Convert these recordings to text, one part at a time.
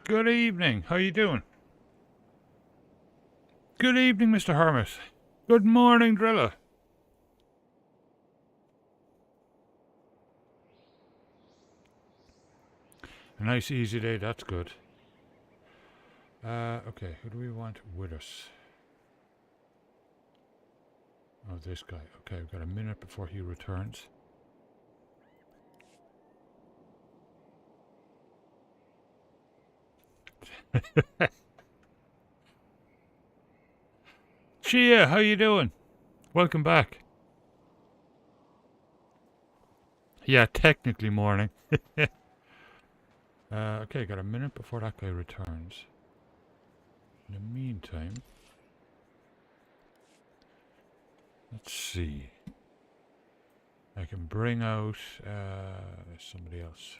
Good evening. How you doing? Good evening, Mr. Hermit. Good morning, Driller. A nice easy day, that's good. Okay, who do we want with us? Oh, this guy. Okay, we've got a minute before he returns. Chia, how you doing? Welcome back. Yeah, technically morning. Okay, got a minute before that guy returns. In the meantime, let's see. I can bring out somebody else.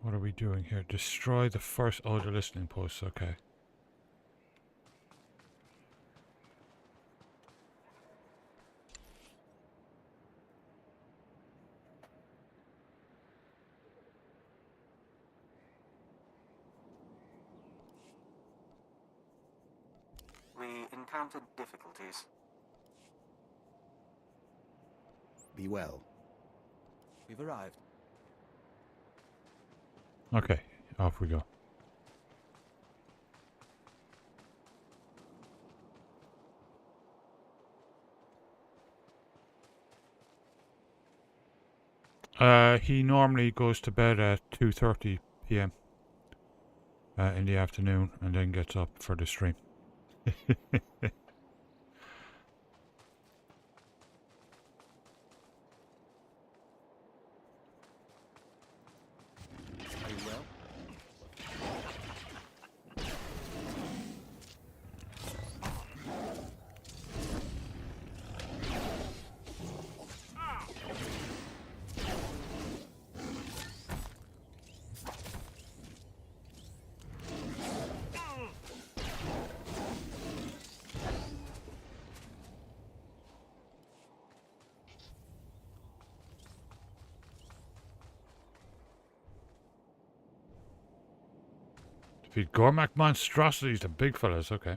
What are we doing here? Destroy the first audio listening post. Okay. We encountered difficulties. Be well. We've arrived. Okay, off we go. He normally goes to bed at 2:30 p.m. In the afternoon and then gets up for the stream. Are you well? Defeat Gormak monstrosities, the big fellas, okay.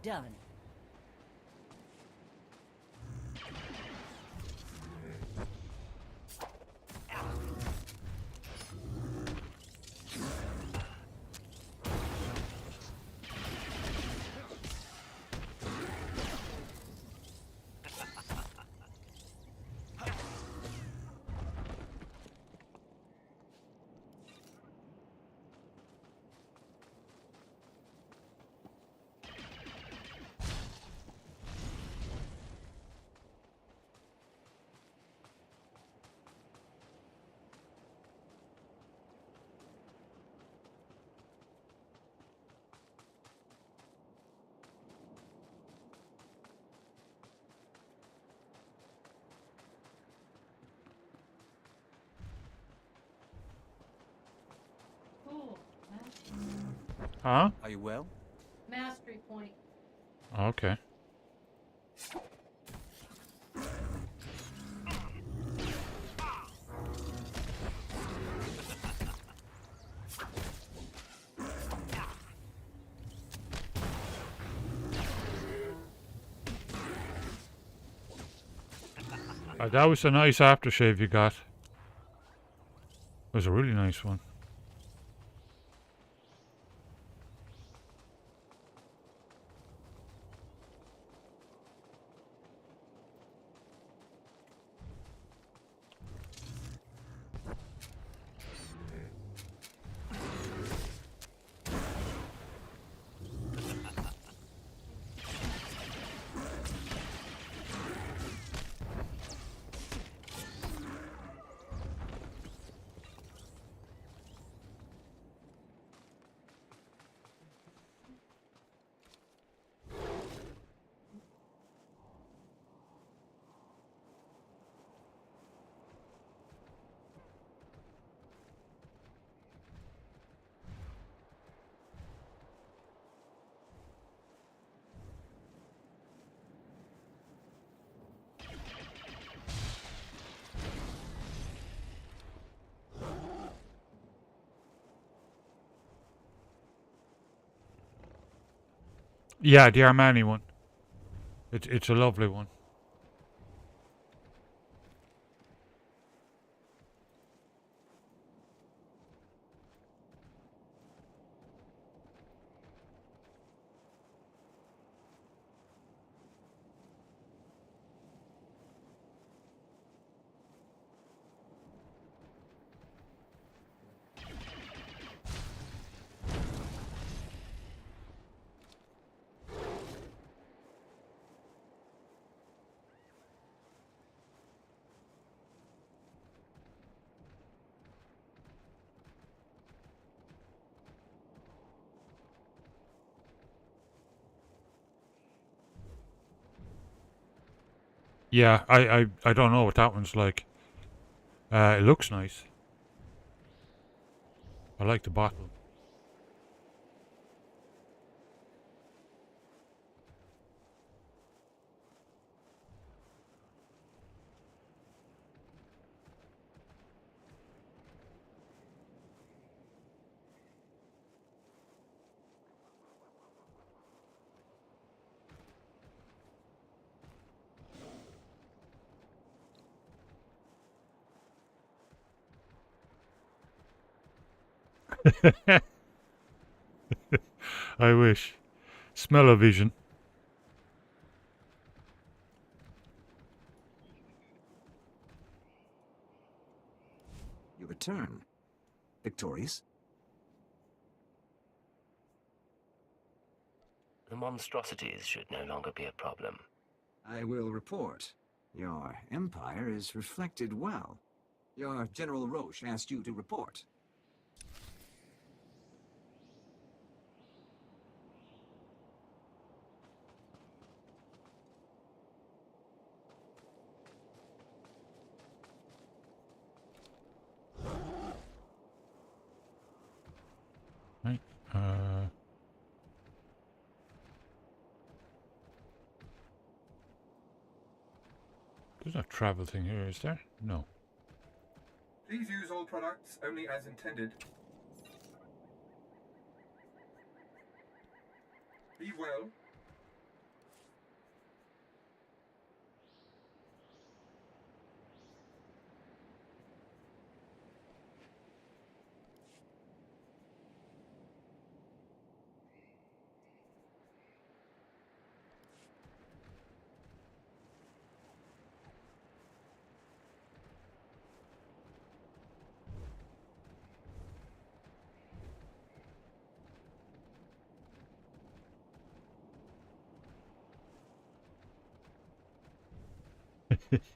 Done. Cool. Huh? Are you well? Mastery point. Okay. That was a nice aftershave you got. was a really nice one. Yeah, the Armani one. It's a lovely one. Yeah, I don't know what that one's like. It looks nice. I like the bottle. I wish. Smell-o-vision. You return. Victorious? The monstrosities should no longer be a problem. I will report. Your empire is reflected well. Your General Roche asked you to report. Right. There's no travel thing here, is there? No. Please use all products only as intended. Be well.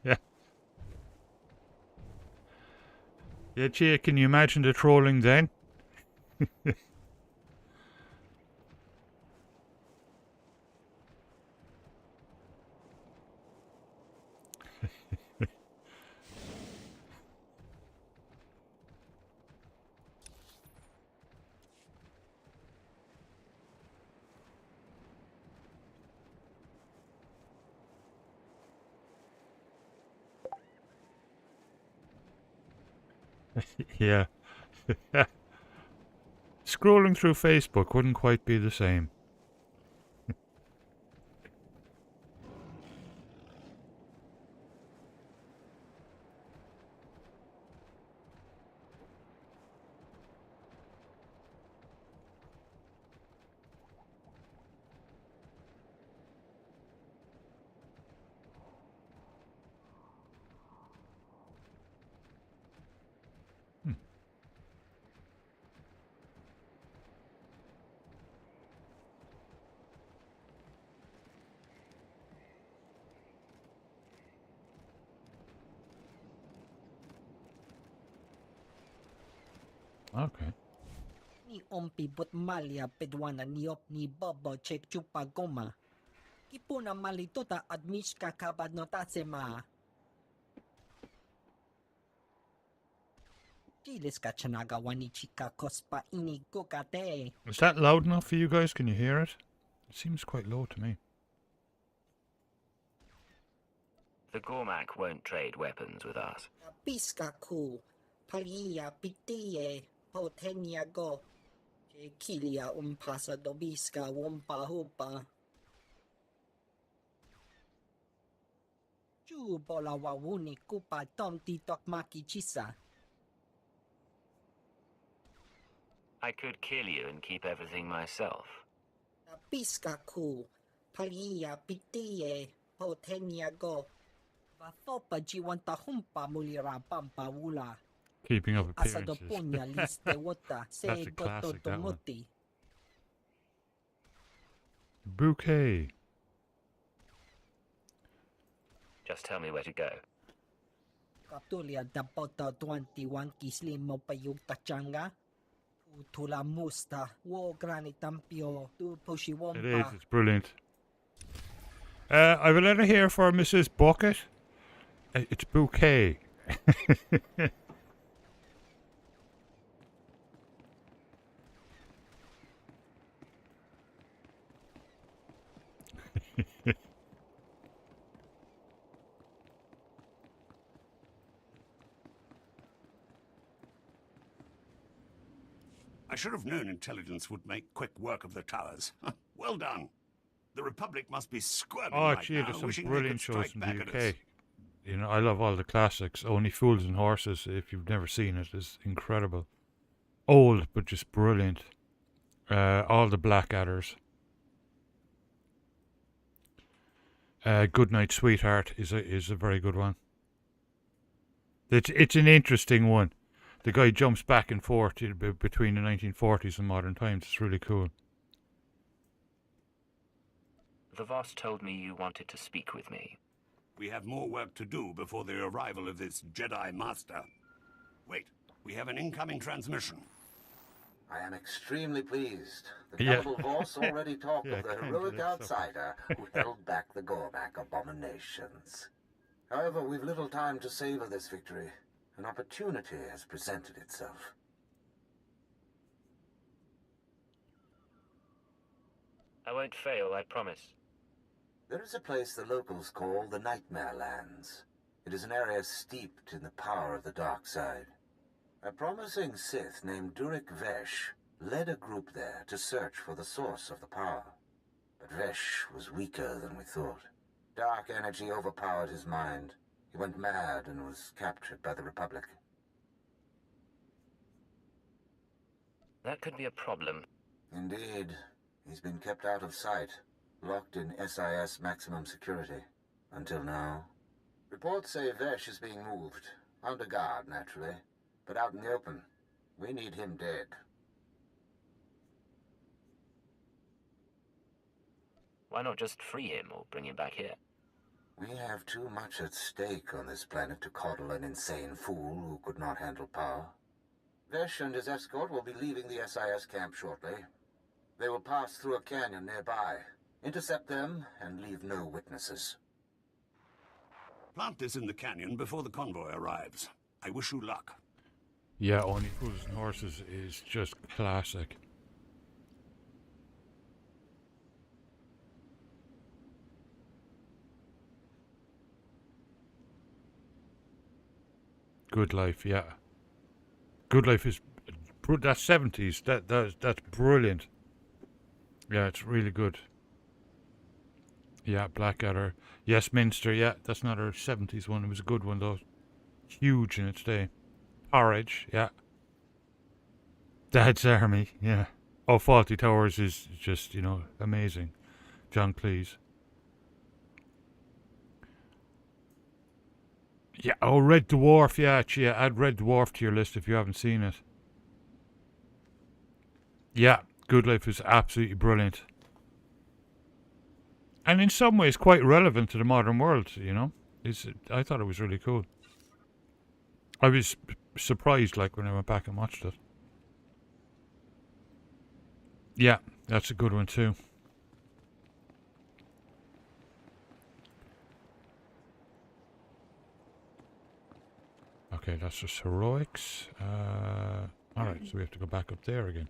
Yeah. Yeah, Chia, can you imagine the trolling then? Yeah. Scrolling through Facebook wouldn't quite be the same. Okay. Ni ompi but malia pedwana niop ni bobo chek chupa goma. Kipuna malitota admishka kabadnotasema. Chiles kachanaga wanichika kospa ini kokate. Is that loud enough for you guys? Can you hear it? It seems quite low to me. The Gormak won't trade weapons with us. Piska ku. Palia pitie. Potenia go. Kilia umpasa dobiska wumpa hupa. Chu bola wawuni kupa tomti tokmaki chisa. I could kill you and keep everything myself. Piska ku. Palia pitie. Potenia go. Vafopa jiwanta humpa mulira pampa wula. Keeping up appearances. Asadoponya liste wota se That's a classic, that one. gototomuti. Bouquet. Just tell me where to go. Katulia dapota 21 kislim mo payug tachanga. Tula musta wo granitampio tu It is. pushiwompa. It's brilliant. I have a letter here for Mrs. Bucket. It's Bouquet. I should have known intelligence would make quick work of the towers. Well done. The Republic must be squirming Oh, right gee, now, there's some wishing brilliant they could shows strike in the back at us. UK. You know, I love all the classics. Only Fools and Horses, if you've never seen it, is incredible. Old, but just brilliant. All the Blackadders. Good Night Sweetheart is a very good one. It's an interesting one. The guy jumps back and forth between the 1940s and modern times. It's really cool. The Voss told me you wanted to speak with me. We have more work to do before the arrival of this Jedi Master. Wait, we have an incoming transmission. I am extremely pleased. The Yeah. Capital Voss already talk Yeah, of the kind of, heroic that's outsider who held back the Gormak abominations. However, we've little time to savor this victory. An opportunity has presented itself. I won't fail, I promise. There is a place the locals call the Nightmare Lands. It is an area steeped in the power of the dark side. A promising Sith named Durik Vesh led a group there to search for the source of the power. But Vesh was weaker than we thought. Dark energy overpowered his mind. He went mad and was captured by the Republic. That could be a problem. Indeed. He's been kept out of sight, locked in SIS maximum security. Until now. Reports say Vesh is being moved. Under guard, naturally. But out in the open. We need him dead. Why not just free him or bring him back here? We have too much at stake on this planet to coddle an insane fool who could not handle power. Vesh and his escort will be leaving the SIS camp shortly. They will pass through a canyon nearby, intercept them, and leave no witnesses. Plant this in the canyon before the convoy arrives. I wish you luck. Yeah, Only Fools and Horses is just classic. Good Life, yeah. Good Life is that's 70s. That's brilliant. Yeah, it's really good. Yeah, Blackadder. Yes, Minster. Yeah, that's another 70s one. It was a good one though. Huge in its day. Porridge. Yeah. Dad's Army. Yeah. Oh, Faulty Towers is just, amazing. John Cleese. Yeah, oh, Red Dwarf, yeah, add Red Dwarf to your list if you haven't seen it. Yeah, Good Life is absolutely brilliant. And in some ways quite relevant to the modern world, I thought it was really cool. I was surprised, when I went back and watched it. Yeah, that's a good one too. Okay, that's just heroics. Alright, so we have to go back up there again.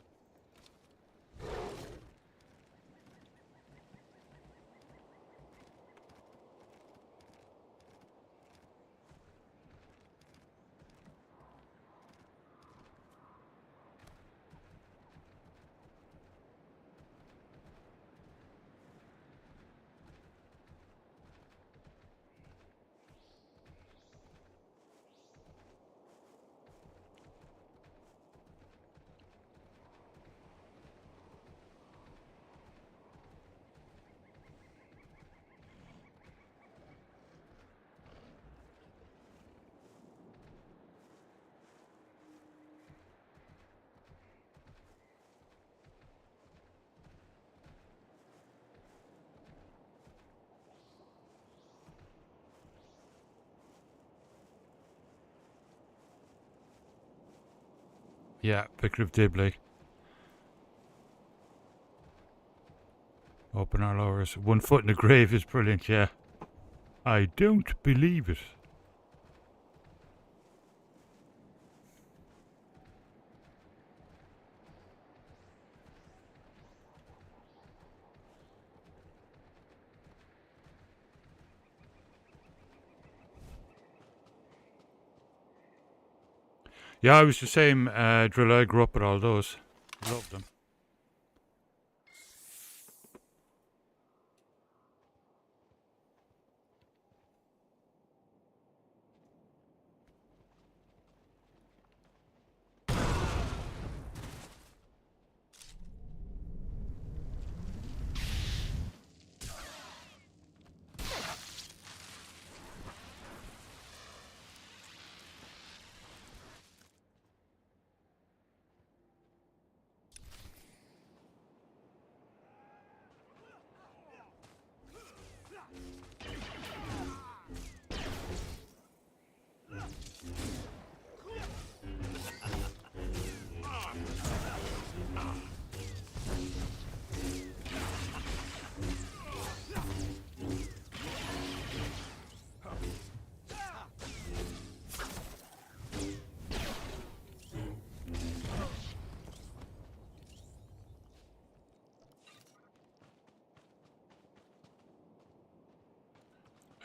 Yeah, Vicar of Dibley. Open our lowers. 1 foot in the grave is brilliant, yeah. I don't believe it. Yeah, I was the same, Driller. I grew up with all those. Loved them.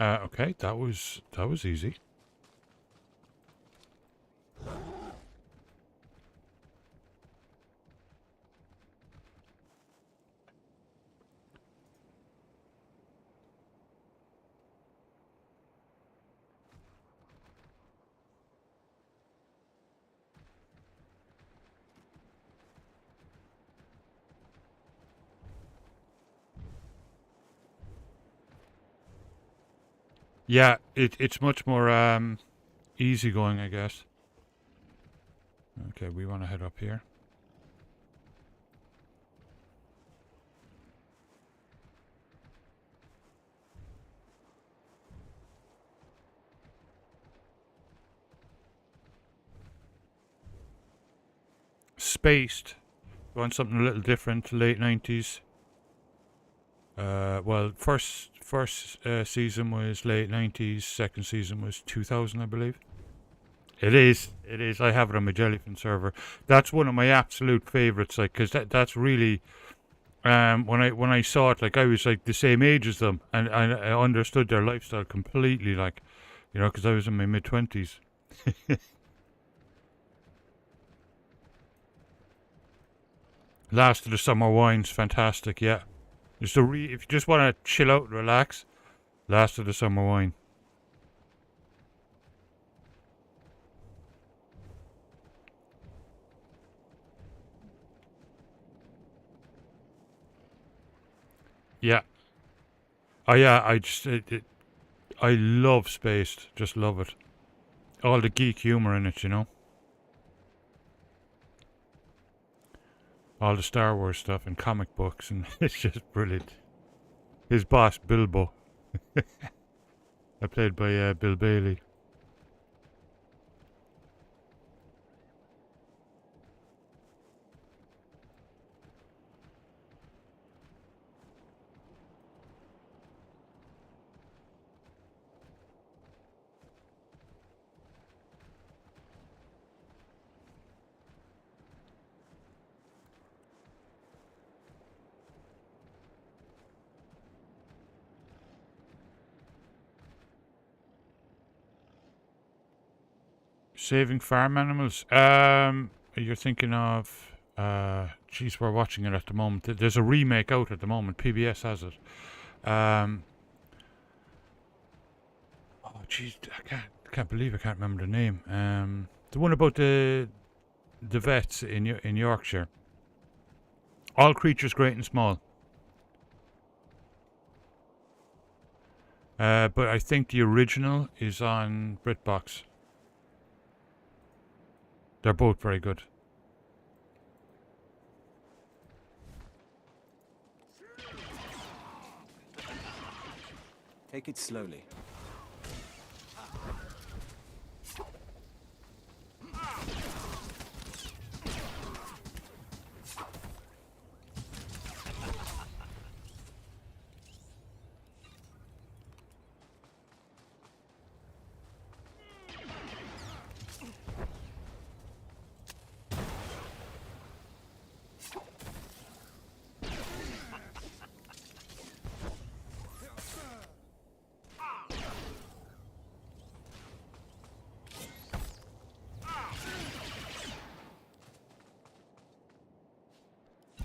Okay, that was easy. Yeah, it's much more easygoing, I guess. Okay, we want to head up here. Spaced. Want something a little different, late 90s. Well, first season was late 90s, second season was 2000, I believe. It is. I have it on my Jellyfin server. That's one of my absolute favorites, like, because that's really, when I saw it, like, I was like the same age as them, and I understood their lifestyle completely, like, you know, because I was in my mid-20s. Last of the Summer Wine's fantastic, yeah. If you just want to chill out and relax, Last of the Summer Wine. Yeah. Oh yeah, I love Spaced. Just love it. All the geek humor in it, you know. All the Star Wars stuff and comic books, and it's just brilliant. His boss, Bilbo. Played by Bill Bailey. Saving farm animals. You're thinking of. Geez, we're watching it at the moment. There's a remake out at the moment. PBS has it. Oh, geez, I can't believe I can't remember the name. The one about the vets in Yorkshire. All creatures great and small. But I think the original is on BritBox. They're both very good. Take it slowly.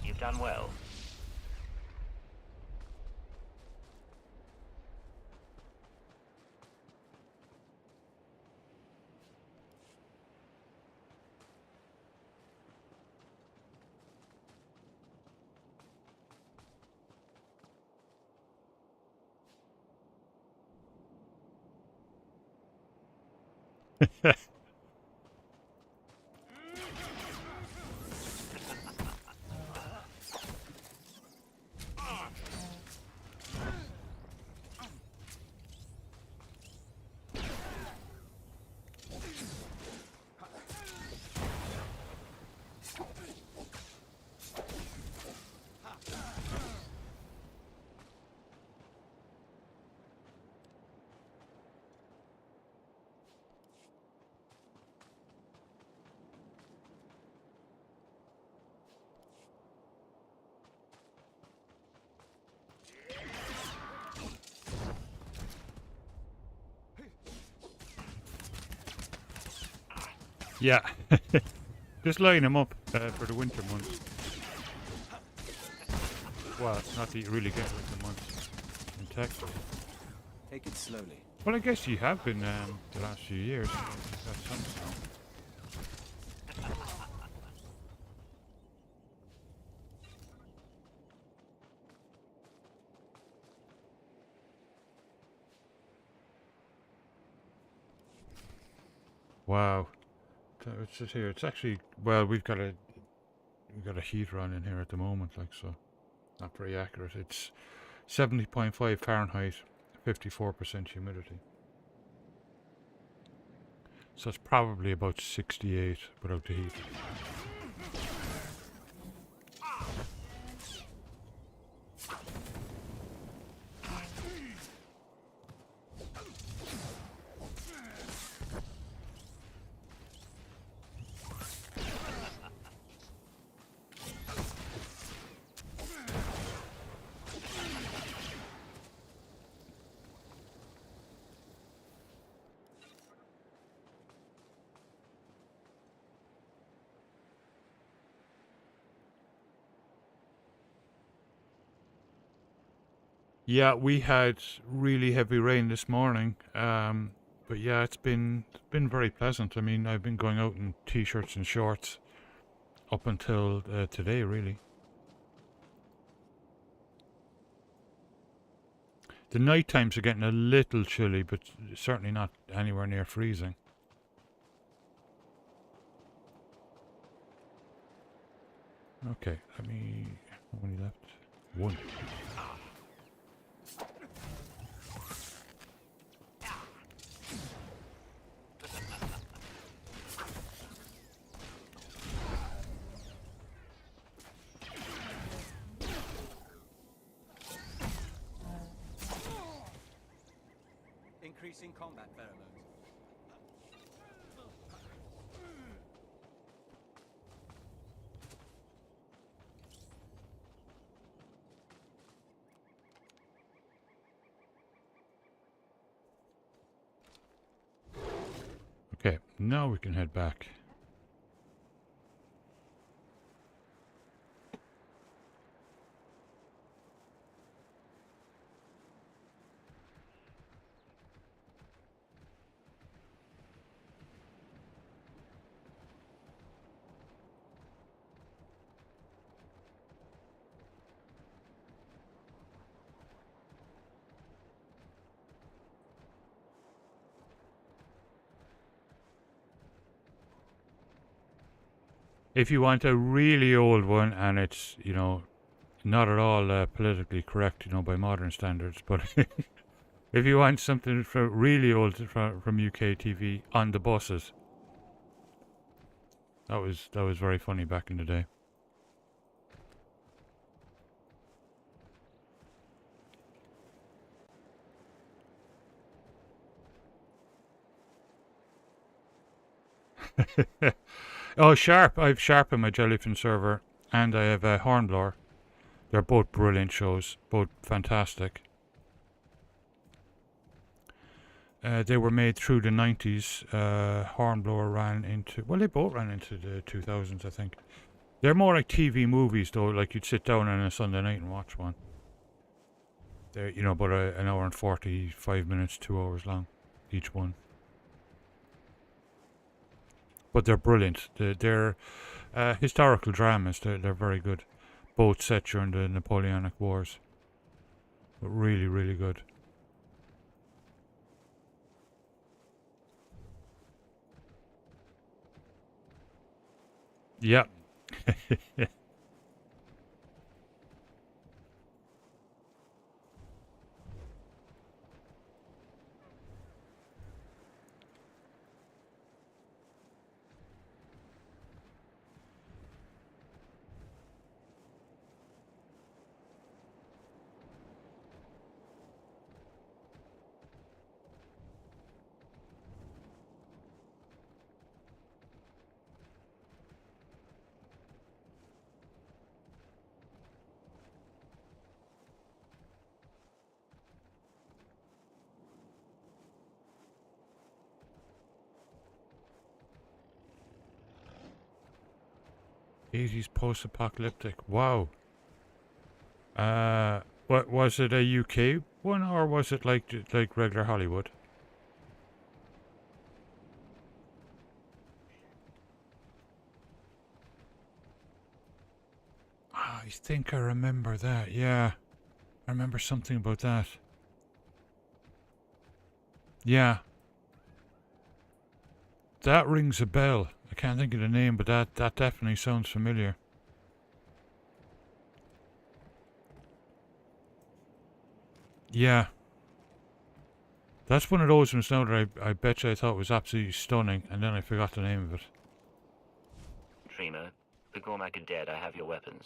You've done well. Yeah. Just line them up for the winter months. Well, not that you really get winter months in Texas. Take it slowly. Well, I guess you have been the last few years. That's something. Wow. It's just here. It's actually, well, we've got a heater on in here at the moment, like, so not very accurate. It's 70.5 Fahrenheit, 54% humidity. So it's probably about 68 without the heat. Yeah, we had really heavy rain this morning, but yeah, it's been very pleasant. I mean, I've been going out in t-shirts and shorts up until today, really. The night times are getting a little chilly, but certainly not anywhere near freezing. Okay, how many left? One. Increasing combat pheromones. Okay, Now we can head back. If you want a really old one, and it's, you know, not at all politically correct, you know, by modern standards, but if you want something really old from UK TV on the buses, that was very funny back in the day. Oh, Sharp. I have Sharp in my Jellyfin server, and I have Hornblower. They're both brilliant shows, both fantastic. They were made through the 90s. Hornblower ran into... Well, they both ran into the 2000s, I think. They're more like TV movies, though. Like, you'd sit down on a Sunday night and watch one. They're, you know, about an hour and 45 minutes, 2 hours long, each one. But they're brilliant. They're historical dramas. They're very good. Both set during the Napoleonic Wars. But really, really good. Yep. '80s post-apocalyptic. Wow. What was it? A UK one, or was it like regular Hollywood? I think I remember that. Yeah, I remember something about that. Yeah, that rings a bell. I can't think of the name, but that definitely sounds familiar. Yeah. That's one of those ones now that I bet you I thought was absolutely stunning, and then I forgot the name of it. Trima, the Gormak are dead. I have your weapons.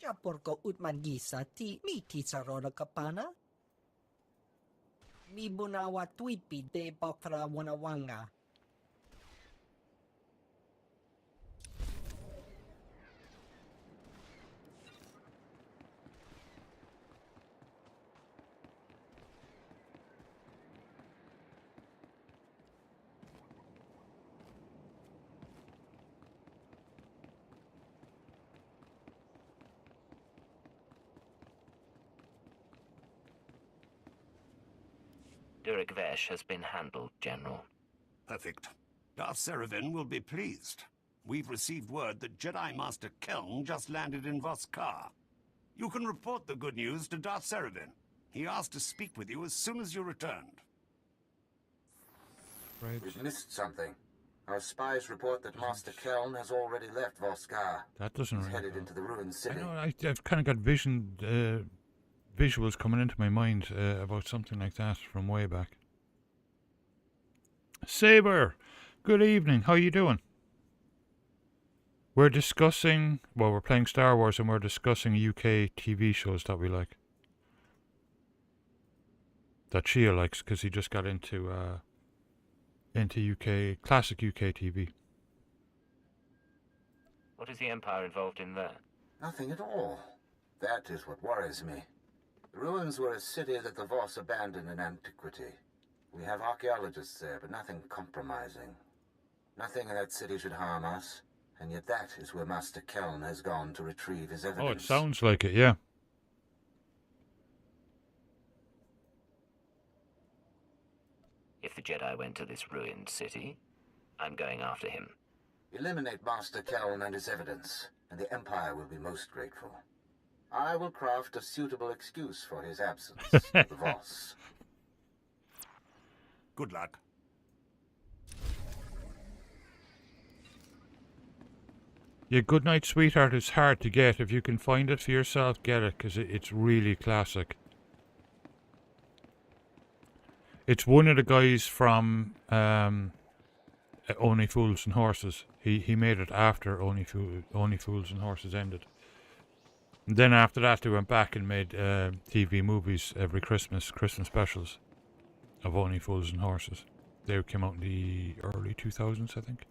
Japurko utmangisa ti mi tisarora kapana. Mi bunawa tuipi de bakra wanawanga. Durek Vesh has been handled, General. Perfect. Darth Seravin will be pleased. We've received word that Jedi Master Keln just landed in Voskar. You can report the good news to Darth Seravin. He asked to speak with you as soon as you returned. Right. We've missed something. Our spies report that Master Keln has already left Voskar. That doesn't He's ring. headed into the ruined city. I know. I've kind of got visuals coming into my mind about something like that from way back. Saber, good evening. How you doing? We're discussing, well, we're playing Star Wars and we're discussing UK TV shows that we like. That Shia likes because he just got into UK, classic UK TV. What is the Empire involved in there? Nothing at all. That is what worries me. The ruins were a city that the Voss abandoned in antiquity. We have archaeologists there, but nothing compromising. Nothing in that city should harm us, and yet that is where Master Keln has gone to retrieve his evidence. Oh, it sounds like it, yeah. If the Jedi went to this ruined city, I'm going after him. Eliminate Master Keln and his evidence, and the Empire will be most grateful. I will craft a suitable excuse for his absence to the Voss. Good luck. Yeah, Goodnight Sweetheart is hard to get. If you can find it for yourself, get it, because it's really classic. It's one of the guys from Only Fools and Horses. He made it after Only Fools and Horses ended. And then after that, they went back and made TV movies every Christmas specials of Only Fools and Horses. They came out in the early 2000s, I think.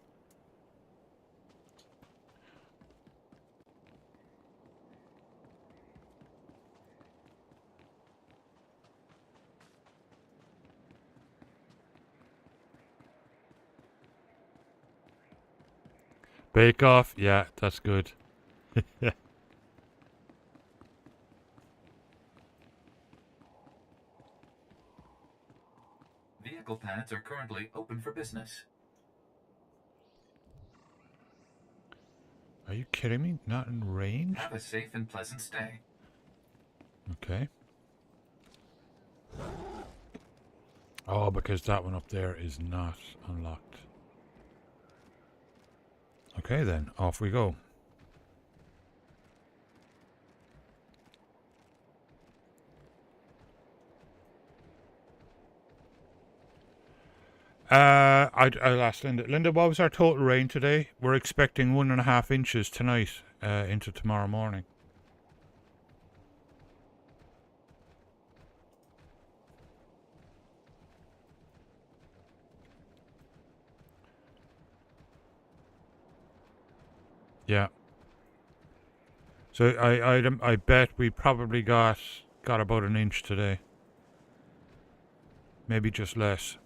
Bake Off, yeah, that's good. Vehicle pads are currently open for business. Are you kidding me? Not in range? Have a safe and pleasant stay. Okay. Oh, because that one up there is not unlocked. Okay then, off we go. I'll ask Linda. Linda, what was our total rain today? We're expecting 1.5 inches tonight into tomorrow morning. Yeah. So I bet we probably got about an inch today. Maybe just less.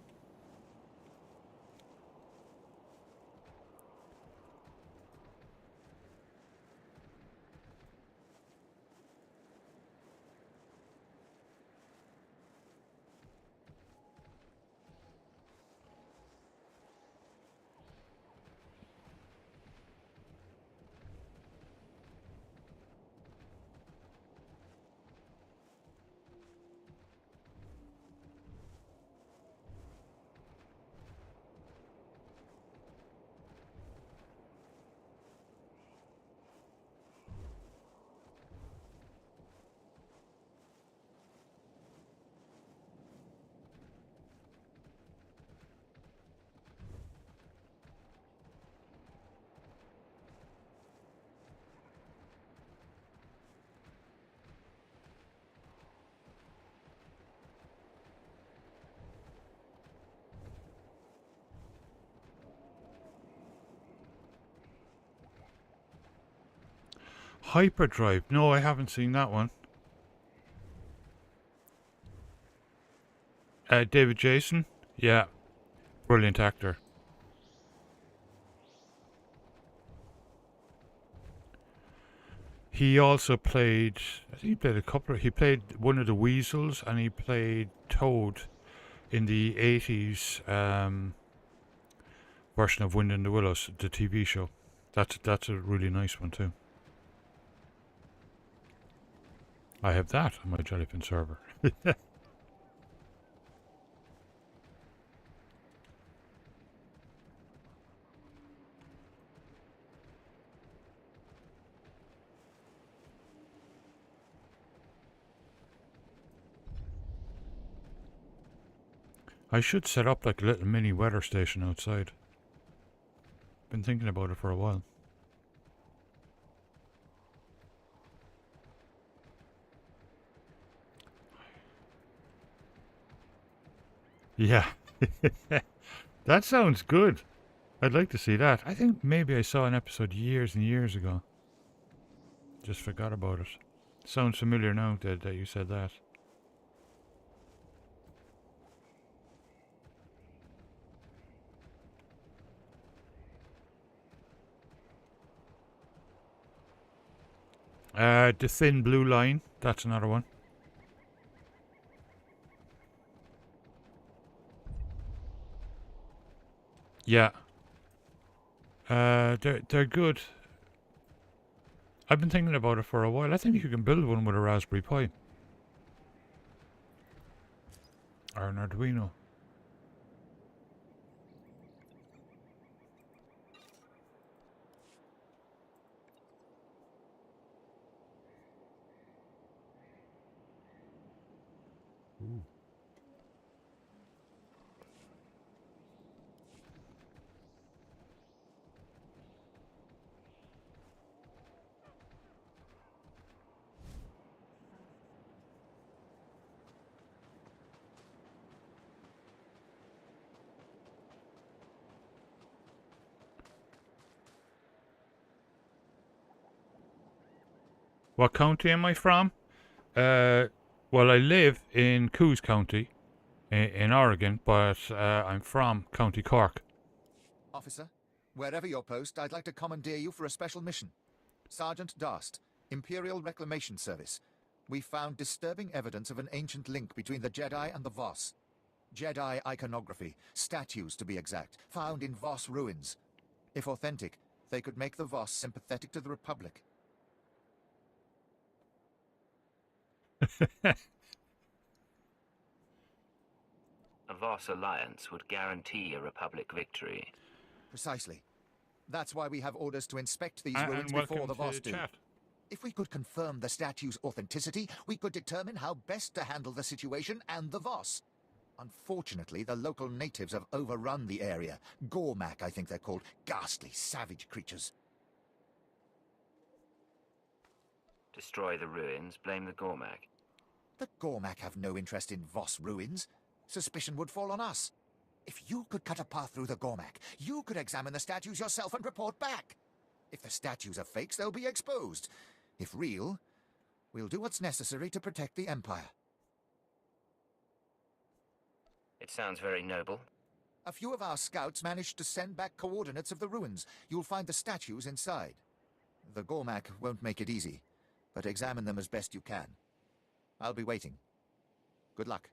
Hyperdrive. No, I haven't seen that one. David Jason? Yeah. Brilliant actor. He also played, I think he played a couple of, he played one of the Weasels and he played Toad in the 80s version of Wind in the Willows, the TV show. That's a really nice one too. I have that on my Jellyfin server. I should set up like a little mini weather station outside. Been thinking about it for a while. Yeah. That sounds good. I'd like to see that. I think maybe I saw an episode years and years ago. Just forgot about it. Sounds familiar now that you said that. The Thin Blue Line. That's another one. Yeah. They're good. I've been thinking about it for a while. I think you can build one with a Raspberry Pi. Or an Arduino. What county am I from? Well, I live in Coos County, in Oregon, but I'm from County Cork. Officer, wherever your post, I'd like to commandeer you for a special mission. Sergeant Darst, Imperial Reclamation Service. We found disturbing evidence of an ancient link between the Jedi and the Voss. Jedi iconography, statues to be exact, found in Voss ruins. If authentic, they could make the Voss sympathetic to the Republic. A Voss alliance would guarantee a Republic victory. Precisely. That's why we have orders to inspect these And ruins before welcome the Voss to do. chat. If we could confirm the statue's authenticity, we could determine how best to handle the situation and the Voss. Unfortunately, the local natives have overrun the area. Gormak, I think they're called. Ghastly, savage creatures. Destroy the ruins, blame the Gormak. The Gormak have no interest in Voss ruins. Suspicion would fall on us. If you could cut a path through the Gormak, you could examine the statues yourself and report back. If the statues are fakes, they'll be exposed. If real, we'll do what's necessary to protect the Empire. It sounds very noble. A few of our scouts managed to send back coordinates of the ruins. You'll find the statues inside. The Gormak won't make it easy, but examine them as best you can. I'll be waiting. Good luck.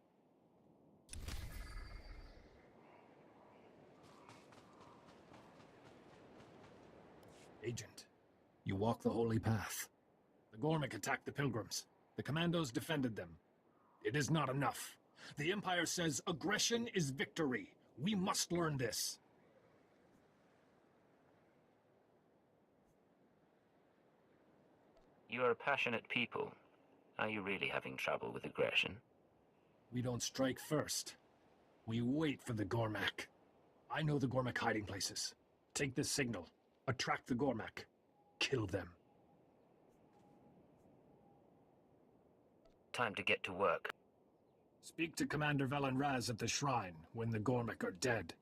Agent, you walk the holy path. The Gormak attacked the pilgrims. The commandos defended them. It is not enough. The Empire says aggression is victory. We must learn this. You are a passionate people. Are you really having trouble with aggression? We don't strike first. We wait for the Gormak. I know the Gormak hiding places. Take this signal. Attract the Gormak. Kill them. Time to get to work. Speak to Commander Velen Raz at the shrine when the Gormak are dead.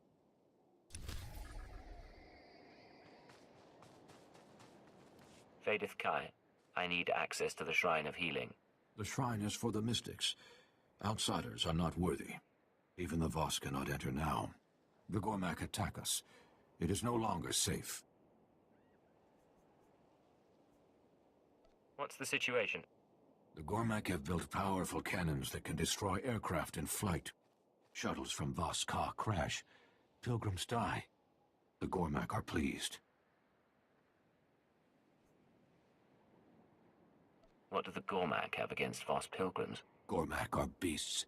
Vadith Kai, I need access to the Shrine of Healing. The shrine is for the mystics. Outsiders are not worthy. Even the Voss cannot enter now. The Gormak attack us. It is no longer safe. What's the situation? The Gormak have built powerful cannons that can destroy aircraft in flight. Shuttles from Voss Ka crash. Pilgrims die. The Gormak are pleased. What do the Gormak have against Voss pilgrims? Gormak are beasts.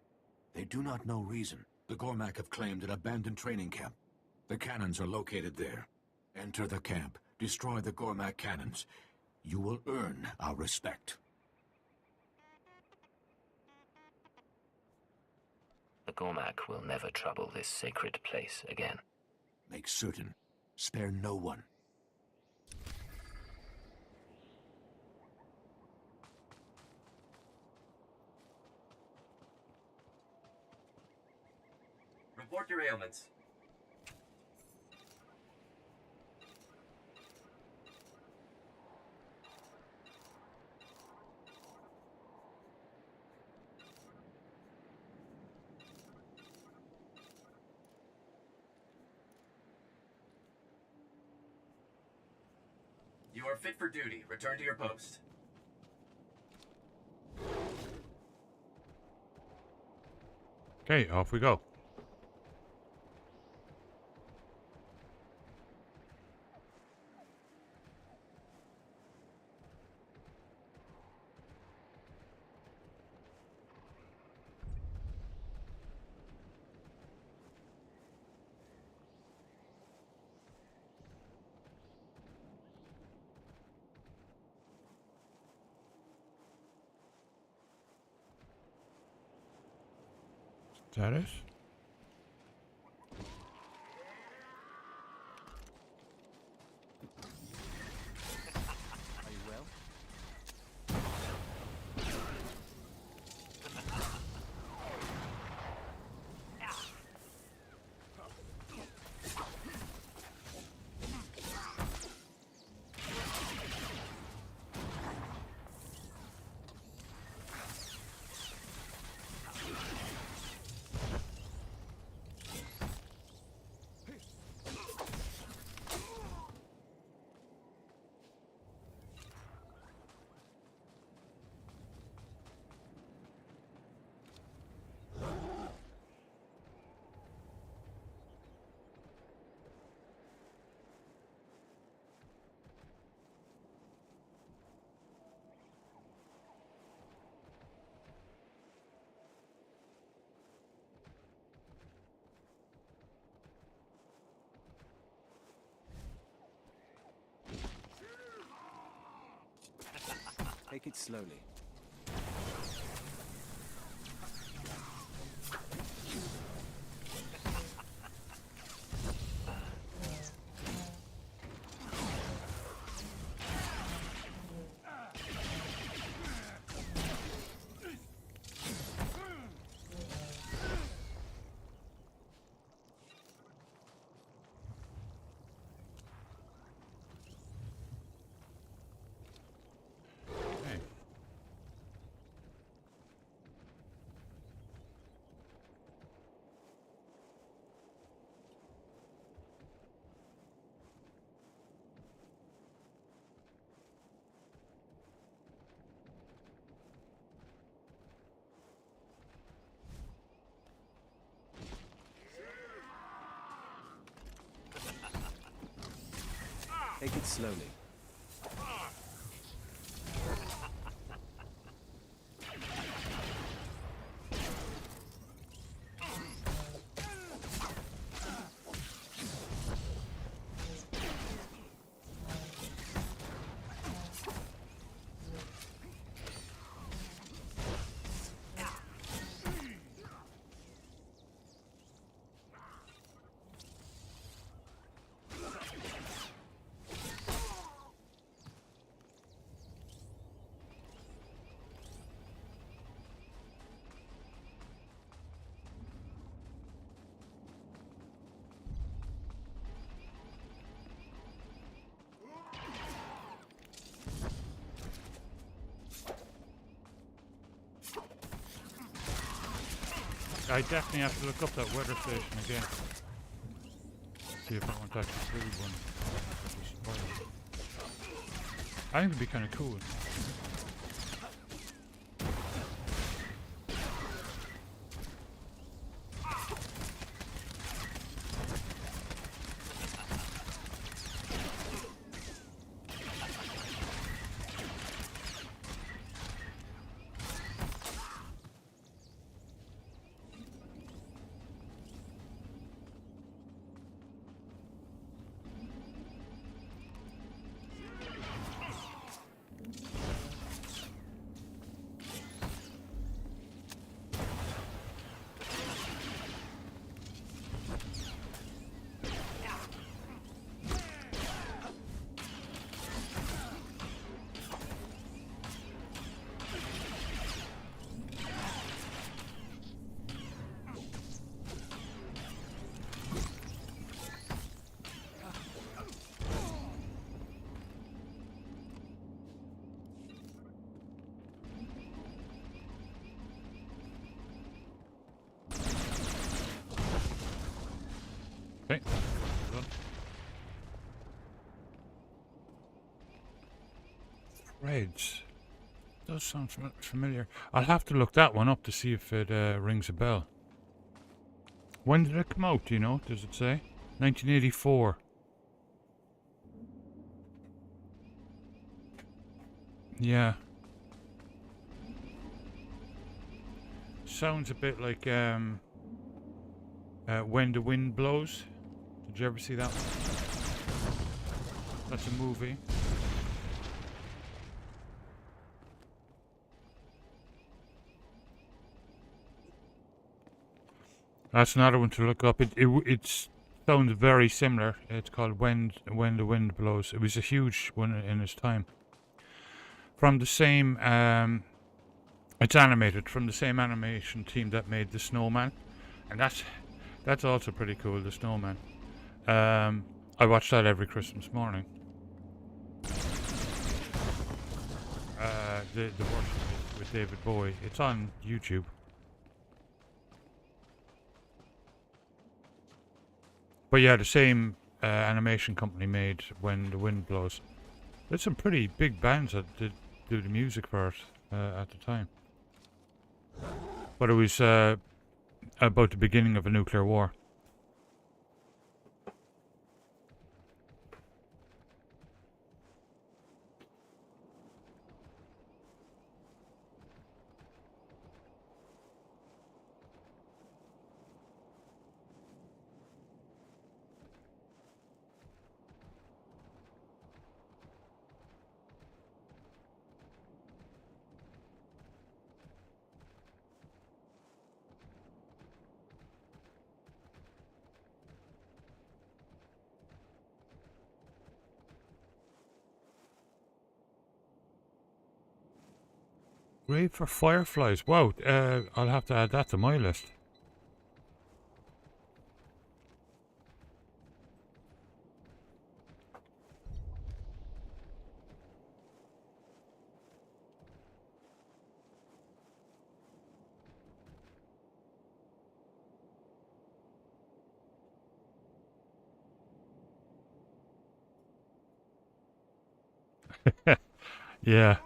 They do not know reason. The Gormak have claimed an abandoned training camp. The cannons are located there. Enter the camp. Destroy the Gormak cannons. You will earn our respect. The Gormak will never trouble this sacred place again. Make certain. Spare no one. Report your ailments. You are fit for duty. Return to your post. Okay, off we go. Is that it? Are you well? Take it slowly. Take it slowly. I definitely have to look up that weather station again. See if I want to actually build one. I think it'd be kind of cool. Okay. Reds. Does sound familiar. I'll have to look that one up to see if it rings a bell. When did it come out, do you know? Does it say? 1984. Yeah. Sounds a bit like When the Wind Blows. Did you ever see that one? That's a movie. That's another one to look up. It sounds very similar. It's called When the Wind Blows. It was a huge one in its time. From the same, it's animated from the same animation team that made The Snowman, and that's also pretty cool. The Snowman. I watch that every Christmas morning. The version with David Bowie. It's on YouTube. But yeah, the same animation company made When the Wind Blows. There's some pretty big bands that did do the music for it at the time. But it was about the beginning of a nuclear war. Grave for Fireflies. Wow, I'll have to add that to my list. Yeah.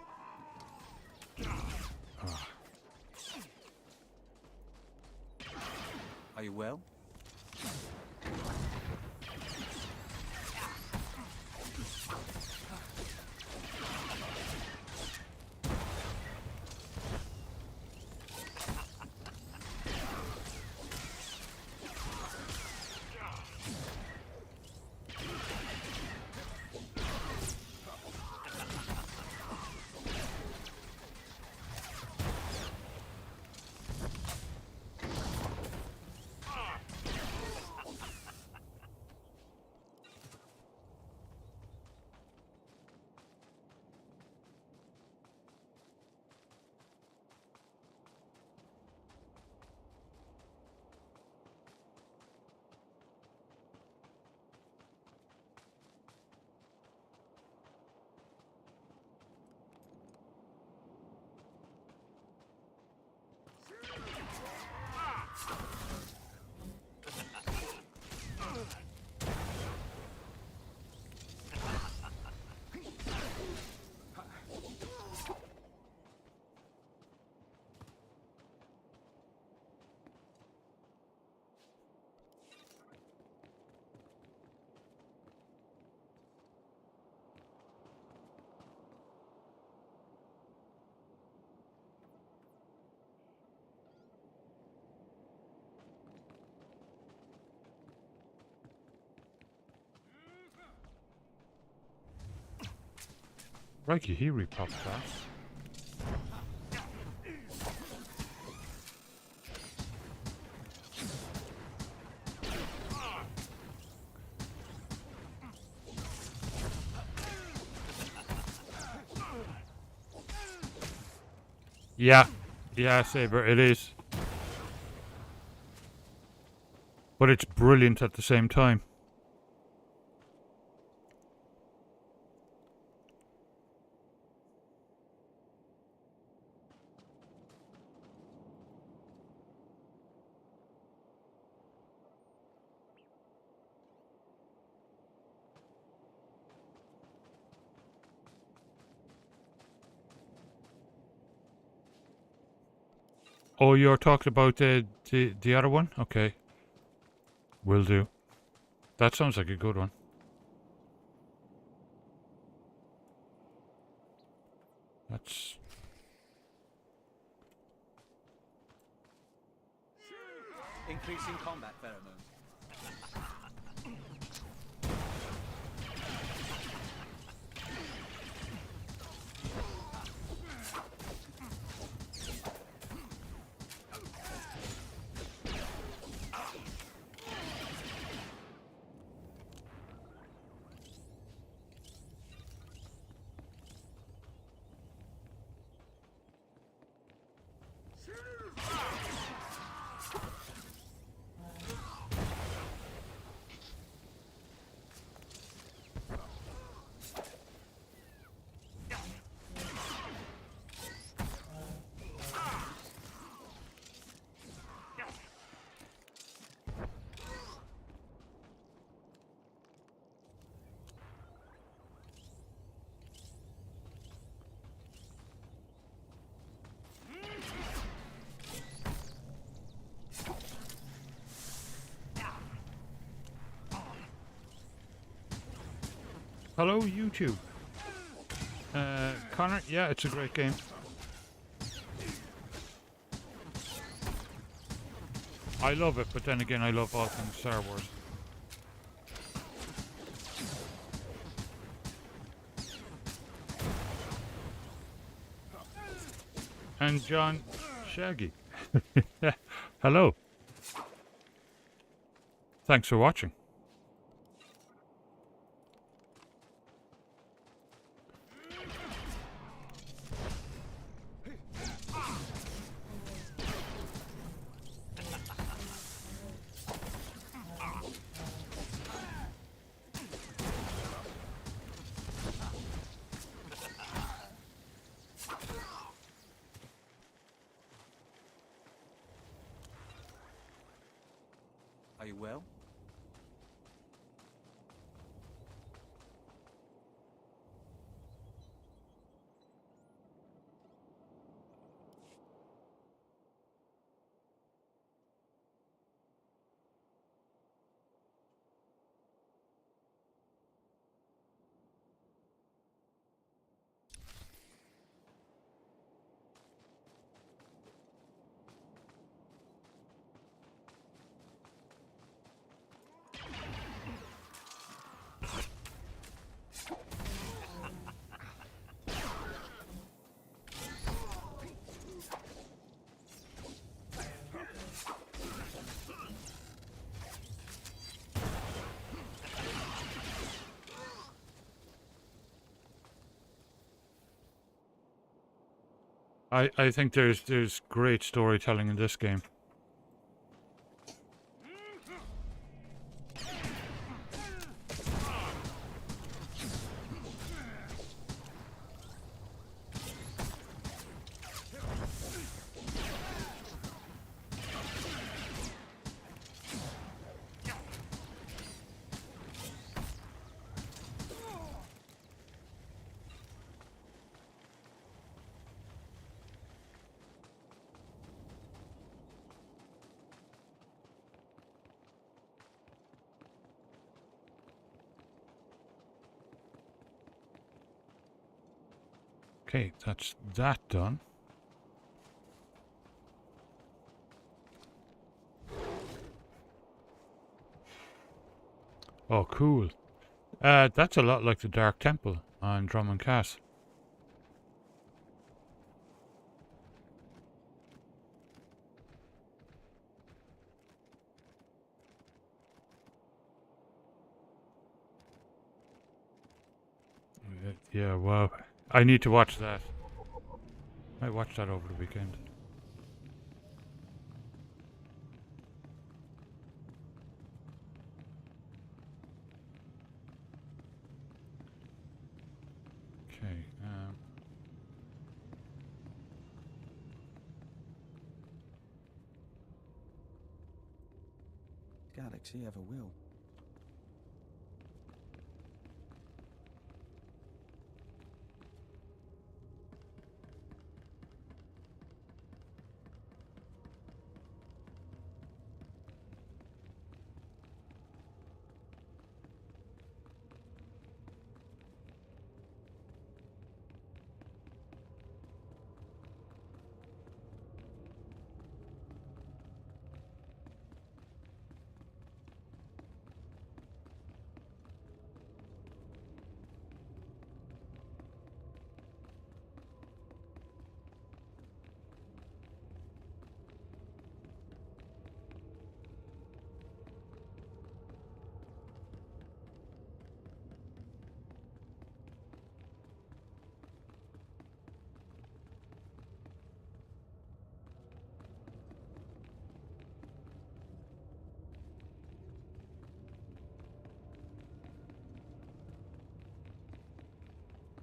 Are you well? Crikey, he repopped that. Yeah. Yeah, Saber, it is. But it's brilliant at the same time. Oh, you're talking about the other one? Okay. Will do. That sounds like a good one. That's... Increasing combat pheromone. Hello, YouTube. Connor, yeah, it's a great game. I love it, but then again, I love all things Star Wars. And John Shaggy. Hello. Thanks for watching. Are you well? I think there's great storytelling in this game. Okay, that's that done. Oh, cool. That's a lot like the Dark Temple on Drummond Castle. Yeah, wow. I need to watch that. I watched that over the weekend. Okay. Galaxy ever will.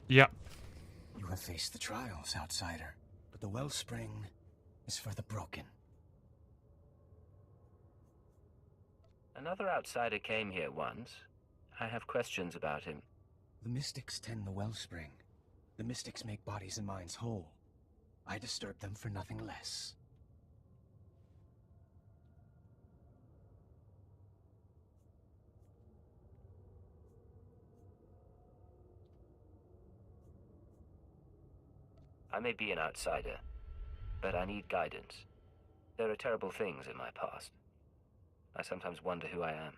Yeah. You have faced the trials, outsider, but the wellspring is for the broken. Another outsider came here once. I have questions about him. The mystics tend the wellspring. The mystics make bodies and minds whole. I disturb them for nothing less. I may be an outsider, but I need guidance. There are terrible things in my past. I sometimes wonder who I am.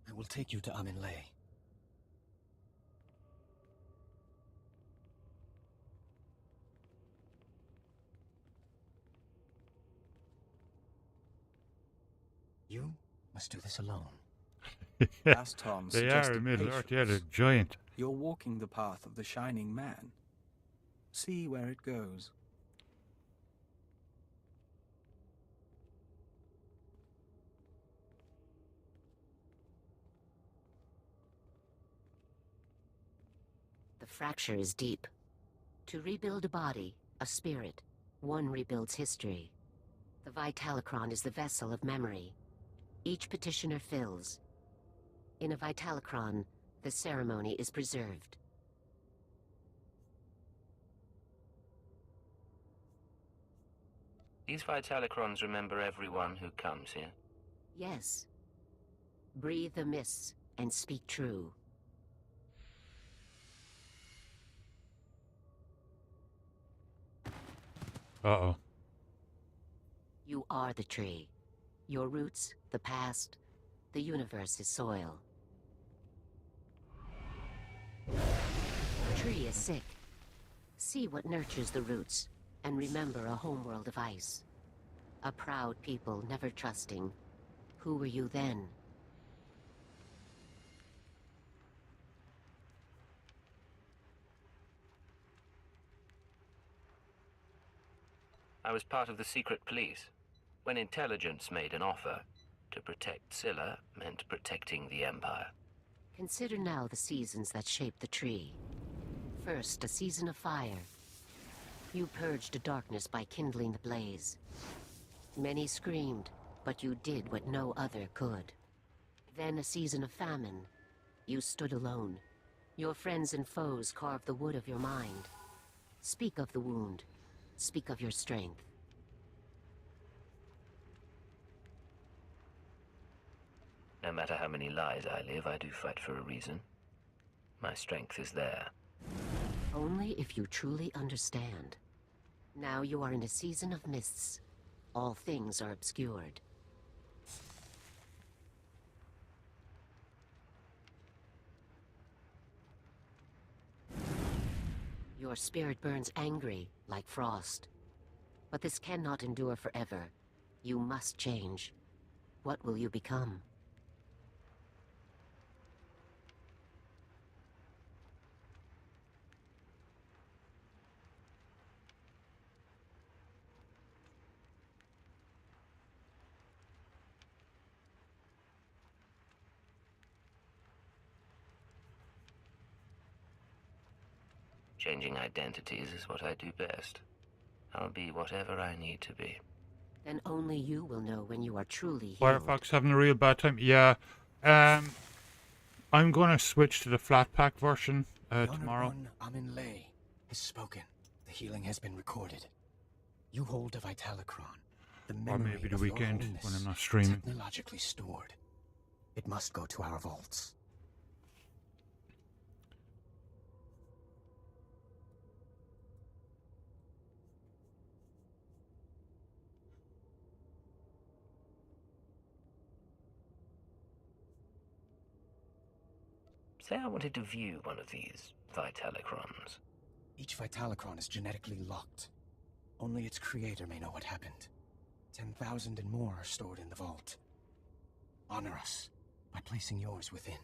I will take you to Aminle. You must do this alone. Last Tom They are suggested in Middle-earth, yeah, they're patience. giant. You're walking the path of the Shining Man. See where it goes. The fracture is deep. To rebuild a body, a spirit, one rebuilds history. The Vitalicron is the vessel of memory. Each petitioner fills. In a Vitalicron, the ceremony is preserved. These Vitalicrons remember everyone who comes here. Yes. Breathe the mists and speak true. Uh-oh. You are the tree. Your roots, the past, the universe is soil. The tree is sick. See what nurtures the roots, and remember a homeworld of ice. A proud people never trusting. Who were you then? I was part of the secret police. When intelligence made an offer, to protect Scylla meant protecting the Empire. Consider now the seasons that shape the tree. First, a season of fire. You purged the darkness by kindling the blaze. Many screamed, but you did what no other could. Then a season of famine. You stood alone. Your friends and foes carved the wood of your mind. Speak of the wound. Speak of your strength. No matter how many lies I live, I do fight for a reason. My strength is there. Only if you truly understand. Now you are in a season of mists. All things are obscured. Your spirit burns angry, like frost. But this cannot endure forever. You must change. What will you become? Changing identities is what I do best. I'll be whatever I need to be. Then only you will know when you are truly healed. Firefox having a real bad time? Yeah. I'm going to switch to the flat pack version tomorrow. Aminle has spoken. The healing has been recorded. You hold a Vitalicron. The Or memory maybe the of your weekend wholeness, when I'm not streaming. technologically stored. It must go to our vaults. Say I wanted to view one of these Vitalicrons. Each Vitalicron is genetically locked. Only its creator may know what happened. 10,000 and more are stored in the vault. Honor us by placing yours within.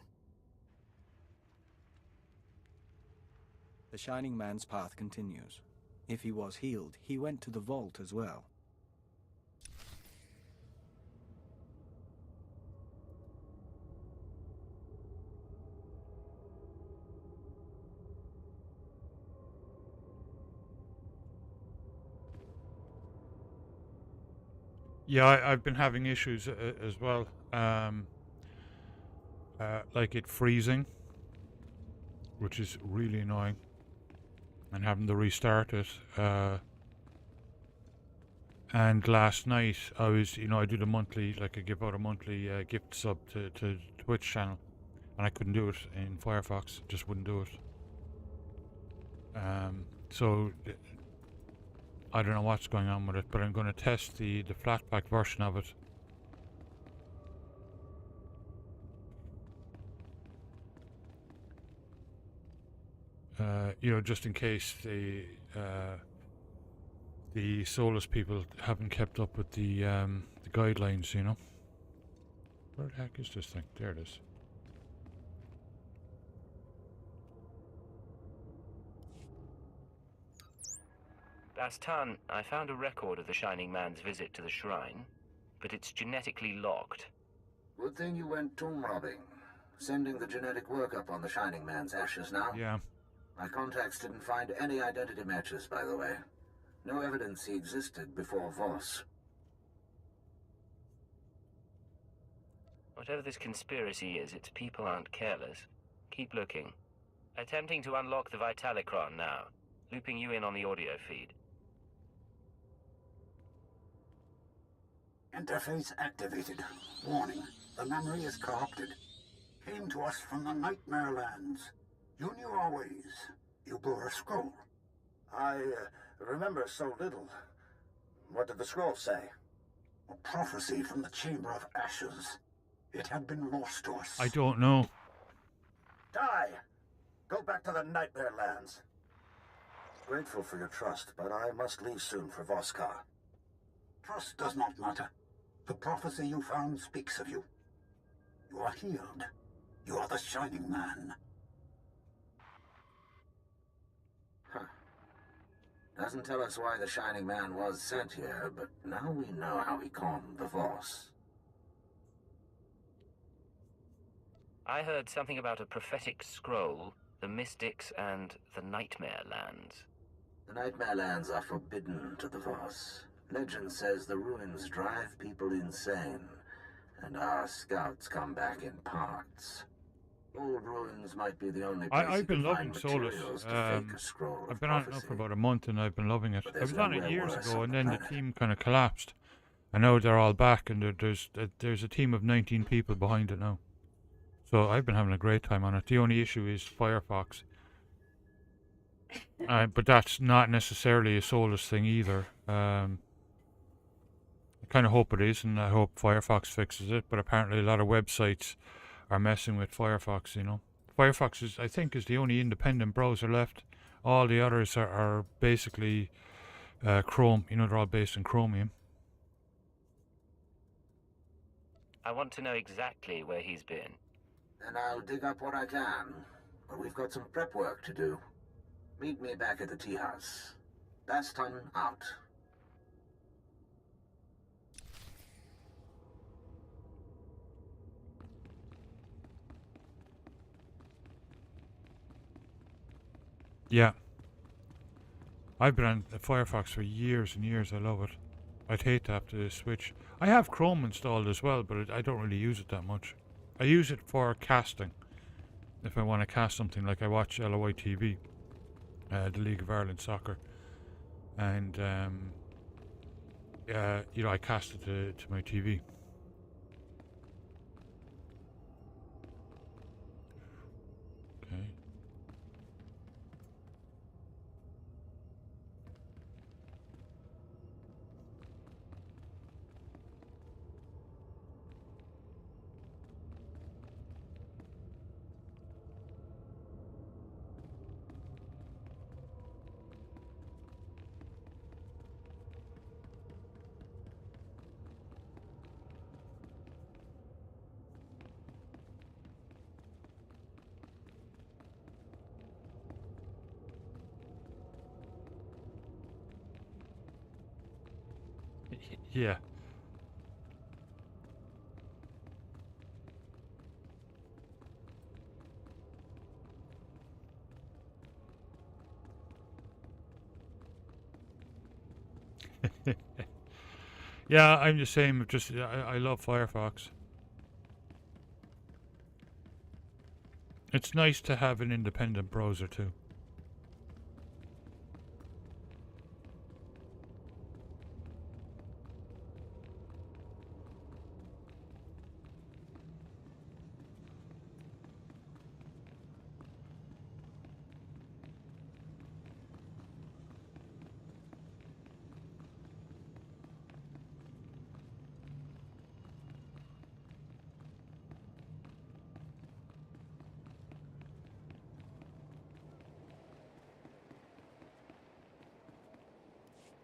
The Shining Man's path continues. If he was healed, he went to the vault as well. Yeah, I've been having issues as well. Like it freezing, which is really annoying, and having to restart it. And last night I was, I do the monthly, like I give out a monthly gift sub to Twitch channel, and I couldn't do it in Firefox. Just wouldn't do it. So I don't know what's going on with it, but I'm going to test the flatpak version of it. Just in case the Solus people haven't kept up with the guidelines, Where the heck is this thing? There it is. Bastan, I found a record of the Shining Man's visit to the shrine, but it's genetically locked. Good thing you went tomb robbing. Sending the genetic workup on the Shining Man's ashes now? Yeah. My contacts didn't find any identity matches, by the way. No evidence he existed before Voss. Whatever this conspiracy is, its people aren't careless. Keep looking. Attempting to unlock the Vitalicron now. Looping you in on the audio feed. Interface activated. Warning. The memory is corrupted. Came to us from the Nightmare Lands. You knew our ways. You bore a scroll. I remember so little. What did the scroll say? A prophecy from the Chamber of Ashes. It had been lost to us. I don't know. Die! Go back to the Nightmare Lands. Grateful for your trust, but I must leave soon for Voskar. Trust does not matter. The prophecy you found speaks of you. You are healed. You are the Shining Man. Huh. Doesn't tell us why the Shining Man was sent here, but now we know how he calmed the Voss. I heard something about a prophetic scroll, the Mystics, and the Nightmare Lands. The Nightmare Lands are forbidden to the Voss. Legend says the ruins drive people insane, and our scouts come back in parts. Old ruins might be the only place I've been you can loving find Solus. materials to fake a scroll of I've been on it now prophecy. for about a month, and I've been loving it. I there's was on it nowhere years worse ago, on and the then the planet. team kind of collapsed. And now they're all back, and there's a team of 19 people behind it now. So I've been having a great time on it. The only issue is Firefox. But that's not necessarily a Solus thing either. I kind of hope it is, and I hope Firefox fixes it. But apparently a lot of websites are messing with Firefox, Firefox I think is the only independent browser left. All the others are basically Chrome. They're all based in Chromium. I want to know exactly where he's been. Then I'll dig up what I can. But we've got some prep work to do. Meet me back at the tea house. Baston out. Yeah. I've been on Firefox for years and years. I love it. I'd hate to have to switch. I have Chrome installed as well, but I don't really use it that much. I use it for casting. If I want to cast something, like I watch LOI TV, the League of Ireland Soccer, and I cast it to my TV. Okay. Yeah. Yeah, I'm the same. Just I love Firefox. It's nice to have an independent browser too.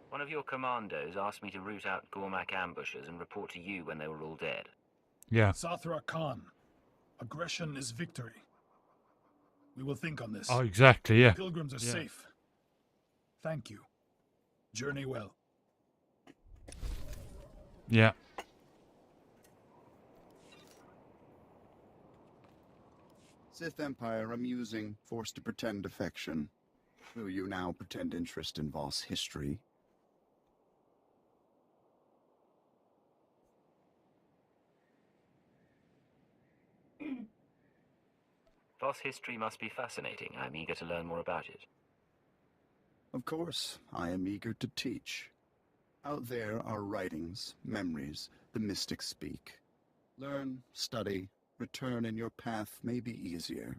One of your commandos asked me to root out Gormak ambushers and report to you when they were all dead. Yeah. Sathra Khan, aggression is victory. We will think on this. Oh, exactly, yeah. The pilgrims are safe. Thank you. Journey well. Yeah. Sith Empire amusing, forced to pretend affection. Will you now pretend interest in Voss history? Voss history must be fascinating. I'm eager to learn more about it. Of course, I am eager to teach. Out there are writings, memories, the mystics speak. Learn, study, return, and your path may be easier.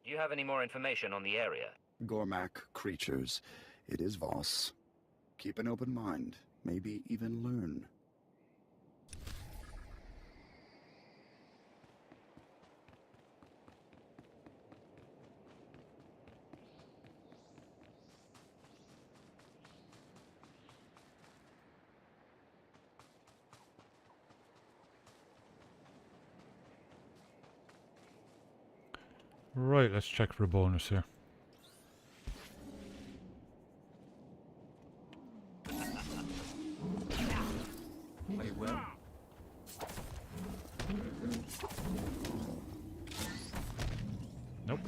Do you have any more information on the area? Gormak creatures. It is Voss. Keep an open mind, maybe even learn. Right, let's check for a bonus here. Play well. Nope.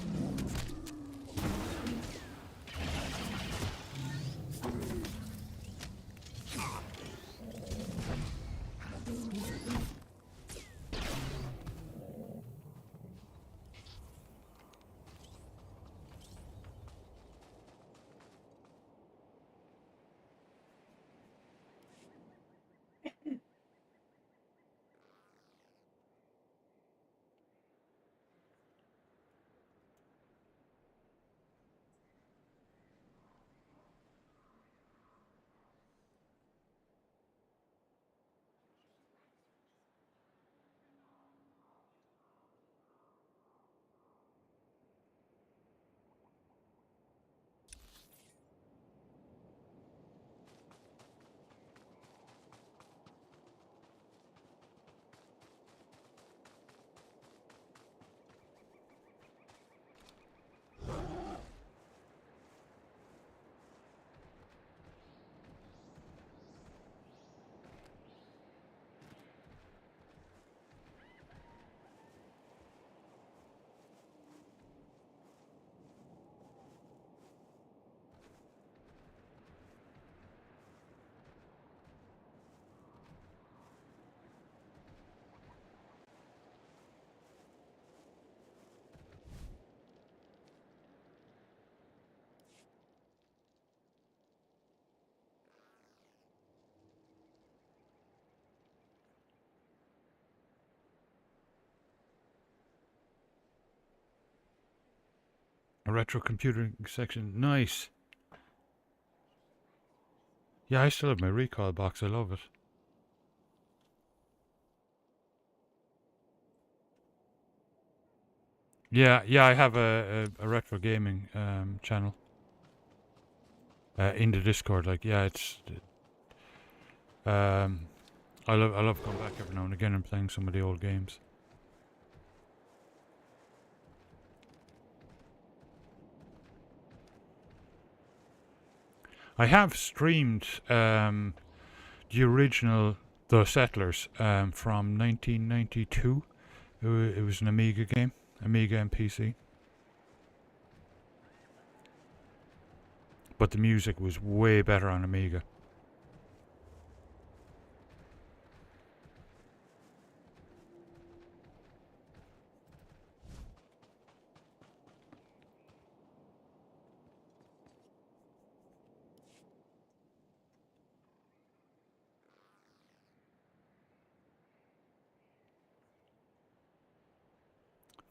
A retro computing section. Nice. Yeah, I still have my recall box. I love it. Yeah, I have a retro gaming channel in the Discord. Like, yeah, it's I love going back every now and again and playing some of the old games. I have streamed the original The Settlers from 1992. It was an Amiga game, Amiga and PC. but the music was way better on Amiga.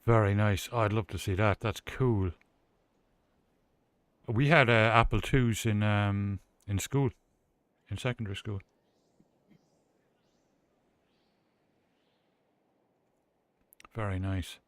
Very nice. Oh, I'd love to see that. That's cool. We had Apple IIs in school, in secondary school. Very nice.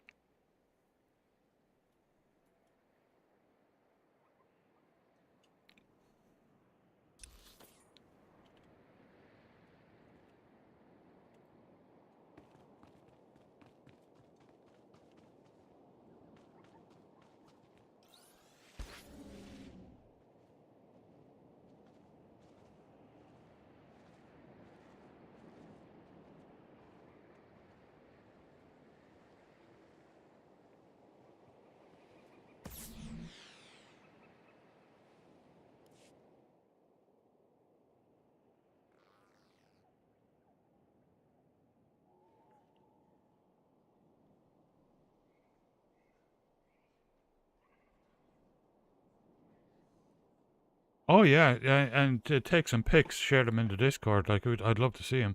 Oh yeah, and take some pics, share them in the Discord. Like I'd love to see them.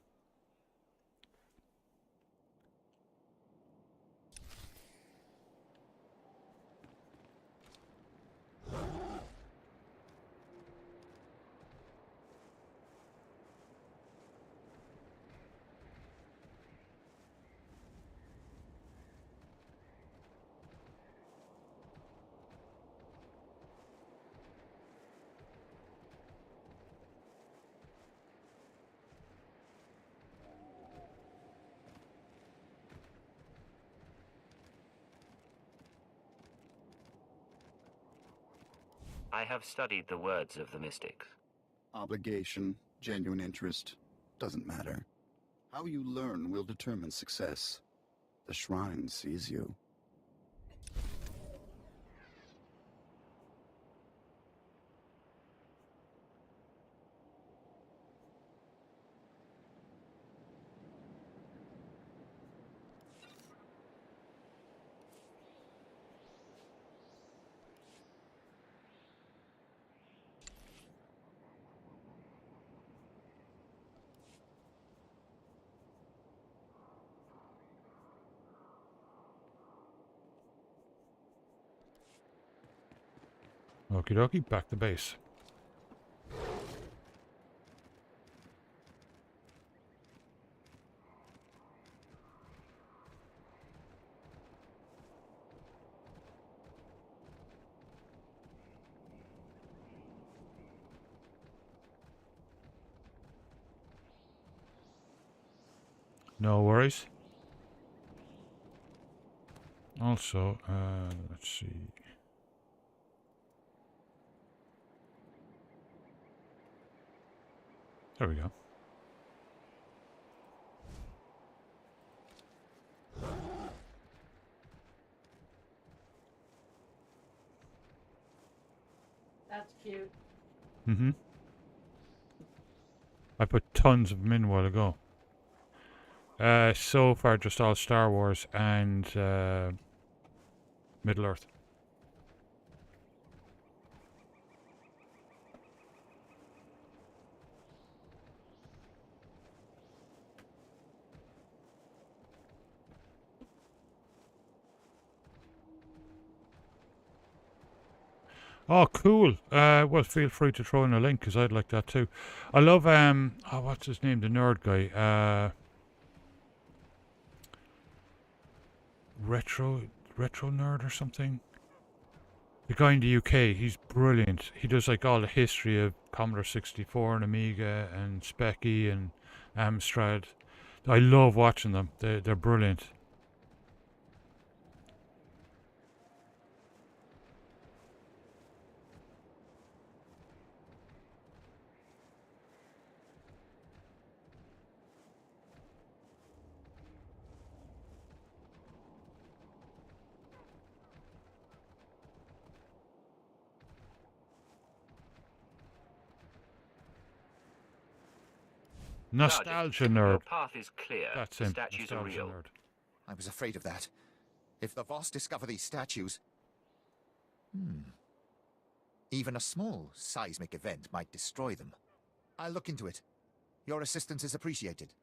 I have studied the words of the mystics. Obligation, genuine interest, doesn't matter. How you learn will determine success. The shrine sees you. Okie dokie, back to base. No worries. Also, let's see. There we go. That's cute. Mm-hmm. I put tons of them in a while ago. So far just all Star Wars and Middle Earth. Oh, cool. Well, feel free to throw in a link because I'd like that too. I love oh, what's his name? The nerd guy. Retro nerd or something. The guy in the UK, he's brilliant. He does like all the history of Commodore 64 and Amiga and Speccy and Amstrad. I love watching them. They're brilliant. Nostalgia Sergeant, your nerd. path is clear. That's The him. statues are Nostalgia real. nerd. I was afraid of that. If the Voss discover these statues... Even a small seismic event might destroy them. I'll look into it. Your assistance is appreciated.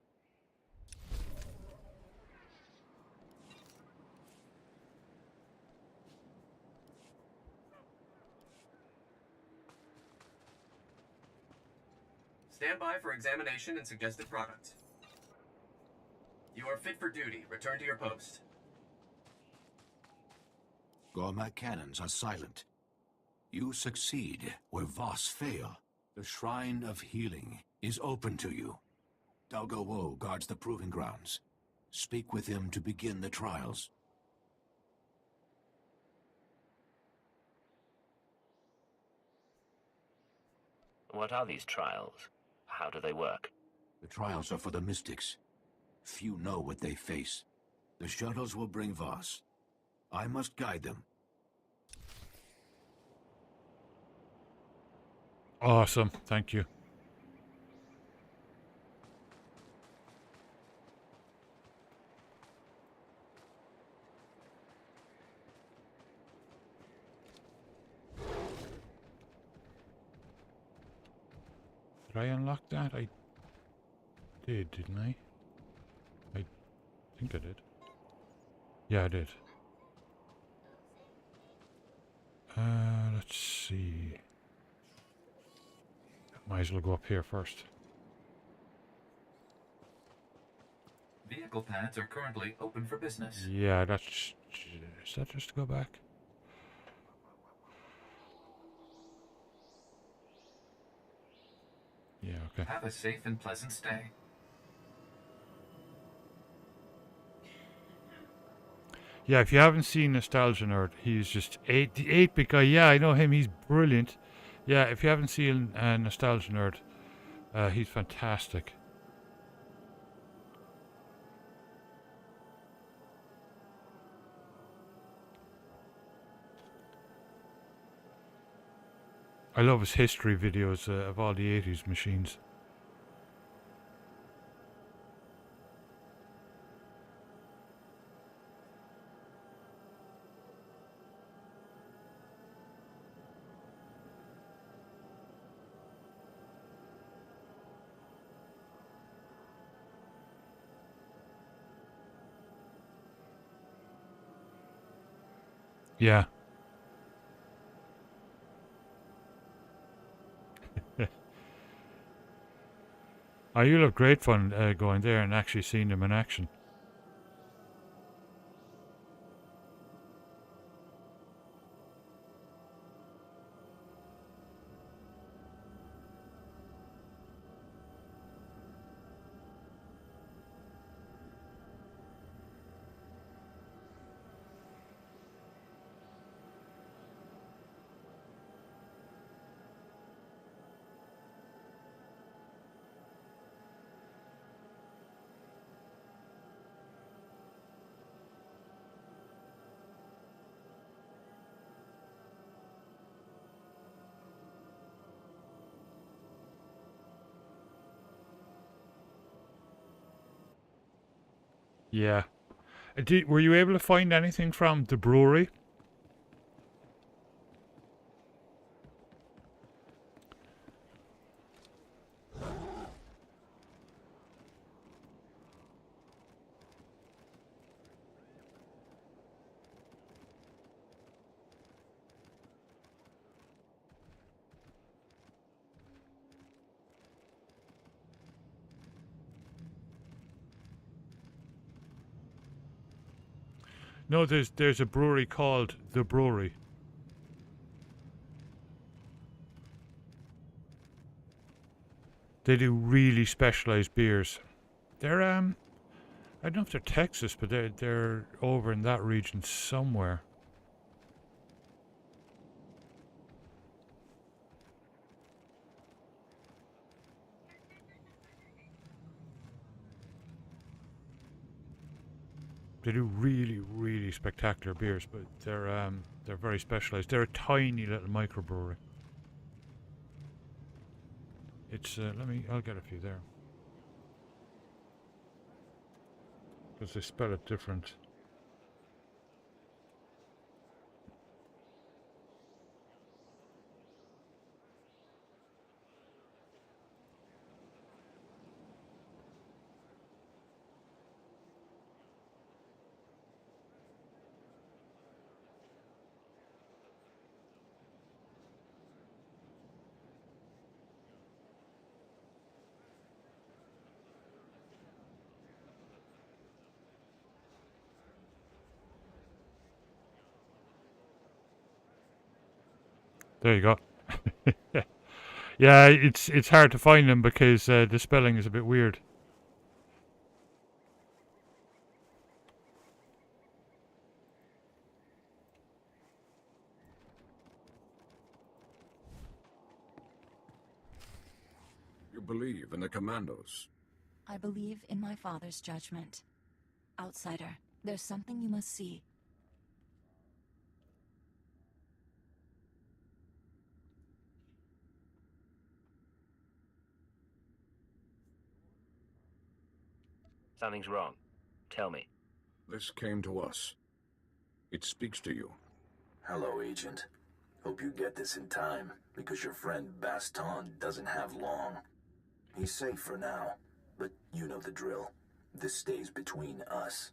Stand by for examination and suggested product. You are fit for duty. Return to your post. Gormak cannons are silent. You succeed where Voss fail. The Shrine of Healing is open to you. Dalgo Wo guards the proving grounds. Speak with him to begin the trials. What are these trials? How do they work? The trials are for the mystics. Few know what they face. The shuttles will bring Voss. I must guide them. Awesome. Thank you. Did I unlock that? I did, didn't I? I think I did. Yeah, I did. Let's see. Might as well go up here first. Vehicle pads are currently open for business. Yeah, that's... Is that just to go back? Yeah, okay. Have a safe and pleasant stay. Yeah, if you haven't seen Nostalgia Nerd, he's just the 8-bit guy. Yeah, I know him. He's brilliant. Yeah, if you haven't seen Nostalgia Nerd, he's fantastic. I love his history videos of all the 80s machines. Yeah. Oh, you'll have great fun going there and actually seeing them in action. Yeah. Were you able to find anything from the brewery? No, there's a brewery called The Brewery. They do really specialized beers. They're I don't know if they're Texas, but they're over in that region somewhere. They do really, really spectacular beers, but they're very specialized. They're a tiny little microbrewery. It's I'll get a few there. Because they spell it different. There you go. Yeah, it's hard to find them because the spelling is a bit weird. You believe in the commandos? I believe in my father's judgment. Outsider, there's something you must see. Something's wrong. Tell me. This came to us. It speaks to you. Hello, Agent. Hope you get this in time, because your friend Baston doesn't have long. He's safe for now, but you know the drill. This stays between us.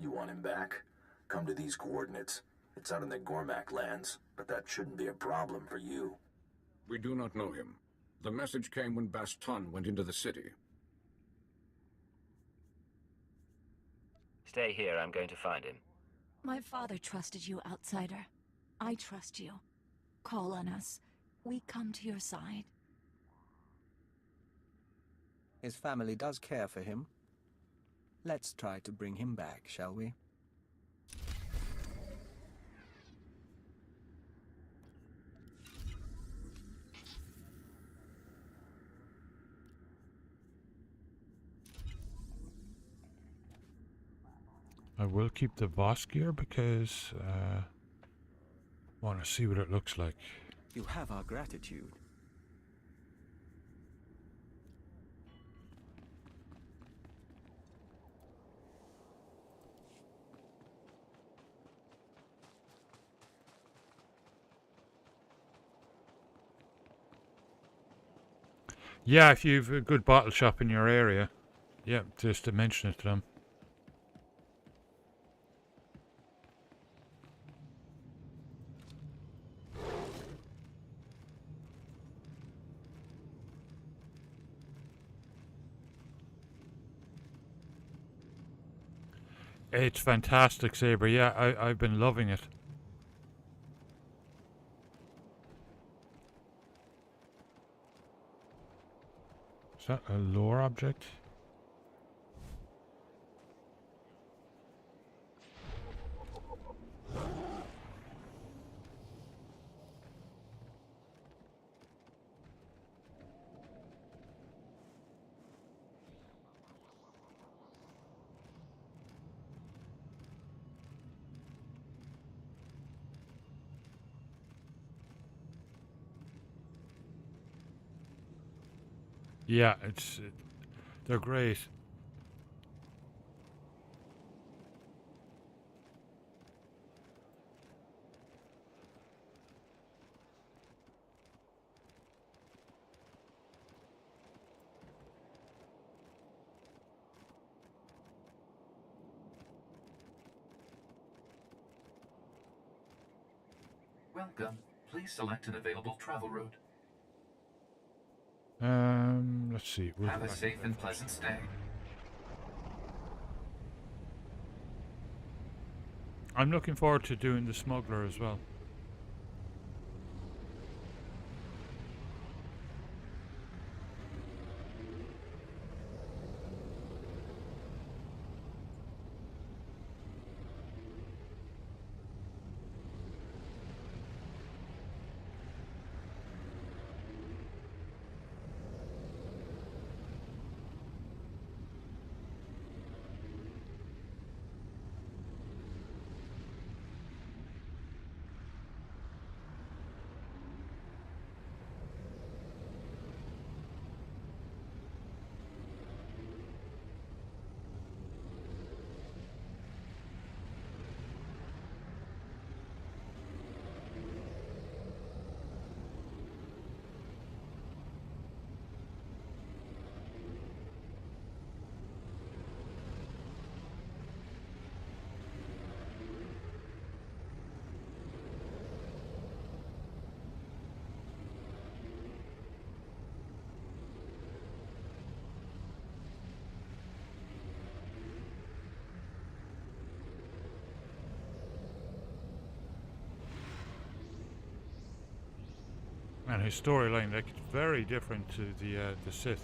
You want him back? Come to these coordinates. It's out in the Gormak lands, but that shouldn't be a problem for you. We do not know him. The message came when Baston went into the city. Stay here, I'm going to find him. My father trusted you, Outsider. I trust you. Call on us. We come to your side. His family does care for him. Let's try to bring him back, shall we? I will keep the Voss gear because I want to see what it looks like. You have our gratitude. Yeah, if you've a good bottle shop in your area, yeah, just to mention it to them. It's fantastic, Saber. Yeah, I've been loving it. Is that a lore object? Yeah, they're great. Welcome. Please select an available travel route. Let's see. We'll Have a safe and pleasant stay. I'm looking forward to doing the smuggler as well. And his storyline, like, it's very different to the Sith.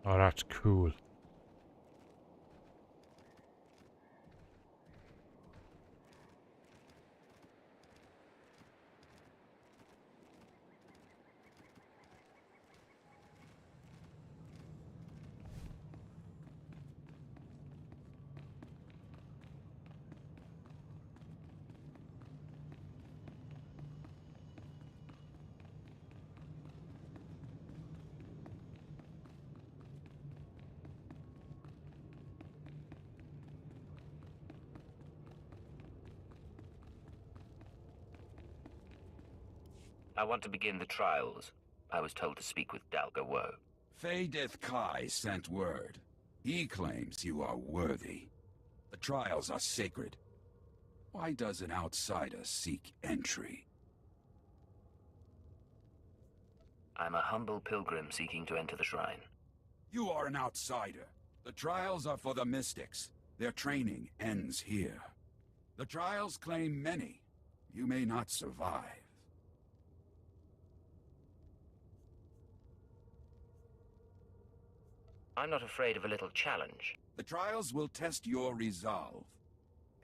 Oh, that's cool. I want to begin the trials. I was told to speak with Dalga Woe. Faydith Kai sent word. He claims you are worthy. The trials are sacred. Why does an outsider seek entry? I'm a humble pilgrim seeking to enter the shrine. You are an outsider. The trials are for the mystics. Their training ends here. The trials claim many. You may not survive. I'm not afraid of a little challenge. The trials will test your resolve.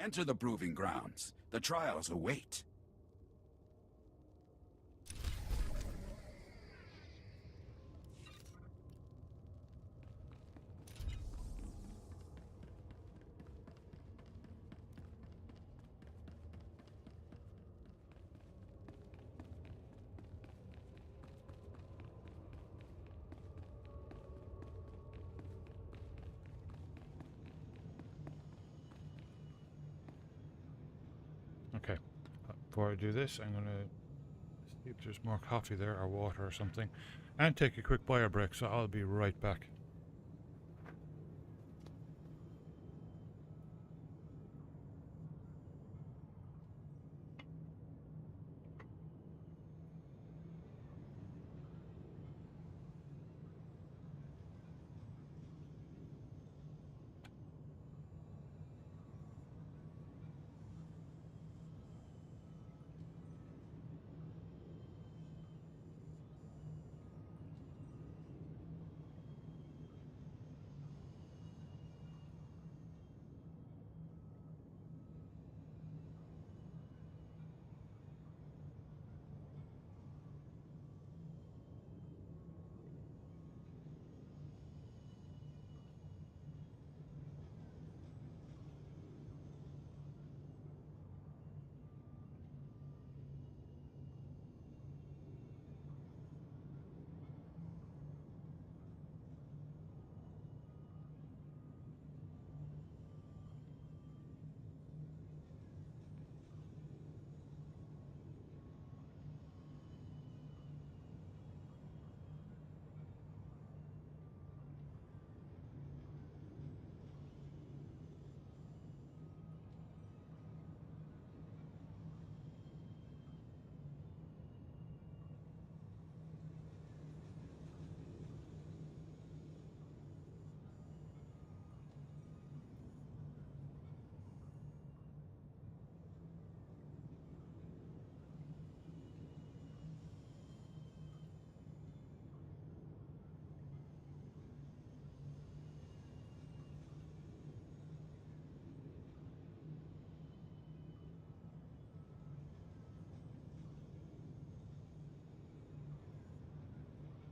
Enter the proving grounds. The trials await. Okay, before I do this, I'm gonna see if there's more coffee there or water or something, and take a quick bio break, so I'll be right back.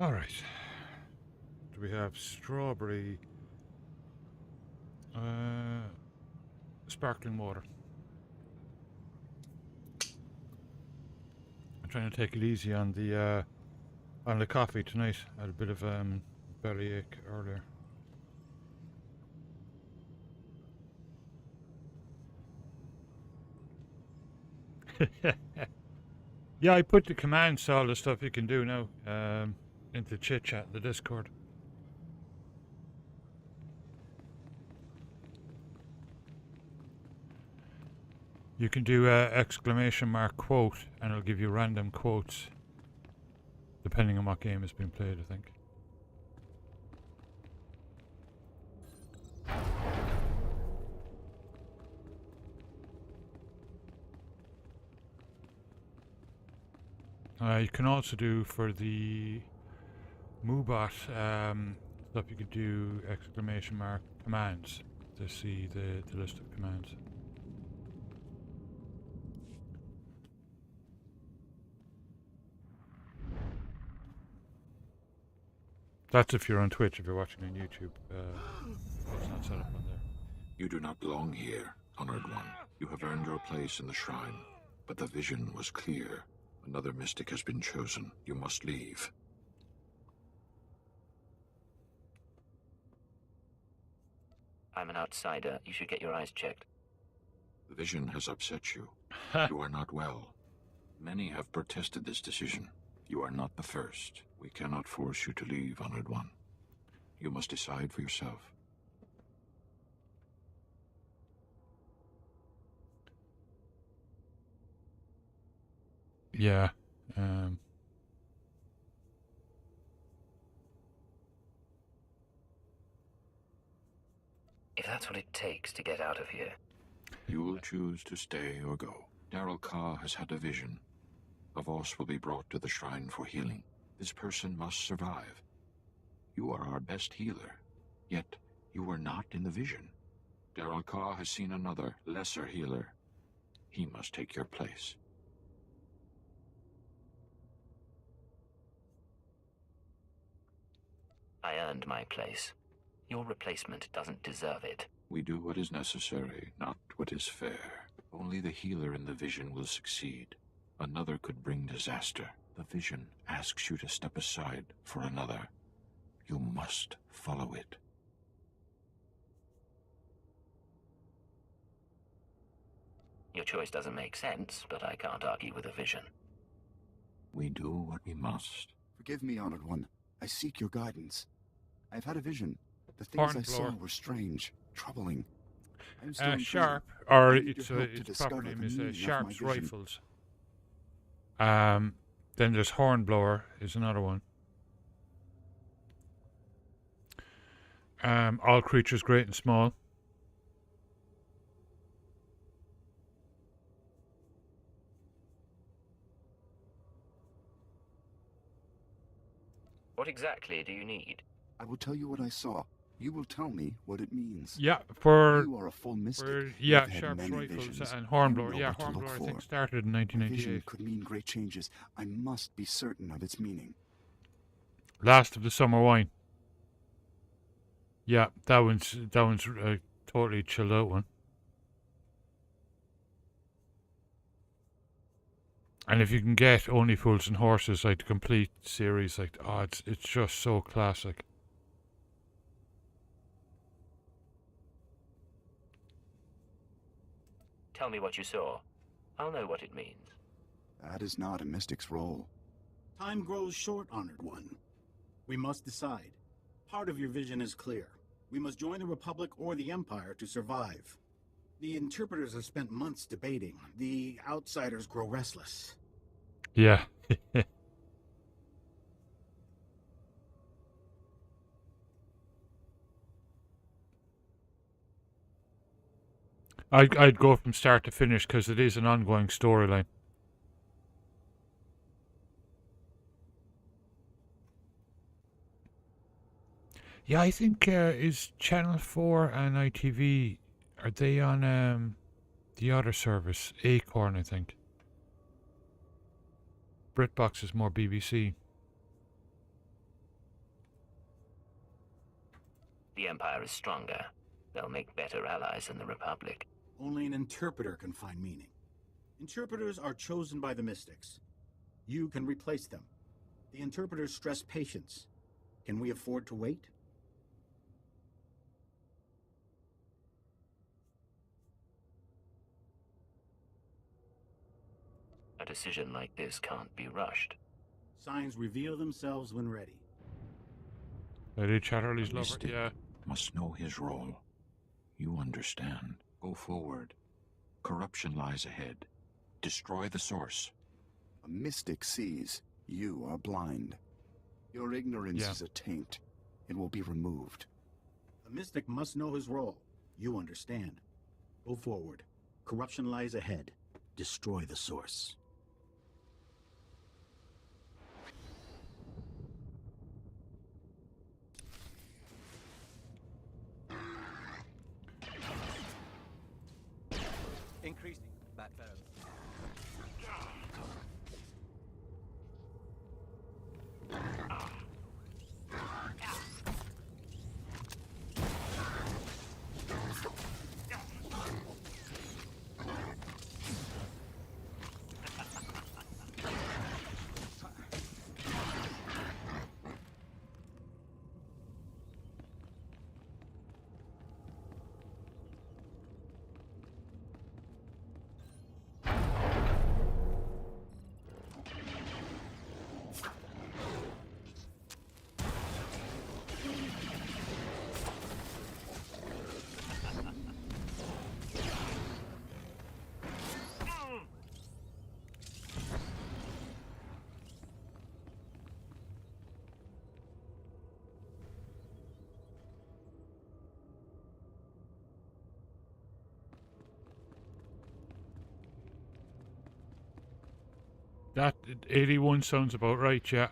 All right. Do we have strawberry, sparkling water? I'm trying to take it easy on the coffee tonight. I had a bit of bellyache earlier. Yeah, I put the commands to all the stuff you can do now into chit chat in the Discord. You can do exclamation mark quote, and it'll give you random quotes depending on what game has been played, I think. You can also do for the Moobot stuff, you could do exclamation mark commands to see the list of commands. That's if you're on Twitch. If you're watching on YouTube, it's not set up on there. You do not belong here, Honored One. You have earned your place in the shrine, but the vision was clear. Another mystic has been chosen. You must leave. I'm an outsider. You should get your eyes checked. The vision has upset you. You are not well. Many have protested this decision. You are not the first. We cannot force you to leave, Honored One. You must decide for yourself. Yeah. If that's what it takes to get out of here. You will choose to stay or go. Darrell Carr has had a vision. A Voss will be brought to the shrine for healing. This person must survive. You are our best healer, yet you were not in the vision. Darrell Carr has seen another, lesser healer. He must take your place. I earned my place. Your replacement doesn't deserve it. We do what is necessary, not what is fair. Only the healer in the vision will succeed. Another could bring disaster. The vision asks you to step aside for another. You must follow it. Your choice doesn't make sense, but I can't argue with a vision. We do what we must. Forgive me, Honored One. I seek your guidance. I've had a vision. The things I saw were strange, troubling. Sharp, or its proper name is Sharp's Rifles. Then there's Hornblower is another one. All creatures great and small. What exactly do you need? I will tell you what I saw. You will tell me what it means. Yeah, for you are a full mystic. Sharp's Rifles and Hornblower. Yeah, Hornblower I think started in 1998. Vision could mean great changes. I must be certain of its meaning. Last of the Summer Wine. Yeah, that one's a totally chilled out one. And if you can get Only Fools and Horses, like the complete series, like it's just so classic. Tell me what you saw. I'll know what it means. That is not a mystic's role. Time grows short, Honored One. We must decide. Part of your vision is clear. We must join the Republic or the Empire to survive. The interpreters have spent months debating. The outsiders grow restless. Yeah. I'd go from start to finish because it is an ongoing storyline. Yeah, I think is Channel 4 and ITV, are they on the other service, Acorn, I think. BritBox is more BBC. The Empire is stronger. They'll make better allies than the Republic. Only an interpreter can find meaning. Interpreters are chosen by the mystics. You can replace them. The interpreters stress patience. Can we afford to wait? A decision like this can't be rushed. Signs reveal themselves when ready. Lady Chatterley's lover, Mystic yeah. must know his role. You understand. Go forward. Corruption lies ahead. Destroy the source. A mystic sees. You are blind. Your ignorance is a taint. It will be removed. A mystic must know his role. You understand. Go forward. Corruption lies ahead. Destroy the source. Increasing combat phase. That 81 sounds about right, yeah.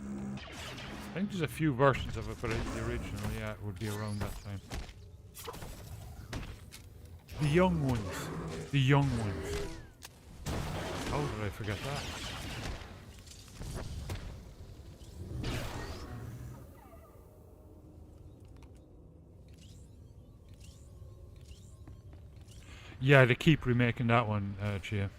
I think there's a few versions of it, but the original, yeah, it would be around that time. The young ones. The young ones. How did I forget that? Yeah, they keep remaking that one, Chia.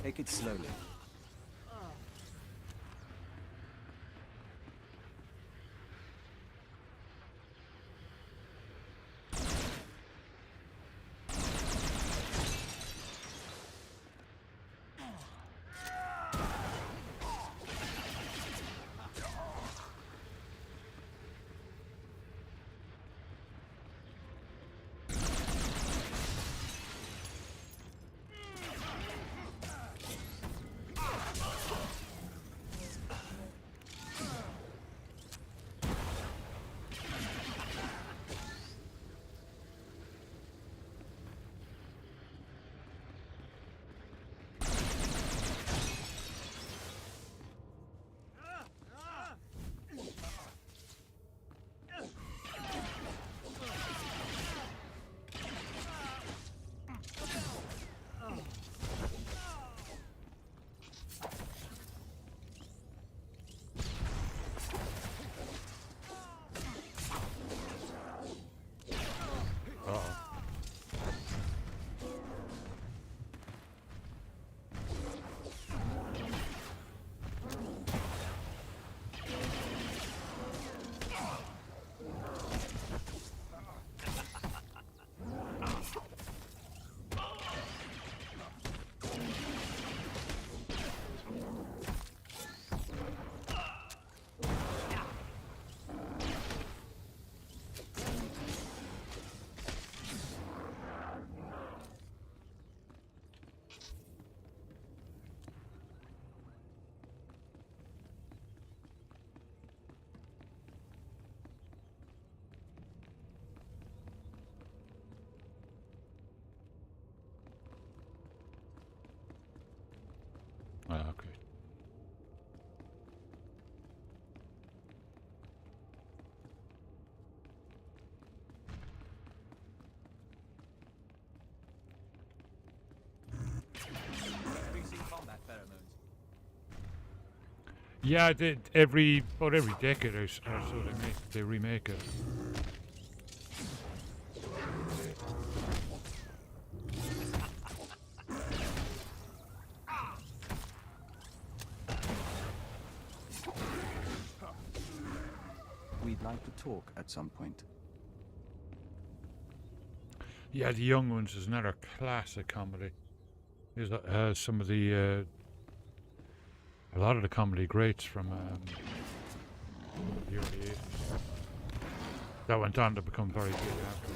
Take it slowly. Okay. Increasing combat pheromones. Yeah, about every decade or so they remake it. We'd like to talk at some point. Yeah, The Young Ones is another classic comedy. There's some of the a lot of the comedy greats from the early 80s. That went on to become very big after.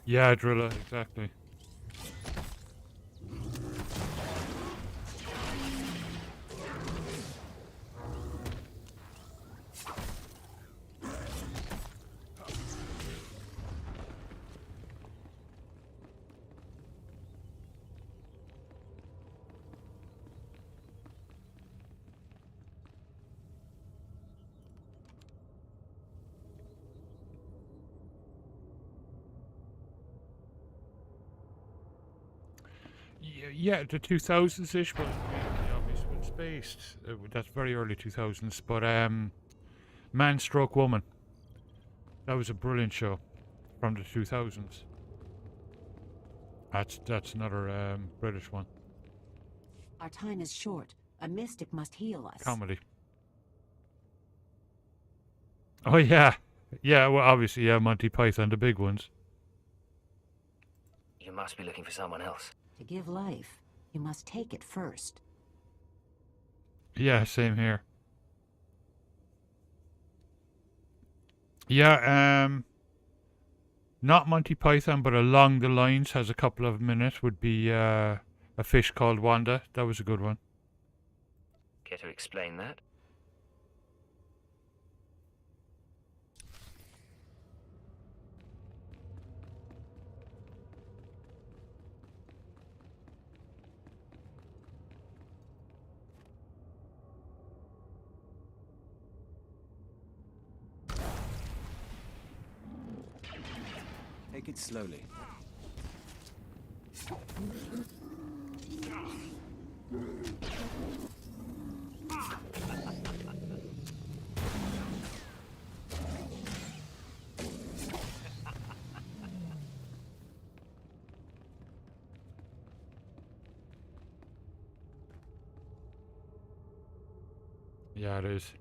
Yeah, Driller, exactly. Yeah, the 2000s-ish, but obviously it's based. That's very early 2000s. But Man Stroke Woman. That was a brilliant show from the 2000s. That's another British one. Our time is short. A mystic must heal us. Comedy. Oh yeah, yeah. Well, obviously, yeah. Monty Python, the big ones. You must be looking for someone else. To give life, you must take it first. Yeah, same here. Yeah, not Monty Python, but Along the Lines has a couple of minutes. Would be A Fish Called Wanda. That was a good one. Care to explain that? Take it slowly. Yeah, it is.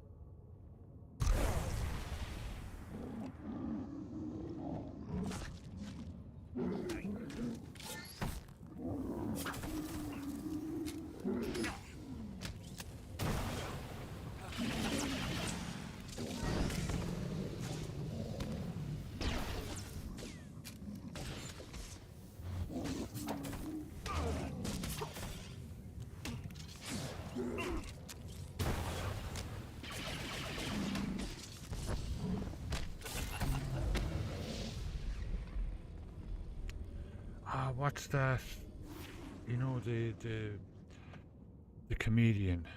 What's that? You know the comedian.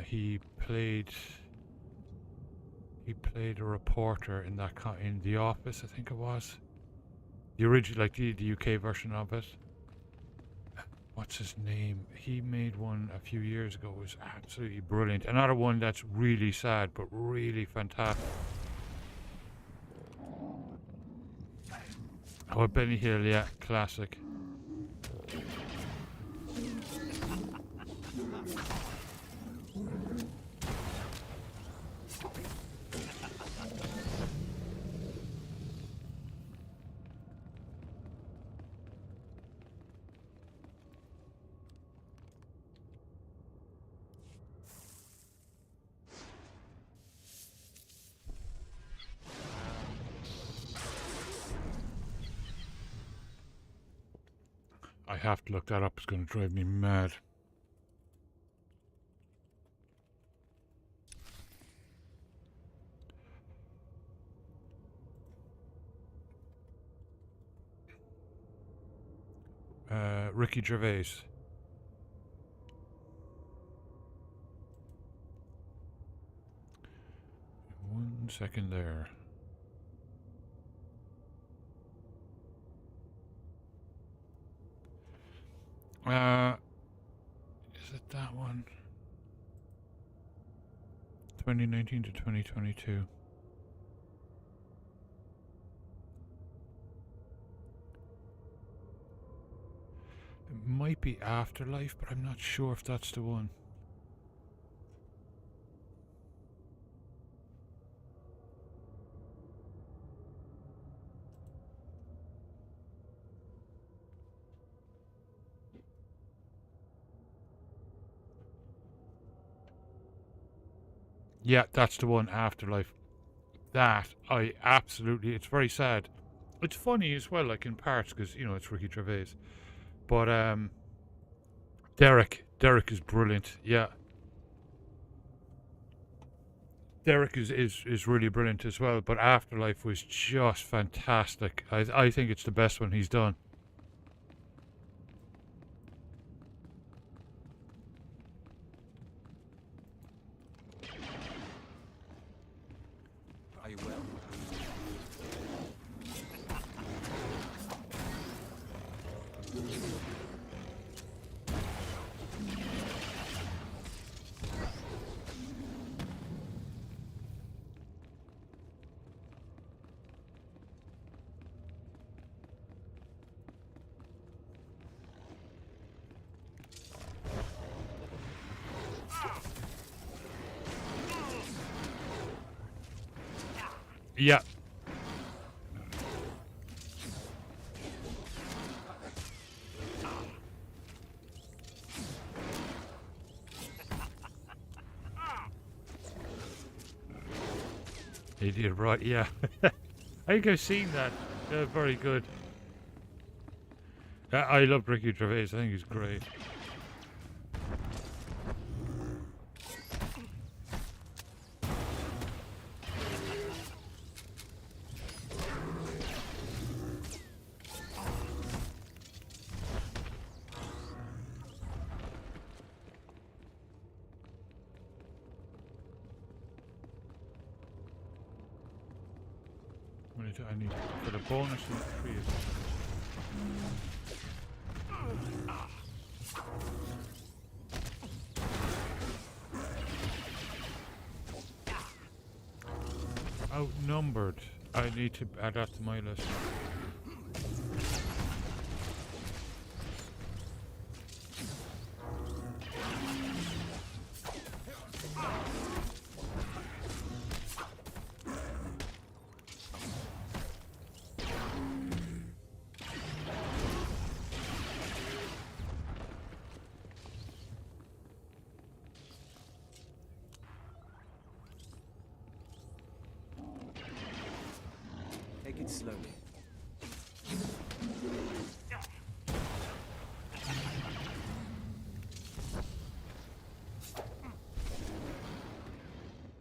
He played a reporter in in The Office, I think it was. The original, like the UK version of it. What's his name? He made one a few years ago. It was absolutely brilliant. Another one that's really sad, but really fantastic. Oh, Benny Hill, yeah, classic. I have to look that up. It's going to drive me mad. Ricky Gervais. 1 second there. Is it that one? 2019 to 2022. It might be Afterlife, but I'm not sure if that's the one. Yeah, that's the one, Afterlife. That, it's very sad. It's funny as well, like in parts, because, you know, it's Ricky Gervais. But, Derek is brilliant, yeah. Derek is really brilliant as well, but Afterlife was just fantastic. I think it's the best one he's done. Are you well? Yeah. He did right, yeah. I think I've seen that. Very good. I love Ricky Gervais. I think he's great. I need for the bonus in the tree. Outnumbered. I need to add that to my list. Take it slowly.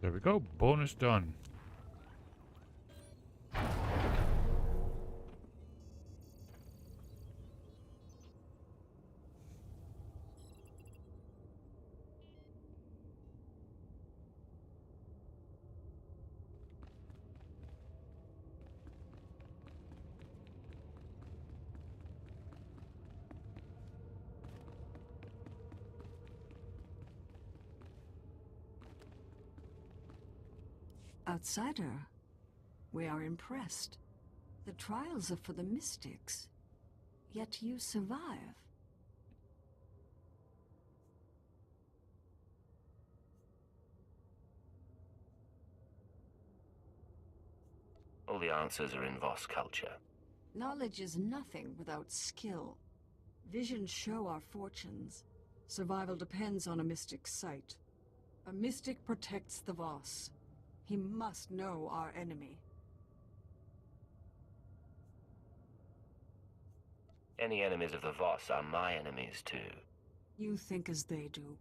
There we go. Bonus done. Outsider, we are impressed. The trials are for the mystics, yet you survive. All the answers are in Voss culture. Knowledge is nothing without skill. Visions show our fortunes. Survival depends on a mystic's sight. A mystic protects the Voss. He must know our enemy. Any enemies of the Voss are my enemies too. You think as they do.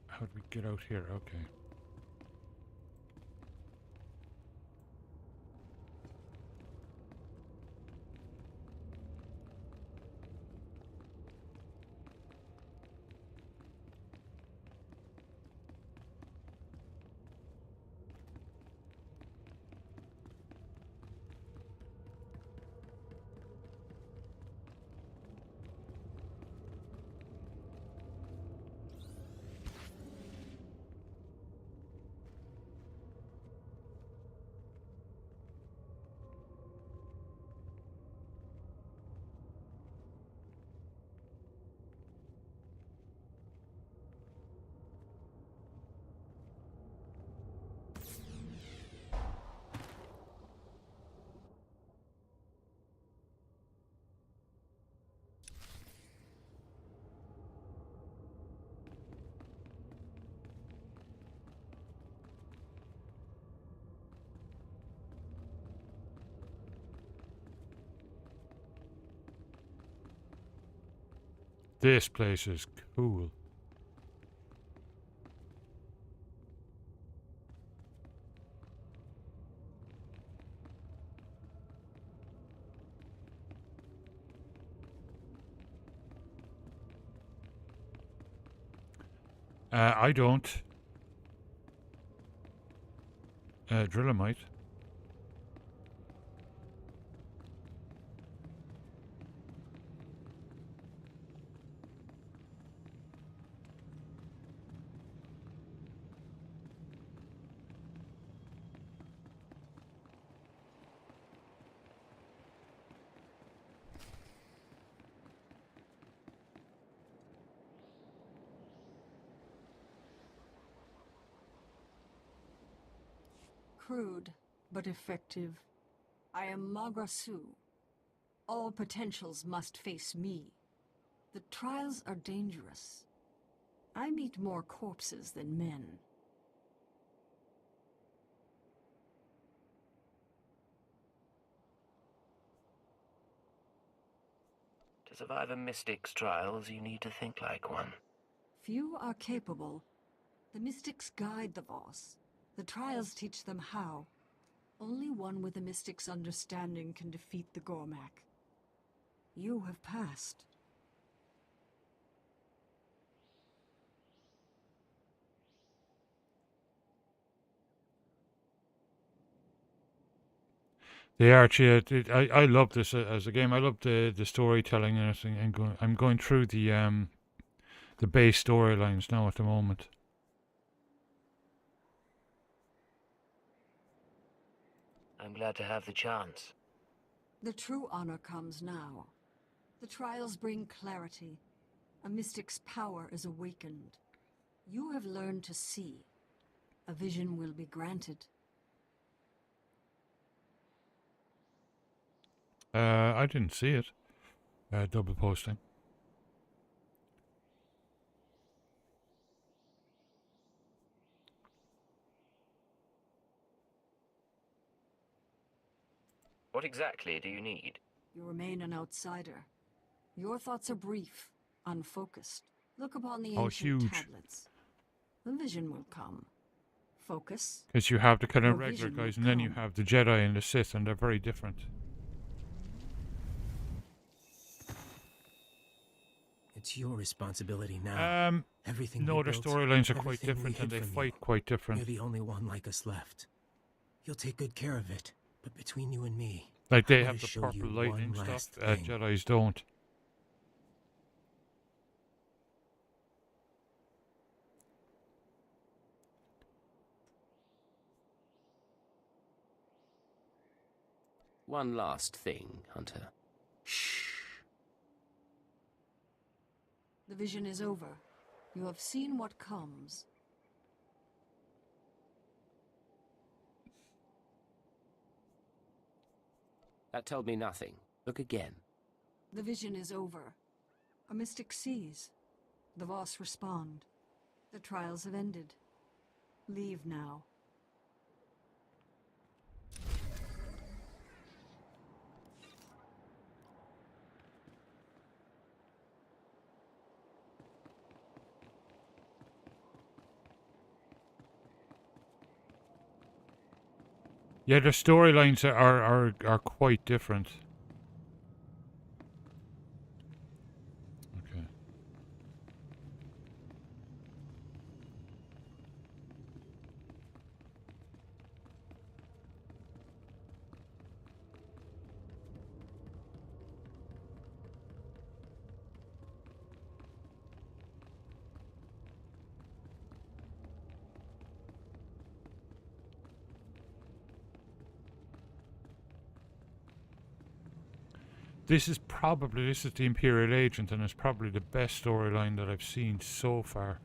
How do we get out here? Okay. This place is cool. I don't. Drillamite. Crude, but effective. I am Magrasu. All potentials must face me. The trials are dangerous. I meet more corpses than men. To survive a mystic's trials, you need to think like one. Few are capable. The mystics guide the Voss. The trials teach them how. Only one with a mystic's understanding can defeat the Gormak. You have passed. They are. I love this as a game. I love the storytelling and everything. I'm going through the base storylines now at the moment. I'm glad to have the chance. The true honor comes now. The trials bring clarity. A mystic's power is awakened. You have learned to see. A vision will be granted. I didn't see it. Double posting. What exactly do you need? You remain an outsider. Your thoughts are brief, unfocused. Look upon the ancient huge. tablets. The vision will come. Focus. Because you have the kind of Your regular vision will guys, and then you come. have the Jedi and the Sith, and they're very different. It's your responsibility now. Everything No, we their built, storylines are quite everything we different, and hid they from fight you. quite different. You're the only one like us left. You'll take good care of it, but between you and me, Like, I they want have to the show purple you lightning one stuff, last thing. Jedis don't. One last thing, Hunter. The vision is over. You have seen what comes. That told me nothing. Look again. The vision is over. A mystic sees. The Voss respond. The trials have ended. Leave now. Yeah, their storylines are quite different. Okay. This is the Imperial Agent, and it's probably the best storyline that I've seen so far.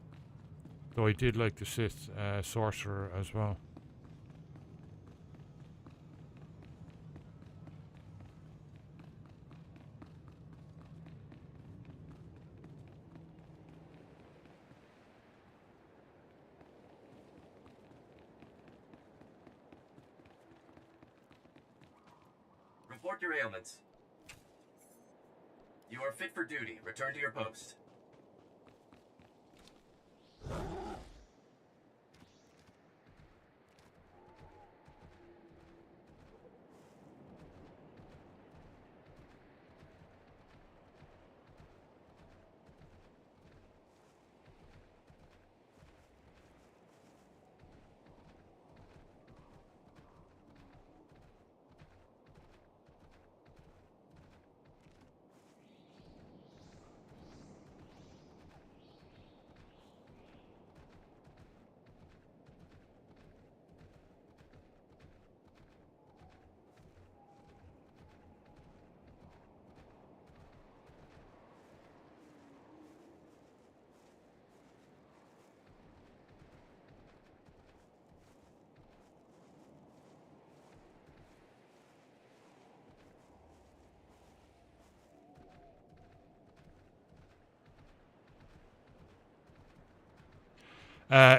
Though I did like the Sith Sorcerer as well. Report your ailments. You are fit for duty. Return to your post.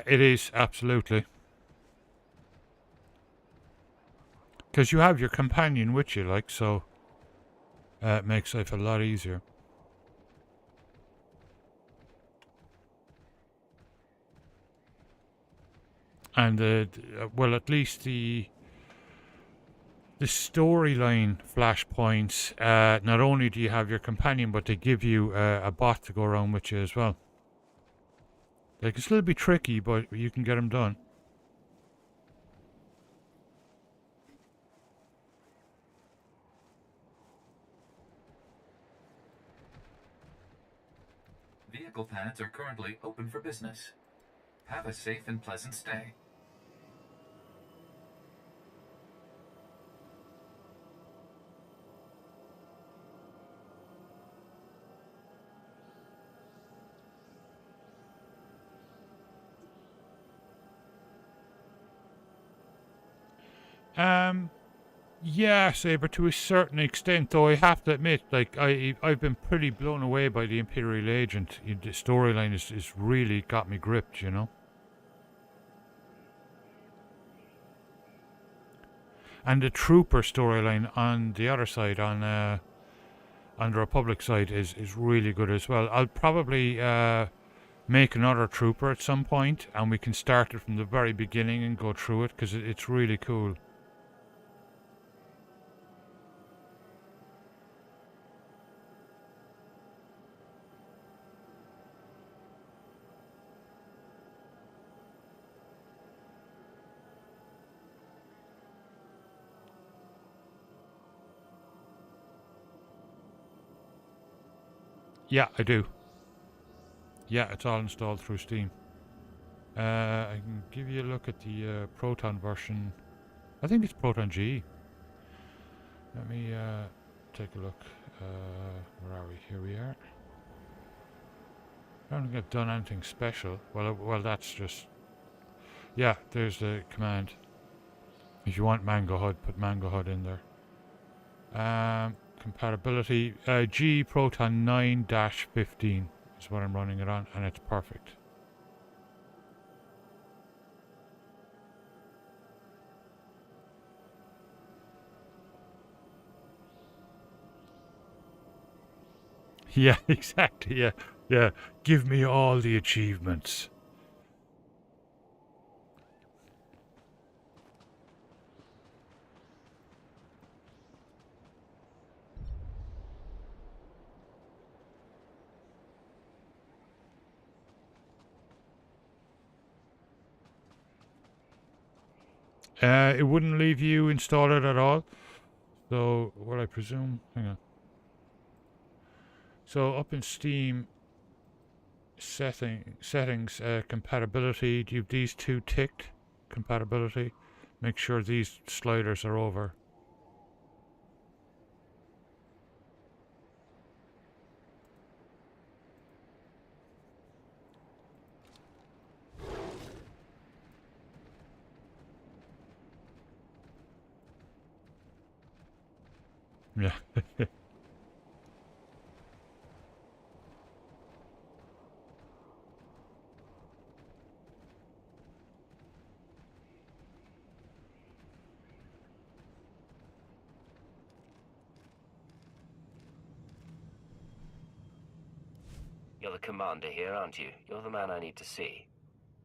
It is, absolutely. Because you have your companion with you, like, so it makes life a lot easier. And, well, at least the storyline flashpoints, not only do you have your companion, but they give you a bot to go around with you as well. Like, it's a little bit tricky, but you can get them done. Vehicle pads are currently open for business. Have a safe and pleasant stay. Yeah, Saber, to a certain extent, though I have to admit, like, I've been pretty blown away by the Imperial Agent. The storyline is really got me gripped, you know. And the Trooper storyline on the other side, on the Republic side, is really good as well. I'll probably make another Trooper at some point, and we can start it from the very beginning and go through it, because it's really cool. Yeah, I do. Yeah, it's all installed through Steam. I can give you a look at the Proton version. I think it's Proton G. Let me take a look. Where are we? Here we are. I don't think I've done anything special. Well, that's just... Yeah, there's the command. If you want Mango HUD, put Mango HUD in there. Compatibility. G Proton 9-15 is what I'm running it on, and it's perfect. Yeah, exactly. Yeah, yeah. Give me all the achievements. It wouldn't leave you install it at all. So, what I presume... Hang on. So, up in Steam... Settings, compatibility. Do you have these two ticked? Compatibility. Make sure these sliders are over. Yeah. You're the commander here, aren't you? You're the man I need to see.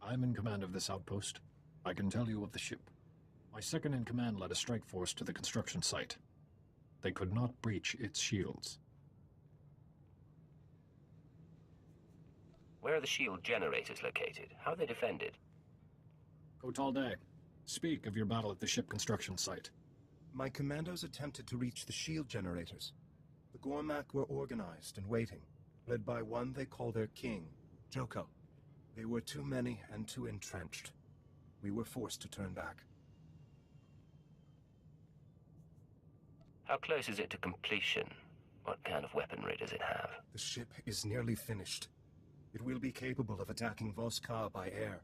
I'm in command of this outpost. I can tell you of the ship. My second-in-command led a strike force to the construction site. They could not breach its shields. Where are the shield generators located? How are they defended? Kotalde, speak of your battle at the ship construction site. My commandos attempted to reach the shield generators. The Gormak were organized and waiting, led by one they call their king, Joko. They were too many and too entrenched. We were forced to turn back. How close is it to completion? What kind of weaponry does it have? The ship is nearly finished. It will be capable of attacking Voskar by air.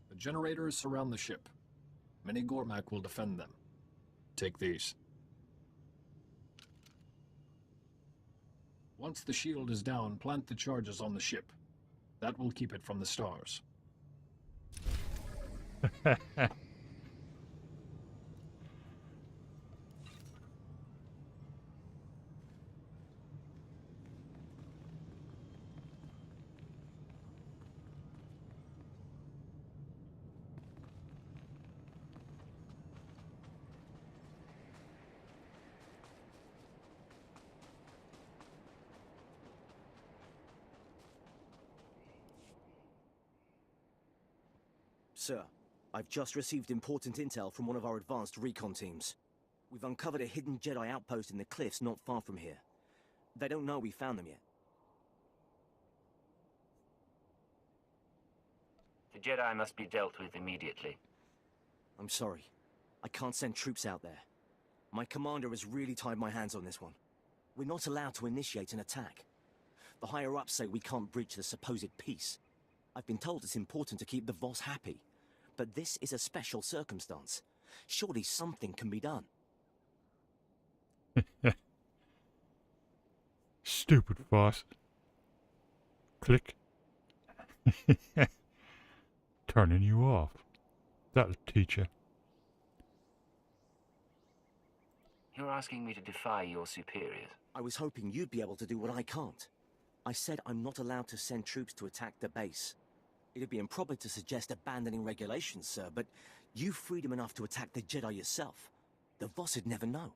The generators surround the ship. Many Gormak will defend them. Take these. Once the shield is down, plant the charges on the ship. That will keep it from the stars. Sir, I've just received important intel from one of our advanced recon teams. We've uncovered a hidden Jedi outpost in the cliffs not far from here. They don't know we found them yet. The Jedi must be dealt with immediately. I'm sorry. I can't send troops out there. My commander has really tied my hands on this one. We're not allowed to initiate an attack. The higher-ups say we can't breach the supposed peace. I've been told it's important to keep the Voss happy. But this is a special circumstance. Surely something can be done. Stupid Voss. Click. Turning you off. That'll teach you. You're asking me to defy your superiors. I was hoping you'd be able to do what I can't. I said I'm not allowed to send troops to attack the base. It'd be improper to suggest abandoning regulations, sir, but you've freedom enough to attack the Jedi yourself. The Voss would never know.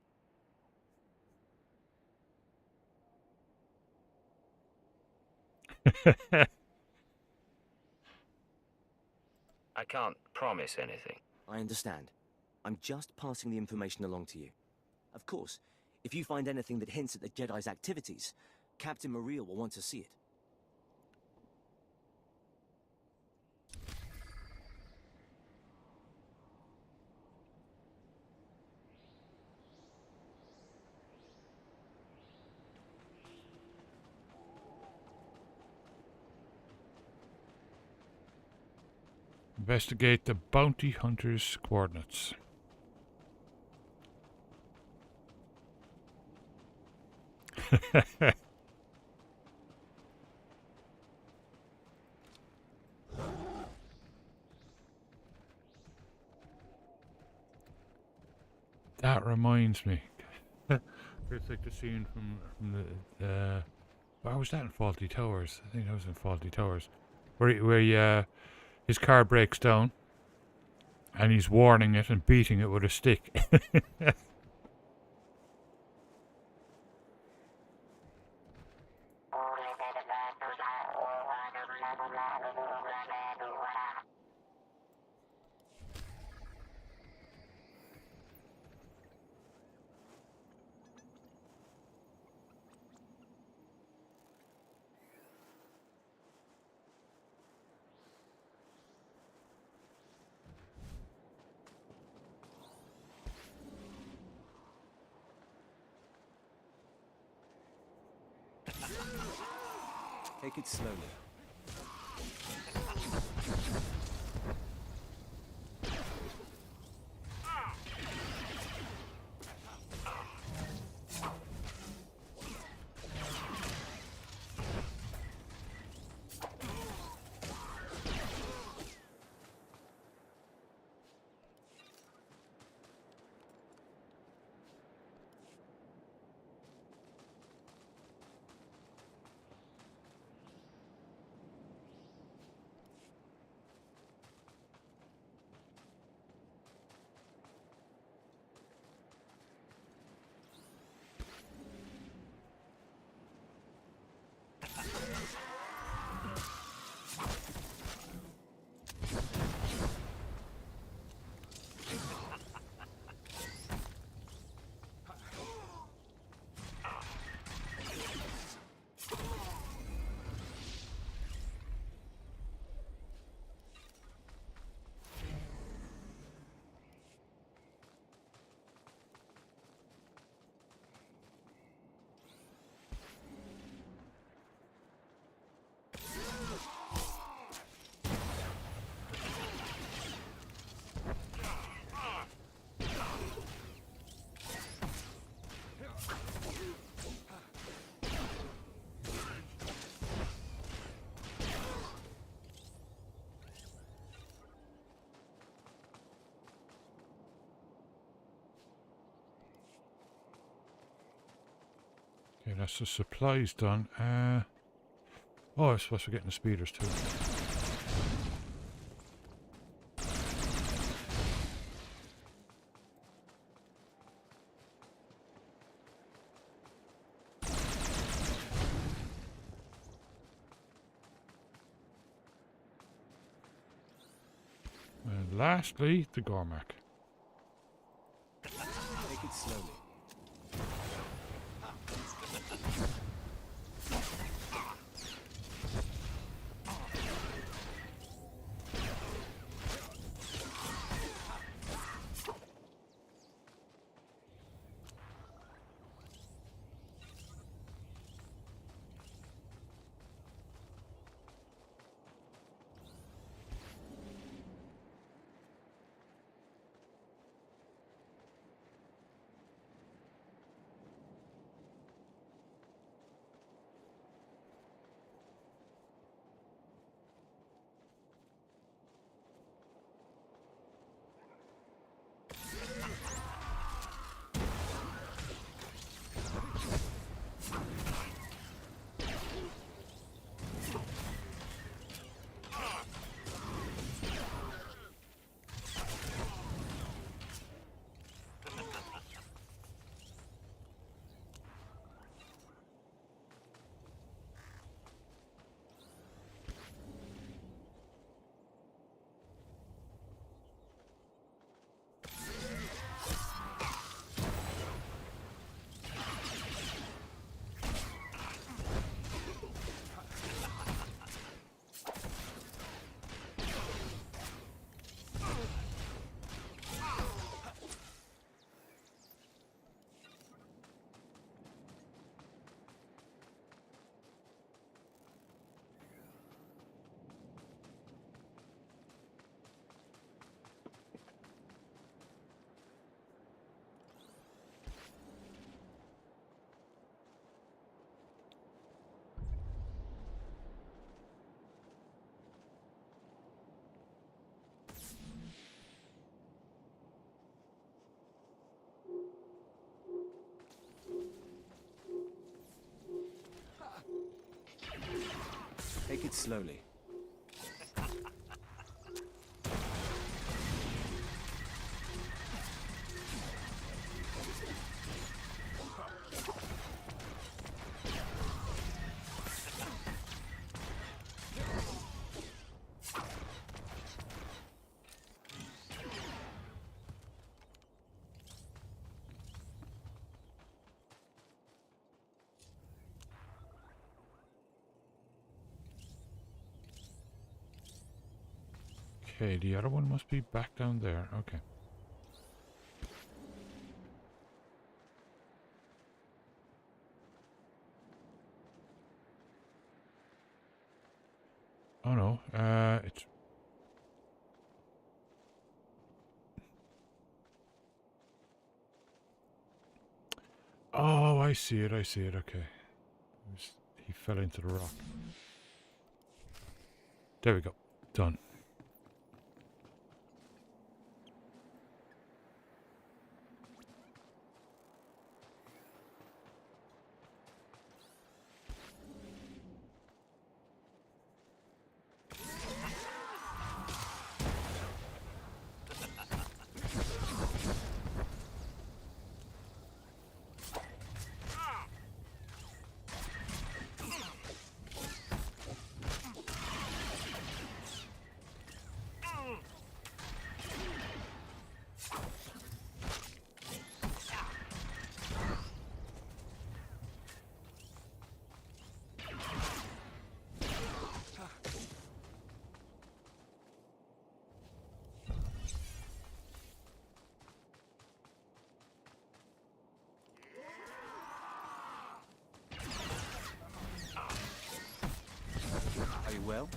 I can't promise anything. I understand. I'm just passing the information along to you. Of course, if you find anything that hints at the Jedi's activities, Captain Maria will want to see it. Investigate the bounty hunter's coordinates. That reminds me. It's like the scene from the where was that in Faulty Towers? I think that was in Faulty Towers, where his car breaks down, and he's warning it and beating it with a stick. Take it slowly. Okay, that's the supplies done. Oh, I suppose we're getting the speeders too. And lastly, the Gormak. Take it slowly. Take it slowly. Okay, the other one must be back down there. Okay. Oh no, it's... Oh, I see it, okay. He fell into the rock. There we go. Done. Are you well?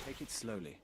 Take it slowly.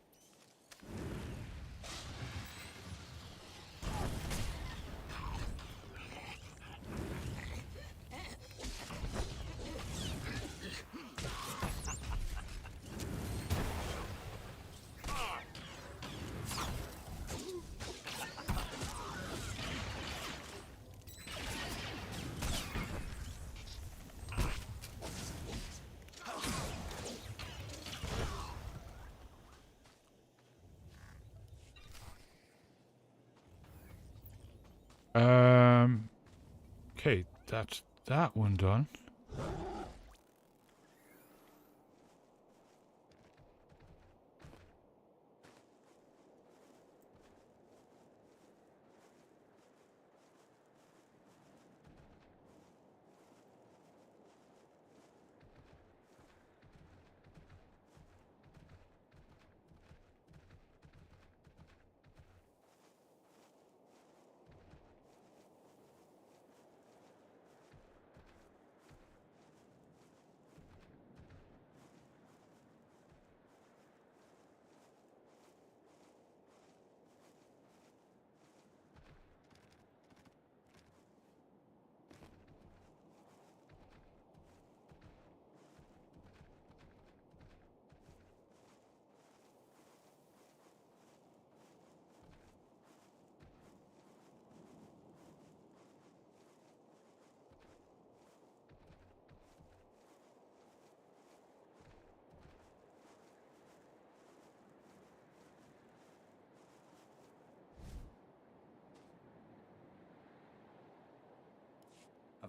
Okay, that's that one done.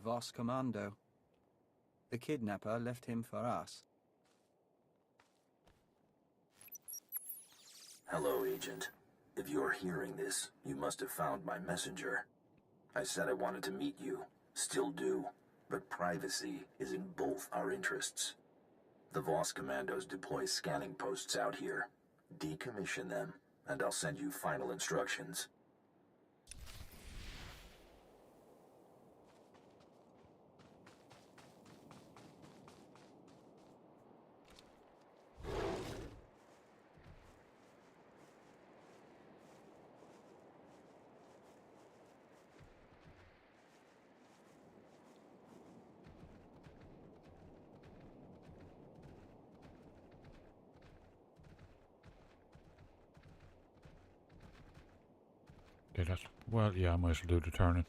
Voss commando. The kidnapper left him for us. Hello, Agent. If you're hearing this, you must have found my messenger. I said I wanted to meet you. Still do. But privacy is in both our interests. The Voss commandos deploy scanning posts out here. Decommission them, and I'll send you final instructions. Okay, that's... Well, yeah, I might as well do the turning.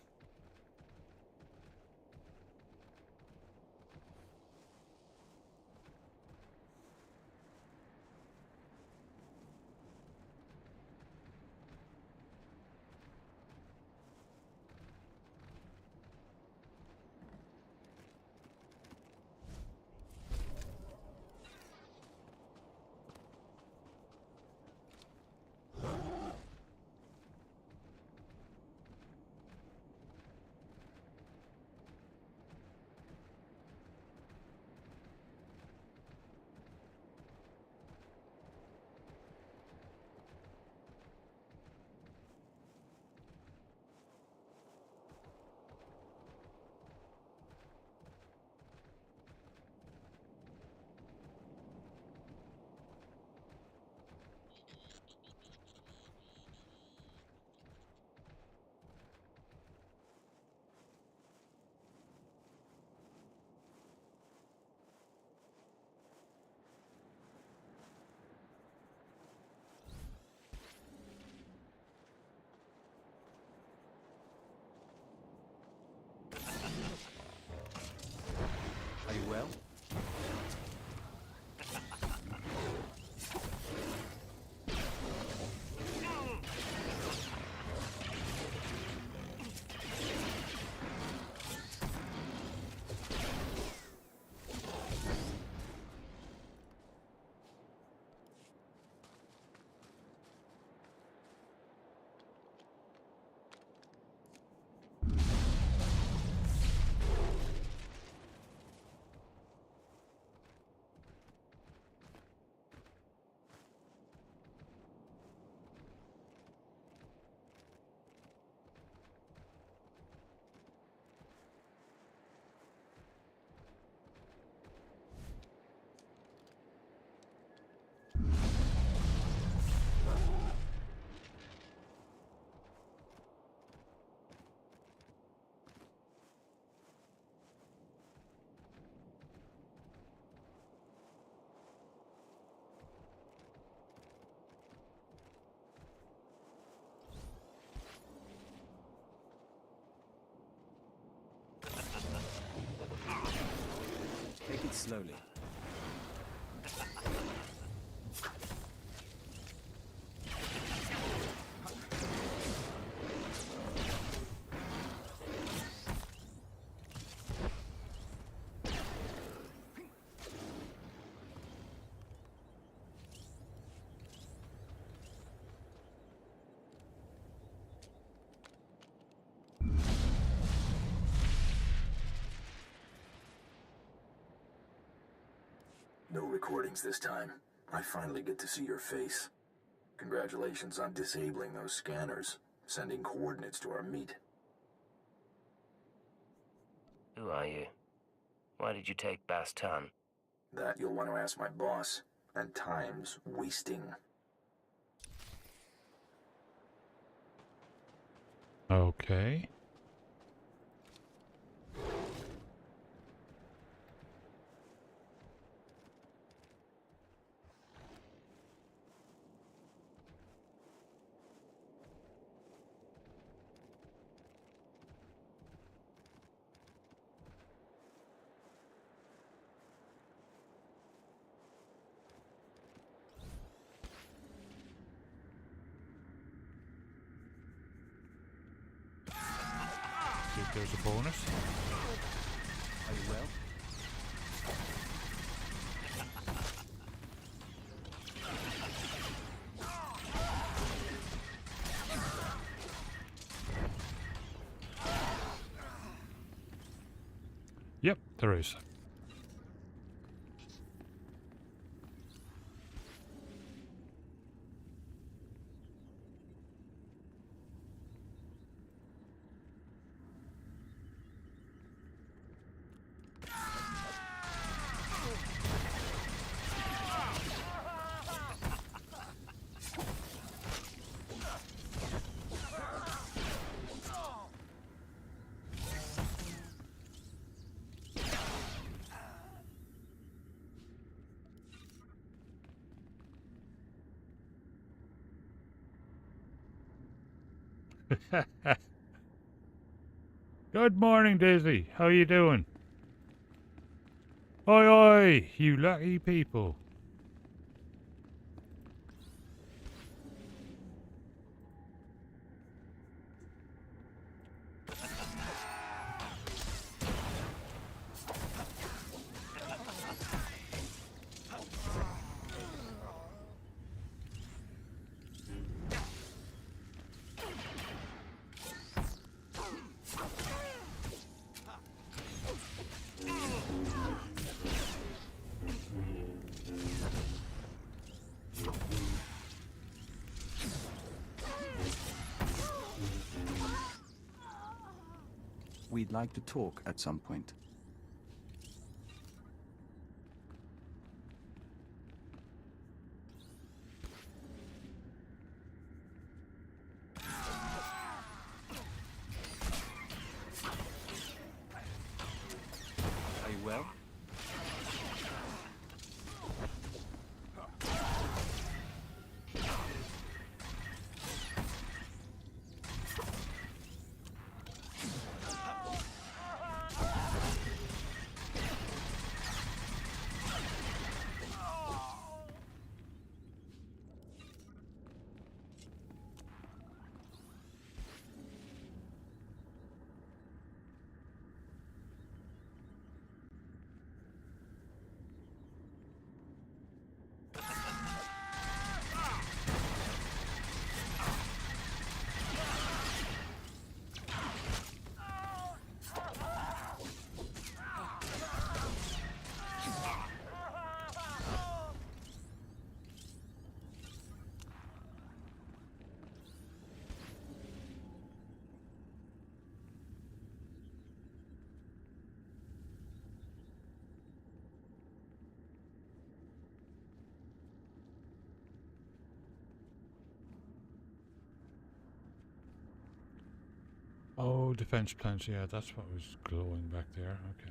Are you well? Take it slowly. No recordings this time. I finally get to see your face. Congratulations on disabling those scanners, sending coordinates to our meet. Who are you? Why did you take Bastan? That you'll want to ask my boss. And time's wasting. Okay. there's a bonus. Are you well? Yep, there is. Good morning, Daisy. How you doing? Oi, oi, you lucky people. We'd like to talk at some point. Are you well? Oh, defense plans. Yeah, that's what was glowing back there. Okay.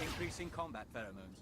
Increasing combat pheromones.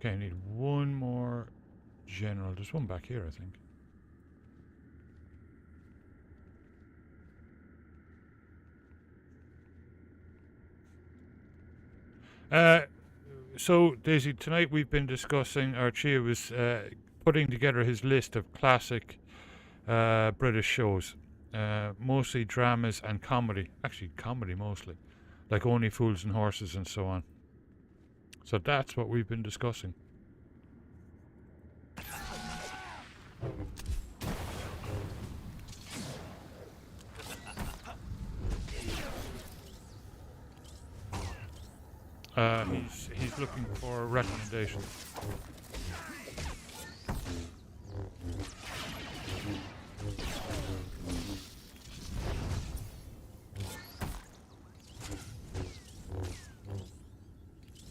Okay, I need one more general. There's one back here, I think. So Daisy, tonight we've been discussing, or Chia was putting together his list of classic British shows, mostly dramas and comedy. Actually, comedy mostly, like Only Fools and Horses and so on. So that's what we've been discussing. He's looking for recommendations.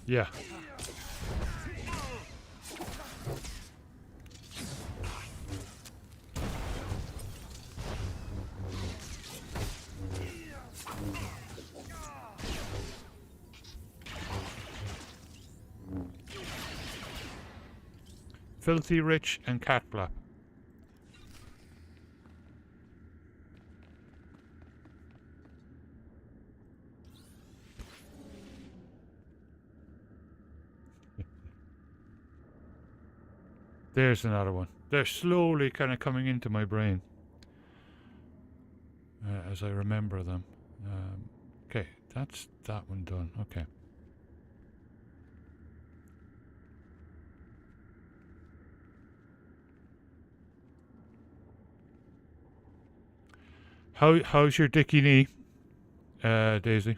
Yeah. Filthy Rich and Catflap. There's another one. They're slowly kind of coming into my brain as I remember them. Okay, that's that one done. Okay. How's your dicky knee, Daisy?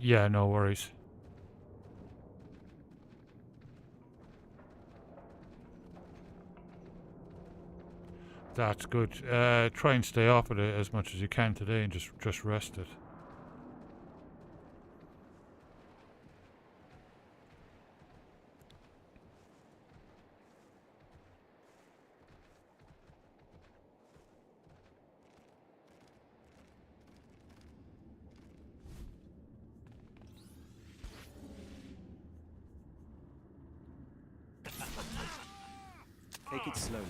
Yeah, no worries. That's good. Try and stay off of it as much as you can today and just rest it. Take it slowly.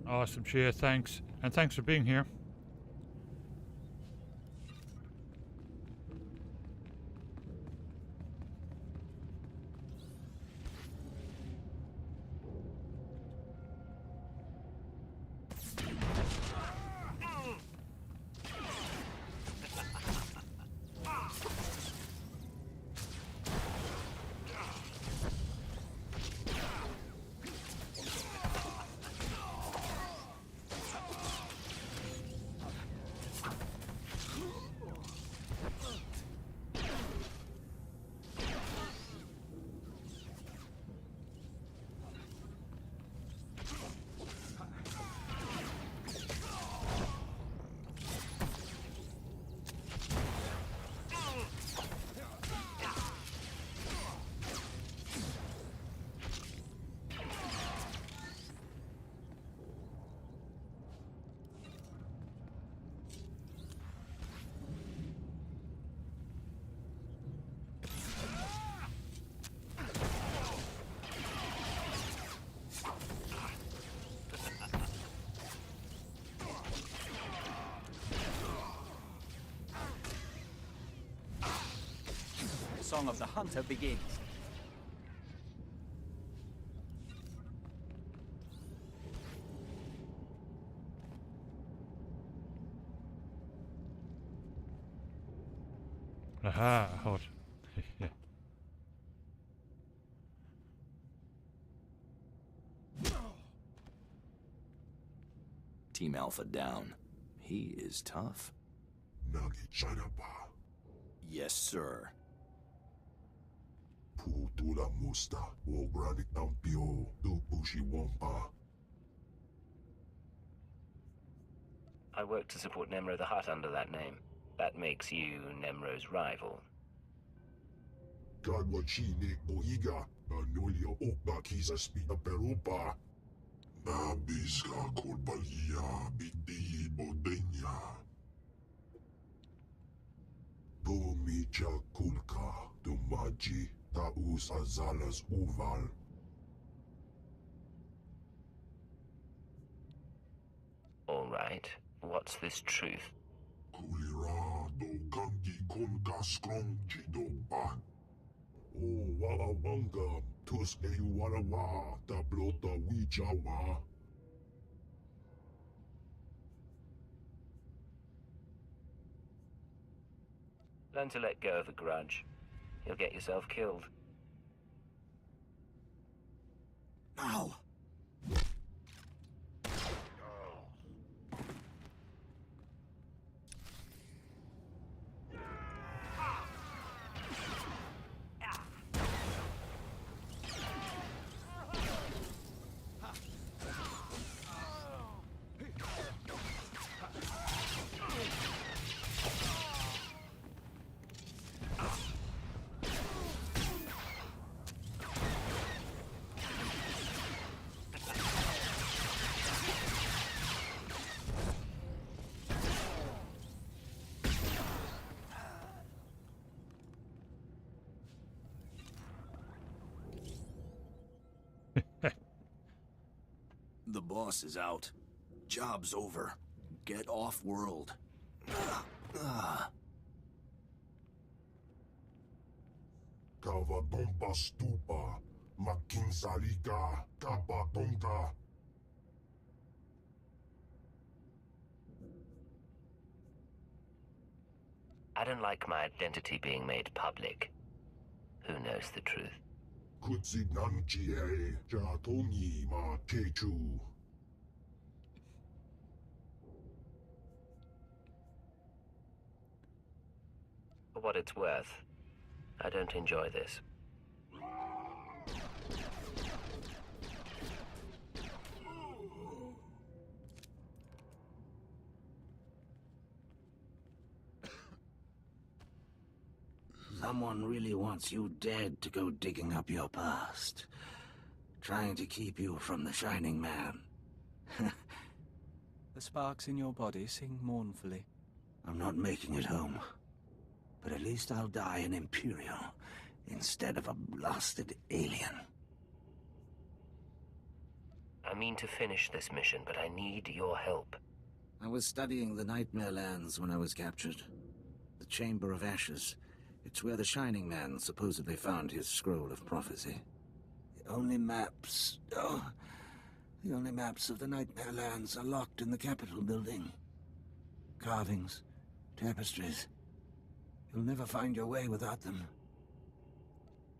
Awesome, Shea, thanks. And thanks for being here. Song of the Hunter begins. Aha, hot. Team Alpha down. He is tough. Yes, sir. I work to support Nemro the Hutt under that name. That makes you Nemro's rival. All right. What's this truth? Learn to let go of a grudge. You'll get yourself killed. No! The boss is out. Job's over. Get off world. I don't like my identity being made public. Who knows the truth? For what it's worth, I don't enjoy this. Someone really wants you dead to go digging up your past. Trying to keep you from the Shining Man. The sparks in your body sing mournfully. I'm not making it home. But at least I'll die an Imperial instead of a blasted alien. I mean to finish this mission, but I need your help. I was studying the Nightmare Lands when I was captured. The Chamber of Ashes. It's where the Shining Man supposedly found his scroll of prophecy. The only maps of the Nightmare Lands are locked in the Capitol building. Carvings, tapestries. You'll never find your way without them.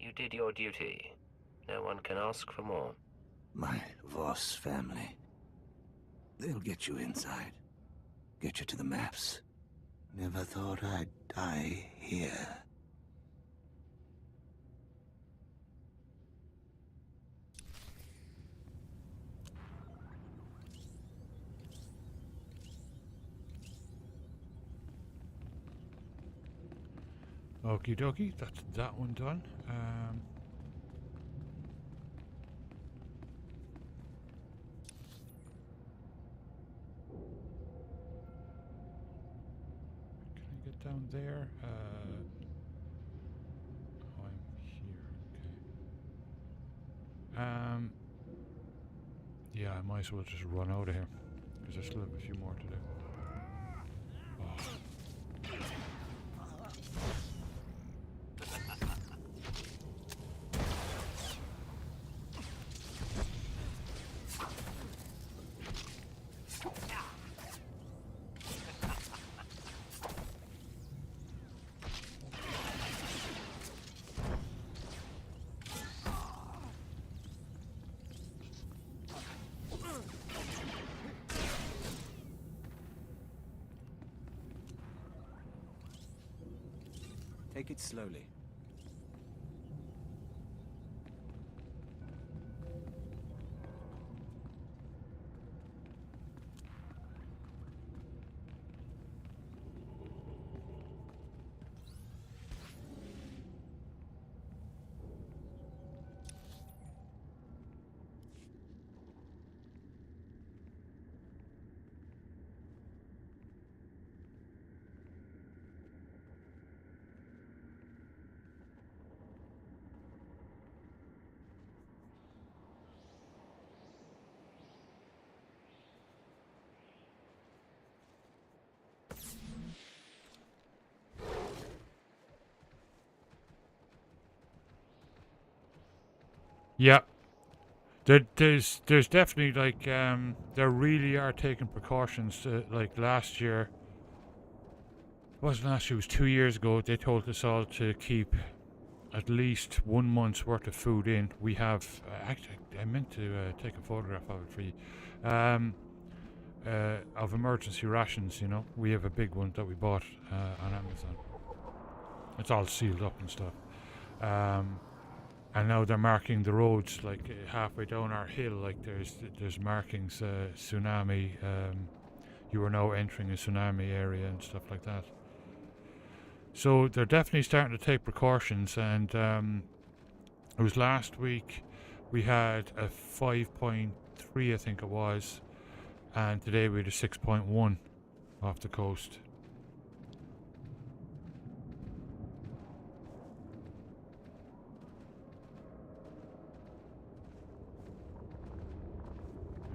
You did your duty. No one can ask for more. My Voss family. They'll get you inside. Get you to the maps. Never thought I'd die here. Okie dokie, that's that one done. Can I get down there? Oh, I'm here. Okay. Yeah, I might as well just run out of here because I still have a few more to do. Oh. Take it slowly. Yeah. There's definitely like they really are taking precautions. Like last year, it wasn't last year, it was 2 years ago. They told us all to keep at least 1 month's worth of food in. We have actually, I meant to take a photograph of it for you. Of emergency rations. You know, we have a big one that we bought on Amazon. It's all sealed up and stuff. And now they're marking the roads like halfway down our hill. Like there's markings, tsunami. You are now entering a tsunami area and stuff like that. So they're definitely starting to take precautions. And it was last week we had a 5.3, I think it was, and today we had a 6.1 off the coast.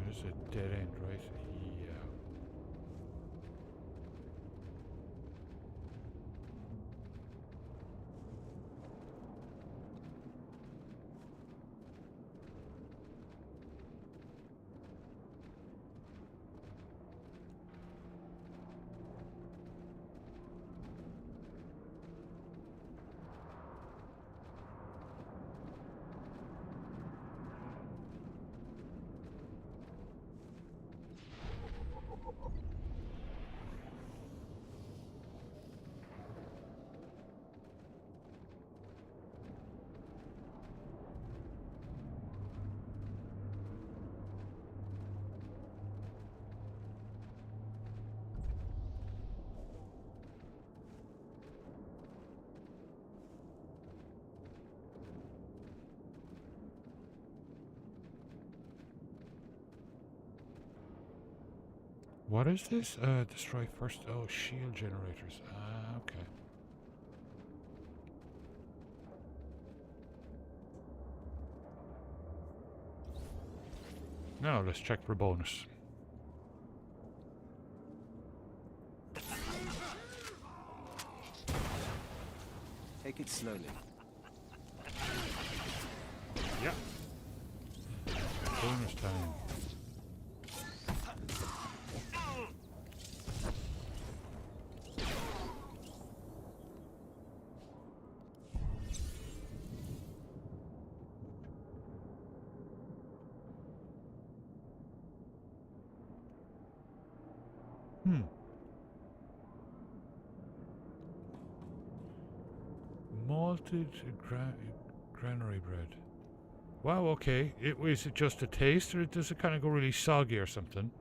There's a dead end, right? Yeah. What is this? Destroy first. Oh, shield generators. Ah, okay. Now let's check for bonus. Take it slowly. Yeah. Bonus time. Malted granary bread. Wow, okay. Was it just a taste, or does it kind of go really soggy or something?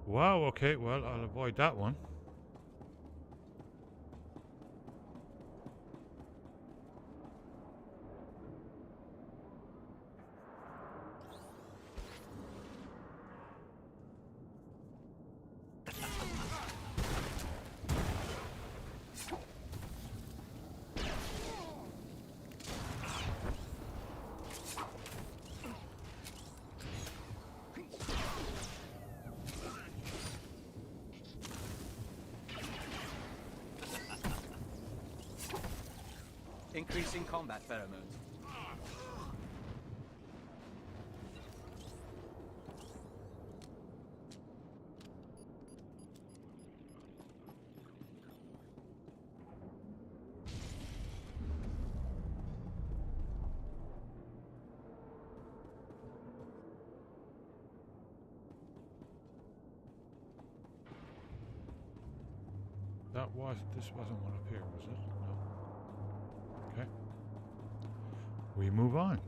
Wow, okay, well, I'll avoid that one. Increasing combat pheromones. This wasn't one up here, was it? No. Okay. We move on.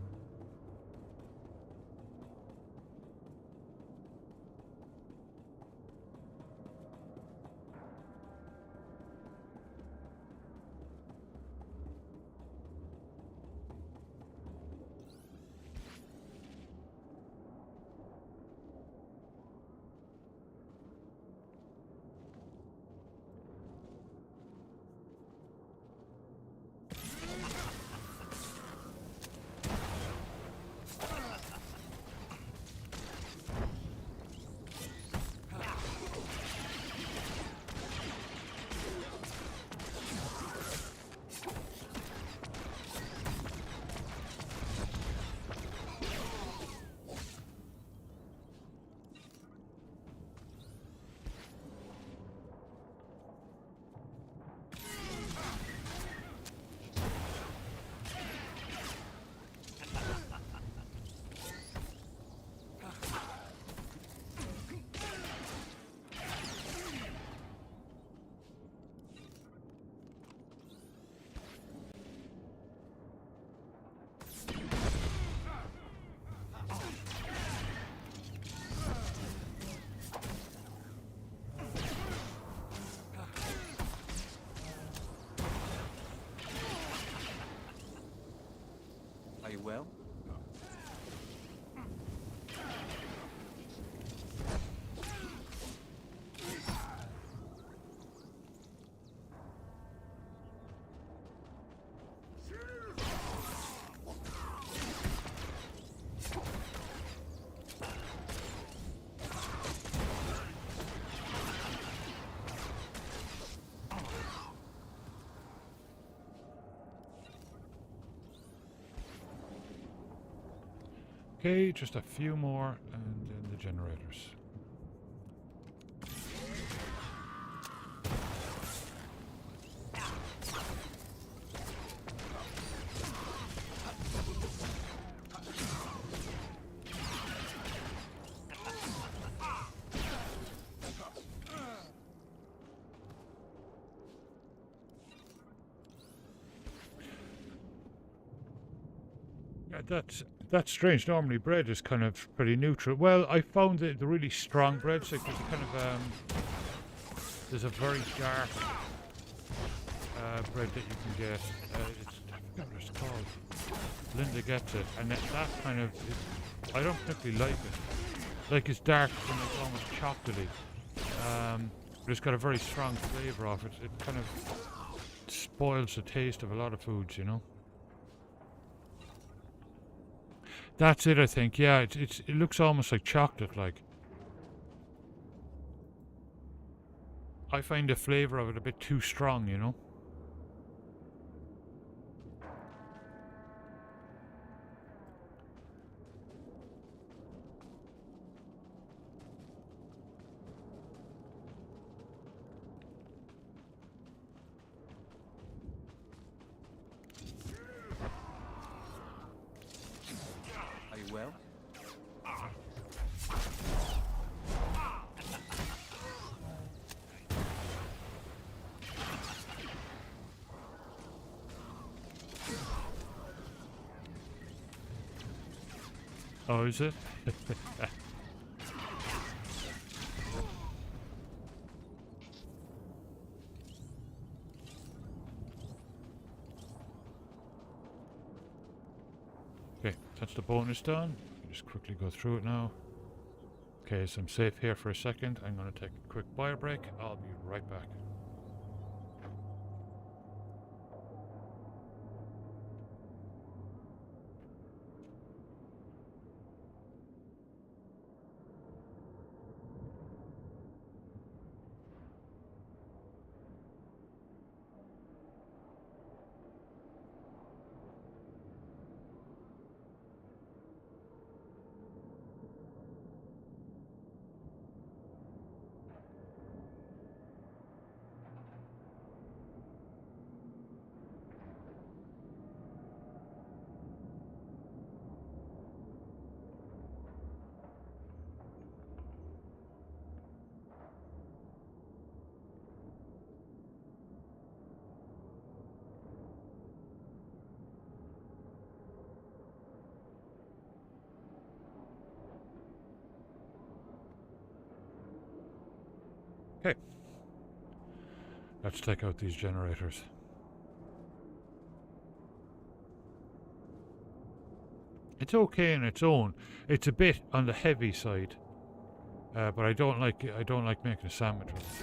Are you well? Okay, just a few more, and then the generators. That's strange. Normally bread is kind of pretty neutral. Well, I found the really strong breads, like there's a kind of there's a very dark bread that you can get. I forgot what it's called. Linda gets it, and that kind of I don't particularly like it. Like it's dark and it's almost chocolatey. But it's got a very strong flavour of it. It kind of spoils the taste of a lot of foods, you know. That's it, I think. Yeah, it looks almost like chocolate, like. I find the flavour of it a bit too strong, you know. Are you well? Oh, is it? Okay, that's the bonus done. Just quickly go through it now. Okay, so I'm safe here for a second. I'm going to take a quick bio break. I'll be right back. Okay. Let's take out these generators. It's okay on its own. It's a bit on the heavy side, but I don't like making a sandwich with it.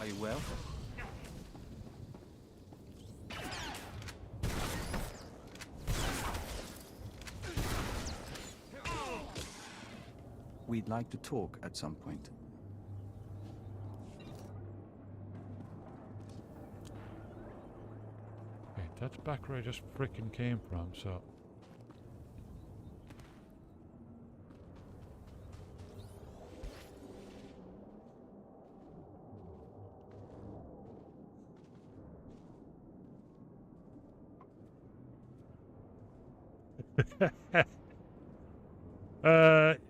Are you well? We'd like to talk at some point. Okay, that's back where I just frickin' came from, so...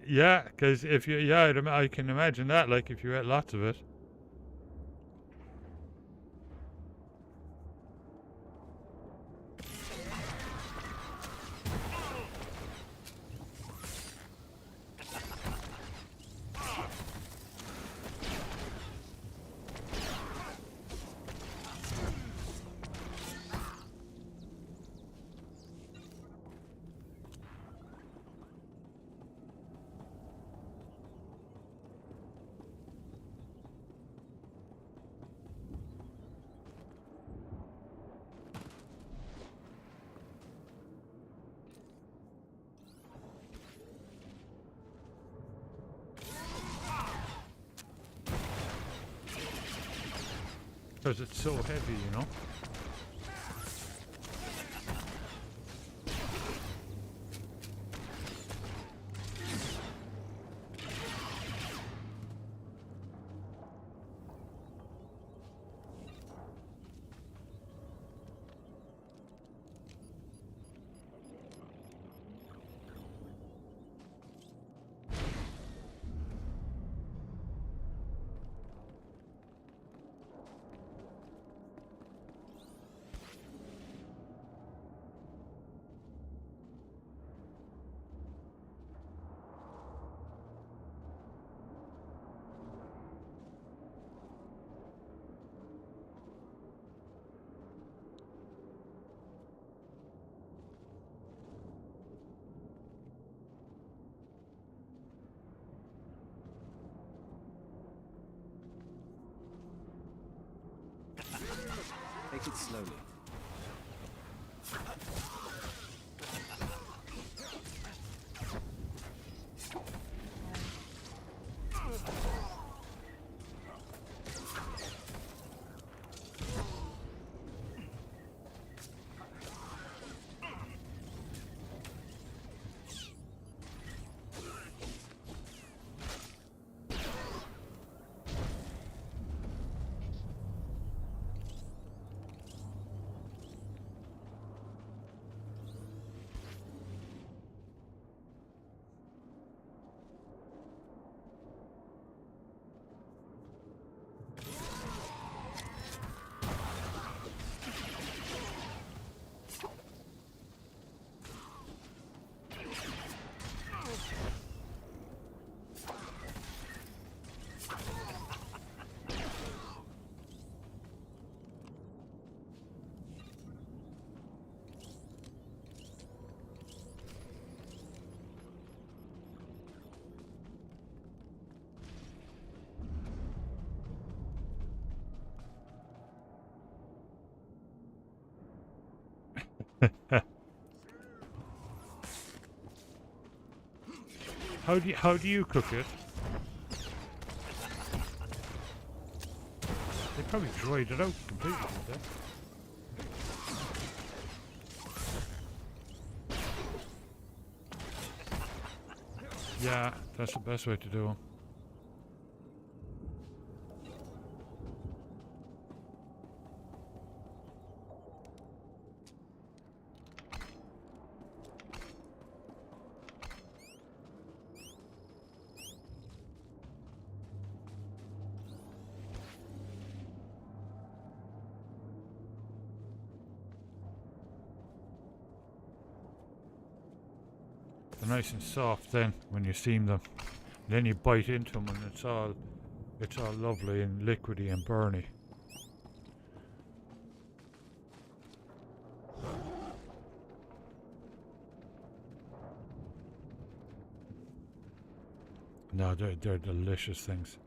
yeah, because if you, yeah, I can imagine that, like, if you ate lots of it. Because it's so heavy, you know? Take it slowly. How do you cook it? They probably dried it out completely, did they? Yeah, that's the best way to do them. They're nice and soft then when you steam them. And then you bite into them and it's all lovely and liquidy and burny. No, they're delicious things.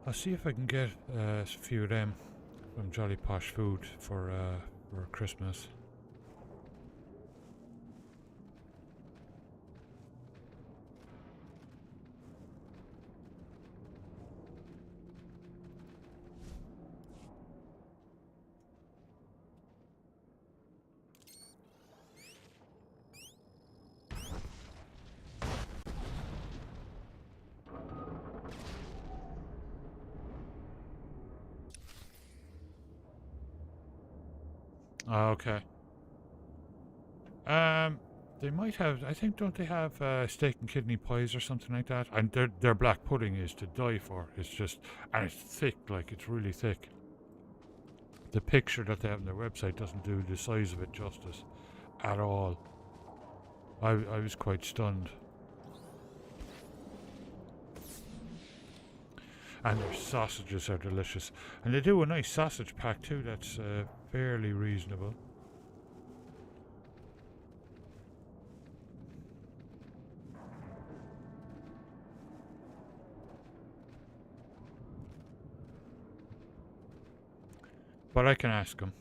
I'll see if I can get a few of them from Jolly Posh Food for Christmas. Okay. They might have. I think don't they have steak and kidney pies or something like that? And their black pudding is to die for. It's just, and it's thick, like it's really thick. The picture that they have on their website doesn't do the size of it justice at all. I was quite stunned. And their sausages are delicious, and they do a nice sausage pack too. That's fairly reasonable. But I can ask them.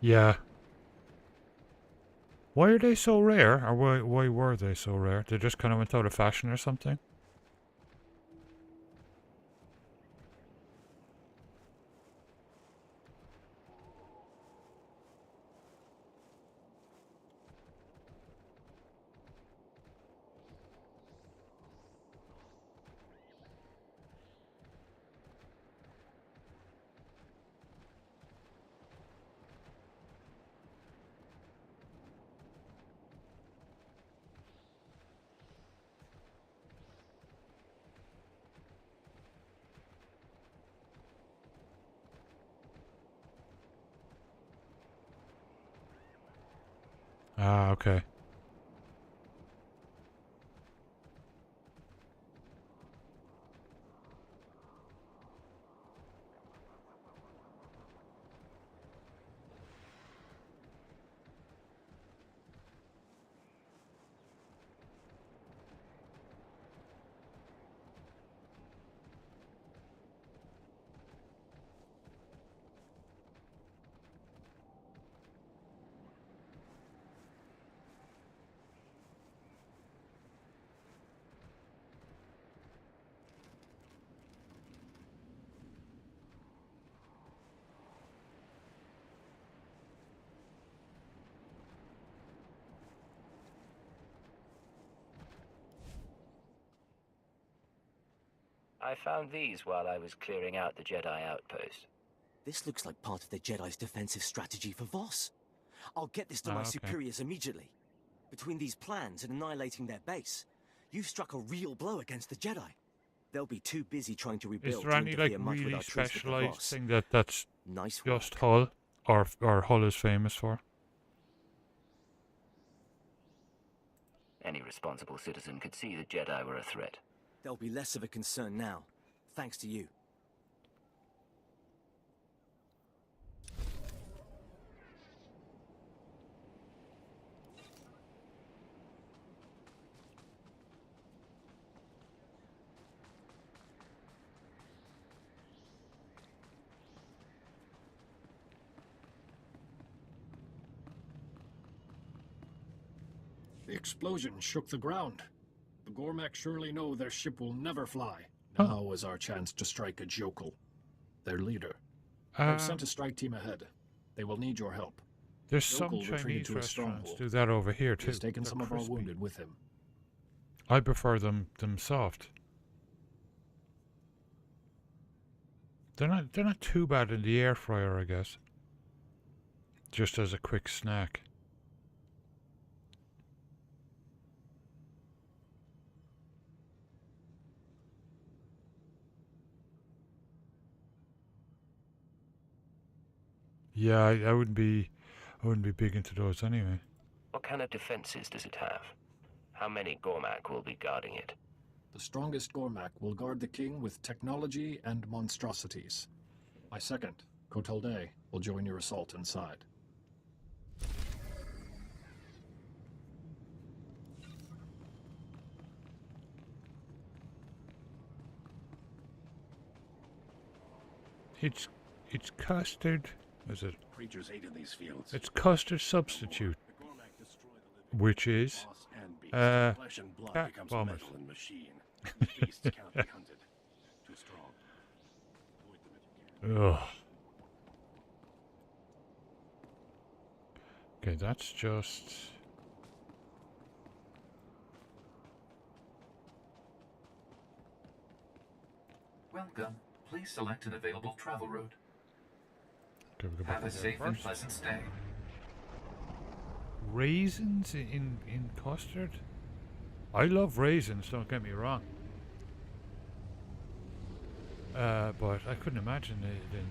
Yeah. Why are they so rare? Or why were they so rare? They just kind of went out of fashion or something? Ah, okay. I found these while I was clearing out the Jedi outpost. This looks like part of the Jedi's defensive strategy for Voss. I'll get this to my superiors immediately. Between these plans and annihilating their base, you've struck a real blow against the Jedi. They'll be too busy trying to rebuild. Is there any like really specialized thing that's just Hull, or Hull is famous for? Any responsible citizen could see the Jedi were a threat. They'll be less of a concern now, thanks to you. The explosion shook the ground. The Gormak surely know their ship will never fly. Now is our chance to strike a Jokul, their leader. I've sent a strike team ahead. They will need your help. There's some Chinese restaurants do that over here too. He's taken some of our wounded with him. I prefer them soft. They're not too bad in the air fryer, I guess. Just as a quick snack. Yeah, I wouldn't be big into those anyway. What kind of defenses does it have? How many Gormak will be guarding it? The strongest Gormak will guard the king with technology and monstrosities. My second, Kotalde, will join your assault inside. It's custard. Is it? Creatures ate in these fields. It's custard substitute, which is cat vomit. Ugh. Okay, that's just. Welcome. Please select an available travel route. Have a safe and pleasant stay. Raisins in custard? I love raisins, don't get me wrong. But I couldn't imagine it in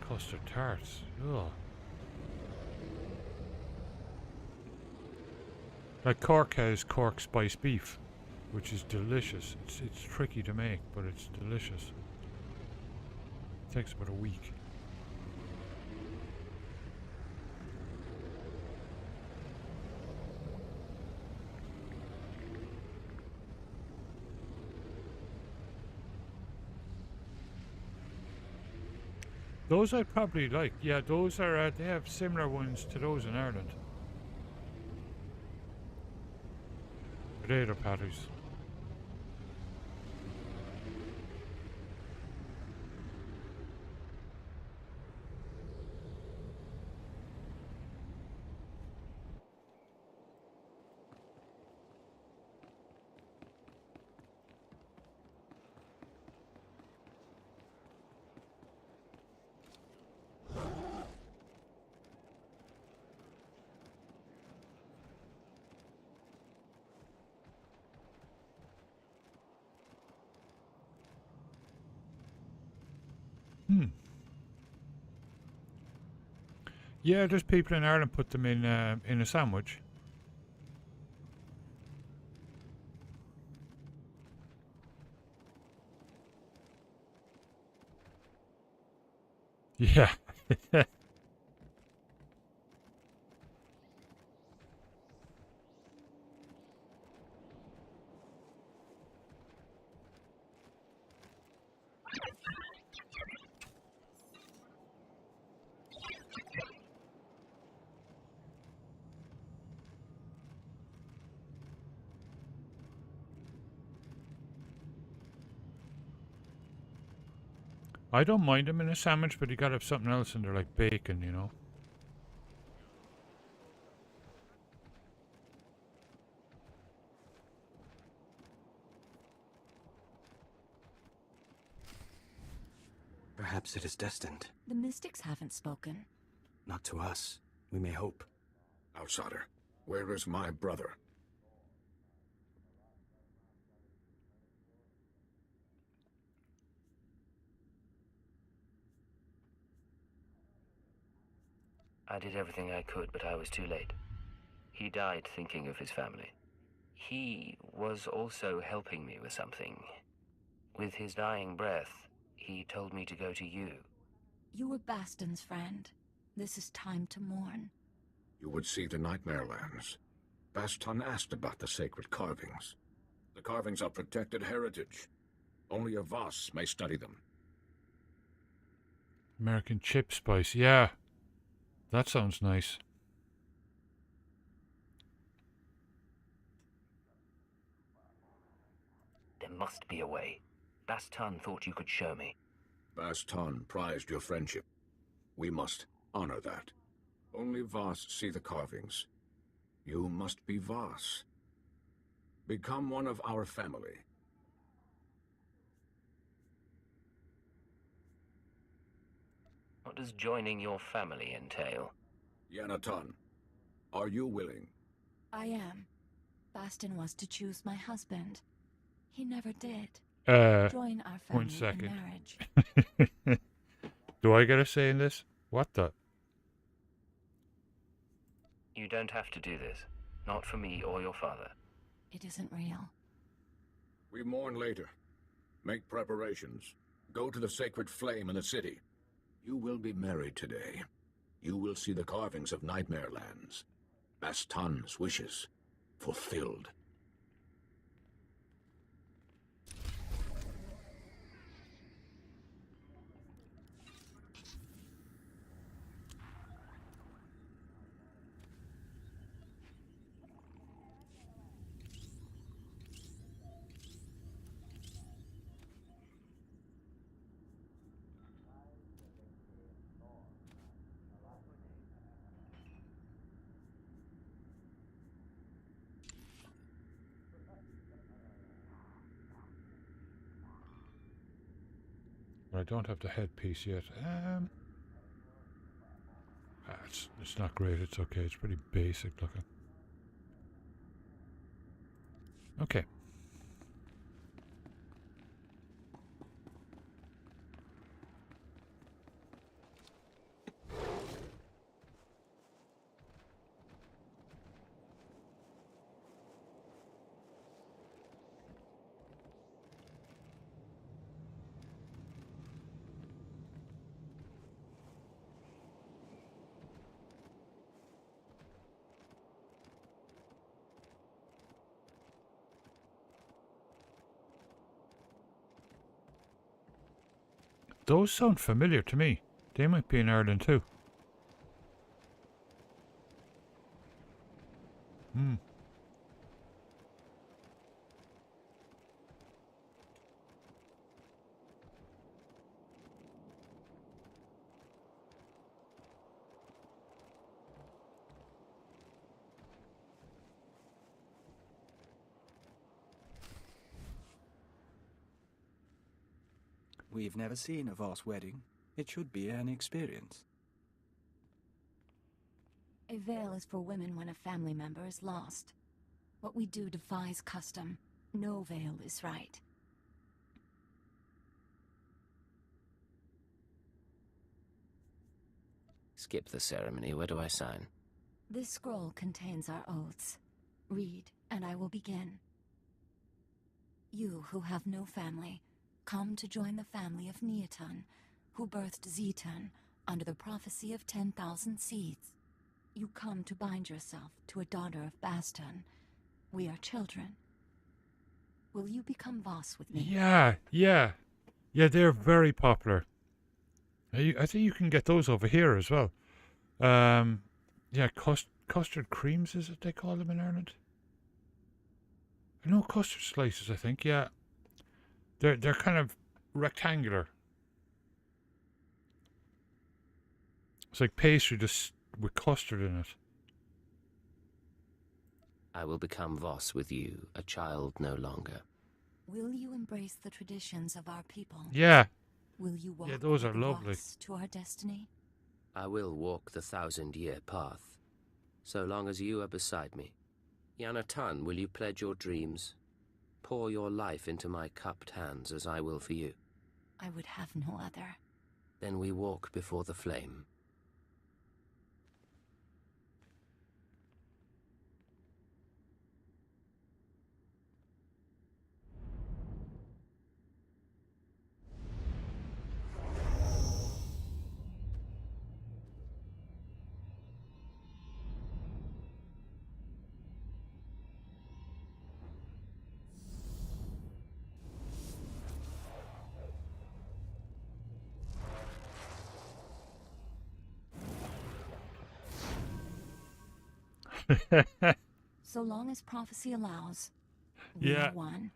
custard tarts. Ugh. Like Cork has Cork spiced beef, which is delicious. It's tricky to make, but it's delicious. It takes about a week. Those I'd probably like. Yeah, those are, they have similar ones to those in Ireland. Potato patties. Yeah, there's people in Ireland put them in a sandwich. Yeah. I don't mind them in a sandwich, but you gotta have something else in there, like bacon, you know. Perhaps it is destined. The mystics haven't spoken. Not to us. We may hope. Outsider, where is my brother? I did everything I could, but I was too late. He died thinking of his family. He was also helping me with something. With his dying breath, he told me to go to you. You were Baston's friend. This is time to mourn. You would see the Nightmare Lands. Baston asked about the sacred carvings. The carvings are protected heritage. Only a Voss may study them. American chip spice, yeah. That sounds nice. There must be a way. Baston thought you could show me. Baston prized your friendship. We must honor that. Only Voss see the carvings. You must be Voss. Become one of our family. What does joining your family entail? Yanaton, are you willing? I am. Baston was to choose my husband. He never did. Join our family 1 second. in marriage. Do I get a say in this? What the? You don't have to do this. Not for me or your father. It isn't real. We mourn later. Make preparations. Go to the sacred flame in the city. You will be married today. You will see the carvings of Nightmare Lands. Baston's wishes fulfilled. I don't have the headpiece yet. It's not great. It's okay. It's pretty basic looking. Okay. Those sound familiar to me. They might be in Ireland too. Hmm. We've never seen a Voss wedding. It should be an experience. A veil is for women when a family member is lost. What we do defies custom. No veil is right. Skip the ceremony. Where do I sign? This scroll contains our oaths. Read, and I will begin. You who have no family, come to join the family of Neotun, who birthed Zetun under the prophecy of 10,000 seeds. You come to bind yourself to a daughter of Baston. We are children. Will you become Voss with me? Yeah, yeah. Yeah, they're very popular. I think you can get those over here as well. Yeah, custard creams, is it they call them in Ireland? No, custard slices, I think, yeah. They're kind of rectangular. It's like pastry just with custard in it. I will become Voss with you, a child no longer. Will you embrace the traditions of our people? Yeah. Will you walk those with are the lovely. Voss to our destiny? I will walk the 1,000-year path, so long as you are beside me. Yanatan, will you pledge your dreams? Pour your life into my cupped hands as I will for you. I would have no other. Then we walk before the flame. So long as prophecy allows, we Yeah. are one.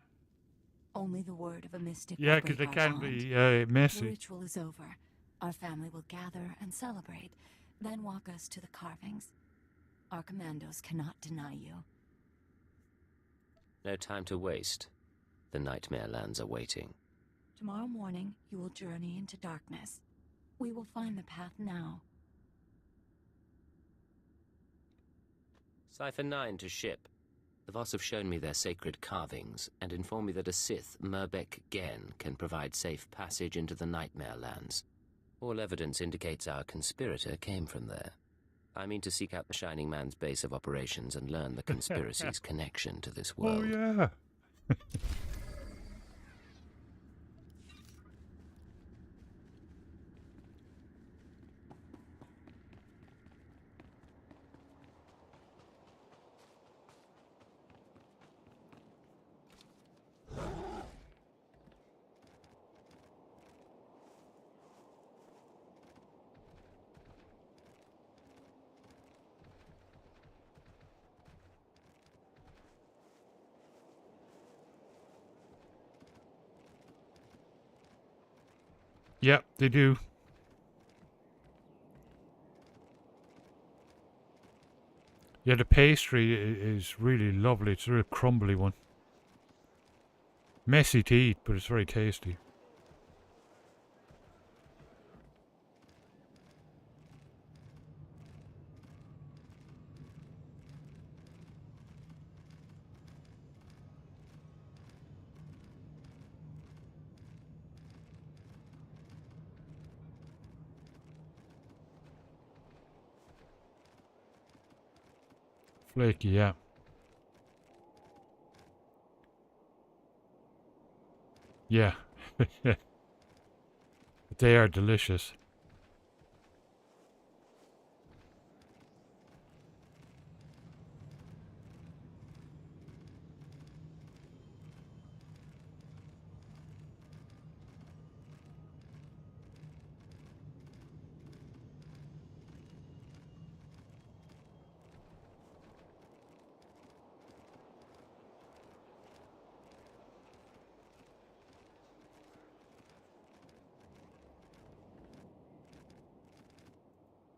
Only the word of a mystic Yeah, will because break they our can bond. be The messy. ritual is over. Our family will gather and celebrate, then walk us to the carvings. Our commandos cannot deny you. No time to waste. The Nightmare Lands are waiting. Tomorrow morning, you will journey into darkness. We will find the path now. Cipher 9 to ship. The Voss have shown me their sacred carvings and informed me that a Sith, Merbek Gen, can provide safe passage into the Nightmare Lands. All evidence indicates our conspirator came from there. I mean to seek out the Shining Man's base of operations and learn the conspiracy's connection to this world. Oh, yeah. Yep, they do. Yeah, the pastry is really lovely. It's a real crumbly one. Messy to eat, but it's very tasty. Flaky, yeah. Yeah. But they are delicious.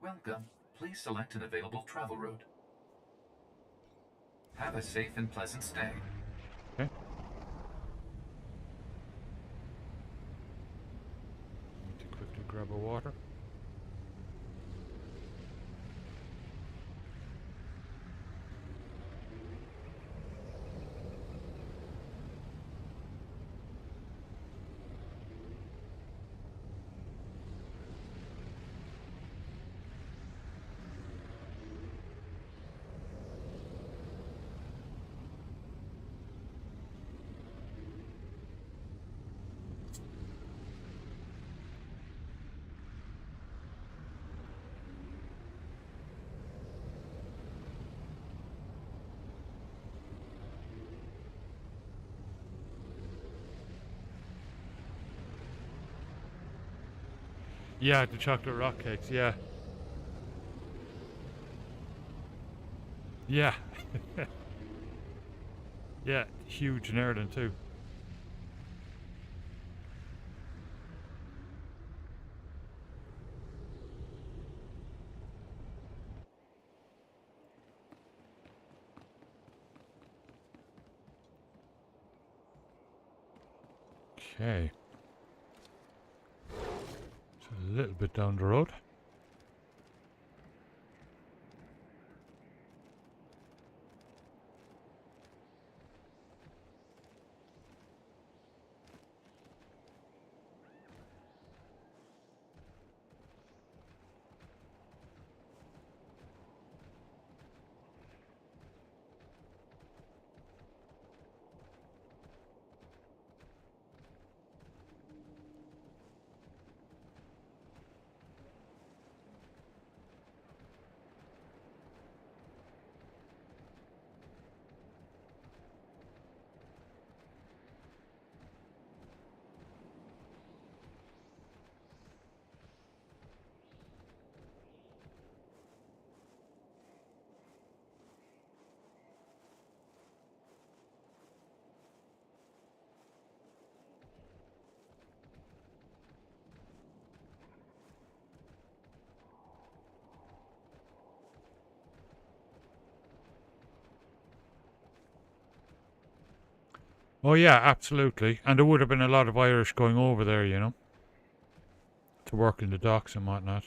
Welcome. Please select an available travel route. Have a safe and pleasant stay. Okay. Need to quickly grab a water. Yeah, the chocolate rock cakes, yeah. Yeah. Yeah, huge in Ireland too. Okay. It's a little bit down the road. Oh yeah, absolutely. And there would have been a lot of Irish going over there, you know, to work in the docks and whatnot.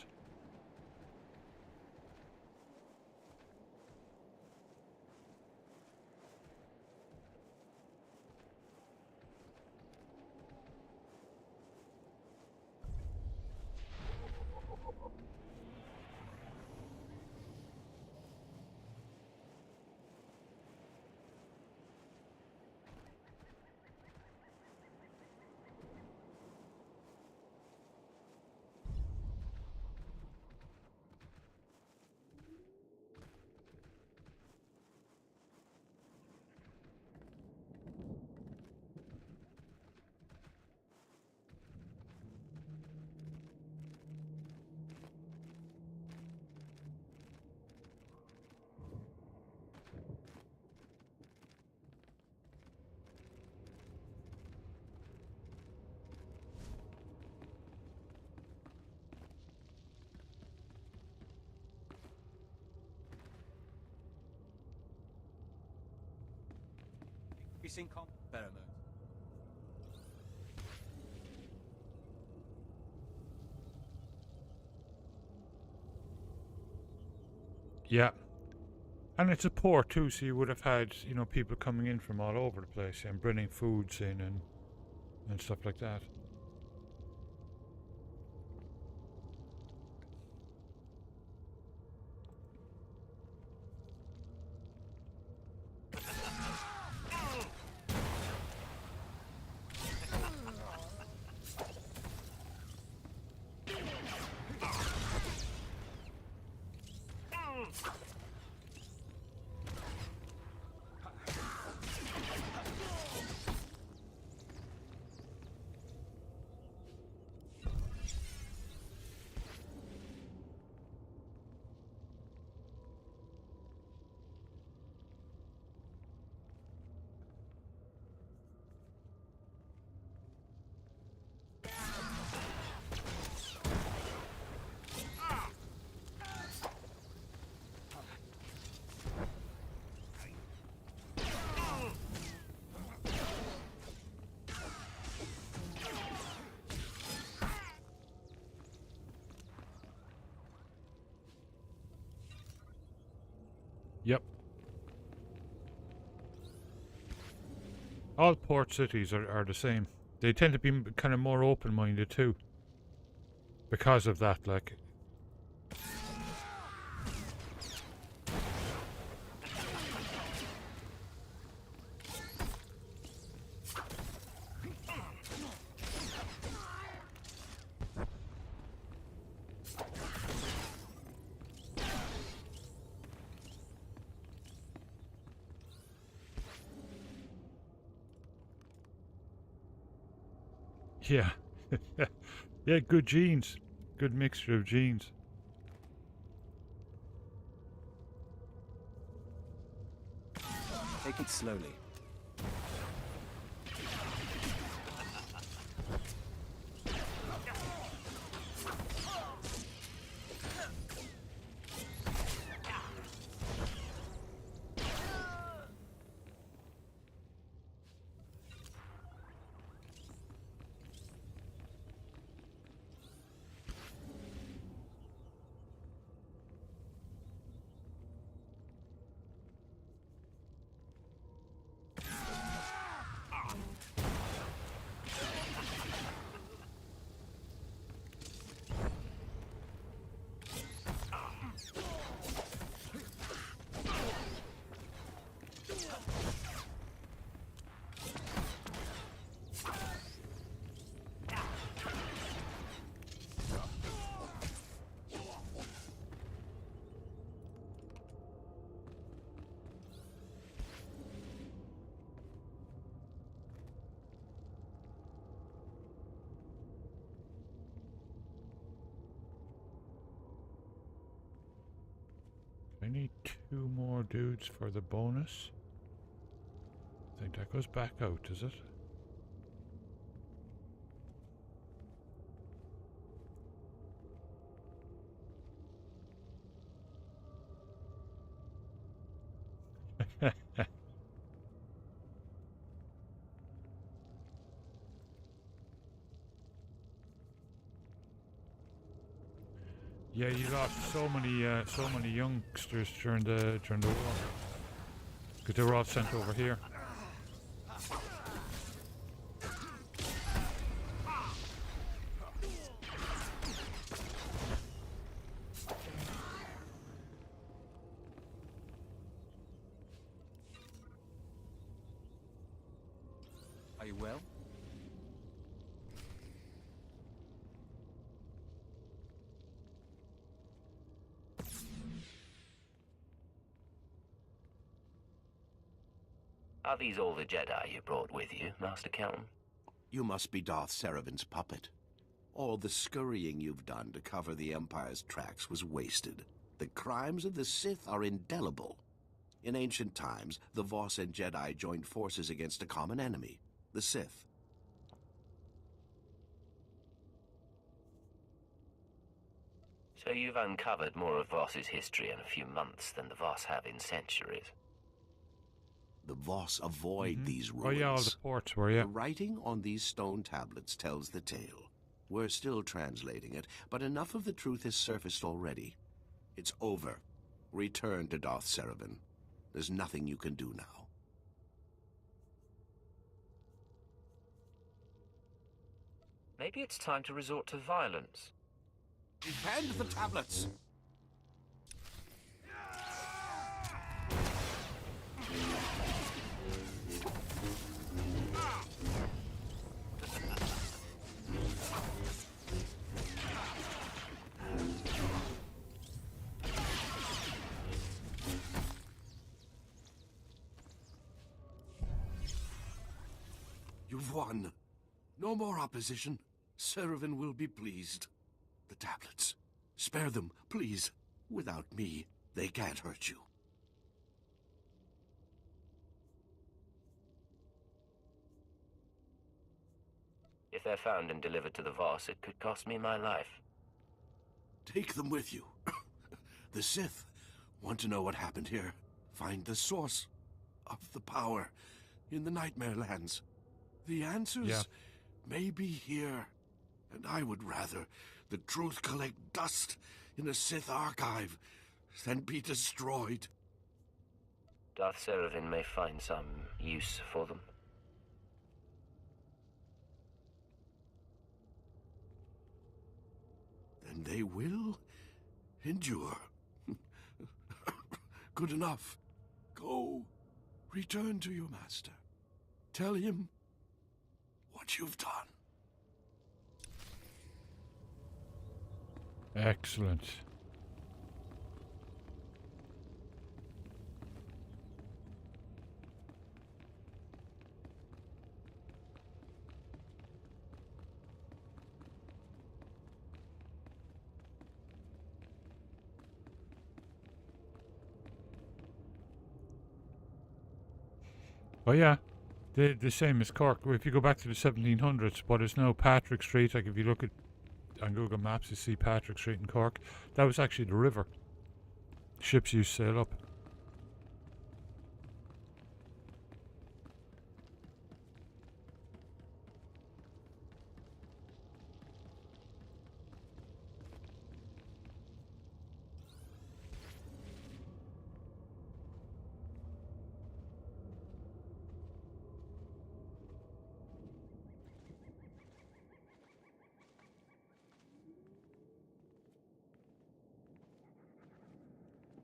Increasing pheromone. Yeah. And it's a port too, so you would have had, you know, people coming in from all over the place and bringing foods in and stuff like that. Yep. All port cities are the same. They tend to be kind of more open-minded too. Because of that, like. Yeah. Yeah, good genes. Good mixture of genes. Take it slowly. I need 2 more dudes for the bonus. I think that goes back out, does it? Yeah, you lost so many youngsters during the war, because they were all sent over here. Are you well? Are these all the Jedi you brought with you, Master Kelton? You must be Darth Saravan's puppet. All the scurrying you've done to cover the Empire's tracks was wasted. The crimes of the Sith are indelible. In ancient times, the Voss and Jedi joined forces against a common enemy, the Sith. So you've uncovered more of Voss's history in a few months than the Voss have in centuries. The Voss avoid these ruins. Oh yeah, all the ports were, yeah. The writing on these stone tablets tells the tale. We're still translating it, but enough of the truth has surfaced already. It's over. Return to Darth Saravan. There's nothing you can do now. Maybe it's time to resort to violence. Defend the tablets! You've won. No more opposition. Saravan will be pleased. The tablets. Spare them, please. Without me, they can't hurt you. If they're found and delivered to the Voss, it could cost me my life. Take them with you. The Sith want to know what happened here. Find the source of the power in the Nightmare Lands. The answers may be here, and I would rather the truth collect dust in a Sith archive than be destroyed. Darth Seraphim may find some use for them. Then they will endure. Good enough. Go. Return to your master. Tell him what you've done. Excellent. Oh yeah, the same as Cork. If you go back to the 1700s, what is now Patrick Street, like if you look at on Google Maps, you see Patrick Street in Cork. That was actually the river. Ships used to sail up.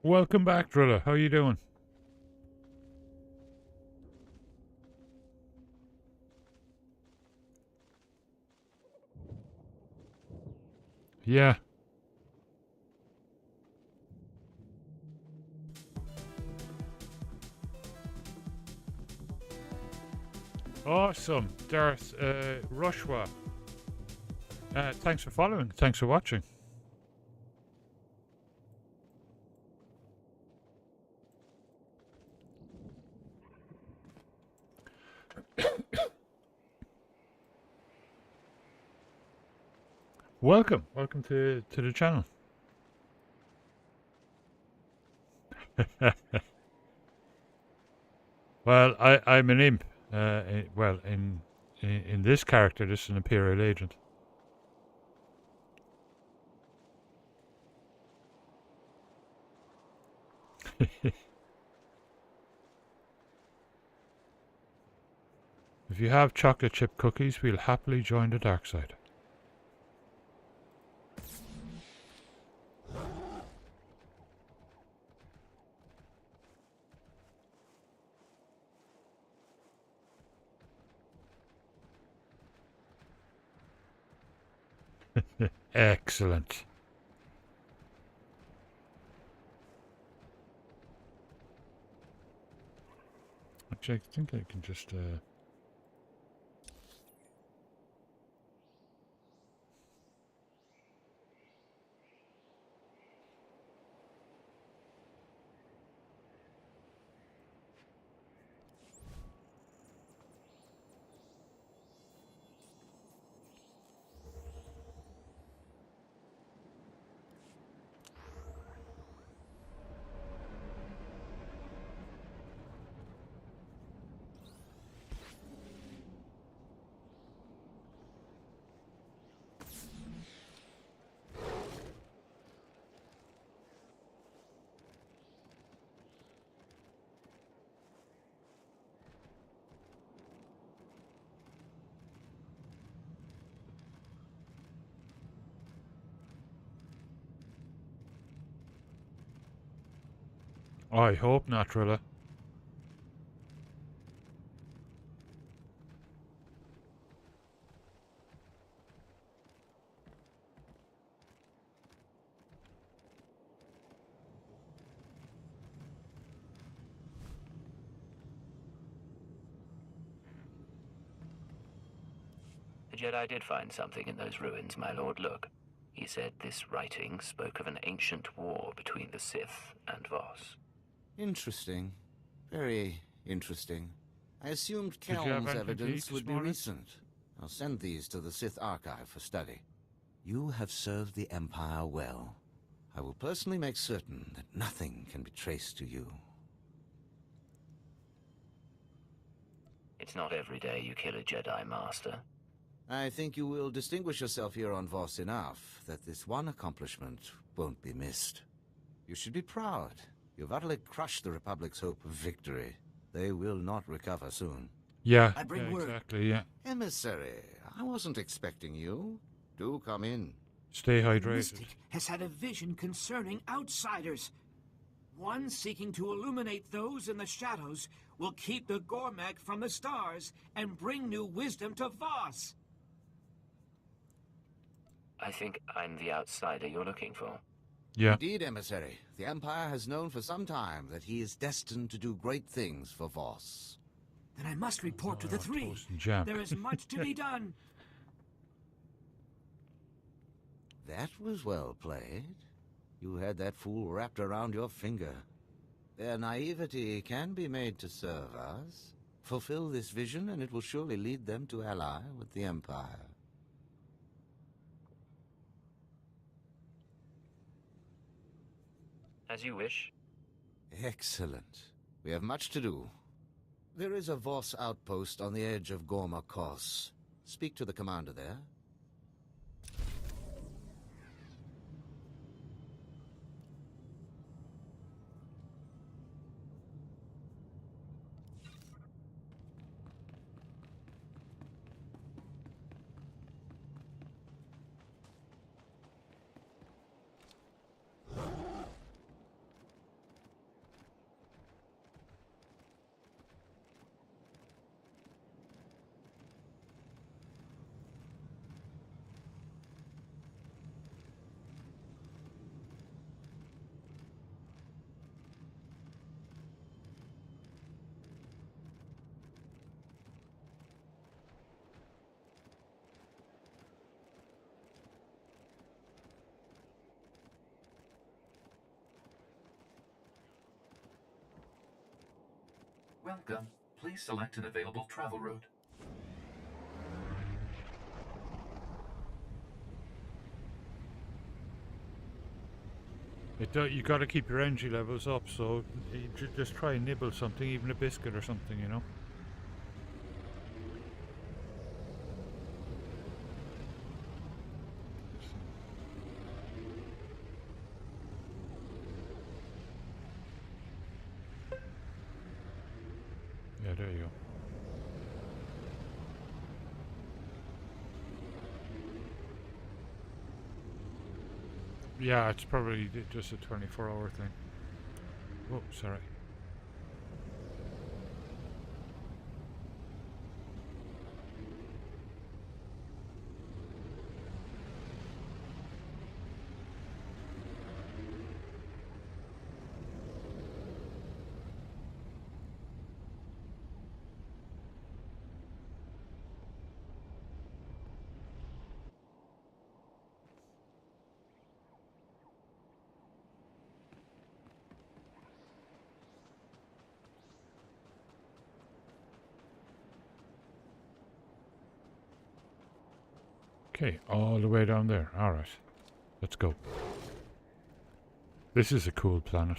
Welcome back, Driller. How you doing? Yeah. Awesome. Darth Rushwa. Thanks for following. Thanks for watching. Welcome to the channel. Well, I'm an imp. Well, in this character, this is an Imperial agent. If you have chocolate chip cookies, we'll happily join the dark side. Excellent. Actually, I think I can just I hope not, Trilla. The Jedi did find something in those ruins, my lord. Look. He said this writing spoke of an ancient war between the Sith and Voss. Interesting. Very interesting. I assumed Did you have Kelm's anything to evidence eat would this be morning? recent. I'll send these to the Sith Archive for study. You have served the Empire well. I will personally make certain that nothing can be traced to you. It's not every day you kill a Jedi Master. I think you will distinguish yourself here on Voss enough that this one accomplishment won't be missed. You should be proud. You've utterly crushed the Republic's hope of victory. They will not recover soon. Yeah, I bring yeah, word. exactly, yeah. Emissary, I wasn't expecting you. Do come in. Stay The hydrated. mystic has had a vision concerning outsiders. One seeking to illuminate those in the shadows will keep the Gormak from the stars and bring new wisdom to Voss. I think I'm the outsider you're looking for. Yeah. Indeed, Emissary. The Empire has known for some time that he is destined to do great things for Voss. Then I must report to the three. toast and jam. There is much to be done. That was well played. You had that fool wrapped around your finger. Their naivety can be made to serve us. Fulfill this vision, and it will surely lead them to ally with the Empire. As you wish. Excellent. We have much to do. There is a Voss outpost on the edge of Gorma Kos. Speak to the commander there. Welcome. Please select an available travel route. You got to keep your energy levels up, so you just try and nibble something, even a biscuit or something, you know. Yeah, there you go. Yeah, it's probably just a 24-hour thing. Oh, sorry. Okay, all the way down there. Alright, let's go. This is a cool planet.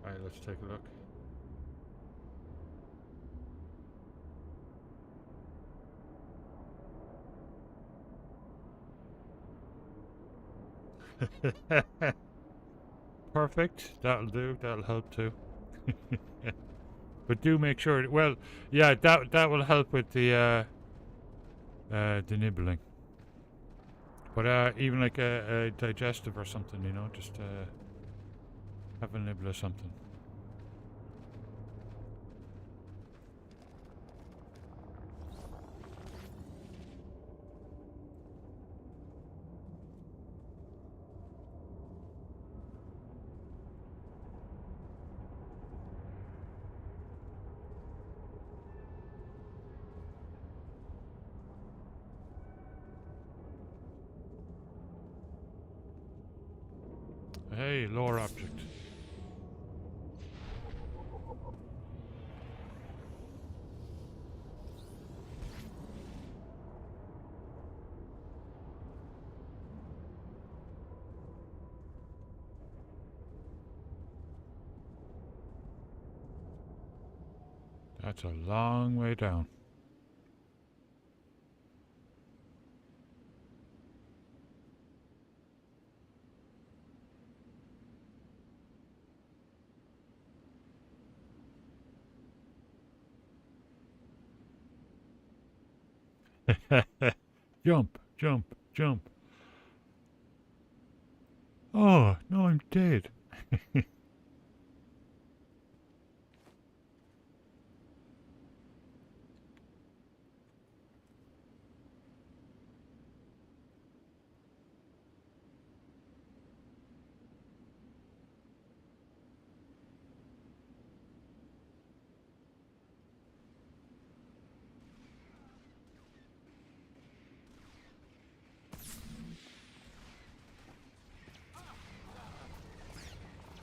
Alright, let's take a look. Perfect. That'll do. That'll help too. But do make sure. Well, yeah, that will help with the nibbling. But even like a digestive or something, you know, just have a nibble or something. Hey, lower object. That's a long way down. Jump, jump, jump. Oh, no, I'm dead.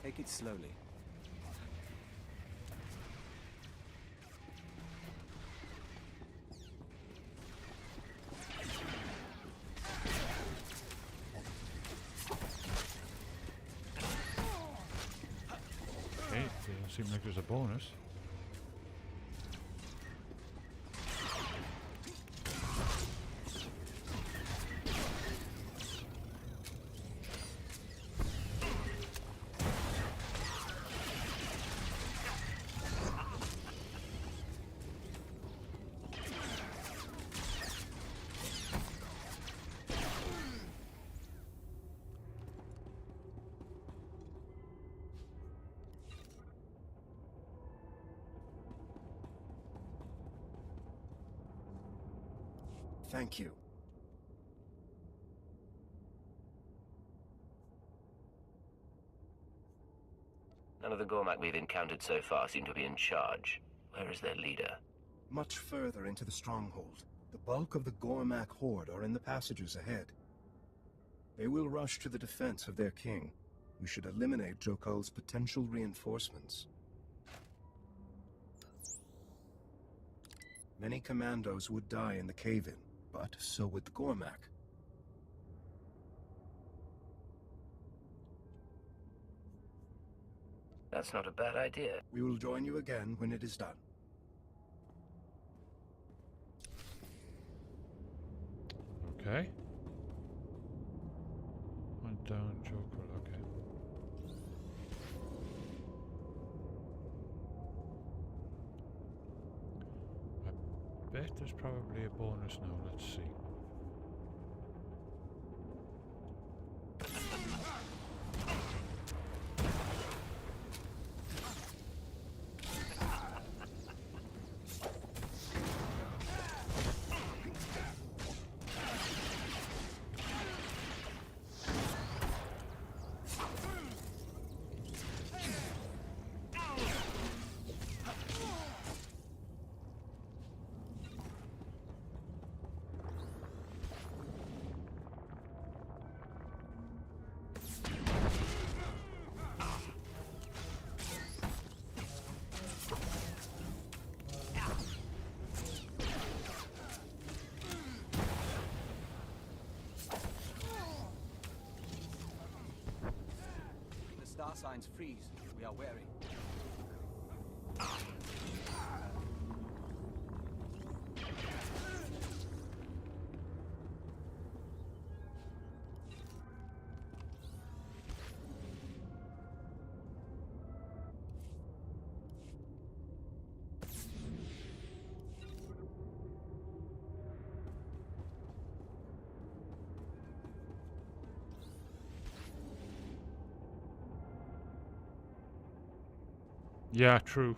Take it slowly. Okay, doesn't seem like there's a bonus. Thank you. None of the Gormak we've encountered so far seem to be in charge. Where is their leader? Much further into the stronghold. The bulk of the Gormak horde are in the passages ahead. They will rush to the defense of their king. We should eliminate Jokel's potential reinforcements. Many commandos would die in the cave-in, but so would the Gormak. That's not a bad idea. We will join you again when it is done. Okay. One down, Joker, okay. I bet there's probably a bonus now, let's see. star signs freeze, we are wary. Yeah, true.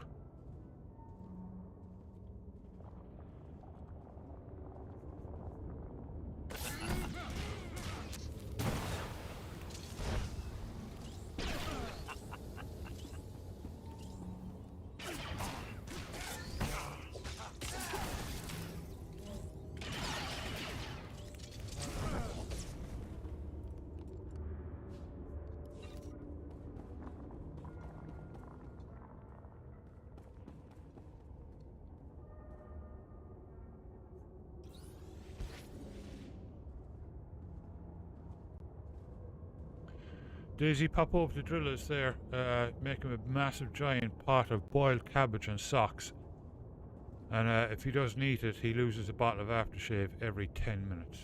Daisy, pop over to Drillers there, make him a massive giant pot of boiled cabbage and socks. And if he doesn't eat it, he loses a bottle of aftershave every 10 minutes.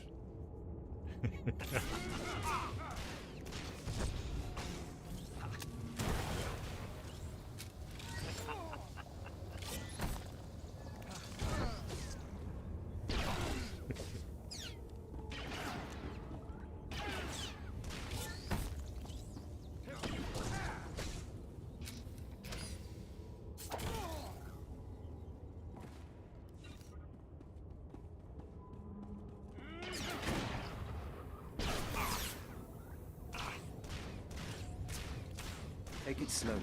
Take it slowly.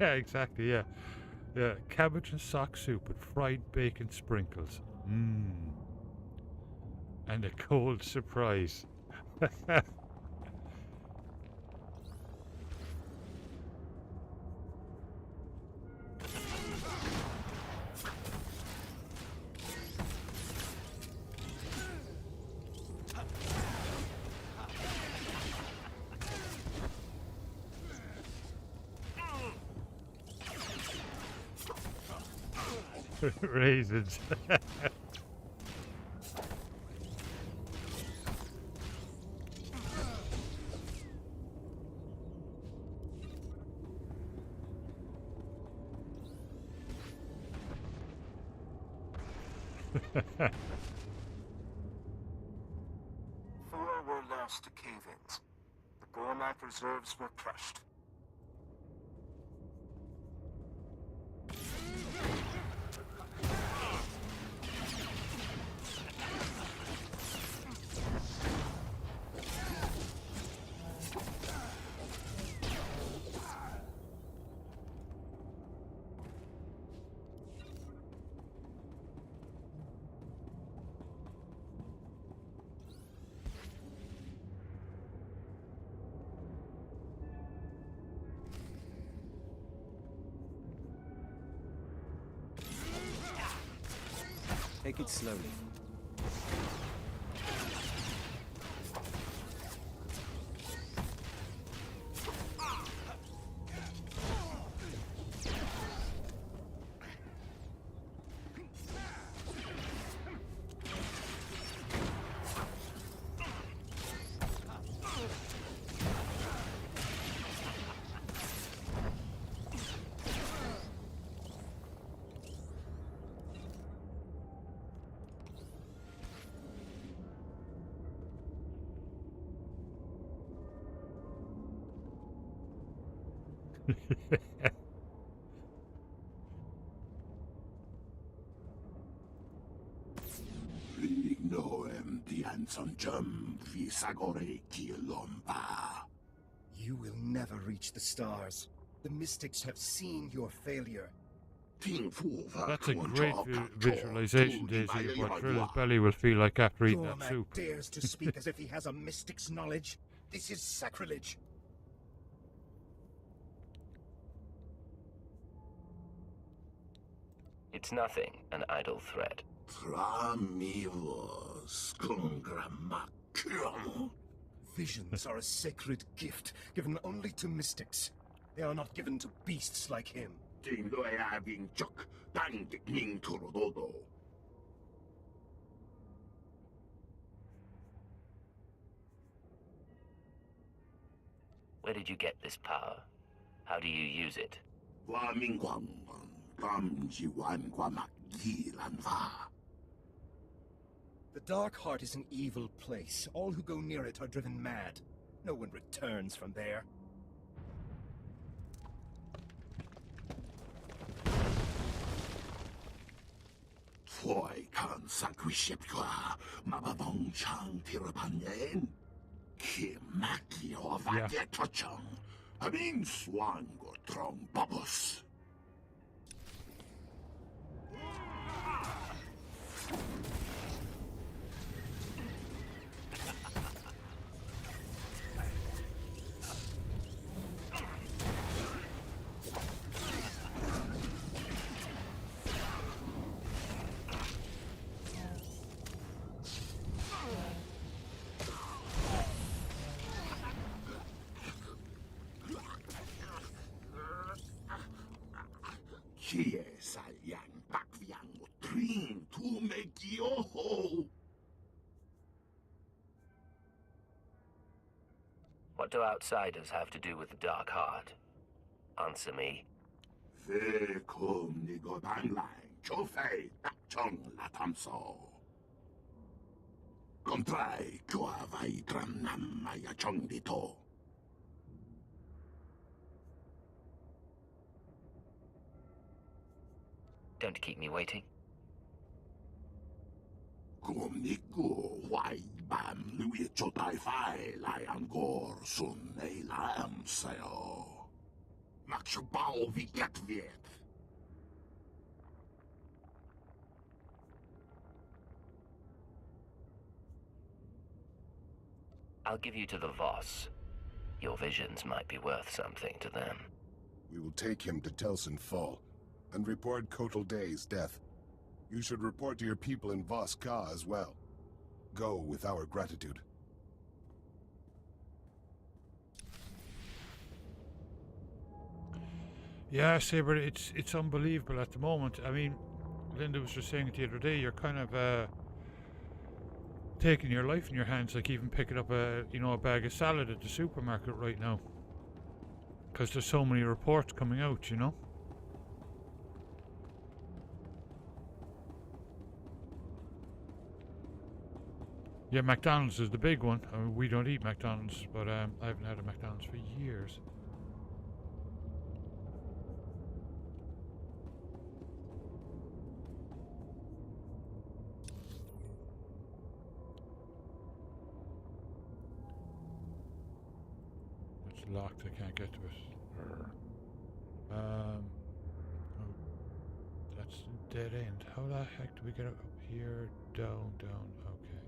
Yeah, exactly, yeah. Yeah, cabbage and sock soup with fried bacon sprinkles. Mmm. And a cold surprise. Raisins. Four were lost to cave-ins. The Gormak reserves were crushed. Take it slowly. You will never reach the stars. The mystics have seen your failure. That's a great visualization, Daisy, of what Drilla's belly will feel like after eating that Gormak soup. dares to speak as if he has a mystic's knowledge. This is sacrilege. It's nothing, an idle threat. Visions are a sacred gift given only to mystics. They are not given to beasts like him. Where did you get this power? How do you use it? The Dark Heart is an evil place. All who go near it are driven mad. No one returns from there. What do outsiders have to do with the Dark Heart? Answer me. Don't keep me waiting. I'll give you to the Voss. Your visions might be worth something to them. We will take him to Telson Fall and report Kotal Day's death. You should report to your people in Voss-Ka as well. Go with our gratitude. Yeah, Saber, it's unbelievable at the moment. I mean, Linda was just saying it the other day. You're kind of taking your life in your hands, like even picking up a bag of salad at the supermarket right now, because there's so many reports coming out. Yeah, McDonald's is the big one. I mean, we don't eat McDonald's, but I haven't had a McDonald's for years. It's locked. I can't get to it. Oh, that's a dead end. How the heck do we get up here? Down. Okay.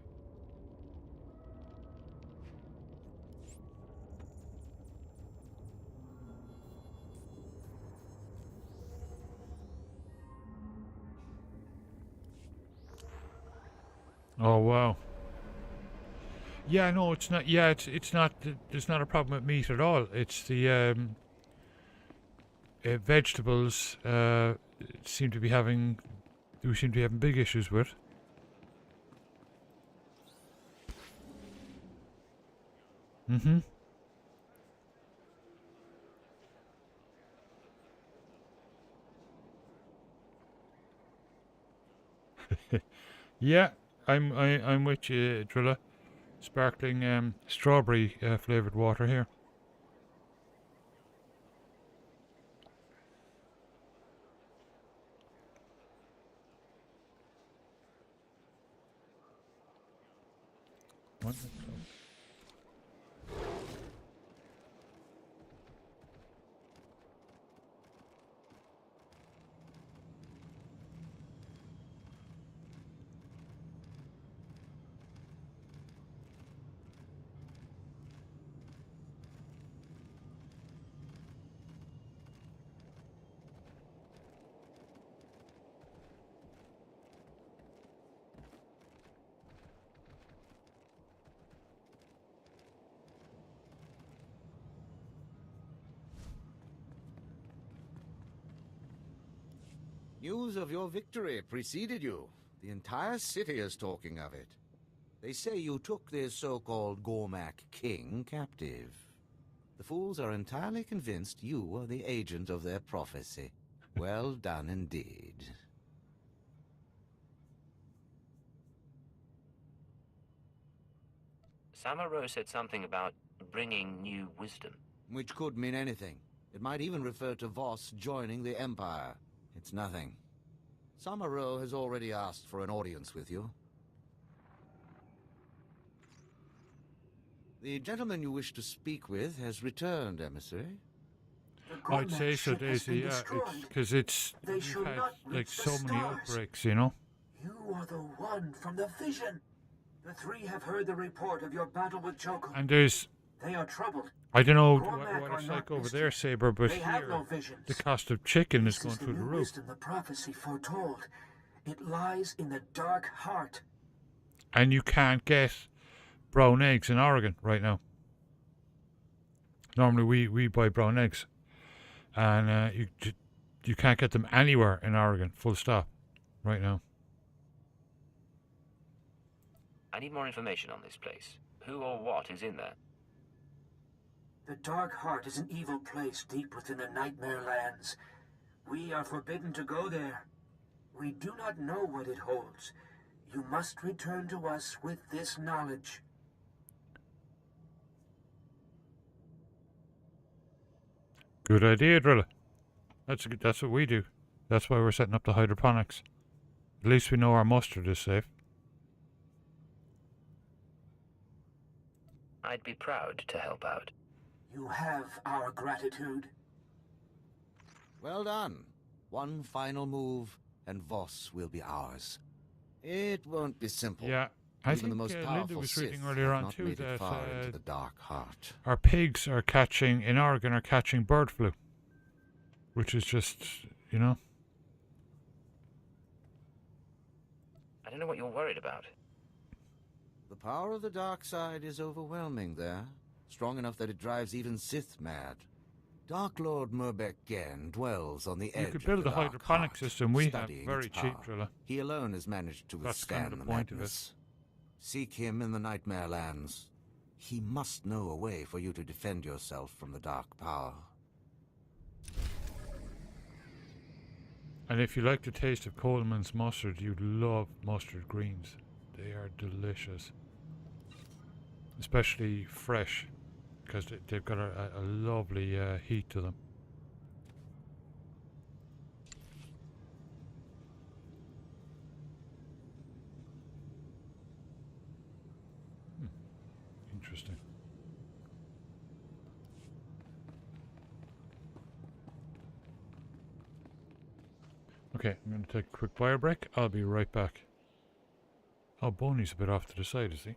Oh wow. Yeah, no, it's not. Yeah, it's not. There's not a problem with meat at all. It's the vegetables. Seem to be having. We seem to be having big issues with. Mm-hmm. Yeah, I'm with you, Drilla. Sparkling strawberry flavored water here. What? News of your victory preceded you. The entire city is talking of it. They say you took this so-called Gormak king captive. The fools are entirely convinced you are the agent of their prophecy. Well done indeed. Samaro said something about bringing new wisdom. Which could mean anything. It might even refer to Voss joining the Empire. It's nothing. Samaro has already asked for an audience with you. The gentleman you wish to speak with has returned, emissary. I'd say so, Daisy, yeah. Because it's we've had, like, so many outbreaks, you know? You are the one from the vision. The three have heard the report of your battle with Joko. And there's... They are troubled. I don't know Gormak what are it's not like over mischief. there, Saber, but They have here, no visions. the cost of chicken is This going is the through the new roof. wisdom the prophecy foretold. It lies in the dark heart. And you can't get brown eggs in Oregon right now. Normally we buy brown eggs. And you can't get them anywhere in Oregon, full stop, right now. I need more information on this place. Who or what is in there? The dark heart is an evil place deep within the Nightmare Lands. We are forbidden to go there. We do not know what it holds. You must return to us with this knowledge. Good idea, Drilla. That's what we do. That's why we're setting up the hydroponics. At least we know our mustard is safe. I'd be proud to help out. You have our gratitude. Well done. One final move, and Voss will be ours. It won't be simple. Yeah, I Even think the most Linda powerful was reading Sith earlier have on not too made it that far into the dark heart. our pigs are catching, in Oregon, are catching bird flu. Which is just, you know. I don't know what you're worried about. The power of the dark side is overwhelming there. Strong enough that it drives even Sith mad. Dark Lord Murbek Gen dwells on the edge You could build of the the dark hydroponic heart, system we have, studying very its cheap, power. Drilla. He alone has managed to That's withstand kind of the the point of it. madness. Seek him in the Nightmare Lands. He must know a way for you to defend yourself from the dark power. And if you like the taste of Coleman's mustard, you'd love mustard greens. They are delicious. Especially fresh, because they've got a lovely heat to them. Interesting. Okay, I'm going to take a quick bio break. I'll be right back. Oh, Boney's a bit off to the side, is he?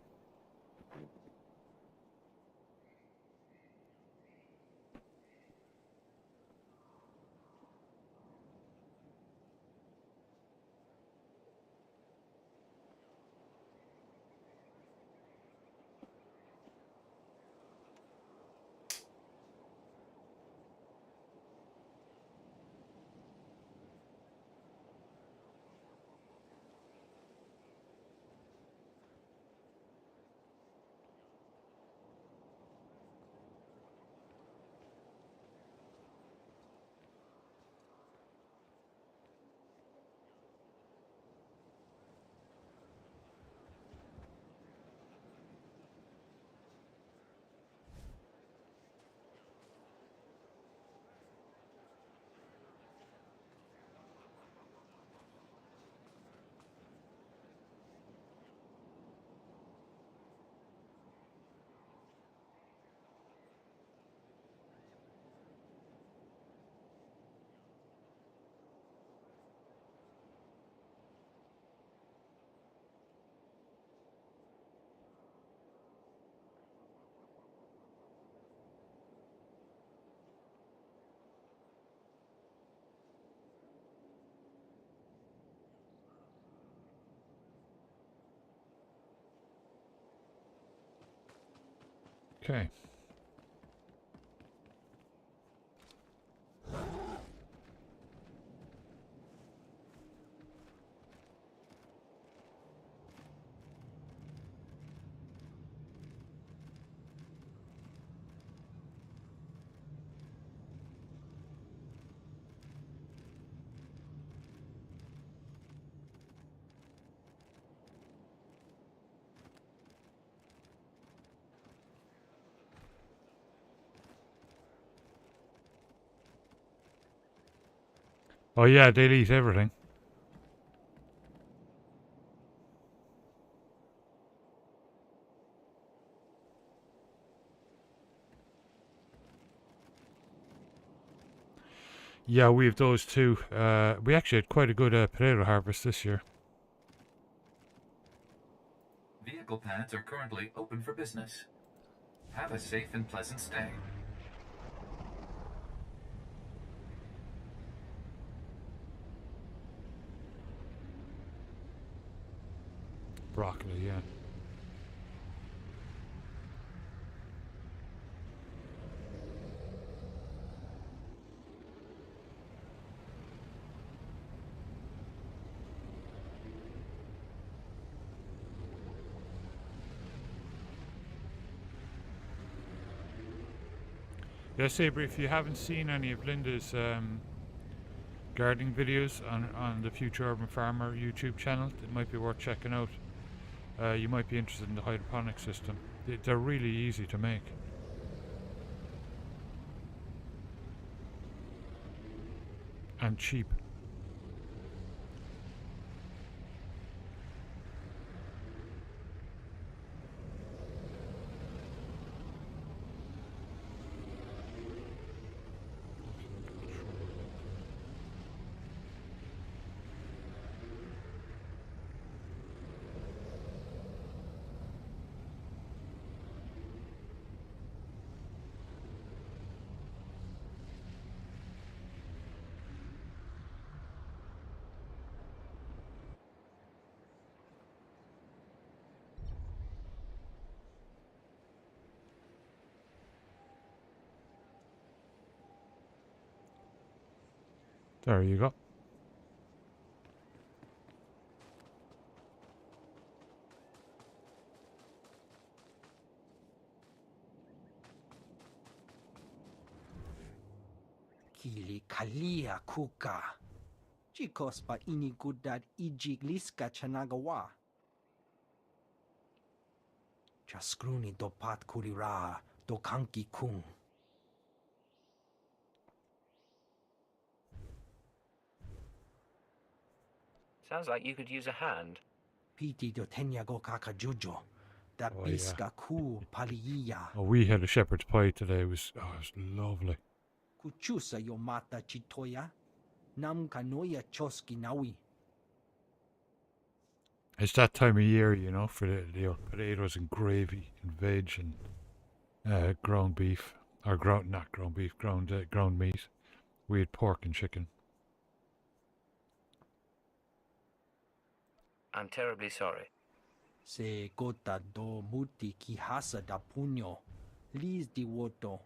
Okay. Oh yeah, they'll eat everything. Yeah, we have those too. We actually had quite a good potato harvest this year. Vehicle paths are currently open for business. Have a safe and pleasant stay. Broccoli, yeah. Yeah, Sabre, if you haven't seen any of Linda's gardening videos on the Future Urban Farmer YouTube channel, it might be worth checking out. You might be interested in the hydroponic system. They're really easy to make. And cheap. There you go. Kili kalia kuka. Chikos pa inigudad ijigliska chanagawa. Chaskruni dopat kurira dokanki kung. Sounds like you could use a hand. Piti dotenya go kakajujo. Da Oh, yeah. biska ku paliya. Oh, we had a shepherd's pie today. It was lovely. Kuchusa yomata chitoya. Nam kanoya choski nawi. It's that time of year, you know, for the potatoes and gravy and veg and ground beef. Or not ground beef, ground meat. We had pork and chicken. I'm terribly sorry. Se gota do muti ki hasa da puño. Lis di woto.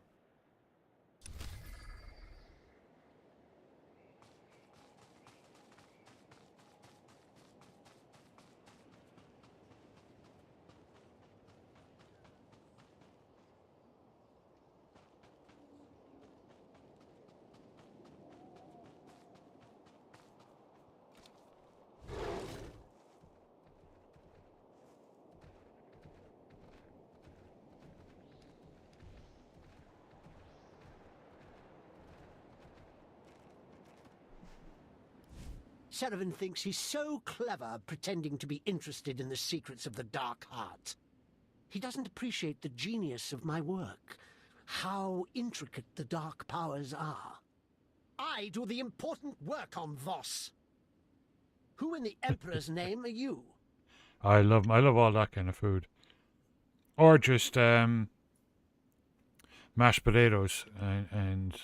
Seravan thinks he's so clever pretending to be interested in the secrets of the Dark Heart. He doesn't appreciate the genius of my work, how intricate the dark powers are. I do the important work on Voss. Who in the Emperor's name are you? I love all that kind of food. Or just mashed potatoes and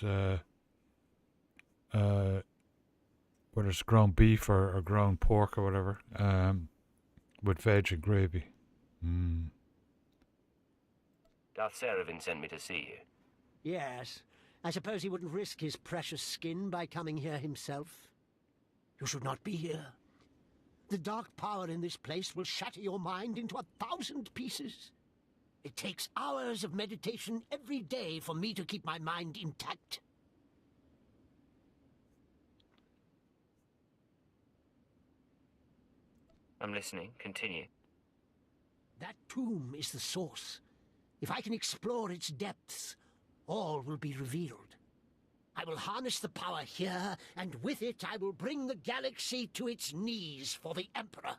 whether it's ground beef or ground pork or whatever, with veg and gravy. Darth Seravan sent me to see you. Yes. I suppose he wouldn't risk his precious skin by coming here himself. You should not be here. The dark power in this place will shatter your mind into 1,000 pieces. It takes hours of meditation every day for me to keep my mind intact. I'm listening. Continue. That tomb is the source. If I can explore its depths, all will be revealed. I will harness the power here, and with it I will bring the galaxy to its knees for the Emperor.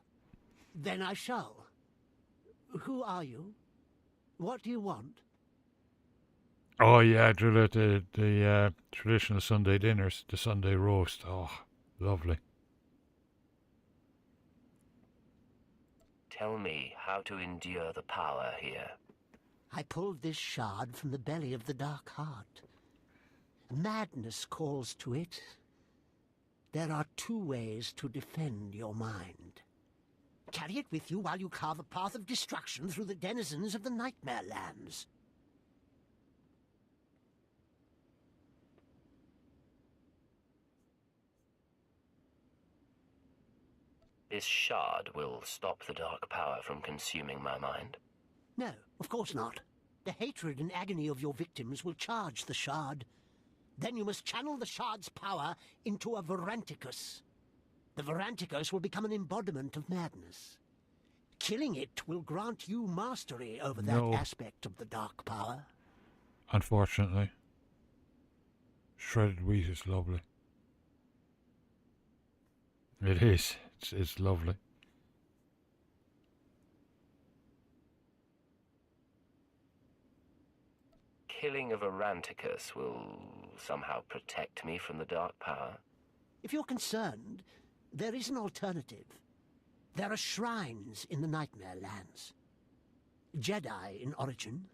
Then I shall. Who are you? What do you want? Oh yeah, Drilla, the traditional Sunday dinners, the Sunday roast. Oh, lovely. Tell me how to endure the power here. I pulled this shard from the belly of the Dark Heart. Madness calls to it. There are 2 ways to defend your mind. Carry it with you while you carve a path of destruction through the denizens of the Nightmare Lands. This shard will stop the dark power from consuming my mind. No, of course not. The hatred and agony of your victims will charge the shard. Then you must channel the shard's power into a Varanticus. The Varanticus will become an embodiment of madness. Killing it will grant you mastery over that aspect of the dark power. Unfortunately. Shredded wheat is lovely. It is. It's lovely. Killing of Varanticus will somehow protect me from the dark power. If you're concerned, there is an alternative. There are shrines in the Nightmare Lands. Jedi in origin.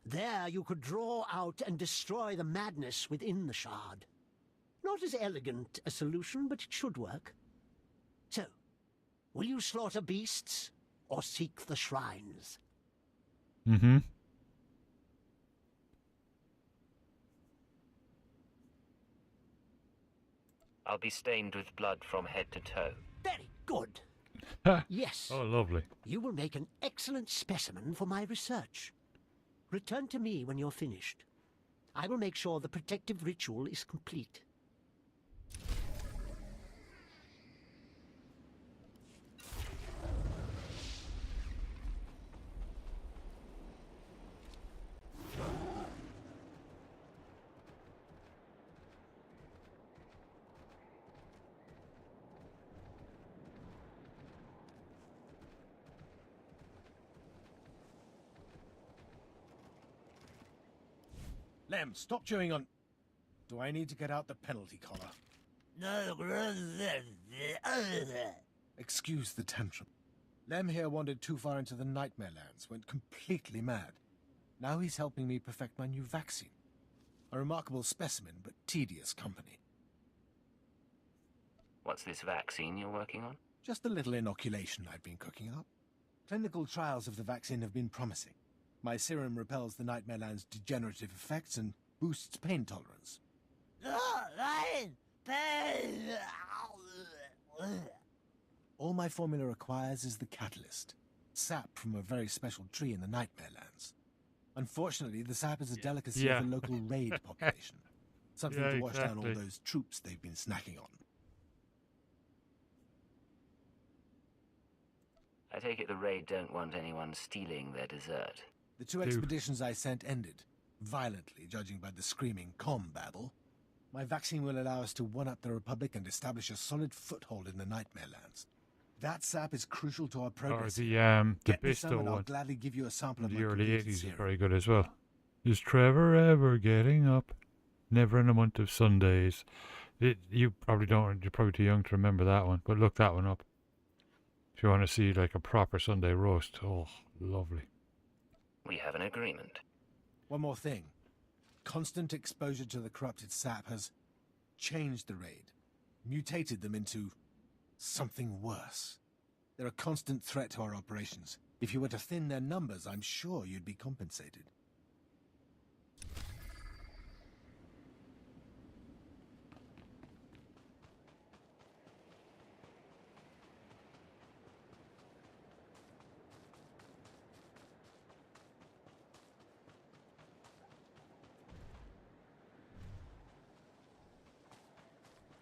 There you could draw out and destroy the madness within the shard. Not as elegant a solution, but it should work. So, will you slaughter beasts or seek the shrines? Mm-hmm. I'll be stained with blood from head to toe. Very good. Yes. Oh, lovely. You will make an excellent specimen for my research. Return to me when you're finished. I will make sure the protective ritual is complete. Lem, stop chewing on... Do I need to get out the penalty collar? No. Excuse the tantrum. Lem here wandered too far into the Nightmare Lands, went completely mad. Now he's helping me perfect my new vaccine. A remarkable specimen, but tedious company. What's this vaccine you're working on? Just a little inoculation I've been cooking up. Clinical trials of the vaccine have been promising. My serum repels the Nightmare Land's degenerative effects and boosts pain tolerance. All my formula requires is the catalyst. Sap from a very special tree in the Nightmare Lands. Unfortunately, the sap is a delicacy of the local raid population. Something to wash down all those troops they've been snacking on. I take it the raid don't want anyone stealing their dessert. The 2 expeditions I sent ended, violently, judging by the screaming comm babble. My vaccine will allow us to one-up the Republic and establish a solid foothold in the Nightmare Lands. That sap is crucial to our progress. Or the Get me some Bisto and I'll one. gladly give you a sample of The my early completed 80s is serum. very good as well. Is Trevor ever getting up? Never in a month of Sundays. You probably don't. You're probably too young to remember that one. But look that one up. If you want to see like a proper Sunday roast. Oh, lovely. We have an agreement. One more thing. Constant exposure to the corrupted sap has changed the raid, mutated them into something worse. They're a constant threat to our operations. If you were to thin their numbers, I'm sure you'd be compensated.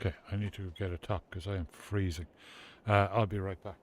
Okay, I need to get a top because I am freezing. I'll be right back.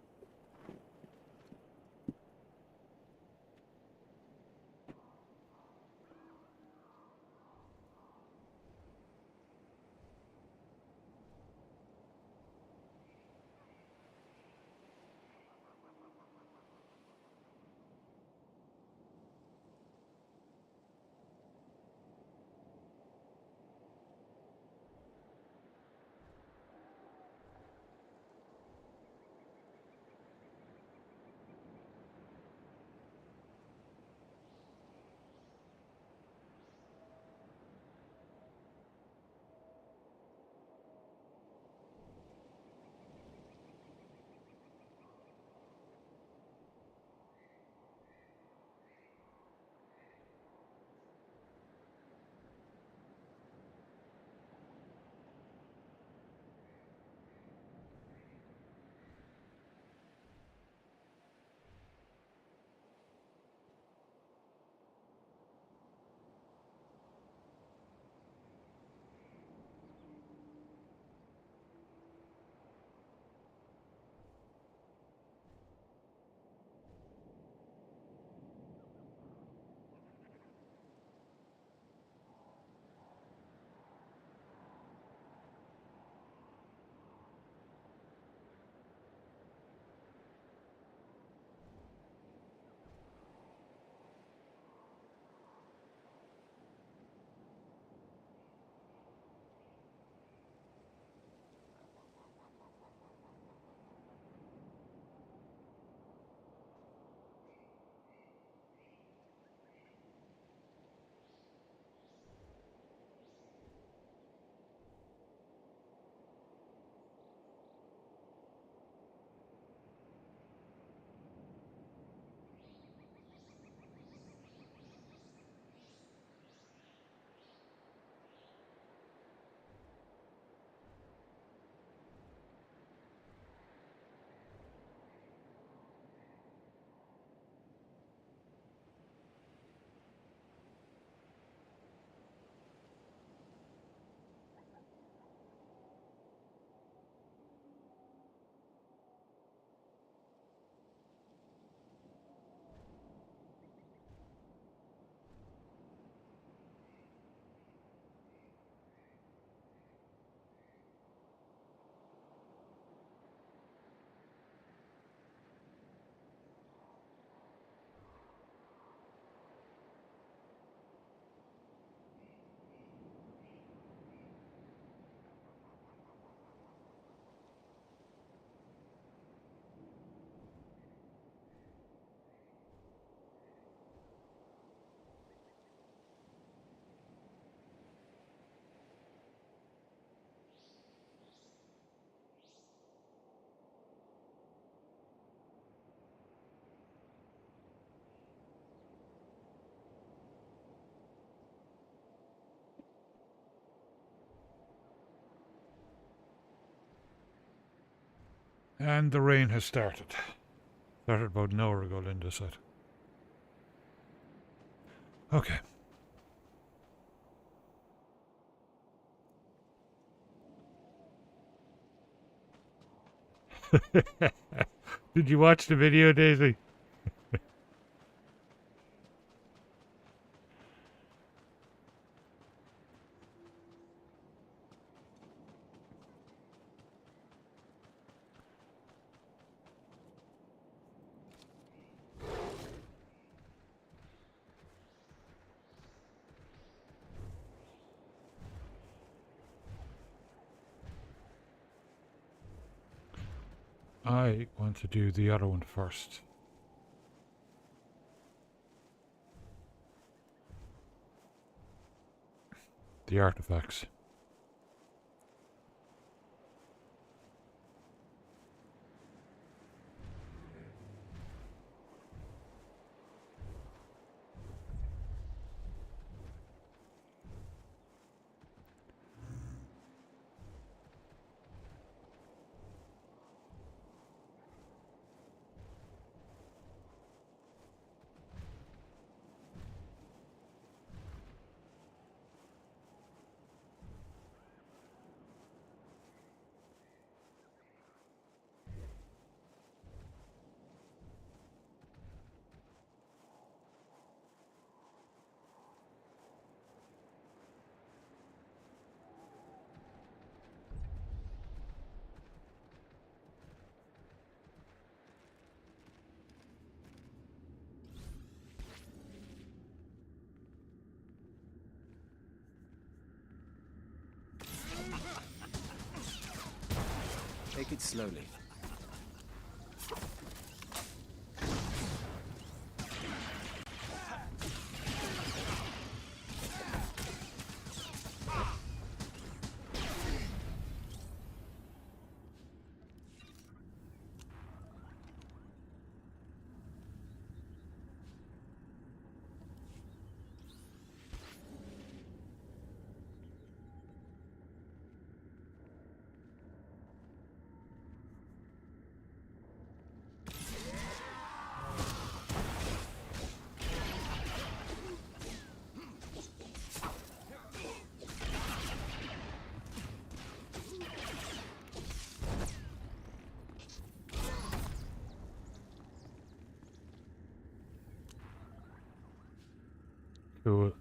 And the rain has started. Started about an hour ago, Linda said. Okay. Did you watch the video, Daisy? I want to do the other one first. The artifacts. Take it slowly. Cool.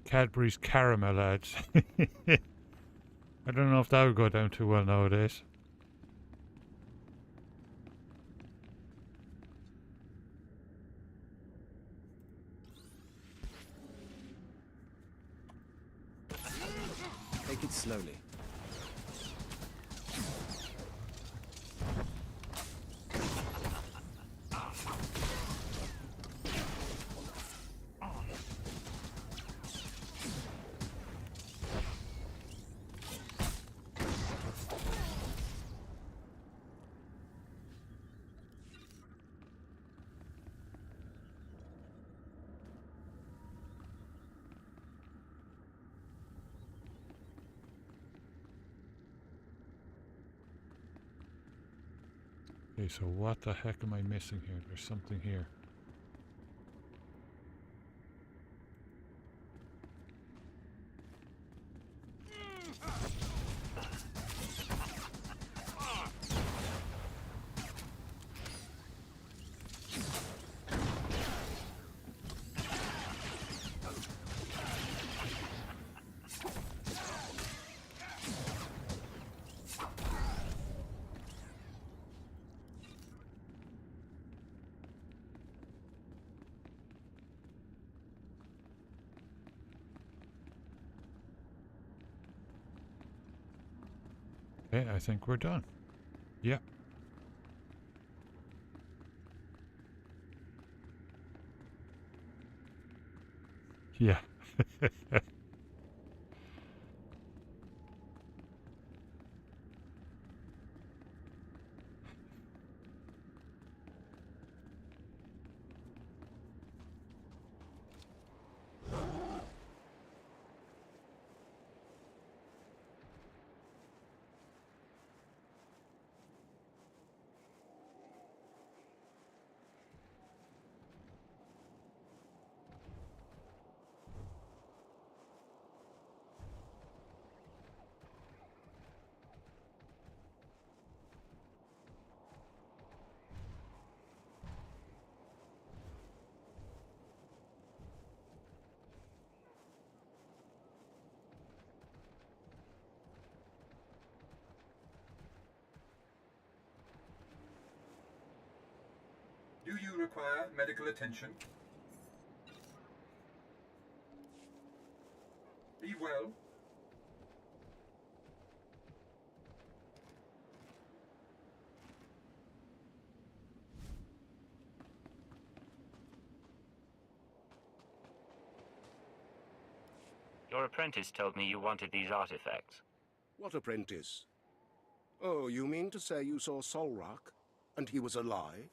Cadbury's caramel ads. I don't know if that would go down too well nowadays. Take it slowly. Okay, so what the heck am I missing here? There's something here. Okay, I think we're done. Yep. Yeah. Do you require medical attention? Be well. Your apprentice told me you wanted these artifacts. What apprentice? Oh, you mean to say you saw Solrock, and he was alive?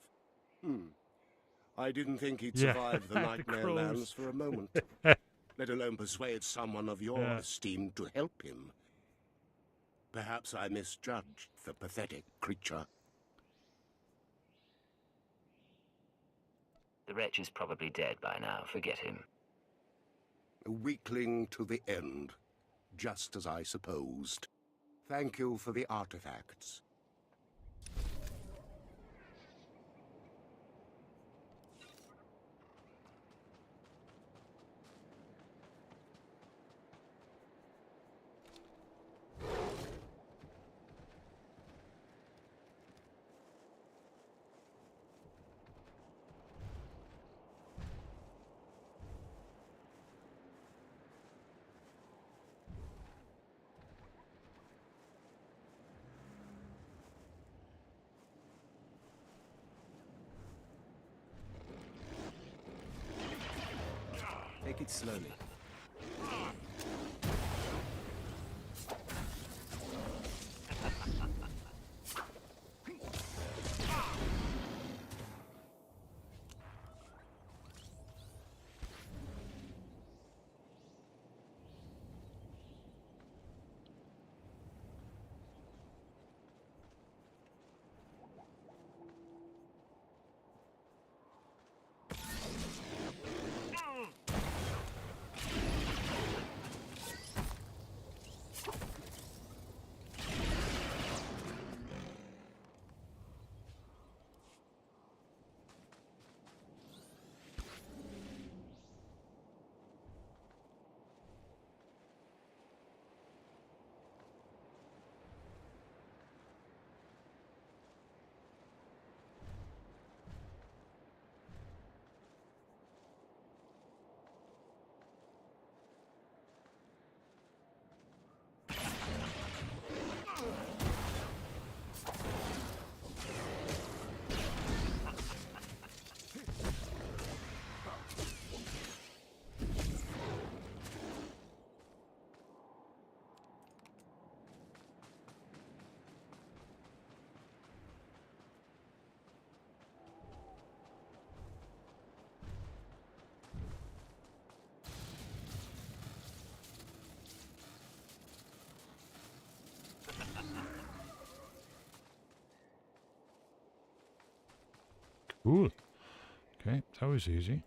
I didn't think he'd Yeah, survive the the Nightmare crows. Lands for a moment, let alone persuade someone of your Yeah. esteem to help him. Perhaps I misjudged the pathetic creature. The wretch is probably dead by now. Forget him. A weakling to the end, just as I supposed. Thank you for the artifacts. Take it slowly. Cool. Okay, that was easy.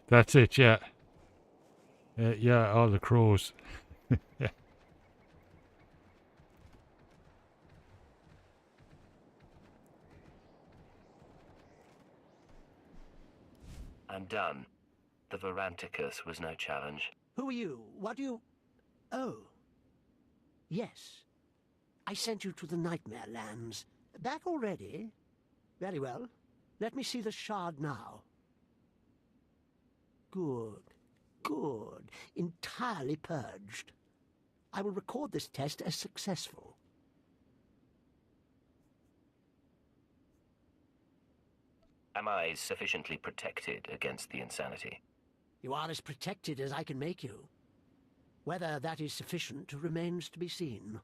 That's it, yeah. Yeah, all the crows. Yeah. I'm done. The Varanticus was no challenge. Who are you? What do you... Oh. Yes. I sent you to the Nightmare Lands. Back already? Very well. Let me see the shard now. Good. Good. Entirely purged. I will record this test as successful. Am I sufficiently protected against the insanity? You are as protected as I can make you. Whether that is sufficient remains to be seen.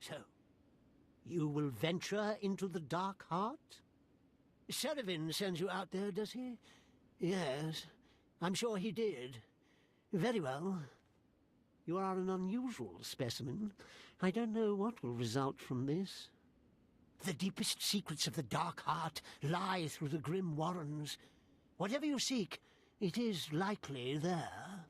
So, you will venture into the Dark Heart? Serevin sends you out there, does he? Yes, I'm sure he did. Very well. You are an unusual specimen. I don't know what will result from this. The deepest secrets of the Dark Heart lie through the grim warrens. Whatever you seek, it is likely there.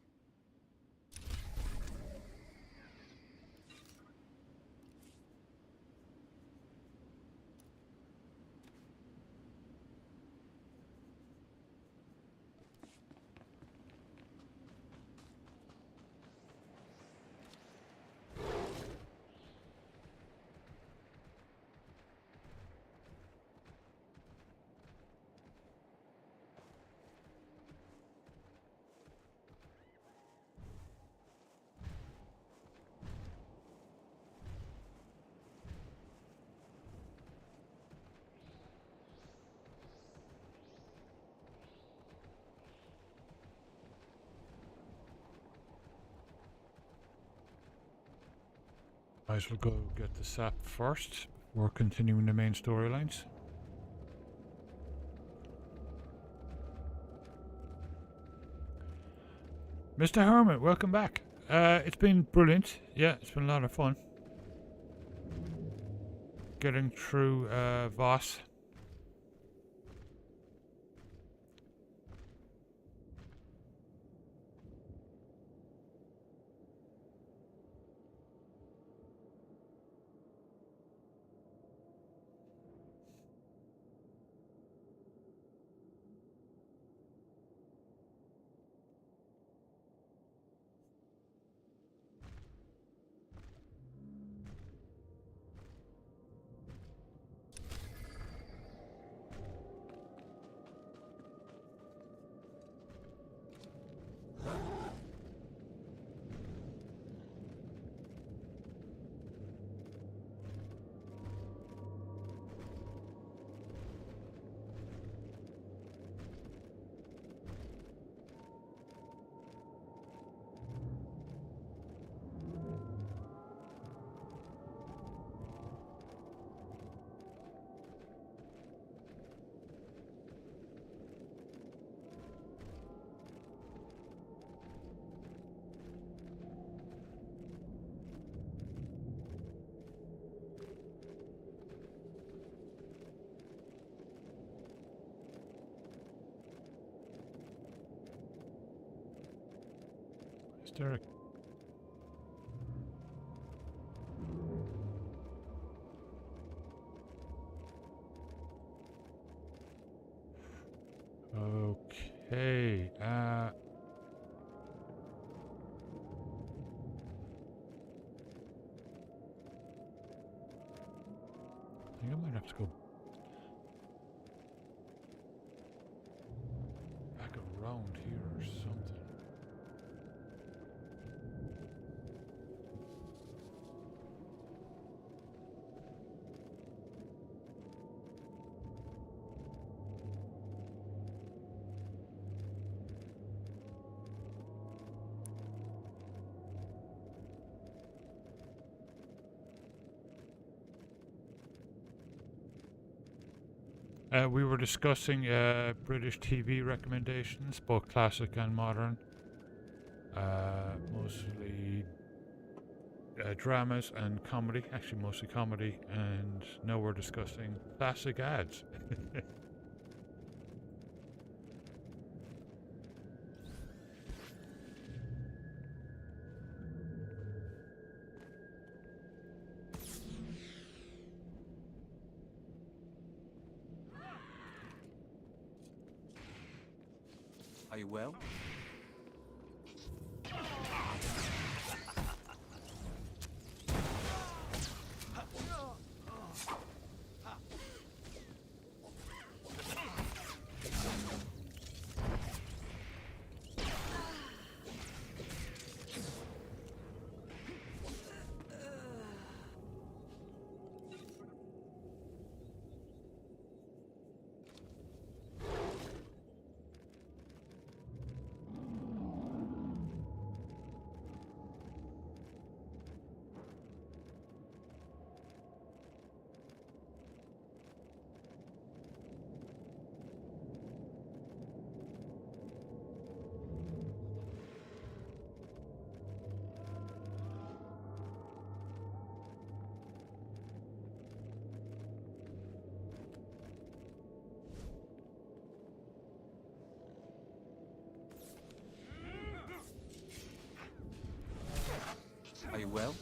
Might as well go get the sap first before continuing the main storylines. Mr. Hermit, welcome back. It's been brilliant. Yeah, it's been a lot of fun. Getting through Voss. Derek. Okay. I think I might have to go back around here or something. We were discussing British TV recommendations, both classic and modern. Mostly dramas and comedy, actually mostly comedy, and now we're discussing classic ads. Are you well? Are you well?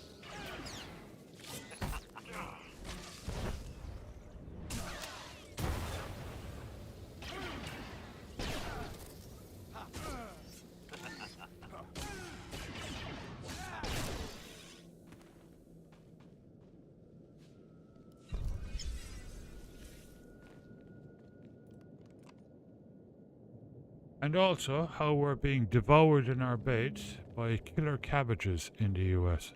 And also how we're being devoured in our beds by killer cabbages in the US.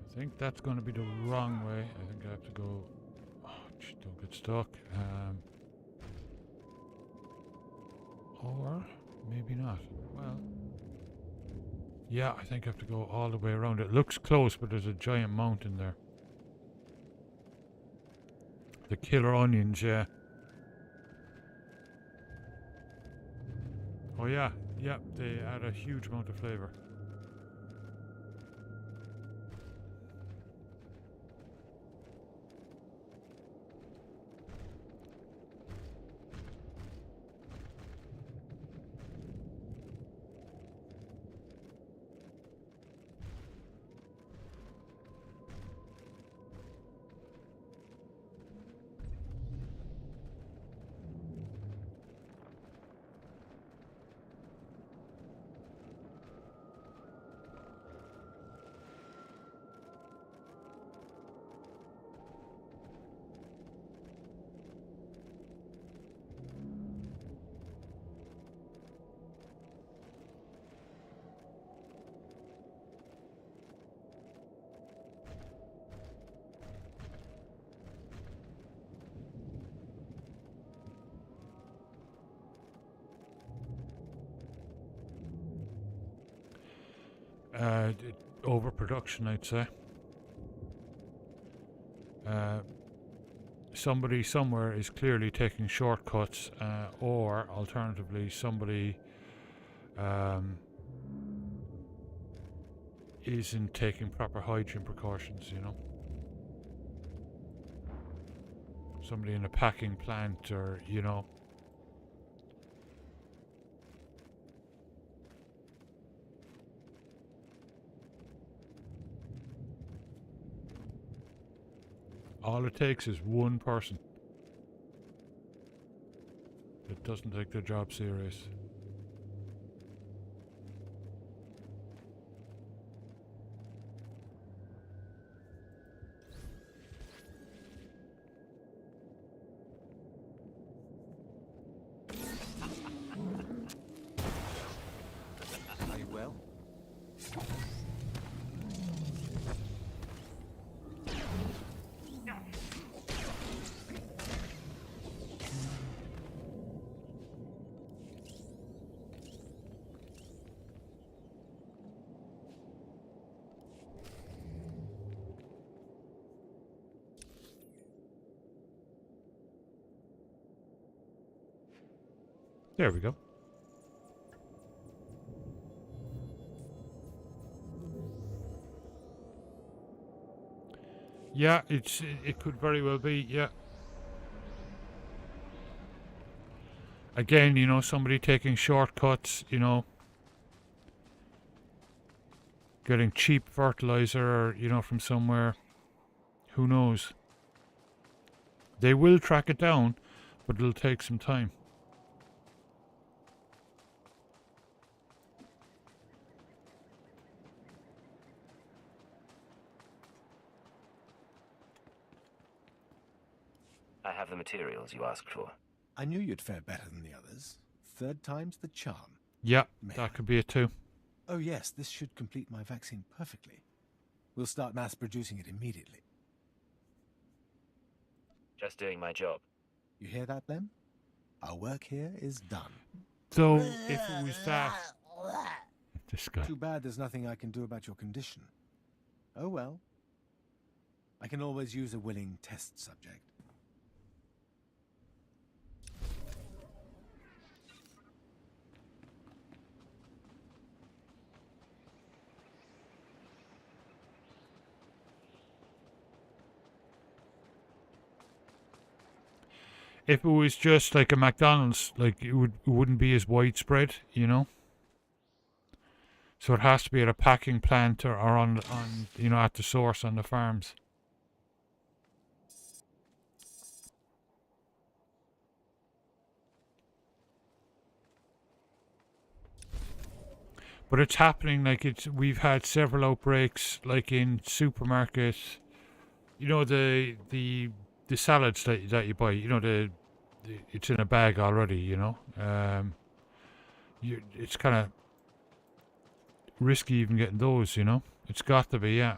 I think that's going to be the wrong way. I think I have to go... Oh, don't get stuck. Or maybe not. Well... Yeah, I think I have to go all the way around. It looks close, but there's a giant mountain there. The killer onions, yeah. Oh yeah, yeah, they add a huge amount of flavour. Overproduction, I'd say. Somebody somewhere is clearly taking shortcuts, or alternatively, somebody isn't taking proper hygiene precautions, you know. Somebody in a packing plant, or, you know. All it takes is one person that doesn't take their job serious. There we go. Yeah, it could very well be, yeah. Again, you know, somebody taking shortcuts, you know, getting cheap fertilizer, or, you know, from somewhere. Who knows? They will track it down, but it'll take some time. I have the materials you asked for. I knew you'd fare better than the others. Third time's the charm. Yeah, that could be it too. Oh yes, this should complete my vaccine perfectly. We'll start mass producing it immediately. Just doing my job. You hear that, Lem? Our work here is done. So, if it was that... This guy. Too bad there's nothing I can do about your condition. Oh well. I can always use a willing test subject. If it was just like a McDonald's, like it wouldn't be as widespread, you know. So it has to be at a packing plant or on you know, at the source on the farms. But it's happening, like we've had several outbreaks, like in supermarkets. You know, the salads that you buy, you know, it's in a bag already, you know. It's kind of risky even getting those, you know. It's got to be, yeah.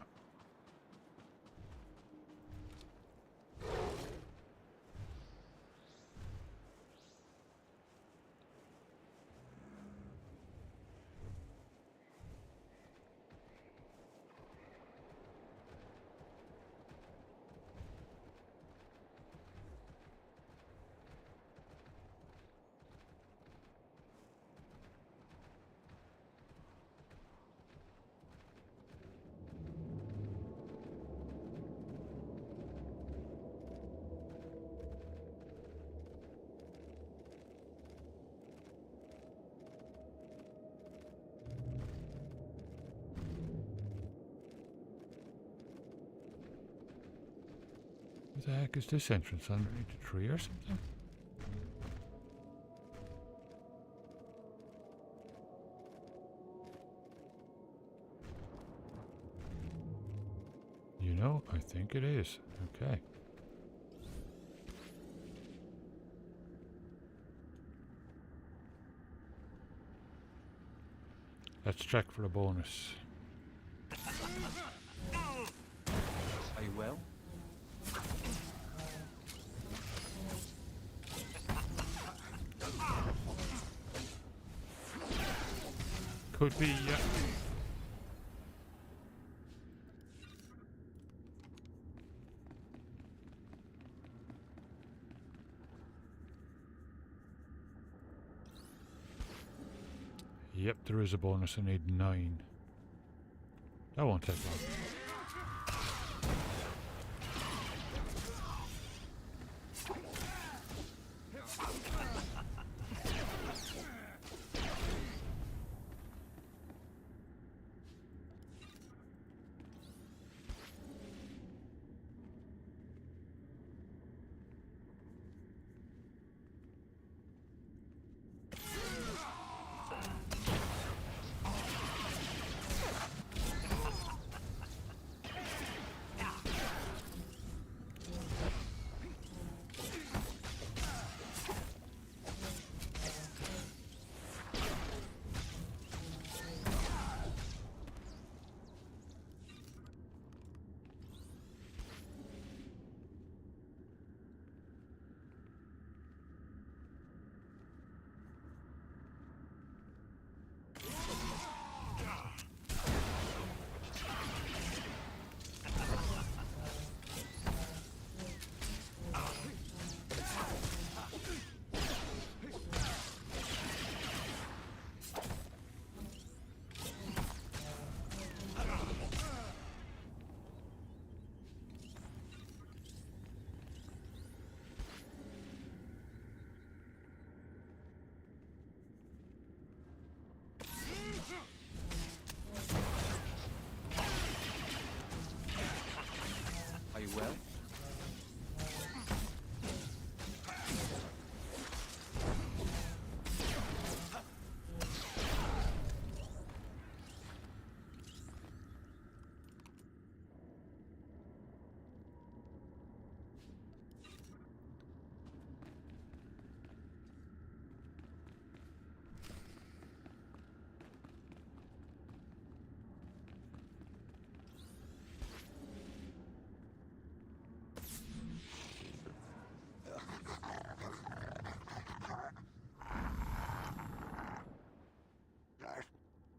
What the heck is this entrance, underneath a tree or something? You know, I think it is. Okay. Let's check for a bonus. Are you well? Could be, yeah. Yep, there is a bonus. I need 9. That won't take long. Very well.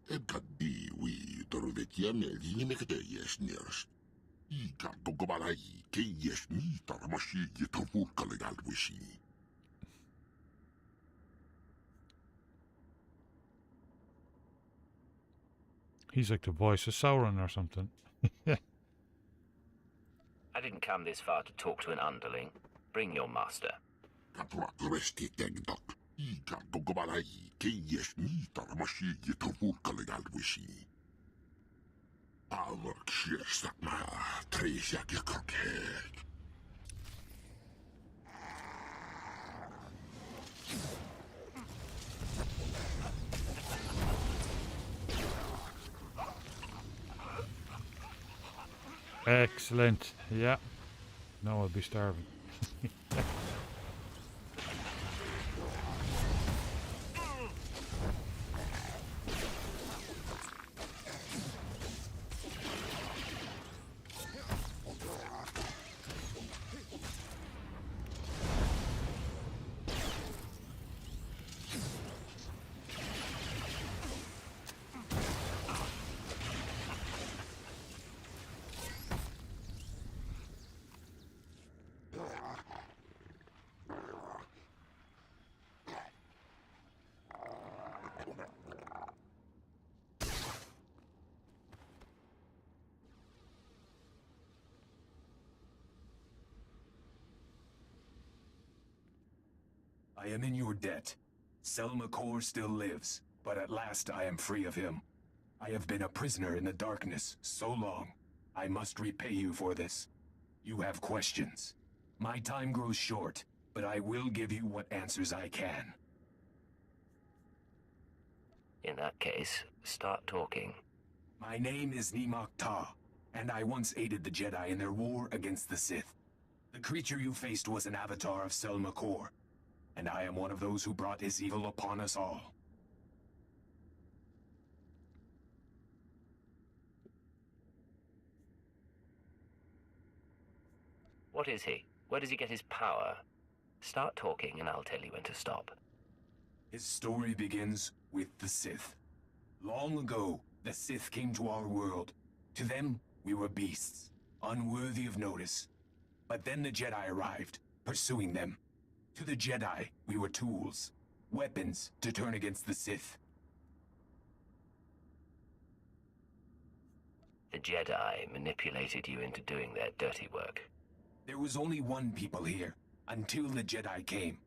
Ebkadiwi torvetiame liimeketeyes nirst. Ika togobalai keyes ni taramashi yetavurkalegalwishi. He's like the voice of Sauron or something. I didn't come this far to talk to an underling. Bring your master. Katrakresti tegdak. Ika togobalai keyes ni taramashi yetavurkalegalwishi. Alvark sjerstakma trejak yakakek. Excellent. Yeah. Now I'll be starving. I am in your debt. Selmakor still lives, but at last I am free of him. I have been a prisoner in the darkness so long. I must repay you for this. You have questions. My time grows short, but I will give you what answers I can. In that case, start talking. My name is Nimak Ta, and I once aided the Jedi in their war against the Sith. The creature you faced was an avatar of Selmakor, and I am one of those who brought his evil upon us all. What is he? Where does he get his power? Start talking and I'll tell you when to stop. His story begins with the Sith. Long ago, the Sith came to our world. To them, we were beasts, unworthy of notice. But then the Jedi arrived, pursuing them. To the Jedi, we were tools, weapons to turn against the Sith. The Jedi manipulated you into doing their dirty work. There was only one people here, until the Jedi came.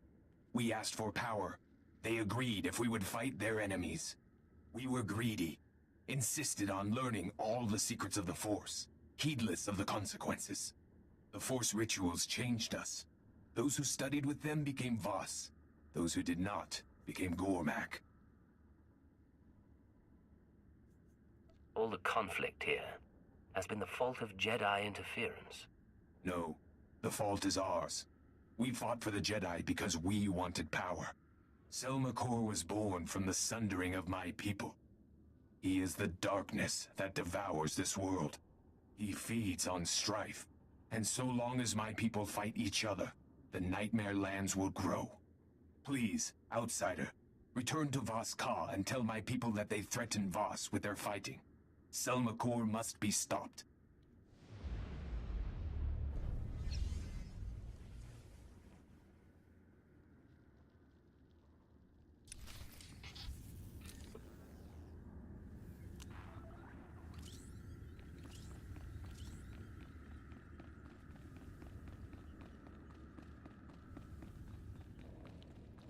We asked for power. They agreed if we would fight their enemies. We were greedy, insisted on learning all the secrets of the Force, heedless of the consequences. The Force rituals changed us. Those who studied with them became Voss. Those who did not became Gormak. All the conflict here has been the fault of Jedi interference. No, the fault is ours. We fought for the Jedi because we wanted power. Selmakor was born from the sundering of my people. He is the darkness that devours this world. He feeds on strife, and so long as my people fight each other, the Nightmare Lands will grow. Please, outsider, return to Vos Ka and tell my people that they threaten Vos with their fighting. Selmakor must be stopped.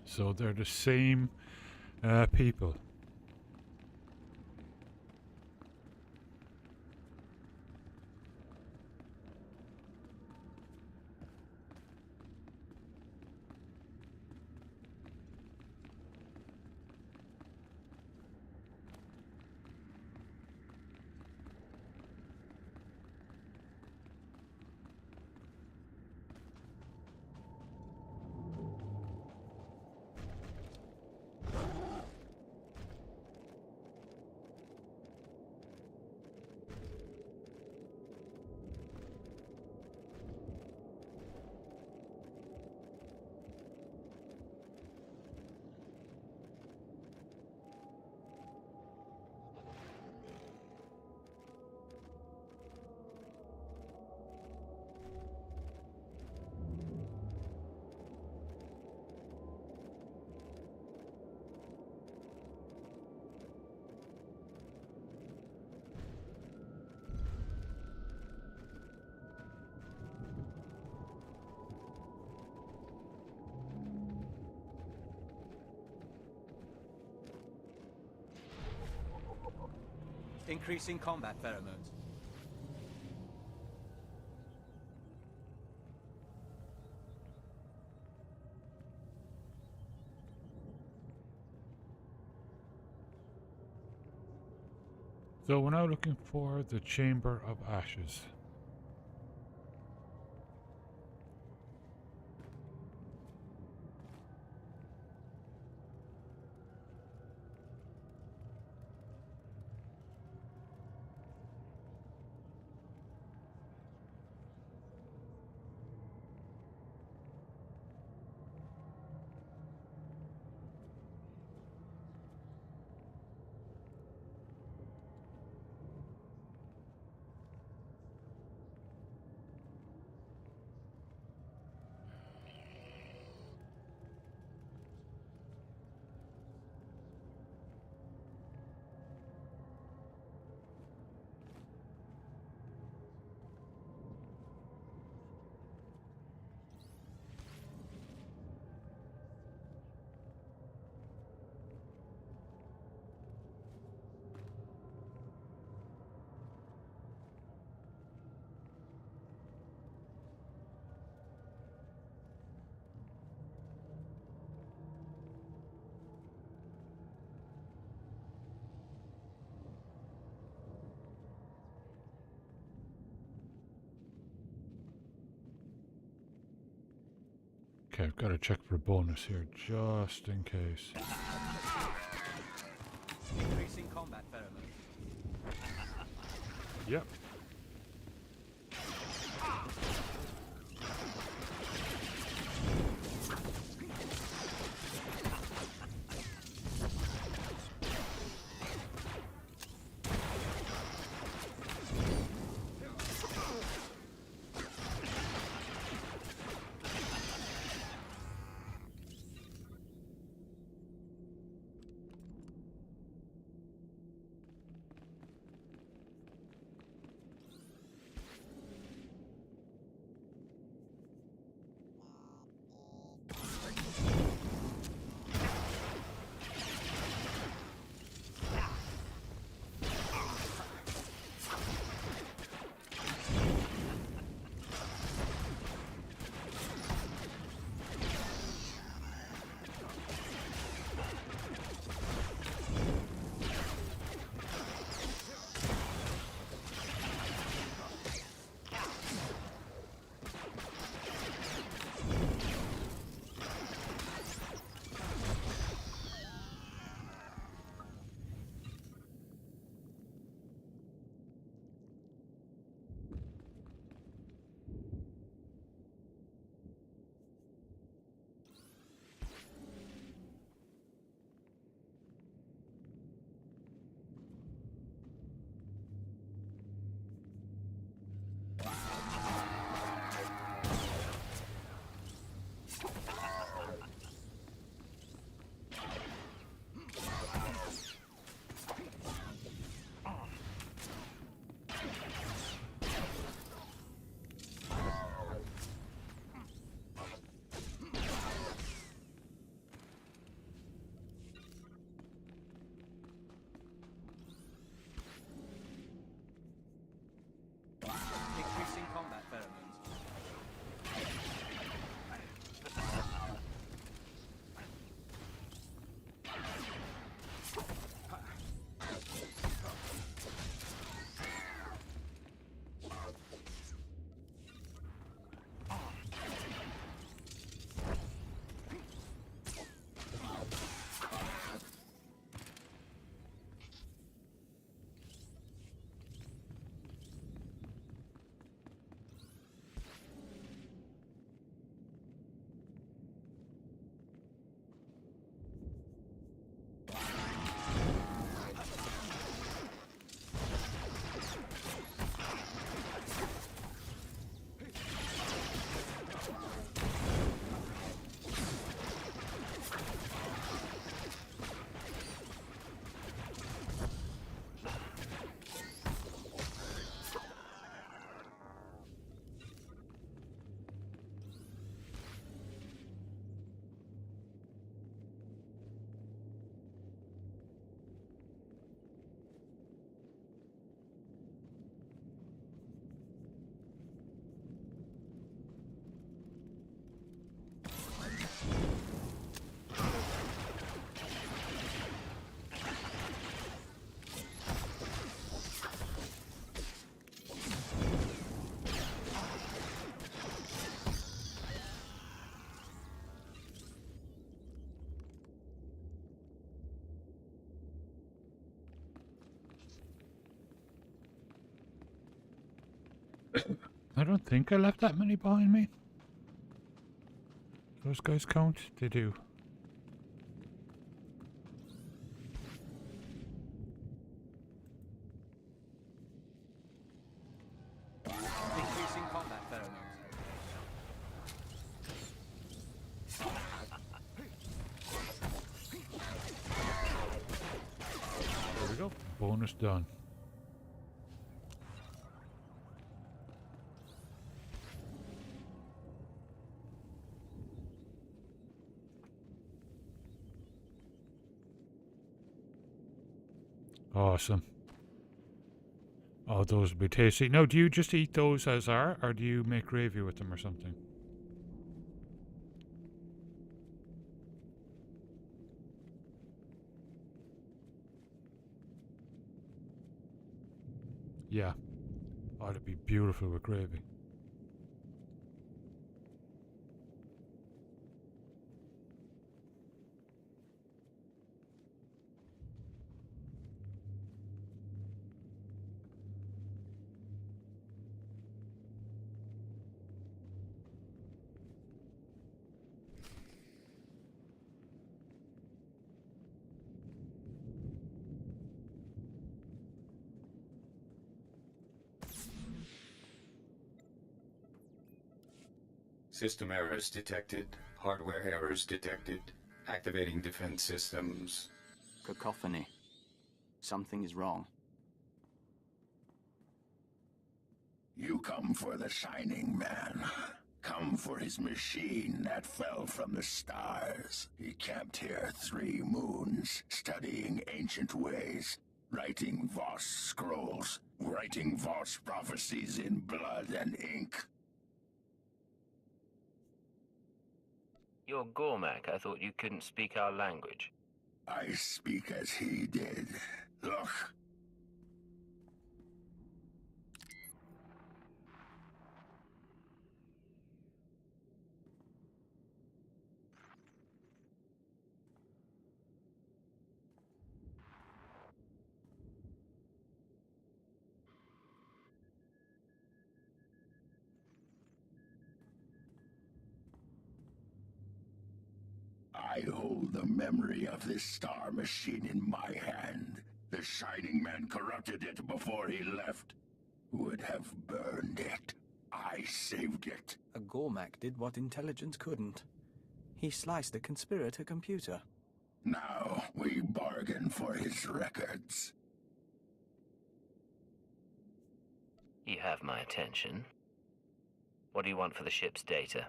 So they're the same people. Increasing combat pheromones. So we're now looking for the Chamber of Ashes. Okay, I've got to check for a bonus here, just in case. Increasing combat pheromones. Yep. I don't think I left that many behind me. Those guys count? They do. Increasing combat pheromones. There we go. Bonus done. Awesome. Oh, those would be tasty. Now, do you just eat those as are, or do you make gravy with them or something? Yeah. Oh, it'd be beautiful with gravy. System errors detected. Hardware errors detected. Activating defense systems. Cacophony. Something is wrong. You come for the Shining Man. Come for his machine that fell from the stars. He camped here 3 moons, studying ancient ways, writing Voss scrolls, writing Voss prophecies in blood and ink. You're Gormak. I thought you couldn't speak our language. I speak as he did. Look. I hold the memory of this star machine in my hand. The Shining Man corrupted it before he left. Would have burned it. I saved it. A Gormak did what intelligence couldn't. He sliced a conspirator computer. Now we bargain for his records. You have my attention. What do you want for the ship's data?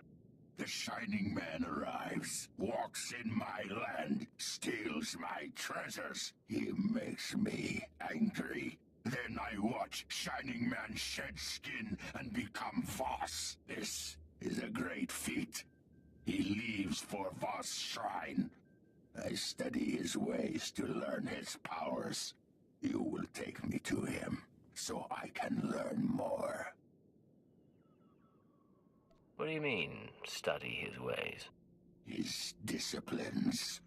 The Shining Man arrives, walks in my land, steals my treasures. He makes me angry. Then I watch Shining Man shed skin and become Voss. This is a great feat. He leaves for Voss Shrine. I study his ways to learn his powers. You will take me to him, so I can learn more. What do you mean, study his ways? His disciplines.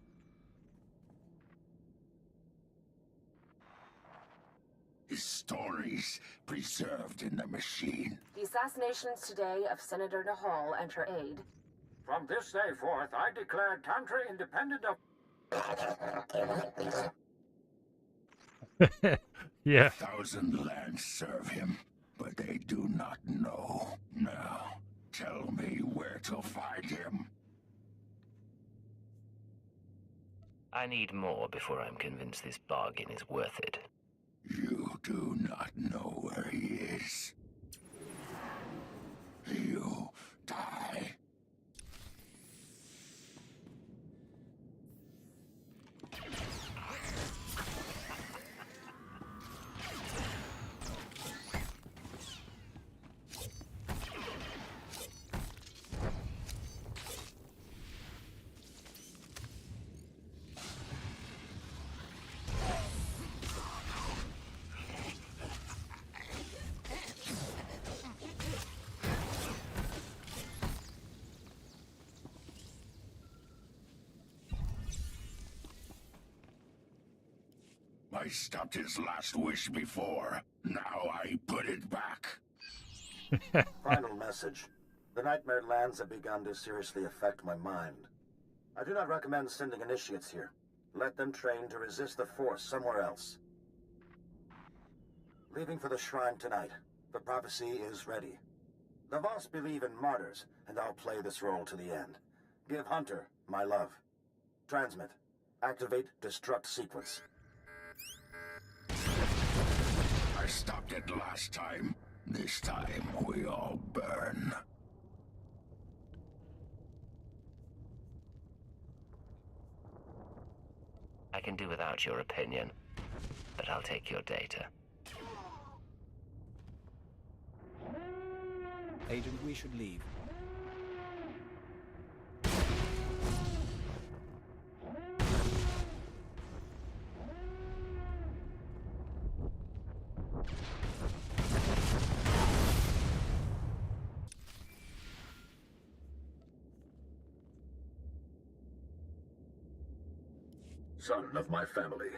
His stories preserved in the machine. The assassinations today of Senator Nahal and her aide. From this day forth, I declare Tantra independent of... Yeah. 1,000 lands serve him, but they do not know. Now, tell me where to find him. I need more before I'm convinced this bargain is worth it. You do not know where he is. You die. I stopped his last wish before. Now I put it back. Final message. The Nightmare Lands have begun to seriously affect my mind. I do not recommend sending initiates here. Let them train to resist the Force somewhere else. Leaving for the shrine tonight. The prophecy is ready. The Voss believe in martyrs, and I'll play this role to the end. Give Hunter my love. Transmit. Activate destruct sequence. I stopped it last time. This time, we all burn. I can do without your opinion, but I'll take your data. Agent, we should leave. Son of my family,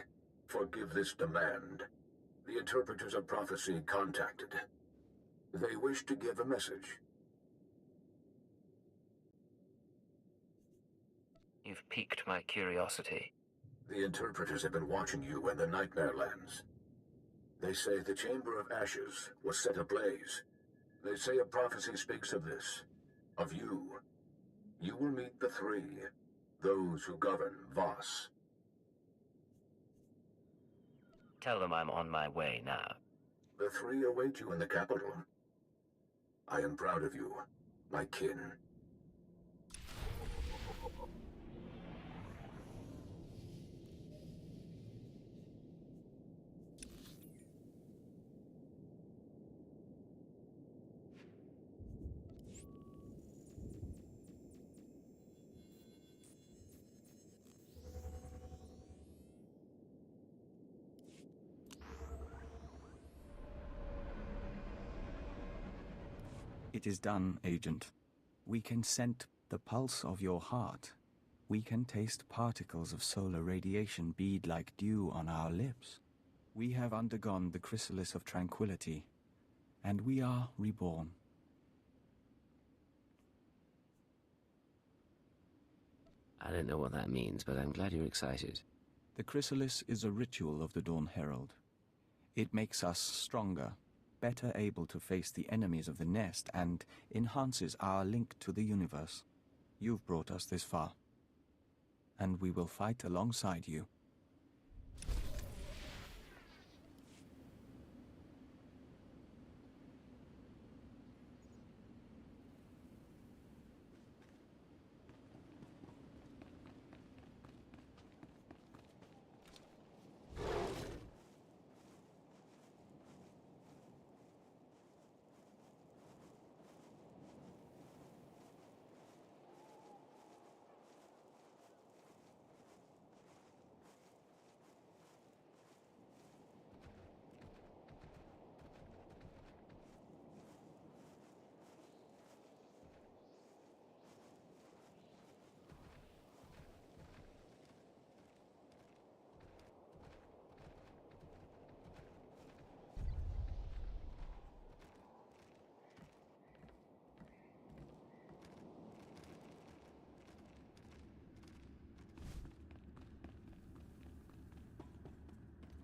forgive this demand. The interpreters of prophecy contacted. They wish to give a message. You've piqued my curiosity. The interpreters have been watching you in the Nightmare Lands. They say the Chamber of Ashes was set ablaze. They say a prophecy speaks of this, of you. You will meet the three, those who govern Voss. Tell them I'm on my way now. The three await you in the capital. I am proud of you, my kin. It is done, Agent. We can scent the pulse of your heart. We can taste particles of solar radiation bead like dew on our lips. We have undergone the chrysalis of tranquility, and we are reborn. I don't know what that means, but I'm glad you're excited. The chrysalis is a ritual of the Dawn Herald. It makes us stronger, better able to face the enemies of the nest, and enhances our link to the universe. You've brought us this far, and we will fight alongside you.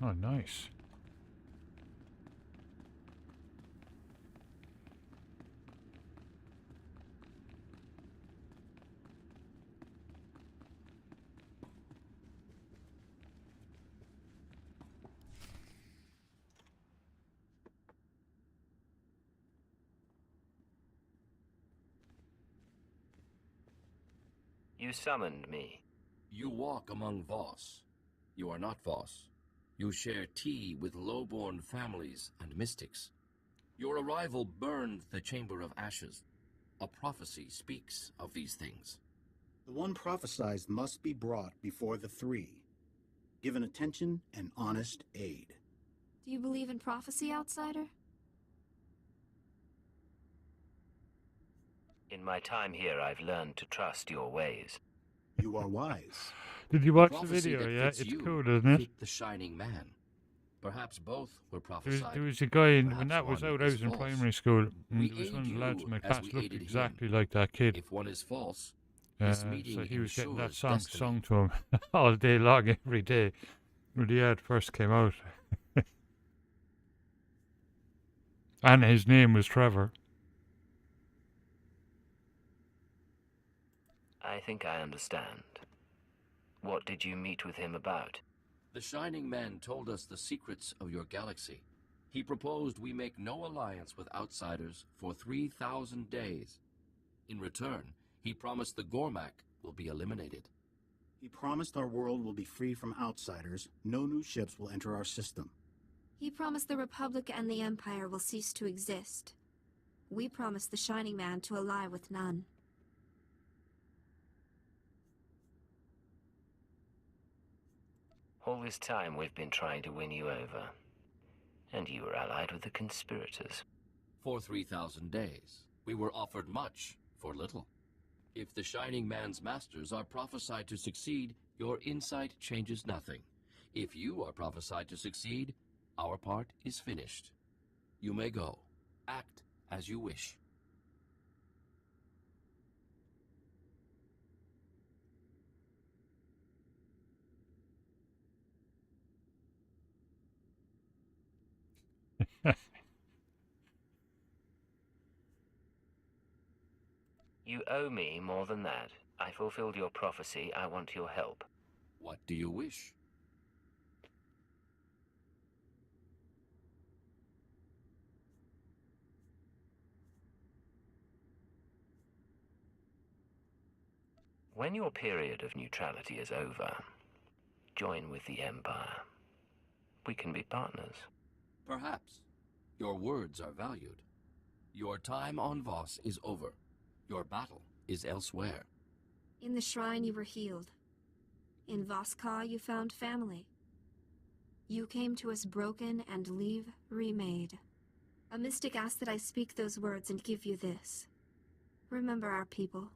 Oh, nice. You summoned me. You walk among Voss. You are not Voss. You share tea with low-born families and mystics. Your arrival burned the Chamber of Ashes. A prophecy speaks of these things. The one prophesied must be brought before the three, given attention and honest aid. Do you believe in prophecy, outsider? In my time here, I've learned to trust your ways. You are wise. Did you watch the prophecy video? that Yeah, fits it's you cool, isn't it? fit the Shining Man. Perhaps both were There prophesied. was a guy, when Perhaps that was one out, I is was in false. primary school, and We there was aid one of the lads in you my as class we looked aided exactly him. like that kid. If one is false, this meeting So he was getting that ensures song destiny. sung to him all day long, every day, when the ad first came out. And his name was Trevor. I think I understand. What did you meet with him about? The Shining Man told us the secrets of your galaxy. He proposed we make no alliance with outsiders for 3,000 days. In return, he promised the Gormak will be eliminated. He promised our world will be free from outsiders. No new ships will enter our system. He promised the Republic and the Empire will cease to exist. We promised the Shining Man to ally with none. All this time we've been trying to win you over. And you were allied with the conspirators. For 3,000 days, we were offered much for little. If the Shining Man's masters are prophesied to succeed, your insight changes nothing. If you are prophesied to succeed, our part is finished. You may go. Act as you wish. You owe me more than that. I fulfilled your prophecy. I want your help. What do you wish? When your period of neutrality is over, join with the Empire. We can be partners. Perhaps. Your words are valued. Your time on Voss is over. Your battle is elsewhere. In the shrine you were healed. In Voskar you found family. You came to us broken and leave remade. A mystic asked that I speak those words and give you this. Remember our people.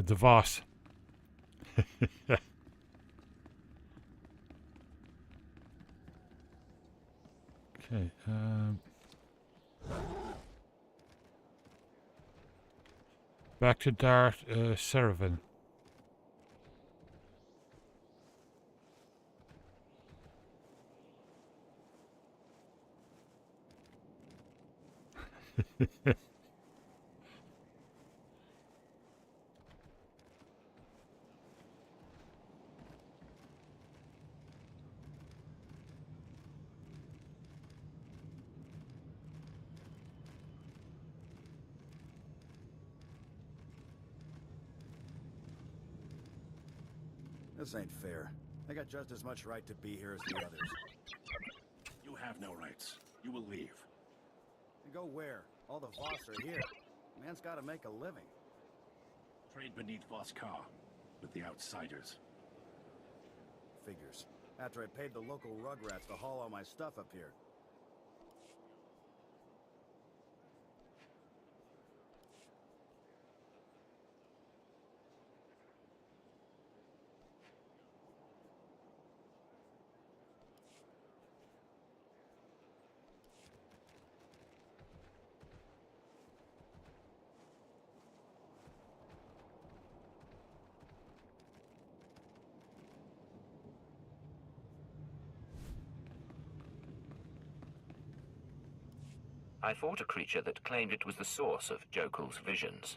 The Voss. Okay. Back to Darth Seravan. This ain't fair. I got just as much right to be here as the others. You have no rights. You will leave. And go where? All the Voss are here. Man's gotta make a living. Trade beneath Voskar with the outsiders. Figures. After I paid the local rugrats to haul all my stuff up here. I fought a creature that claimed it was the source of Jokul's visions.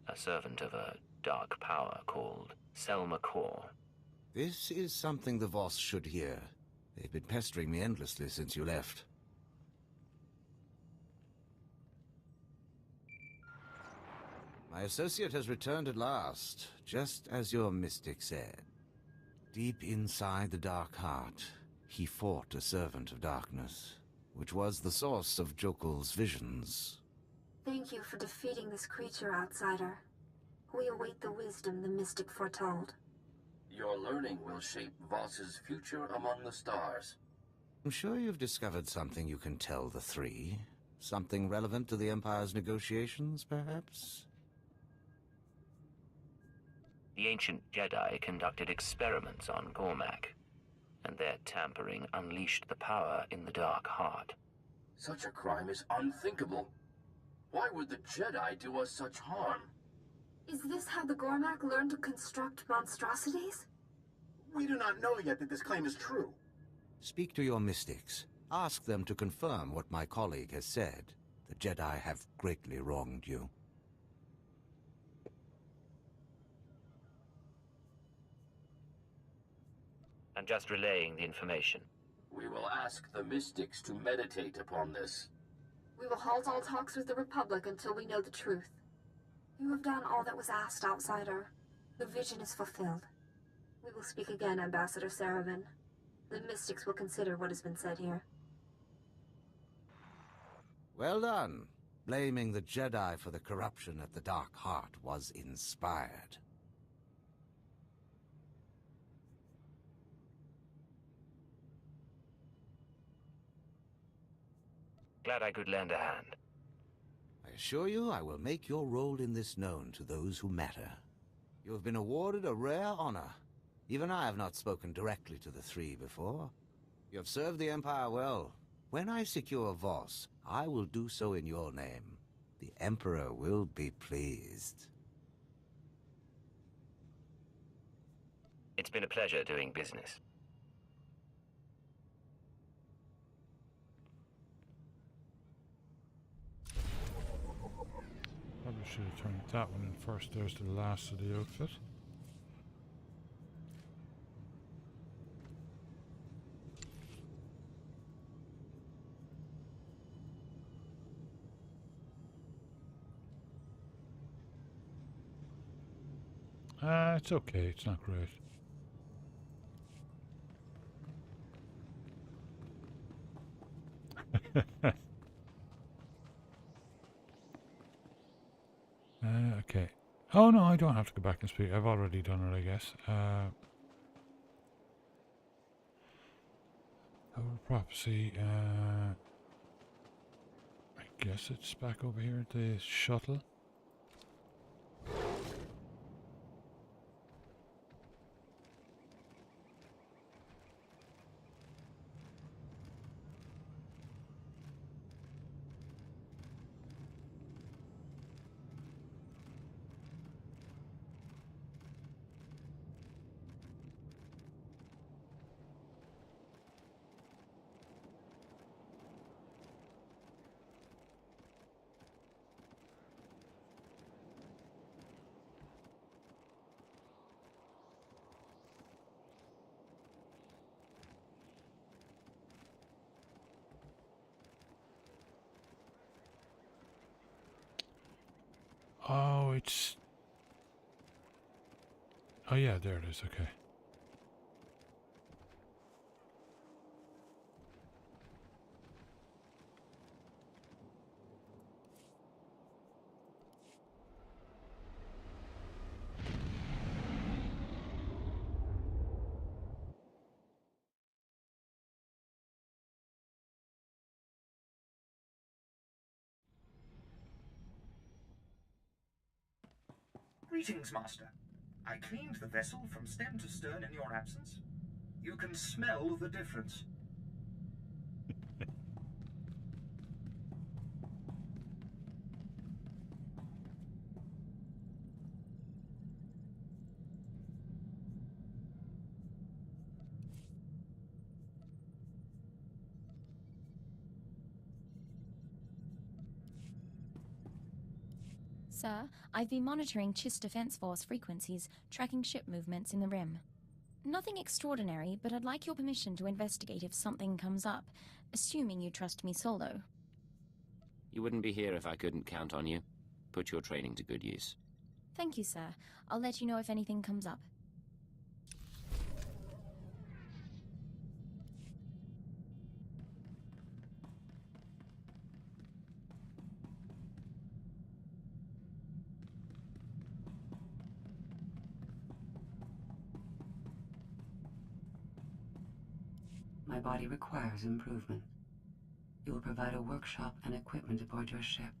A servant of a dark power called Selma Kor. This is something the Voss should hear. They've been pestering me endlessly since you left. My associate has returned at last, just as your mystic said. Deep inside the Dark Heart, he fought a servant of darkness, which was the source of Jokul's visions. Thank you for defeating this creature, outsider. We await the wisdom the mystic foretold. Your learning will shape Voss's future among the stars. I'm sure you've discovered something you can tell the three. Something relevant to the Empire's negotiations, perhaps? The ancient Jedi conducted experiments on Gormak, and their tampering unleashed the power in the Dark Heart. Such a crime is unthinkable. Why would the Jedi do us such harm? Is this how the Gormak learned to construct monstrosities? We do not know yet that this claim is true. Speak to your mystics. Ask them to confirm what my colleague has said. The Jedi have greatly wronged you. I'm just relaying the information. We will ask the mystics to meditate upon this. We will halt all talks with the Republic until we know the truth. You have done all that was asked, outsider. The vision is fulfilled. We will speak again, Ambassador Saravan. The mystics will consider what has been said here. Well done. Blaming the Jedi for the corruption at the Dark Heart was inspired. Glad I could lend a hand. I assure you I will make your role in this known to those who matter. You have been awarded a rare honor. Even I have not spoken directly to the three before. You have served the Empire well. When I secure Voss, I will do so in your name. The Emperor will be pleased. It's been a pleasure doing business. Probably should have turned that one in first. There's the last of the outfit. It's okay, it's not great. Okay. Oh no, I don't have to go back and speak. I've already done it, I guess. Power of Prophecy. I guess it's back over here at the shuttle. Oh, it's... Oh yeah, there it is, okay. Greetings, Master. I cleaned the vessel from stem to stern in your absence. You can smell the difference. Sir, I've been monitoring Chiss Defense Force frequencies, tracking ship movements in the Rim. Nothing extraordinary, but I'd like your permission to investigate if something comes up, assuming you trust me solo. You wouldn't be here if I couldn't count on you. Put your training to good use. Thank you, sir. I'll let you know if anything comes up. My body requires improvement. You will provide a workshop and equipment aboard your ship.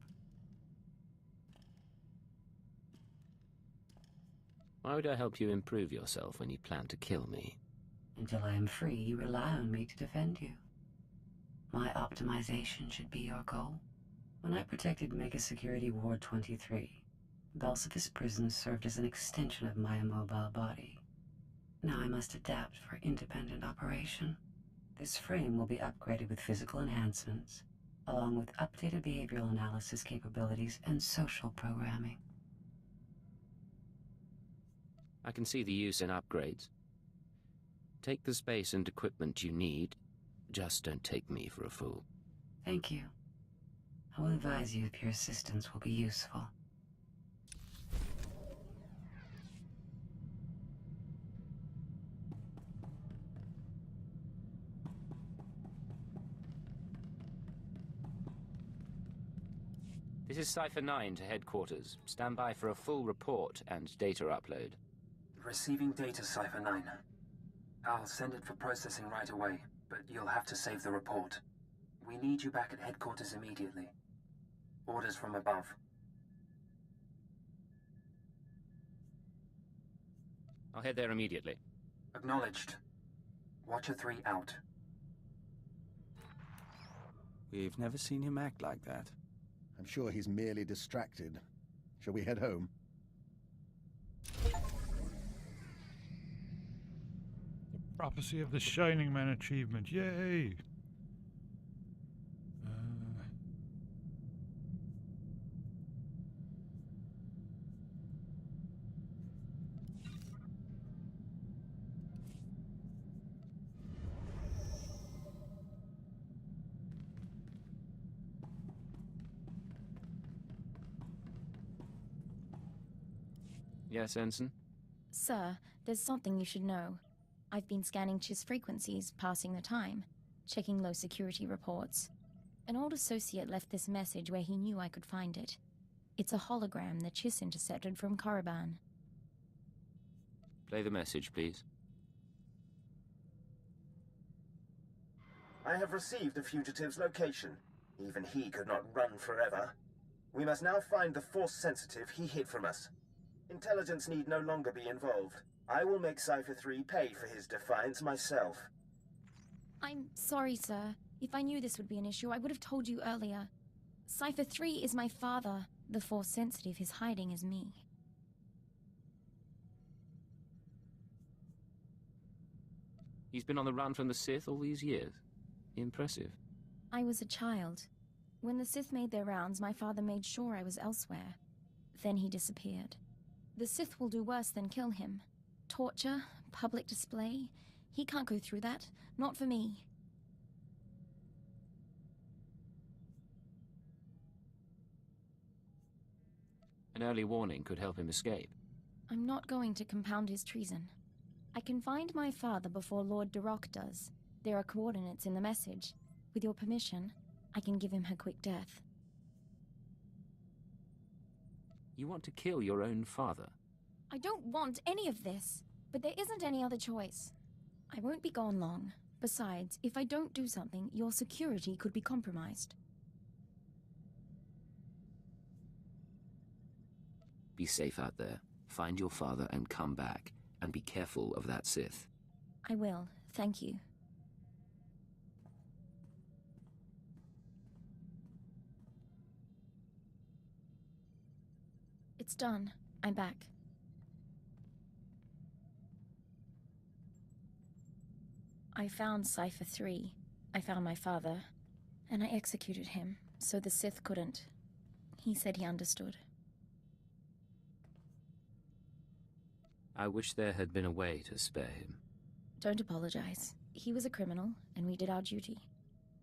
Why would I help you improve yourself when you plan to kill me? Until I am free, you rely on me to defend you. My optimization should be your goal. When I protected Mega Security Ward 23, Balsifus Prison served as an extension of my immobile body. Now I must adapt for independent operation. This frame will be upgraded with physical enhancements, along with updated behavioral analysis capabilities and social programming. I can see the use in upgrades. Take the space and equipment you need. Just don't take me for a fool. Thank you. I will advise you if your assistance will be useful. This is Cypher 9 to headquarters. Stand by for a full report and data upload. Receiving data, Cypher 9. I'll send it for processing right away, but you'll have to save the report. We need you back at headquarters immediately. Orders from above. I'll head there immediately. Acknowledged. Watcher 3 out. We've never seen him act like that. I'm sure he's merely distracted. Shall we head home? The Prophecy of the Shining Man achievement. Yay! Yes, Ensign? Sir, there's something you should know. I've been scanning Chiss frequencies, passing the time, checking low security reports. An old associate left this message where he knew I could find it. It's a hologram that Chiss intercepted from Korriban. Play the message, please. I have received the fugitive's location. Even he could not run forever. We must now find the Force sensitive he hid from us. Intelligence need no longer be involved. I will make Cypher 3 pay for his defiance myself. I'm sorry, sir. If I knew this would be an issue, I would have told you earlier. Cypher 3 is my father. The Force sensitive is hiding is me. He's been on the run from the Sith all these years. Impressive. I was a child. When the Sith made their rounds, my father made sure I was elsewhere. Then he disappeared. The Sith will do worse than kill him. Torture, public display. He can't go through that. Not for me. An early warning could help him escape. I'm not going to compound his treason. I can find my father before Lord Darok does. There are coordinates in the message. With your permission, I can give him her quick death. You want to kill your own father? I don't want any of this, but there isn't any other choice. I won't be gone long. Besides, if I don't do something, your security could be compromised. Be safe out there. Find your father and come back. And be careful of that Sith. I will. Thank you. It's done. I'm back. I found Cypher 3. I found my father. And I executed him, so the Sith couldn't. He said he understood. I wish there had been a way to spare him. Don't apologize. He was a criminal, and we did our duty.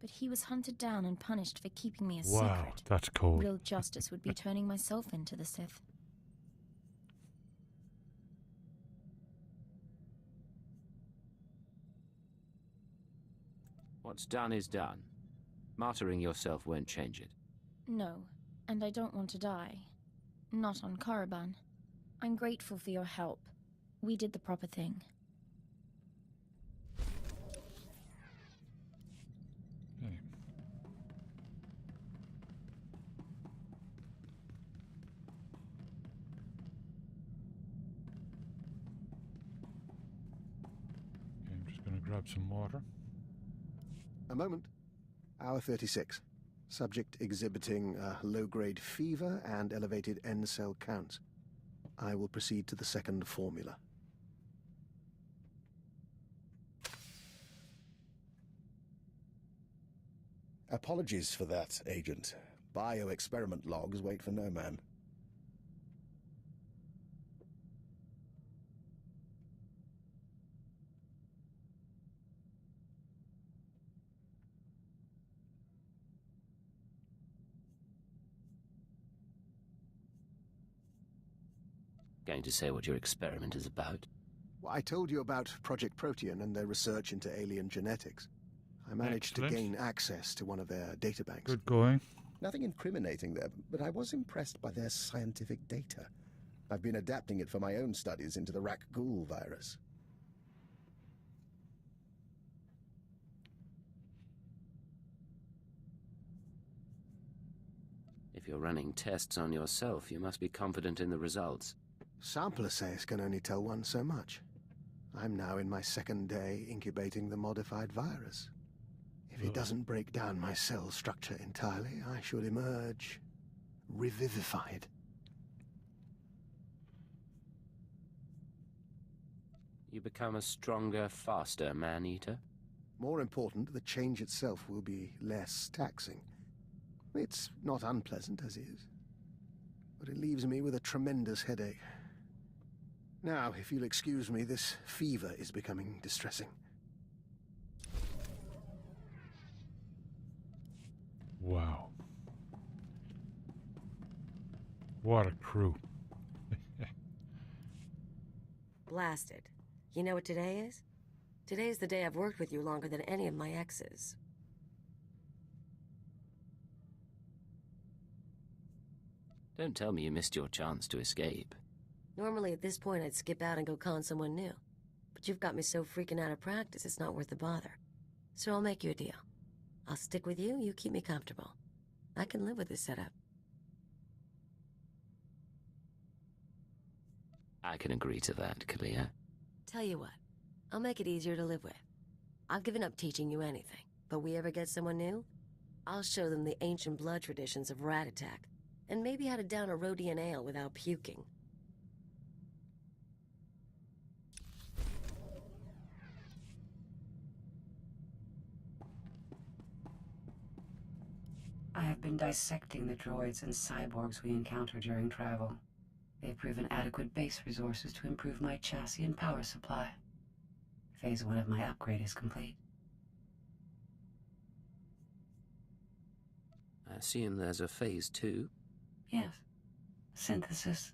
But he was hunted down and punished for keeping me a secret. Wow, that's cold. Real justice would be turning myself into the Sith. What's done is done. Martyring yourself won't change it. No, and I don't want to die. Not on Korriban. I'm grateful for your help. We did the proper thing. grab some water. A moment. Hour 36. Subject exhibiting low-grade fever and elevated N-cell counts. I will proceed to the second formula. Apologies for that, Agent. Bioexperiment logs wait for no man. Going to say what your experiment is about? Well, I told you about Project Protean and their research into alien genetics. I managed to gain access to one of their databanks. Good going. Nothing incriminating there, but I was impressed by their scientific data. I've been adapting it for my own studies into the Rakghoul virus. If you're running tests on yourself, you must be confident in the results. Sample assays can only tell one so much. I'm now in my second day incubating the modified virus. If it doesn't break down my cell structure entirely, I should emerge revivified. You become a stronger, faster man-eater? More important, the change itself will be less taxing. It's not unpleasant as is, but it leaves me with a tremendous headache. Now, if you'll excuse me, this fever is becoming distressing. Wow. What a crew. Blasted. You know what today is? Today's the day I've worked with you longer than any of my exes. Don't tell me you missed your chance to escape. Normally at this point I'd skip out and go con someone new. But you've got me so freaking out of practice it's not worth the bother. So I'll make you a deal. I'll stick with you, you keep me comfortable. I can live with this setup. I can agree to that, Kalia. Tell you what, I'll make it easier to live with. I've given up teaching you anything, but we ever get someone new, I'll show them the ancient blood traditions of rat attack, and maybe how to down a Rhodian ale without puking. I have been dissecting the droids and cyborgs we encounter during travel. They've proven adequate base resources to improve my chassis and power supply. Phase 1 of my upgrade is complete. I assume there's a phase 2? Yes. Synthesis.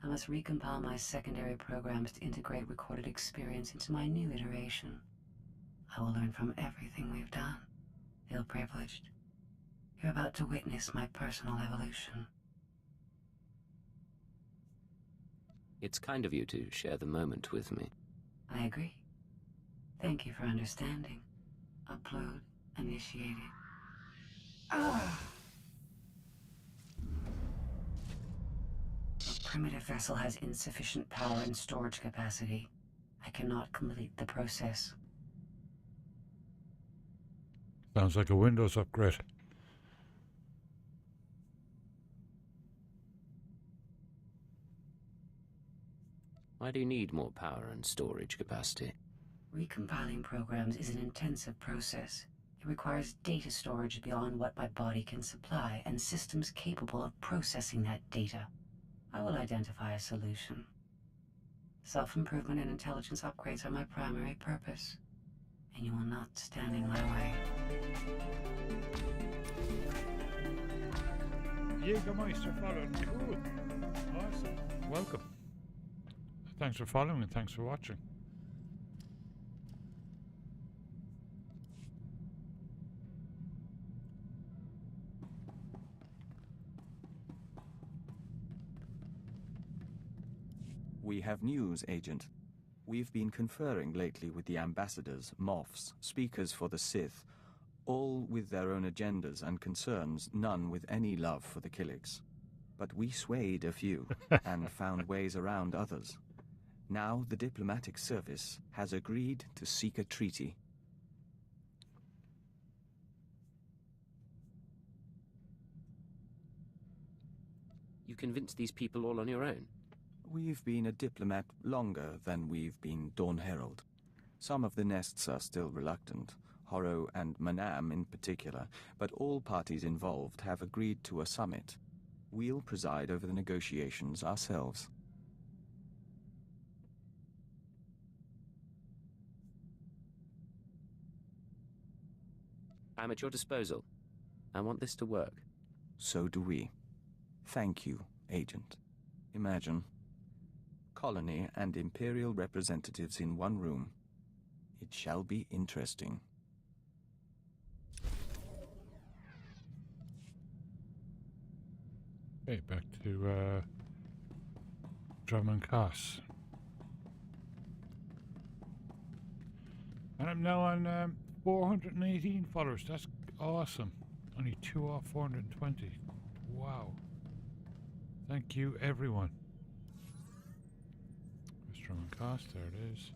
I must recompile my secondary programs to integrate recorded experience into my new iteration. I will learn from everything we've done. Feel privileged. You're about to witness my personal evolution. It's kind of you to share the moment with me. I agree. Thank you for understanding. Upload initiated. Ah! The primitive vessel has insufficient power and storage capacity. I cannot complete the process. Sounds like a Windows upgrade. Why do you need more power and storage capacity? Recompiling programs is an intensive process. It requires data storage beyond what my body can supply and systems capable of processing that data. I will identify a solution. Self-improvement and intelligence upgrades are my primary purpose, and you will not stand in my way. Jägermeister followed. Cool. Awesome. Welcome. Thanks for following and thanks for watching. We have news, Agent. We've been conferring lately with the ambassadors, moffs, speakers for the Sith, all with their own agendas and concerns, none with any love for the Killiks. But we swayed a few, and found ways around others. Now the diplomatic service has agreed to seek a treaty. You convinced these people all on your own? We've been a diplomat longer than we've been Dawn Herald. Some of the nests are still reluctant, Horrow and Manam in particular, but all parties involved have agreed to a summit. We'll preside over the negotiations ourselves. I'm at your disposal. I want this to work. So do we. Thank you, Agent. Imagine. Colony and Imperial representatives in one room. It shall be interesting. Okay, back to Drummond Cass. And I'm now on 418 followers. That's awesome. Only 2 off 420. Wow. Thank you, everyone. Where's Drummond Cass? There it is.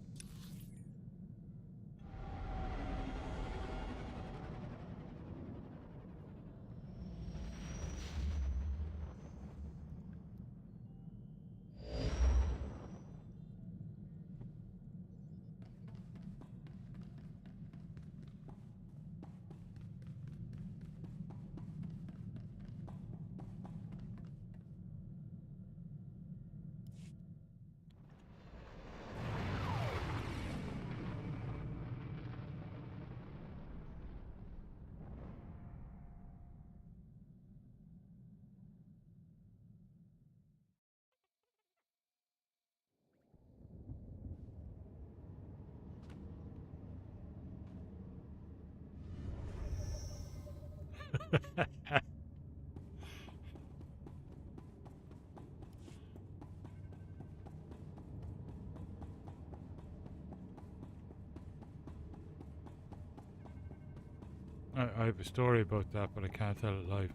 I have a story about that, but I can't tell it live.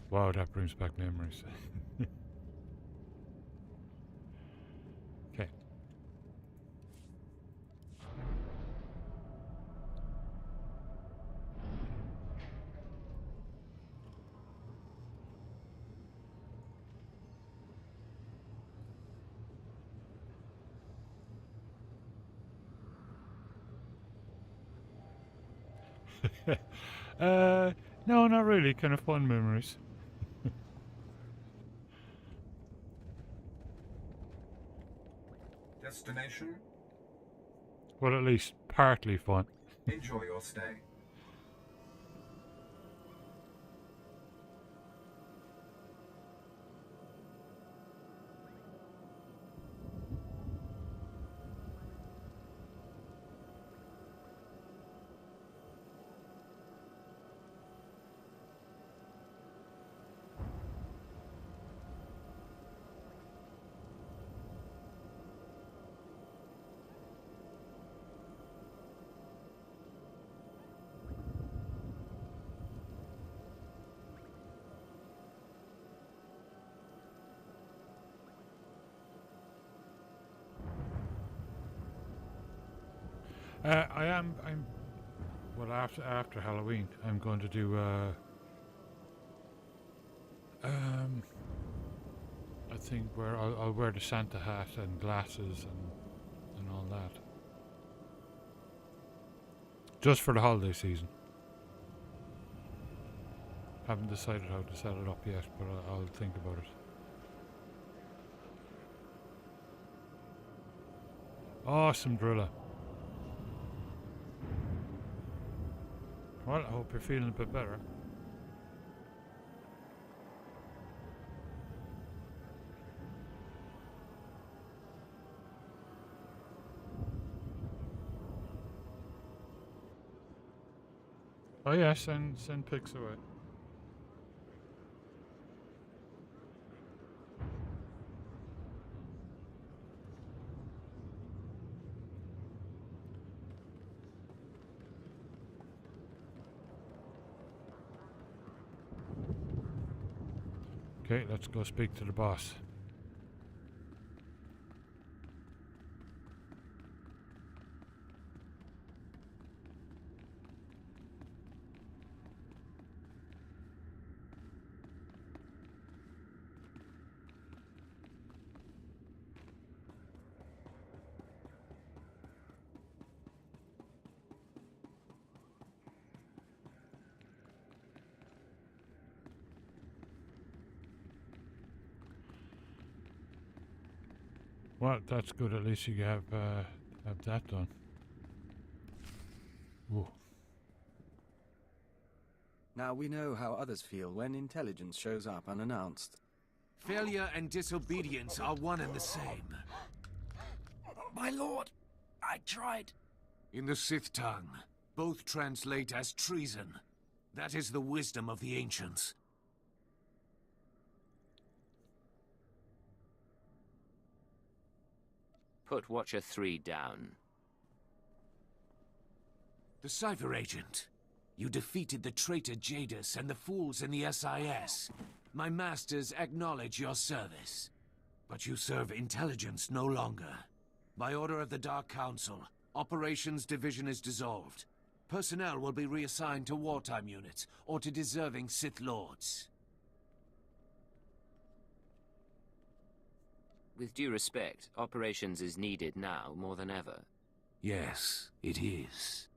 Wow, that brings back memories. Okay. No, not really. Kind of fun memories. Destination? Well, at least partly fun. Enjoy your stay. I'm well, after Halloween I'm going to do I think where I'll wear the Santa hat and glasses and all that. Just for the holiday season. Haven't decided how to set it up yet, but I'll think about it. Awesome, Drilla. Well, I hope you're feeling a bit better. Oh yeah, send pics away. Okay, let's go speak to the boss. Well, that's good. At least you have that done. Ooh. Now we know how others feel when intelligence shows up unannounced. Failure and disobedience are one and the same. My lord, I tried. In the Sith tongue, both translate as treason. That is the wisdom of the ancients. Put Watcher 3 down. The Cipher Agent. You defeated the traitor Jadis and the fools in the SIS. My masters acknowledge your service. But you serve intelligence no longer. By order of the Dark Council, Operations Division is dissolved. Personnel will be reassigned to wartime units or to deserving Sith Lords. With due respect, Operations is needed now more than ever. Yes, it is.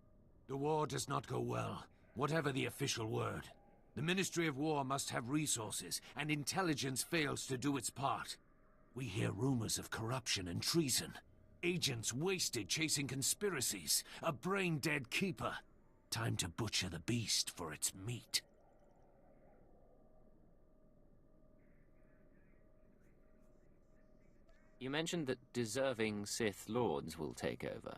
The war does not go well, whatever the official word. The Ministry of War must have resources, and intelligence fails to do its part. We hear rumors of corruption and treason. Agents wasted chasing conspiracies. A brain-dead keeper. Time to butcher the beast for its meat. You mentioned that deserving Sith Lords will take over.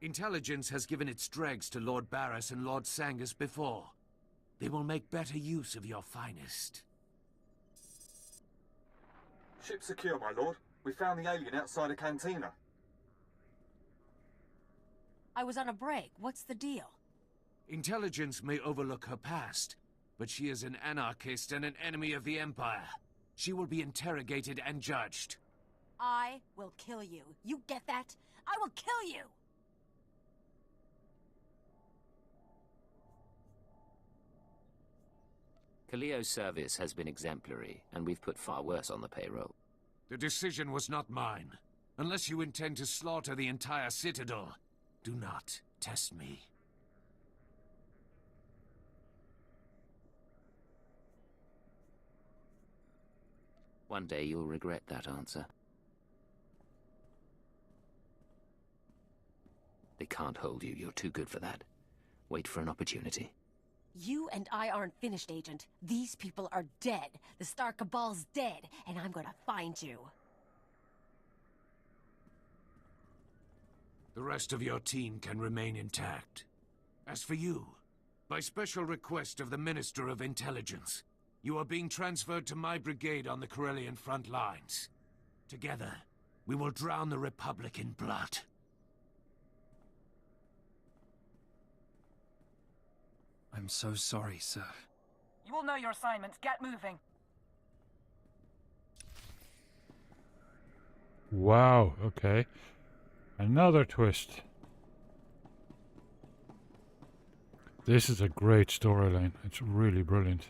Intelligence has given its dregs to Lord Barris and Lord Sangus before. They will make better use of your finest. Ship secure, my lord. We found the alien outside a cantina. I was on a break. What's the deal? Intelligence may overlook her past, but she is an anarchist and an enemy of the Empire. She will be interrogated and judged. I will kill you. You get that? I will kill you! Kaleo's service has been exemplary, and we've put far worse on the payroll. The decision was not mine. Unless you intend to slaughter the entire Citadel, do not test me. One day you'll regret that answer. They can't hold you. You're too good for that. Wait for an opportunity. You and I aren't finished, Agent. These people are dead. The Star Cabal's dead, and I'm gonna find you. The rest of your team can remain intact. As for you, by special request of the Minister of Intelligence, you are being transferred to my brigade on the Corellian front lines. Together, we will drown the Republic in blood. I'm so sorry, sir. You all know your assignments. Get moving. Wow, okay. Another twist. This is a great storyline. It's really brilliant.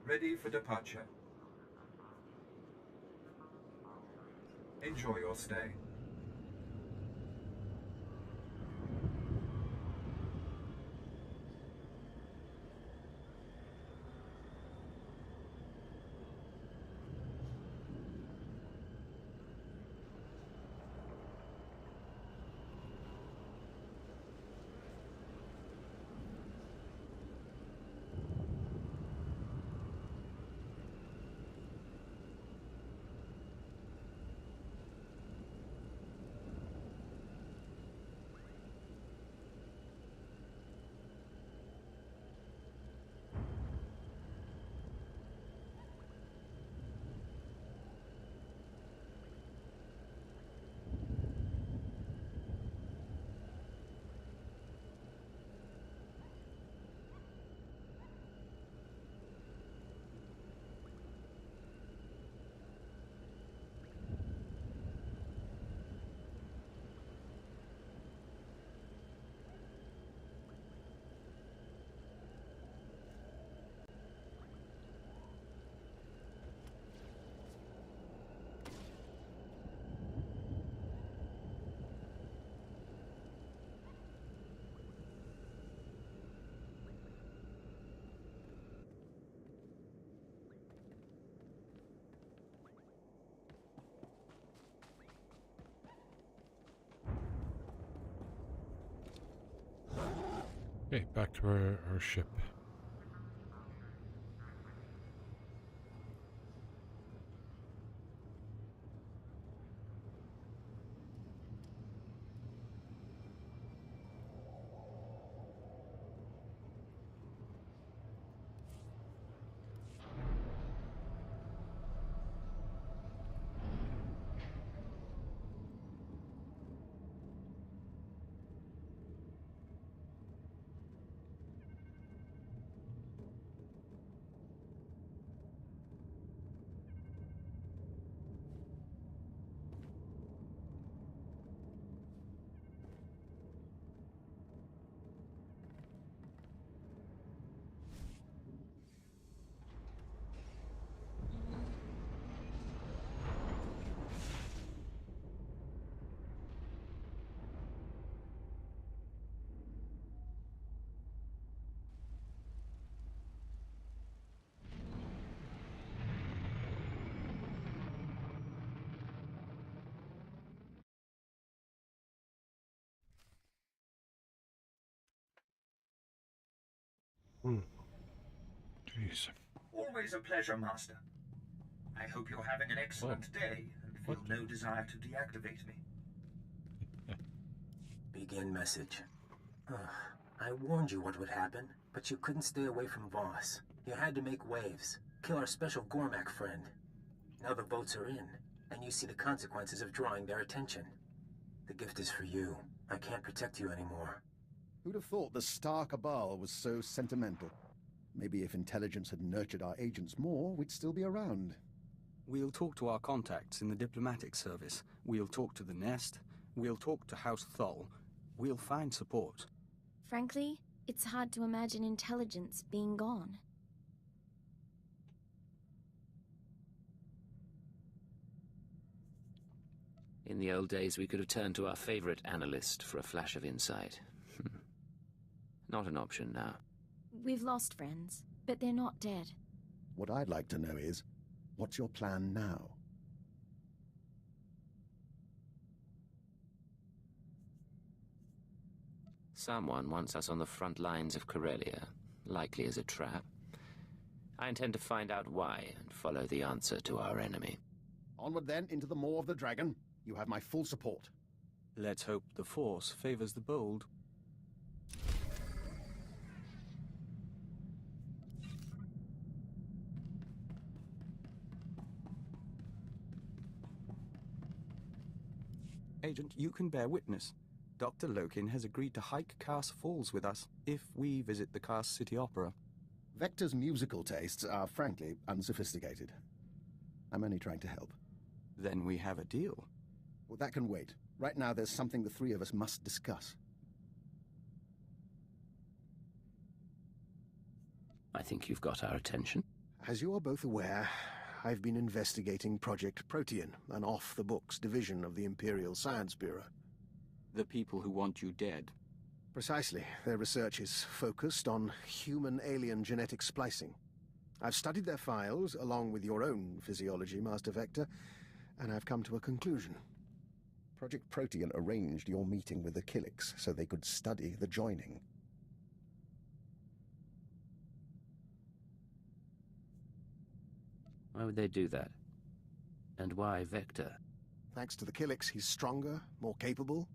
Ready for departure. Enjoy your stay. Okay, back to our ship. Jeez. Always a pleasure, Master. I hope you're having an excellent day and feel no desire to deactivate me. Begin message. I warned you what would happen, but you couldn't stay away from Voss. You had to make waves, kill our special Gormak friend. Now the votes are in, and you see the consequences of drawing their attention. The gift is for you. I can't protect you anymore. Who'd have thought the Star Cabal was so sentimental? Maybe if intelligence had nurtured our agents more, we'd still be around. We'll talk to our contacts in the diplomatic service. We'll talk to the Nest. We'll talk to House Thull. We'll find support. Frankly, it's hard to imagine intelligence being gone. In the old days, we could have turned to our favorite analyst for a flash of insight. Not an option now. We've lost friends, but they're not dead. What I'd like to know is, what's your plan now? Someone wants us on the front lines of Corellia, likely as a trap. I intend to find out why and follow the answer to our enemy. Onward then, into the maw of the dragon. You have my full support. Let's hope the Force favors the bold. Agent, you can bear witness. Dr. Lokin has agreed to hike Cars Falls with us if we visit the Cars City Opera. Vector's musical tastes are, frankly, unsophisticated. I'm only trying to help. Then we have a deal. Well, that can wait. Right now, there's something the three of us must discuss. I think you've got our attention. As you are both aware, I've been investigating Project Protean, an off-the-books division of the Imperial Science Bureau. The people who want you dead. Precisely. Their research is focused on human-alien genetic splicing. I've studied their files, along with your own physiology, Master Vector, and I've come to a conclusion. Project Protean arranged your meeting with the Killiks so they could study the joining. Why would they do that? And why Vector? Thanks to the Killiks, he's stronger, more capable.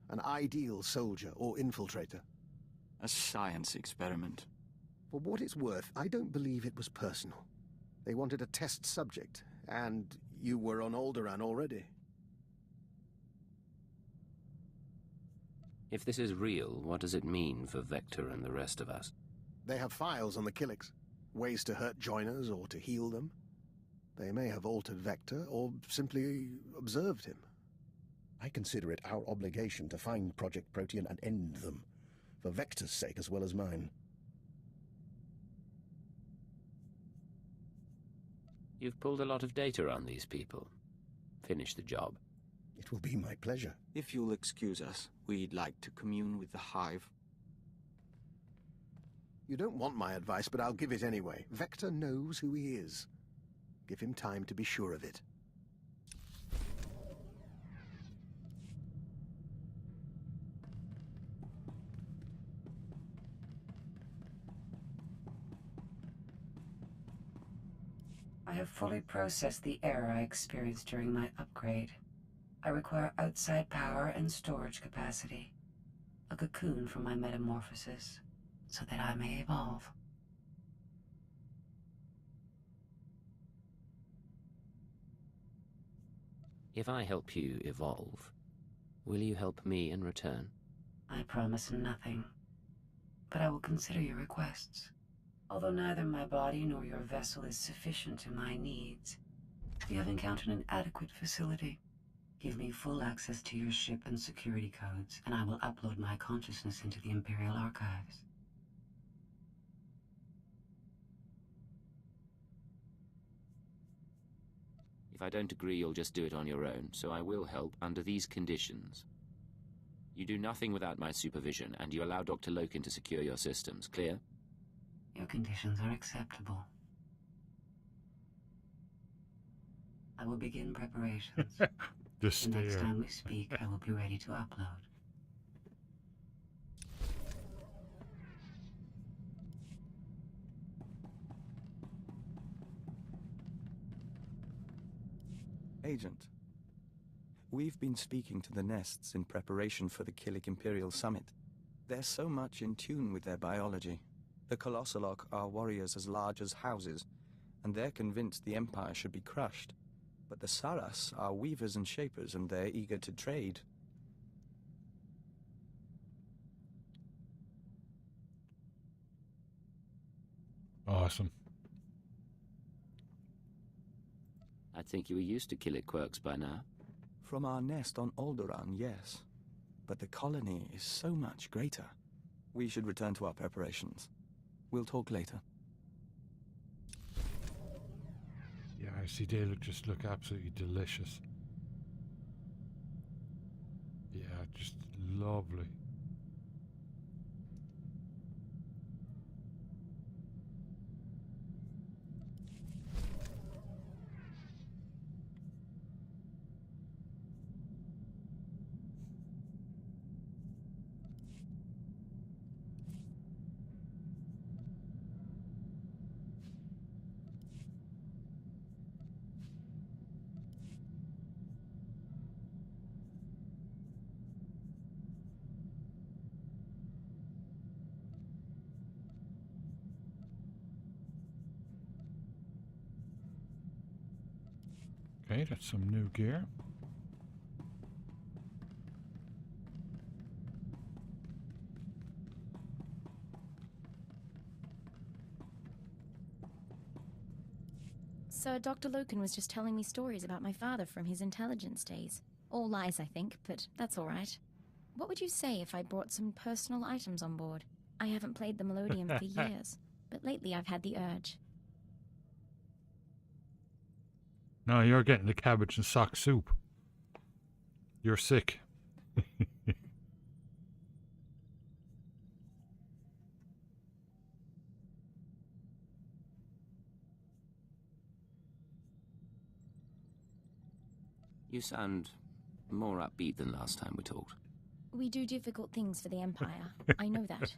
An ideal soldier or infiltrator. A science experiment. For what it's worth, I don't believe it was personal. They wanted a test subject, and you were on Alderaan already. If this is real, what does it mean for Vector and the rest of us? They have files on the Killiks. Ways to hurt joiners or to heal them. They may have altered Vector or simply observed him. I consider it our obligation to find Project Protean and end them, for Vector's sake as well as mine. You've pulled a lot of data on these people. Finish the job. It will be my pleasure. If you'll excuse us, we'd like to commune with the Hive. You don't want my advice, but I'll give it anyway. Vector knows who he is. Give him time to be sure of it. I have fully processed the error I experienced during my upgrade. I require outside power and storage capacity. A cocoon for my metamorphosis, so that I may evolve. If I help you evolve, will you help me in return? I promise nothing, but I will consider your requests. Although neither my body nor your vessel is sufficient to my needs, you have encountered an adequate facility. Give me full access to your ship and security codes, and I will upload my consciousness into the Imperial Archives. If I don't agree, you'll just do it on your own, so I will help under these conditions. You do nothing without my supervision, and you allow Dr. Loken to secure your systems. Clear? Your conditions are acceptable. I will begin preparations. The next stare. time we speak, I will be ready to upload. Agent, we've been speaking to the nests in preparation for the Killik Imperial Summit. They're so much in tune with their biology. The Colossalok are warriors as large as houses, and they're convinced the Empire should be crushed. But the Saras are weavers and shapers, and they're eager to trade. Awesome. I think you were used to Killik quirks by now. From our nest on Alderaan, yes. But the colony is so much greater. We should return to our preparations. We'll talk later. Yeah, I see they just look absolutely delicious. Yeah, just lovely. Okay, that's some new gear. So Dr. Loken was just telling me stories about my father from his intelligence days. All lies, I think, but that's all right. What would you say if I brought some personal items on board? I haven't played the Melodium for years, but lately I've had the urge. No, you're getting the cabbage and sock soup. You're sick. You sound more upbeat than last time we talked. We do difficult things for the Empire. I know that.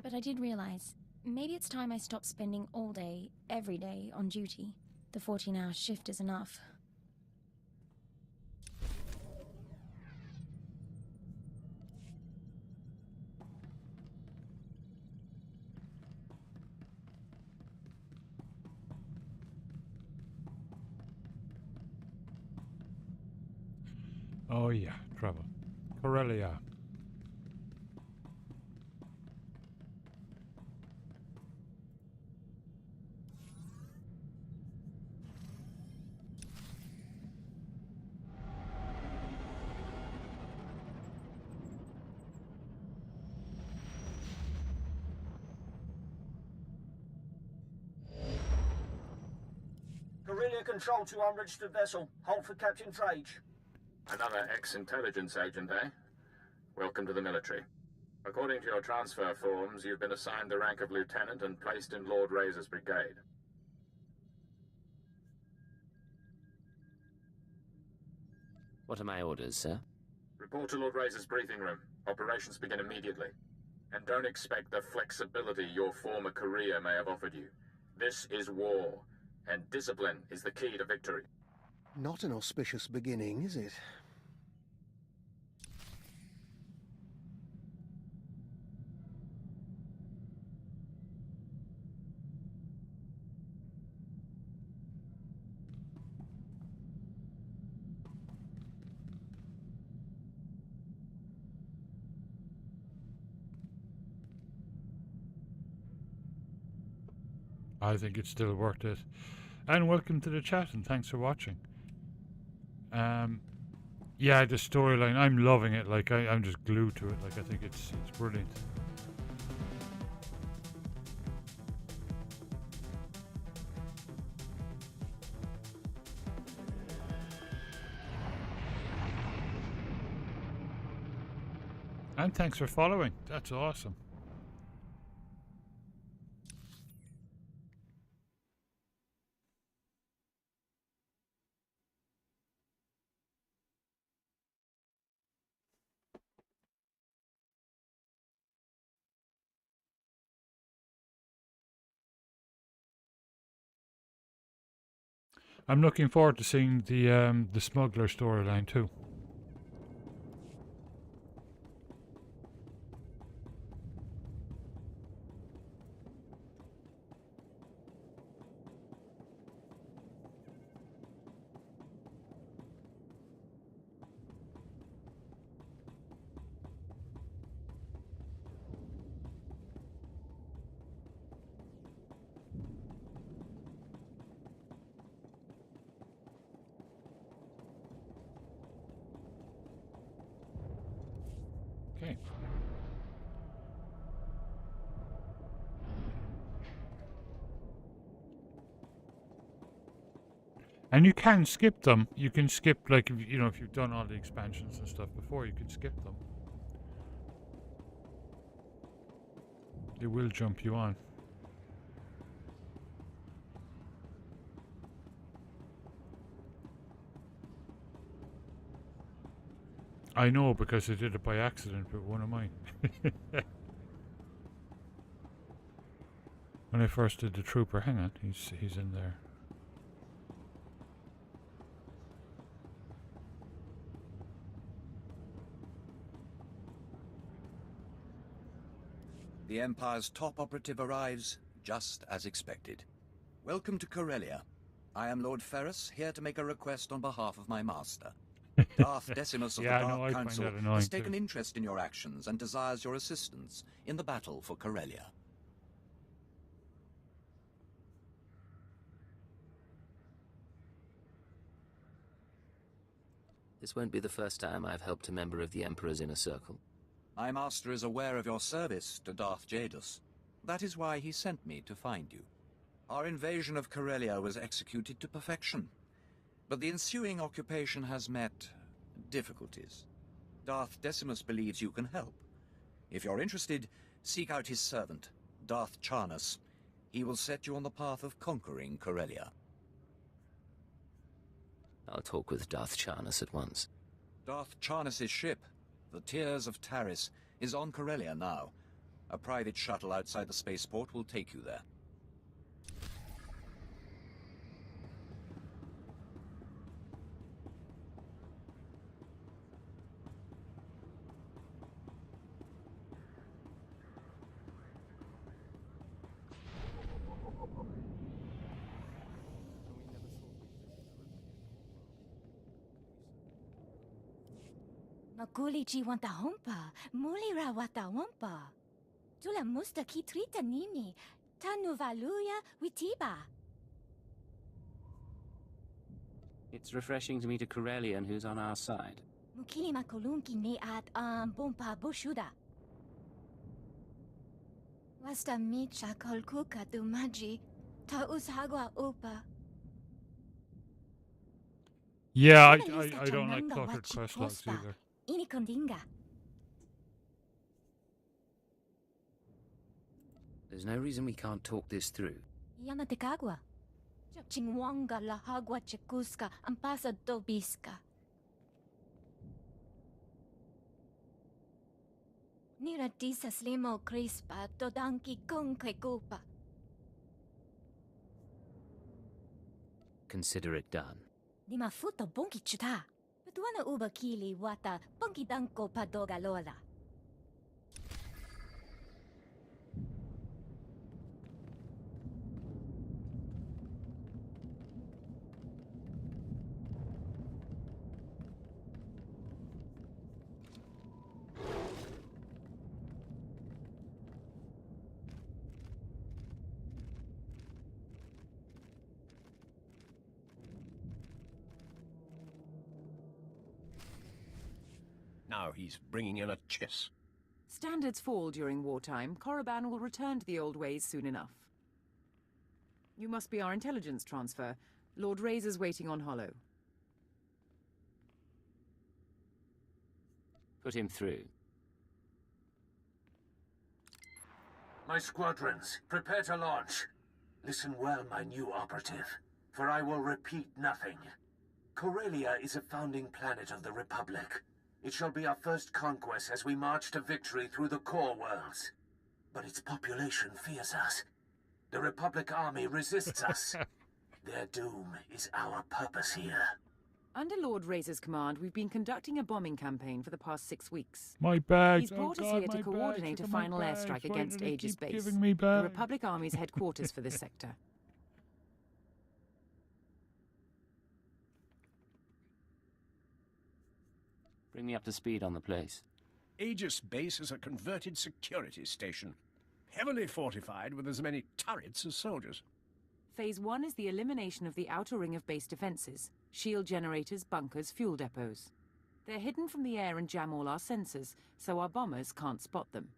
But I did realize, maybe it's time I stopped spending all day, every day, on duty. The 14-hour shift is enough. Oh yeah, travel. Corellia. Guerrilla Control to unregistered vessel. Hold for Captain Trage. Another ex-intelligence agent, eh? Welcome to the military. According to your transfer forms, you've been assigned the rank of lieutenant and placed in Lord Razor's brigade. What are my orders, sir? Report to Lord Razor's briefing room. Operations begin immediately. And don't expect the flexibility your former career may have offered you. This is war. and discipline is the key to victory. Not an auspicious beginning, is it? I think it's still worth it. And welcome to the chat, and thanks for watching. Yeah, the storyline, I'm loving it. Like, I'm just glued to it. Like, I think it's brilliant. And thanks for following. That's awesome. I'm looking forward to seeing the smuggler storyline too. Okay. And you can skip them. You can skip, like, if you've done all the expansions and stuff before, you can skip them. They will jump you on. I know, because I did it by accident with one of mine. When I first did the trooper, hang on, he's in there. The Empire's top operative arrives just as expected. Welcome to Corellia. I am Lord Ferrus, here to make a request on behalf of my master. Darth Decimus of Yeah, the no, Dark I find Council that annoying has taken too. interest in your actions and desires your assistance in the battle for Corellia. This won't be the first time I've helped a member of the Emperor's inner circle. My master is aware of your service to Darth Jadus. That is why he sent me to find you. Our invasion of Corellia was executed to perfection, but the ensuing occupation has met difficulties. Darth Decimus believes you can help. If you're interested, seek out his servant, Darth Charnus. He will set you on the path of conquering Corellia. I'll talk with Darth Charnus at once. Darth Charnus's ship, the Tears of Taris, is on Corellia now. A private shuttle outside the spaceport will take you there. Makulichi wanta hompa, mulira wata wampa. Tula musta kitrita nini, tanuvaluya witiba. It's refreshing to meet a Corellian who's on our side. Mukili makolunki ni at bompa bushuda. Wasta micha kolkuka dumaji, ta ushagwa upa. Yeah, I don't like cluttered quest logs either. Ini kondinga. There's no reason we can't talk this through. Yana tekagwa. Chingwanga la hagwa chekuska ampasa dobiska. Nira disa slimo crispa dodanki con kupa. consider it done. Di mafuto bonki chuta. Tuana uba kili wata bonki danko padoga lola. Now he's bringing in a chess. Standards fall during wartime. Korriban will return to the old ways soon enough. You must be our intelligence transfer. Lord Razor's waiting on Hollow. Put him through. My squadrons, prepare to launch. Listen well, my new operative, for I will repeat nothing. Corellia is a founding planet of the Republic. It shall be our first conquest as we march to victory through the core worlds. But its population fears us. The Republic army resists us. Their doom is our purpose here. Under Lord Razor's command, we've been conducting a bombing campaign for the past 6 weeks. My bags. He's brought us here to coordinate a final airstrike against Aegis Base, Giving me the bags. Republic Army's headquarters for this sector. Bring me up to speed on the place. Aegis Base is a converted security station, heavily fortified with as many turrets as soldiers. Phase 1 is the elimination of the outer ring of base defenses, shield generators, bunkers, fuel depots. They're hidden from the air and jam all our sensors, so our bombers can't spot them.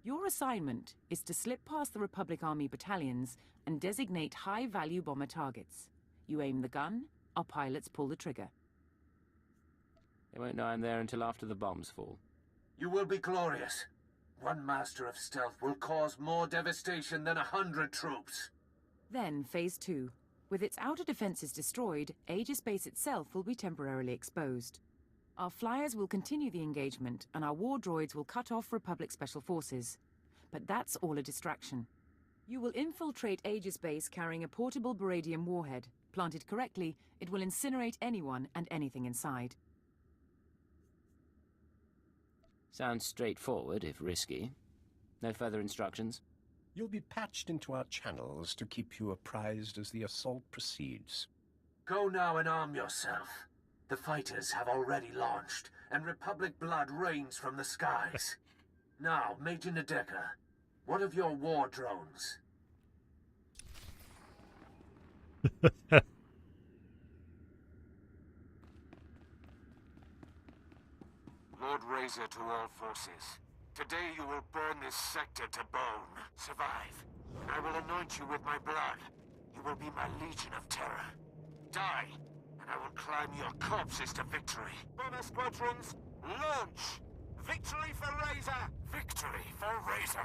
Your assignment is to slip past the Republic Army battalions and designate high-value bomber targets. You aim the gun, our pilots pull the trigger. They won't know I'm there until after the bombs fall. You will be glorious. One master of stealth will cause more devastation than 100 troops. Then, Phase 2. With its outer defenses destroyed, Aegis Base itself will be temporarily exposed. Our flyers will continue the engagement, and our war droids will cut off Republic Special Forces. But that's all a distraction. You will infiltrate Aegis Base carrying a portable Baradium warhead. Planted correctly, it will incinerate anyone and anything inside. Sounds straightforward, if risky. No further instructions? You'll be patched into our channels to keep you apprised as the assault proceeds. Go now and arm yourself. The fighters have already launched, and Republic blood rains from the skies. Now, Major Nadeka, what of your war drones? Lord Razor to all forces. Today you will burn this sector to bone. Survive. I will anoint you with my blood. You will be my legion of terror. Die, and I will climb your corpses to victory. Bomber squadrons, launch! Victory for Razor! Victory for Razor!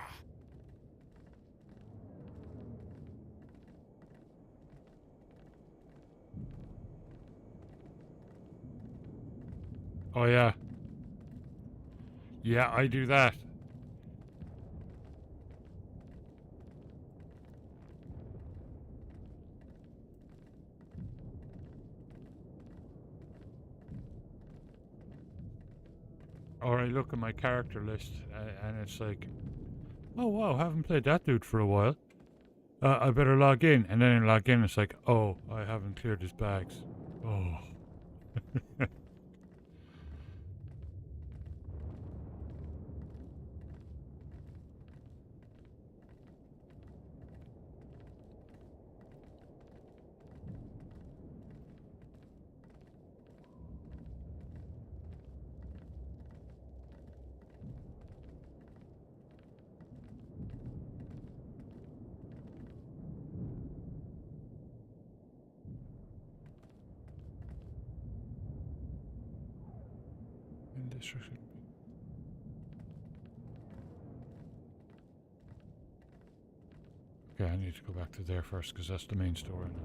Oh, yeah. Yeah, I do that. Or I look at my character list and it's like, oh wow, haven't played that dude for a while. I better log in. And then I log in, it's like, oh, I haven't cleared his bags. Oh. Okay, I need to go back to there first because that's the main story now.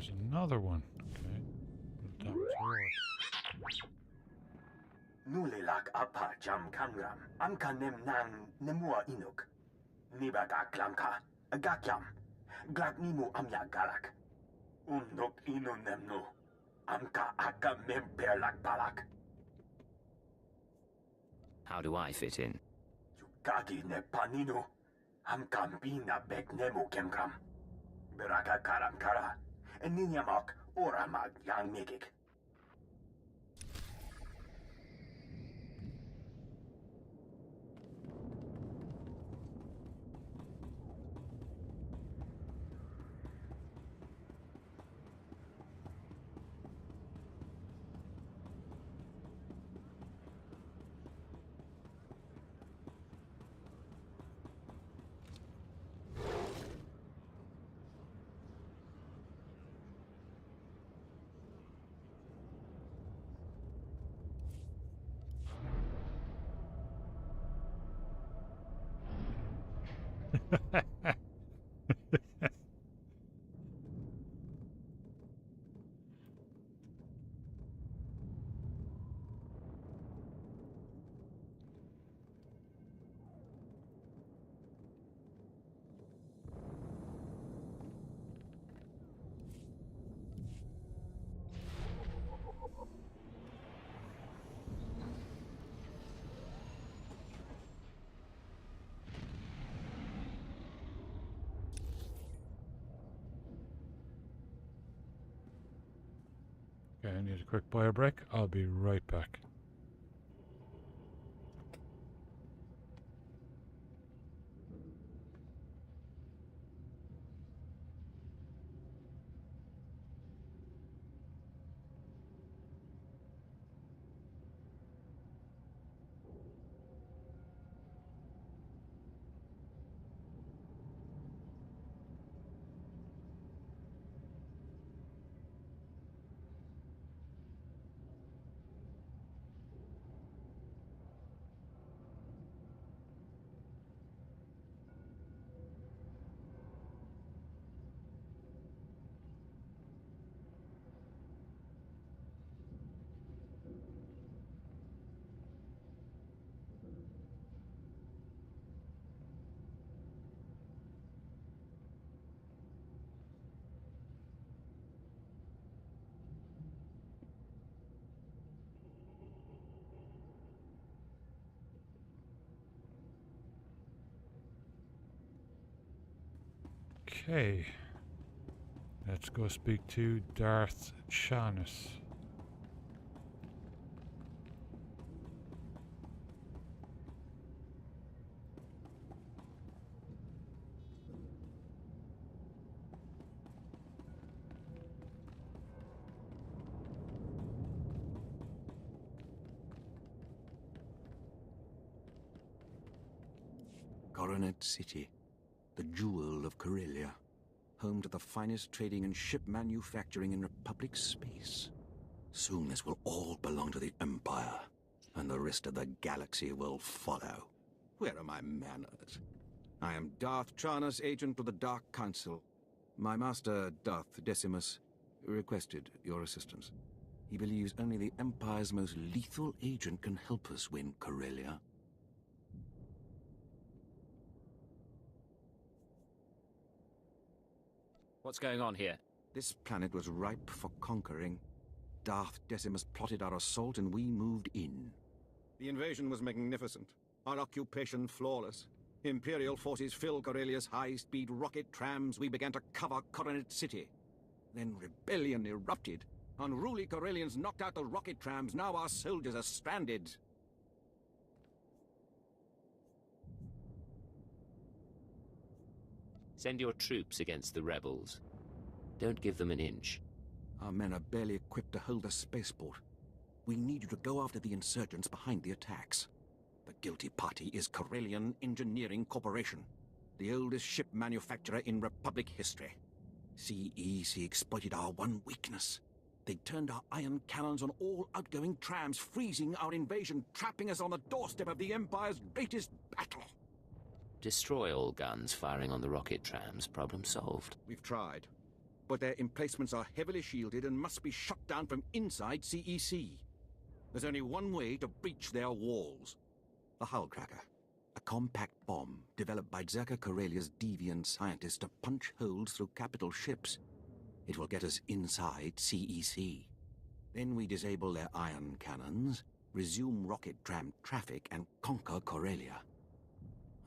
there's another one. Okay. That was yours. Nulilak apa jam kangram. Amka nem nang nemua inuk. Nibaga klamka. Agakyam. Glak nimu amya galak. Unuk inu nemnu. Amka aka memperlak balak. How do I fit in? Gagi ne paninu. Amka bina bek nemu kemgram. Beraka karam kara. Eninyamak oramag yang megik. Okay, I need a quick bio break. I'll be right back. Okay, let's go speak to Darth Shanus. Coronet City, the jewel of Corellia, home to the finest trading and ship manufacturing in Republic space. Soon this will all belong to the Empire, and the rest of the galaxy will follow. Where are my manners? I am Darth Charnas, agent of the Dark Council. My master, Darth Decimus, requested your assistance. He believes only the Empire's most lethal agent can help us win Corellia. What's going on here? This planet was ripe for conquering. Darth Decimus plotted our assault and we moved in. The invasion was magnificent. Our occupation flawless. Imperial forces filled Corellia's high-speed rocket trams. We began to cover Coronet City. Then rebellion erupted. Unruly Corellians knocked out the rocket trams. Now our soldiers are stranded. Send your troops against the rebels. Don't give them an inch. Our men are barely equipped to hold a spaceport. We need you to go after the insurgents behind the attacks. The guilty party is Corellian Engineering Corporation, the oldest ship manufacturer in Republic history. CEC exploited our one weakness. They turned our iron cannons on all outgoing trams, freezing our invasion, trapping us on the doorstep of the Empire's greatest battle. Destroy all guns firing on the rocket trams. Problem solved. We've tried. but their emplacements are heavily shielded and must be shut down from inside CEC. There's only one way to breach their walls. The Hull Cracker. A compact bomb developed by Zerka Corellia's deviant scientists to punch holes through capital ships. It will get us inside CEC. Then we disable their ion cannons, resume rocket tram traffic, and conquer Corellia.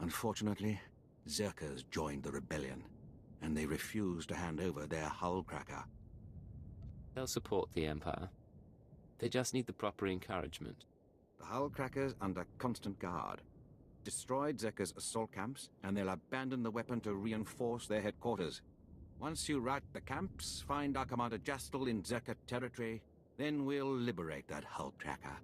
Unfortunately, Zerka's joined the rebellion, and they refuse to hand over their Hull Cracker. They'll support the Empire. They just need the proper encouragement. The Hull Cracker's under constant guard. Destroyed Zerka's assault camps, and they'll abandon the weapon to reinforce their headquarters. Once you rout the camps, find our Commander Jastel in Zerka territory, then we'll liberate that Hull Cracker.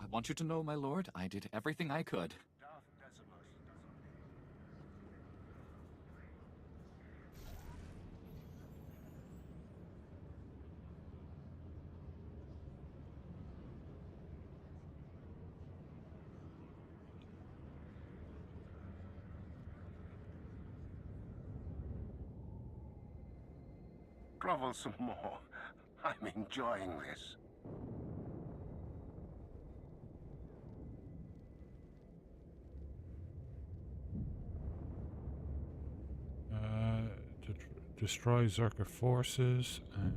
I want you to know, my lord, I did everything I could. Grovel some more. I'm enjoying this. Destroy Zerka forces and...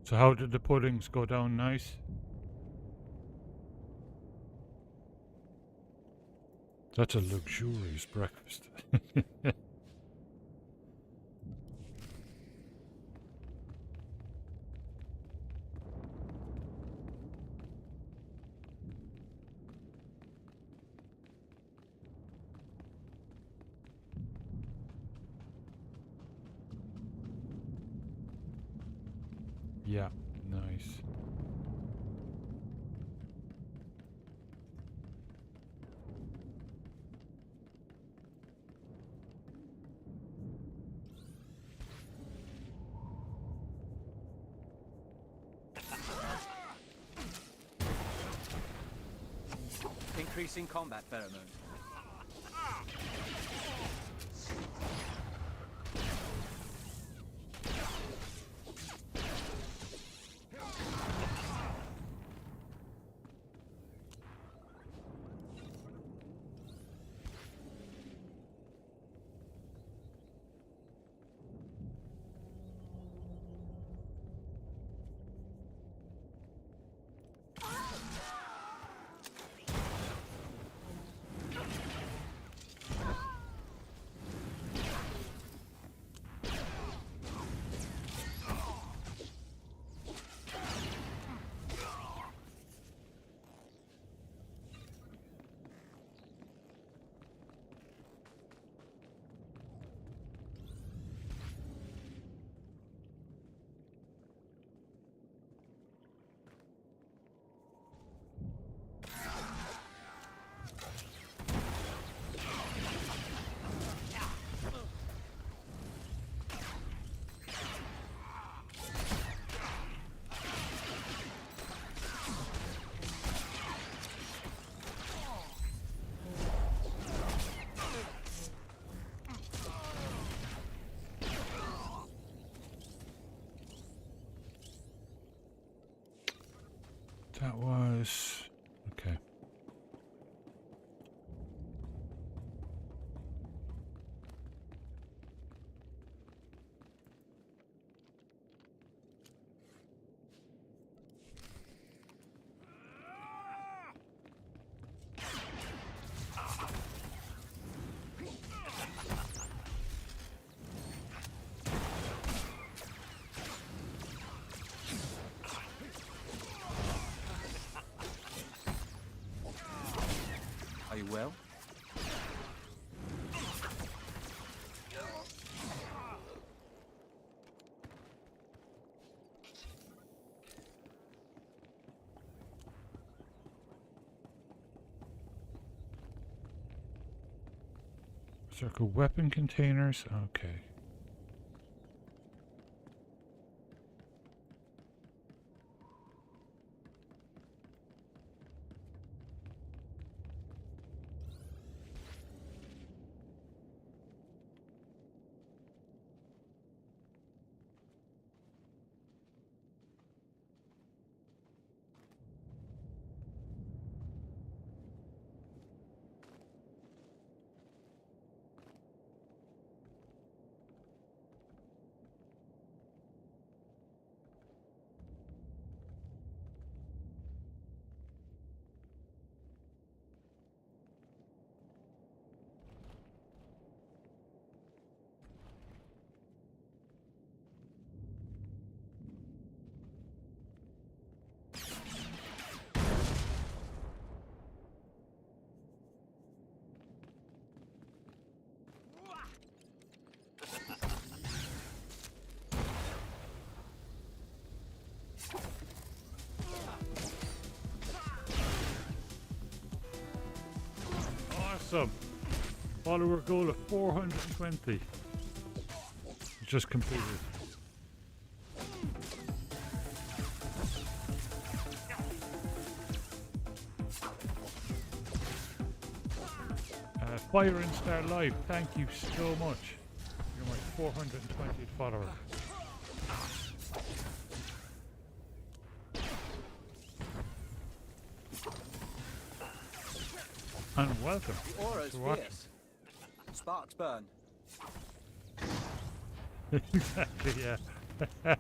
So how did the puddings go down nice? That's a luxurious breakfast. Yeah, nice. increasing combat pheromones. That was... okay. Are you well? Circle weapon containers. Okay. Awesome. Follower goal of 420. Just completed. Fire and Star Live, thank you so much. You're my 420th follower. And welcome. The aura's to watch. fierce. Sparks burn. Exactly, yeah.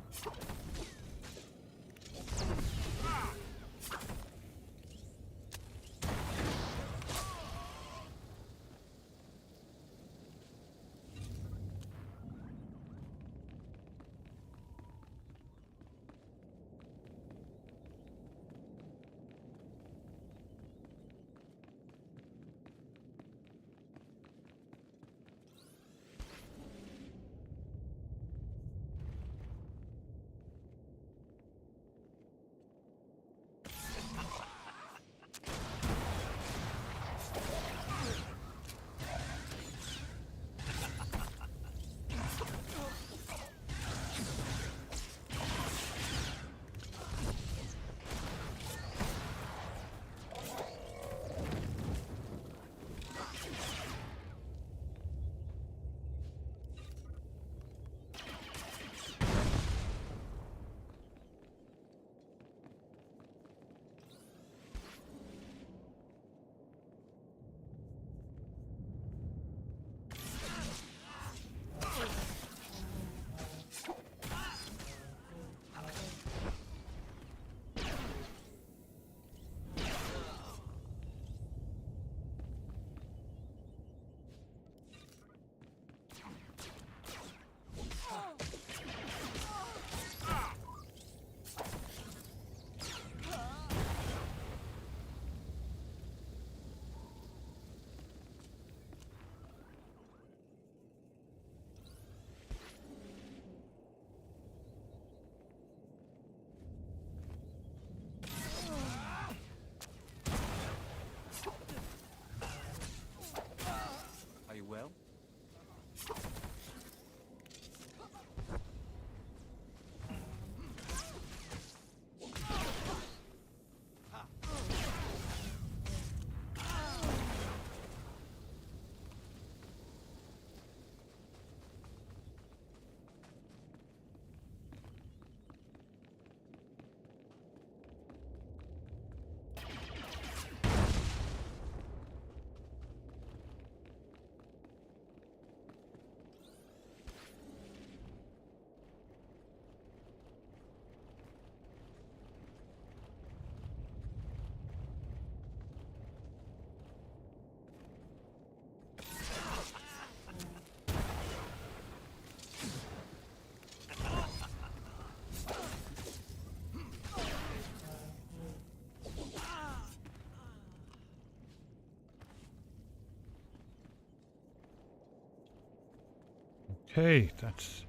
Okay, that's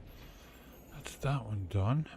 that one done.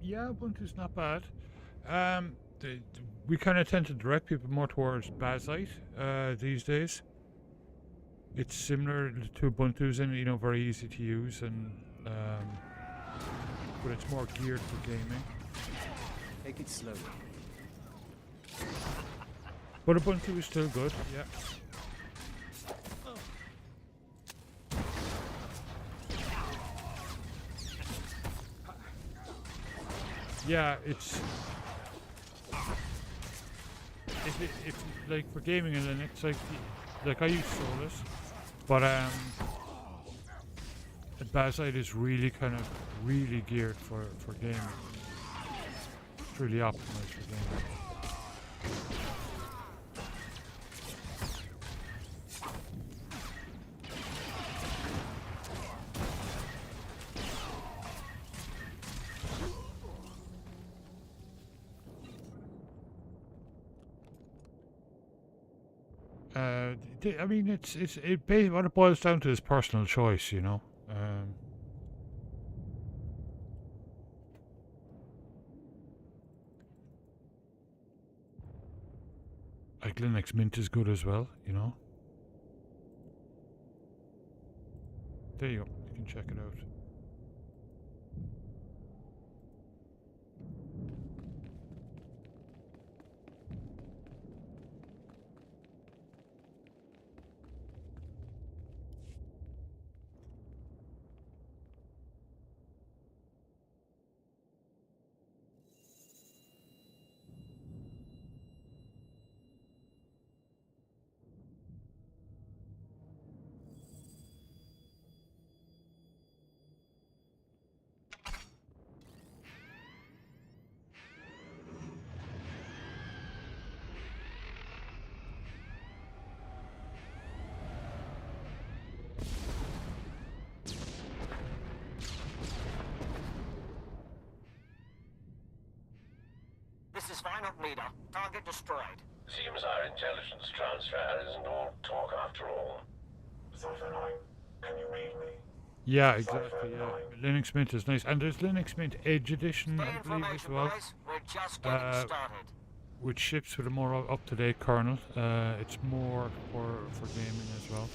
Yeah, Ubuntu's not bad. We kind of tend to direct people more towards Basite these days. It's similar to Ubuntu's and very easy to use, and but it's more geared for gaming. Take it slowly. But Ubuntu is still good, yeah. Yeah, it's like for gaming and Linux, like I use Solus, but Basite is really really geared for gaming. It's really optimized for gaming. I mean, what it boils down to is personal choice, Like Linux Mint is good as well, There you go. You can check it out. This is final leader. Target destroyed. Seems our intelligence transfer isn't all talk after all. Cipher 9, can you read me? Yeah, exactly. Yeah, Linux Mint is nice, and there's Linux Mint Edge Edition, I believe, as well. Boys. We're just getting started. Which ships with a more up-to-date kernel. It's more for gaming as well.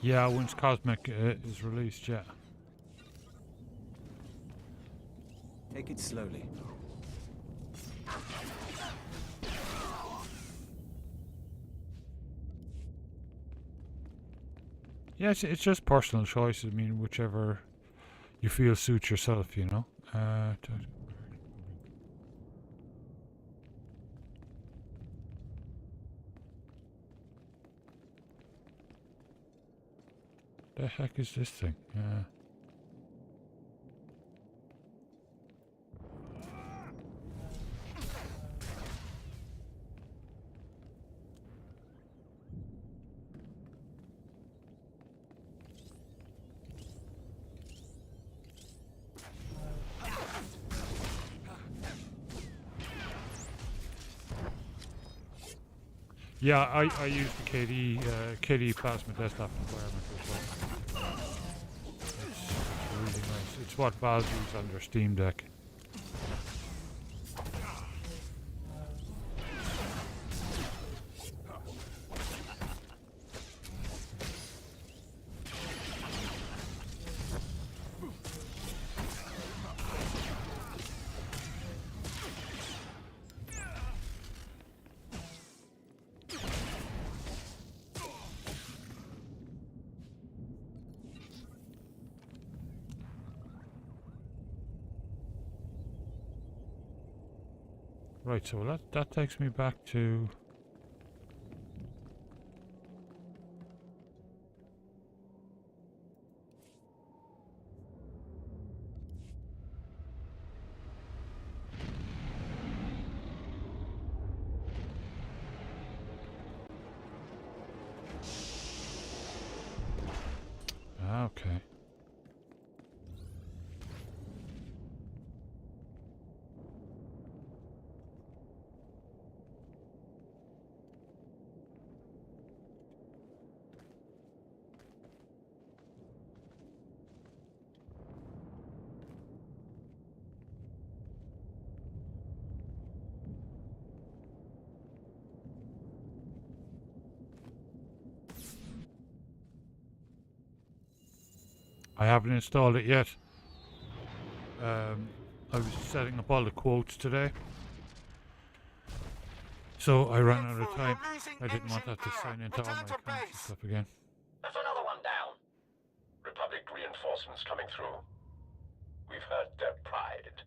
Yeah, once Cosmic is released, yeah. Take it slowly. Yeah, it's just personal choice. I mean, whichever you feel suits yourself, The heck is this thing? Yeah, I use the KD plasma desktop environment as well. It's really nice. It's what Valve use on their Steam Deck. Right, so that takes me back to... Okay. I haven't installed it yet. I was setting up all the quotes today. So I ran out of time. I didn't want that to sign into all my accounts and stuff again. There's another one down. Republic reinforcements coming through. We've hurt their pride.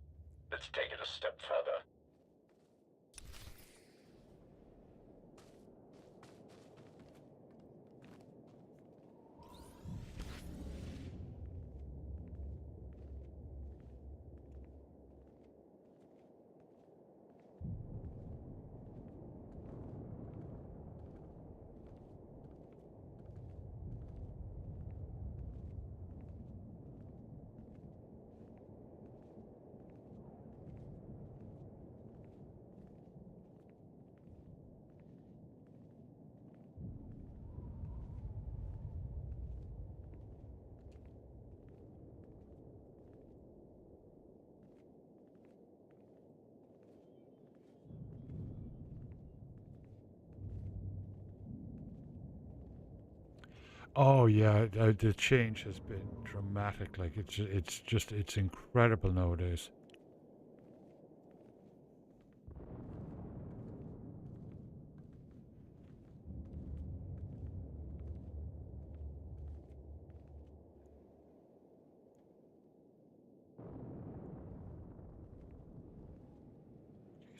Let's take it a step further. Oh yeah, the change has been dramatic. Like it's incredible nowadays.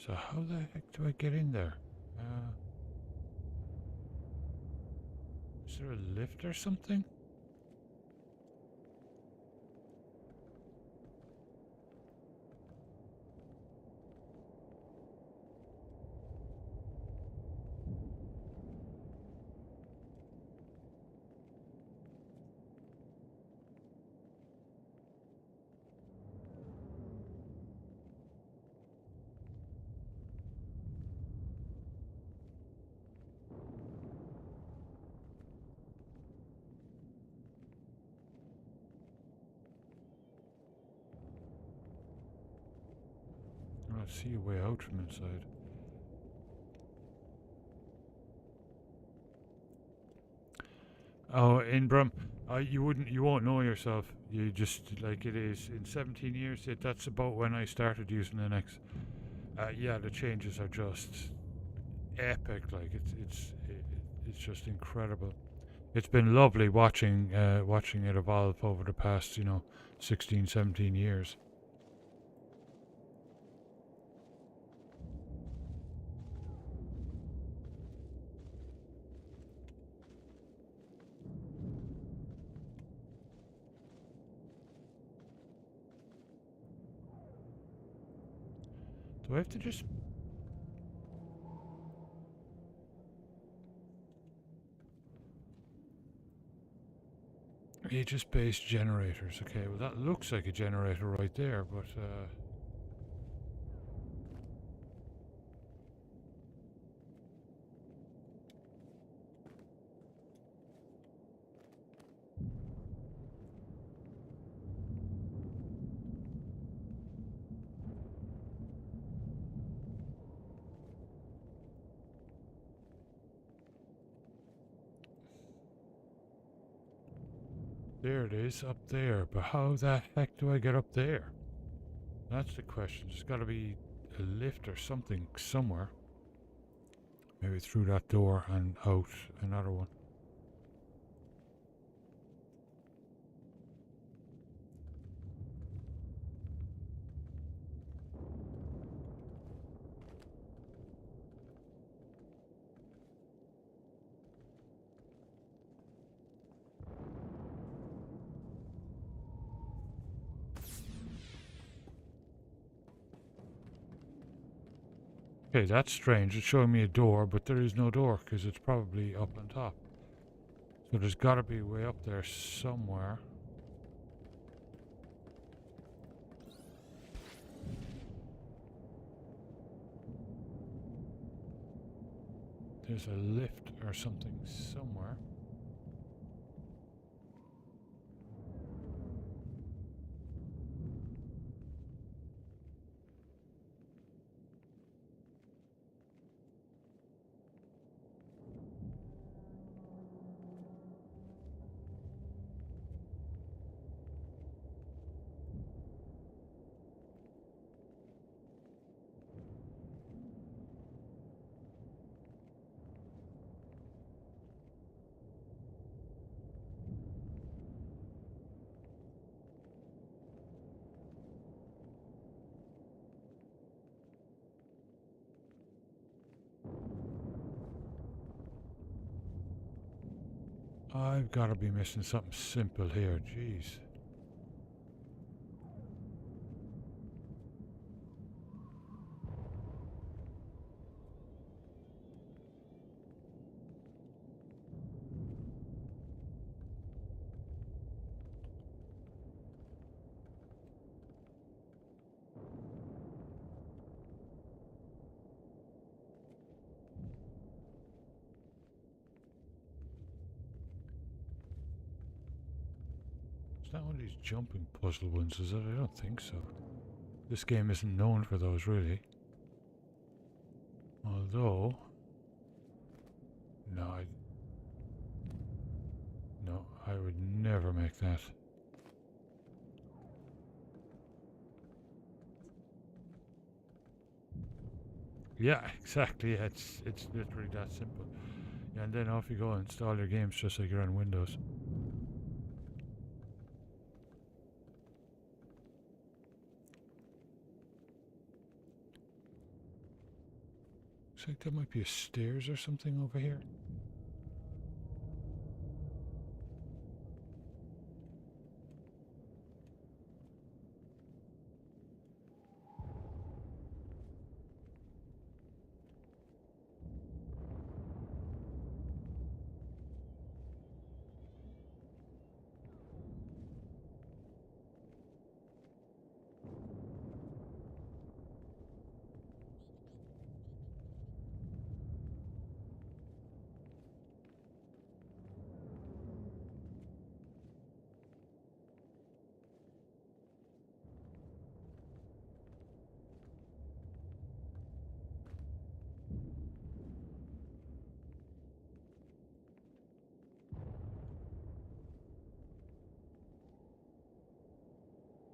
So how the heck do I get in there? Is there a lift or something? I see a way out from inside. Oh, Inbram, you won't know yourself. You just, like, it is in 17 years. That's about when I started using Linux. Yeah, the changes are just epic. Like it's just incredible. It's been lovely watching it evolve over the past 16, 17 years. Do I have to just... Aegis-based generators. Okay, well that looks like a generator right there, but There it is, up there. But how the heck do I get up there? That's the question. There's got to be a lift or something somewhere. Maybe through that door and out another one. Okay, that's strange. It's showing me a door, but there is no door because it's probably up on top. So there's got to be a way up there somewhere. There's a lift or something somewhere. I've got to be missing something simple here. Jeez. It's not one of these jumping puzzle ones, is it? I don't think so. This game isn't known for those, really. Although... No, I would never make that. Yeah, exactly. It's literally that simple. Yeah, and then off you go and install your games just like you're on Windows. Looks like there might be a stairs or something over here.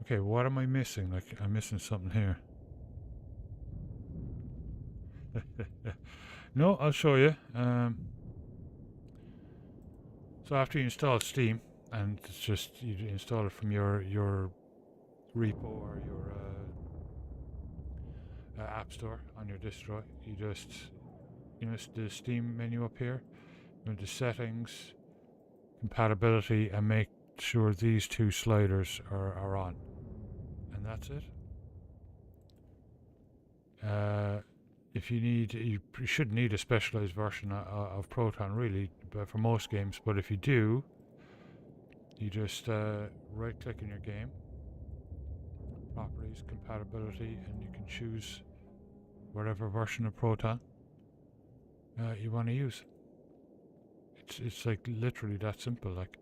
Okay, what am I missing? Like, I'm missing something here. No, I'll show you. So after you install Steam, and it's just, you install it from your repo or your app store on your distro, you just, the Steam menu up here, go into settings, compatibility, and make sure these two sliders are on. And that's it. If you need, you shouldn't need a specialized version of Proton really, but for most games. But if you do, you just right click in your game, properties, compatibility, and you can choose whatever version of Proton you want to use. It's like literally that simple, like.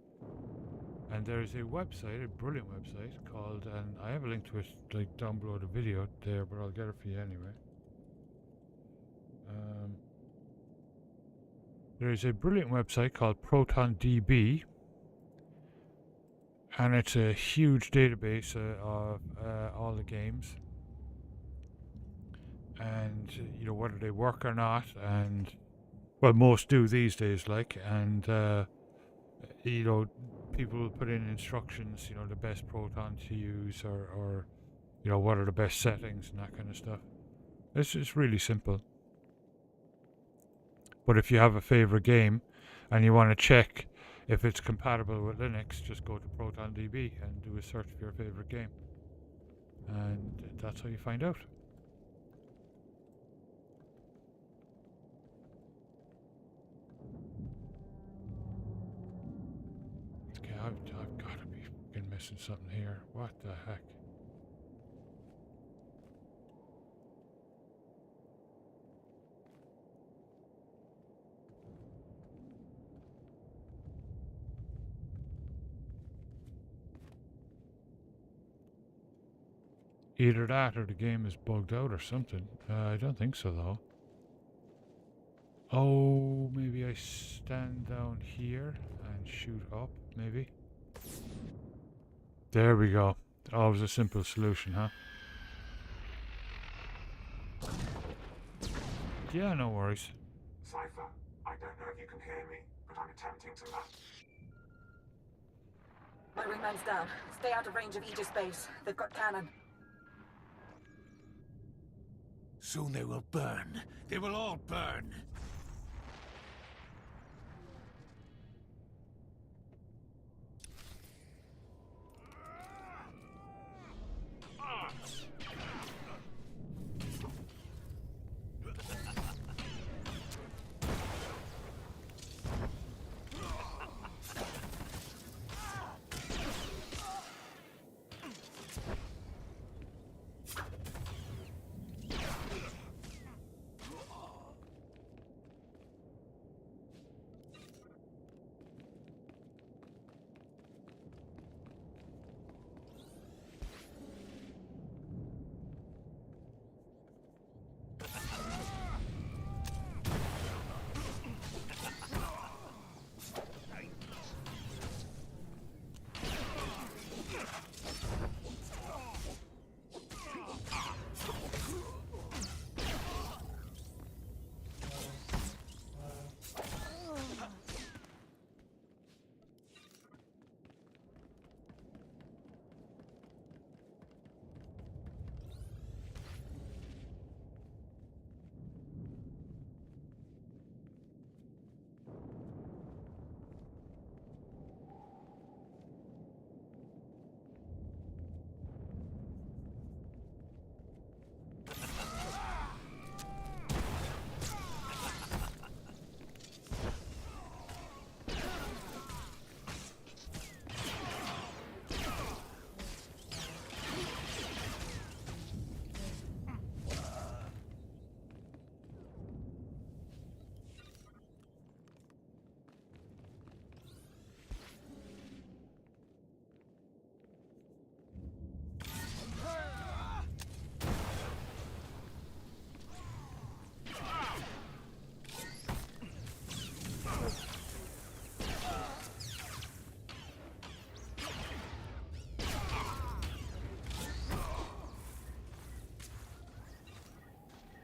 And there is a website, a brilliant website called, and I have a link to it like down below the video there, but I'll get it for you anyway. There is a brilliant website called ProtonDB, and it's a huge database of all the games, and whether they work or not, and well, most do these days, like, and people will put in instructions, the best proton to use, or what are the best settings and that kind of stuff. It's really simple. But if you have a favorite game and you want to check if it's compatible with Linux, just go to ProtonDB and do a search for your favorite game. And that's how you find out. Okay, I've got to be fucking missing something here. What the heck? Either that or the game is bugged out or something. I don't think so, though. Oh, maybe I stand down here and shoot up, maybe? There we go. Always a simple solution, huh? Yeah, no worries. Cypher, I don't know if you can hear me, but I'm attempting to land. My wingman's down. Stay out of range of Aegis base. They've got cannon. Soon they will burn. They will all burn.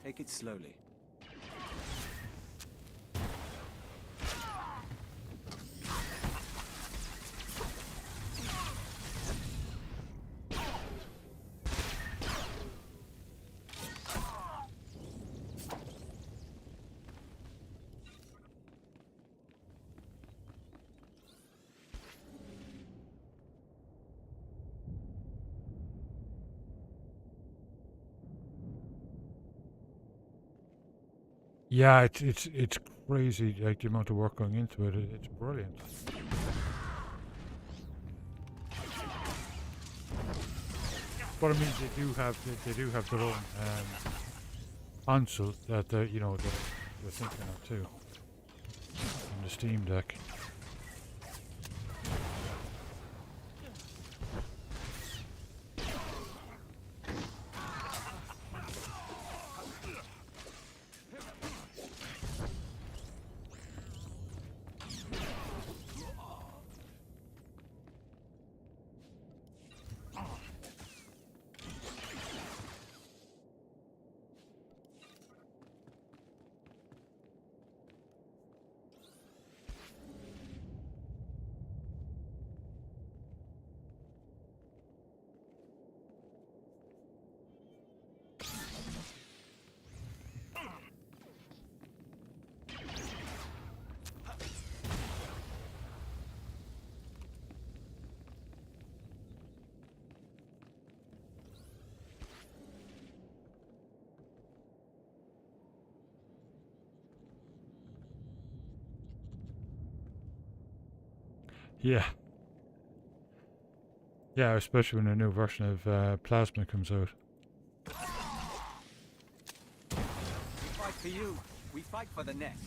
Take it slowly. Yeah, it's crazy, like the amount of work going into it. It's brilliant. But I mean, they do have their own console that they're thinking of too, on the Steam Deck. Yeah. Yeah, especially when a new version of Plasma comes out. We fight for you. We fight for the nest.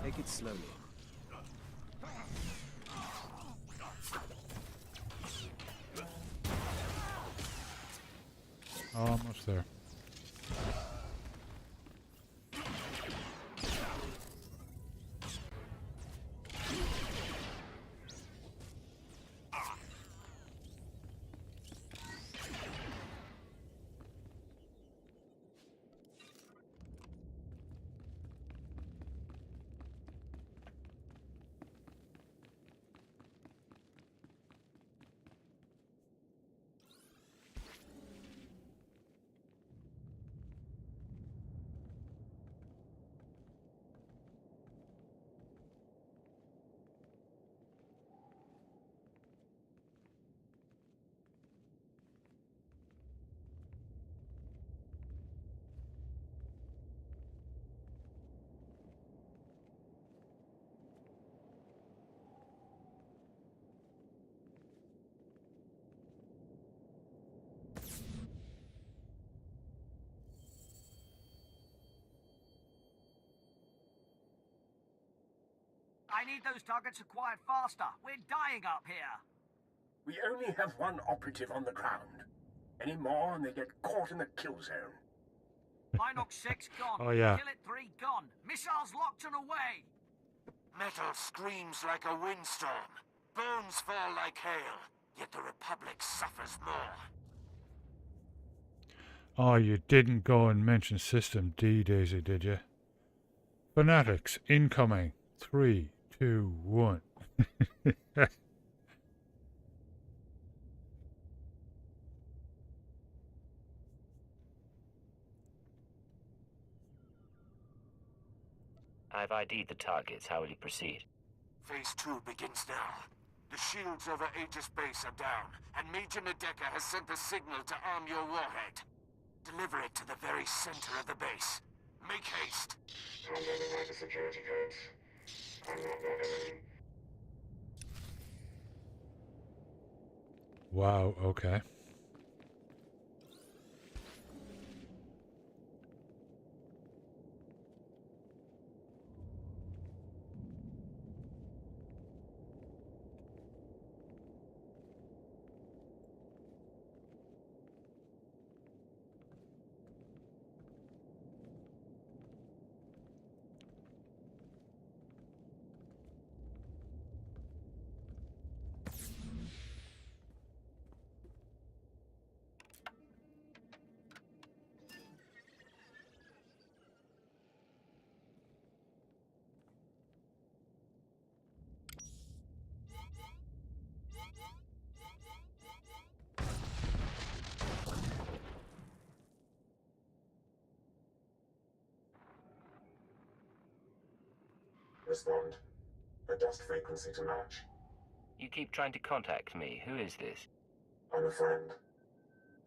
Take it slowly. Almost there. I need those targets acquired faster. We're dying up here. We only have one operative on the ground. Any more and they get caught in the kill zone. Minox 6 gone. Oh, yeah. Kill it 3 gone. Missiles locked and away. Metal screams like a windstorm. Bones fall like hail. Yet the Republic suffers more. Oh, you didn't go and mention System D, Daisy, did you? Fanatics incoming. 3, 2, 1. I've ID'd the targets. How will you proceed? Phase 2 begins now. The shields over Aegis Base are down, and Major Nadeka has sent the signal to arm your warhead. Deliver it to the very center of the base. Make haste. I'm not the security codes. I'm not their enemy. Wow, okay. Respond. A dust frequency to match. You keep trying to contact me. Who is this? I'm a friend.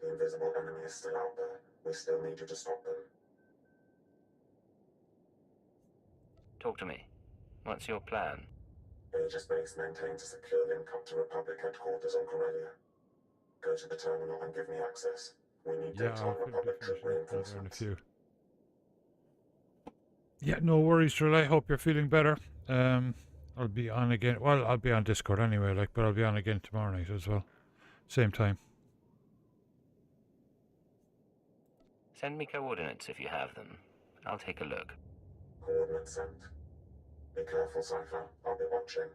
The invisible enemy is still out there. We still need you to stop them. Talk to me. What's your plan? Aegis Base maintains a secure link up to Republic headquarters on Corellia. Go to the terminal and give me access. We need Yeah, data I'll on Republic troop in a reinforcements. few. Yeah, no worries, Drill. I hope you're feeling better. I'll be on again. Well, I'll be on Discord anyway, but I'll be on again tomorrow night as well. Same time. Send me coordinates if you have them. I'll take a look. Coordinates sent. Be careful, Cypher. I'll be watching.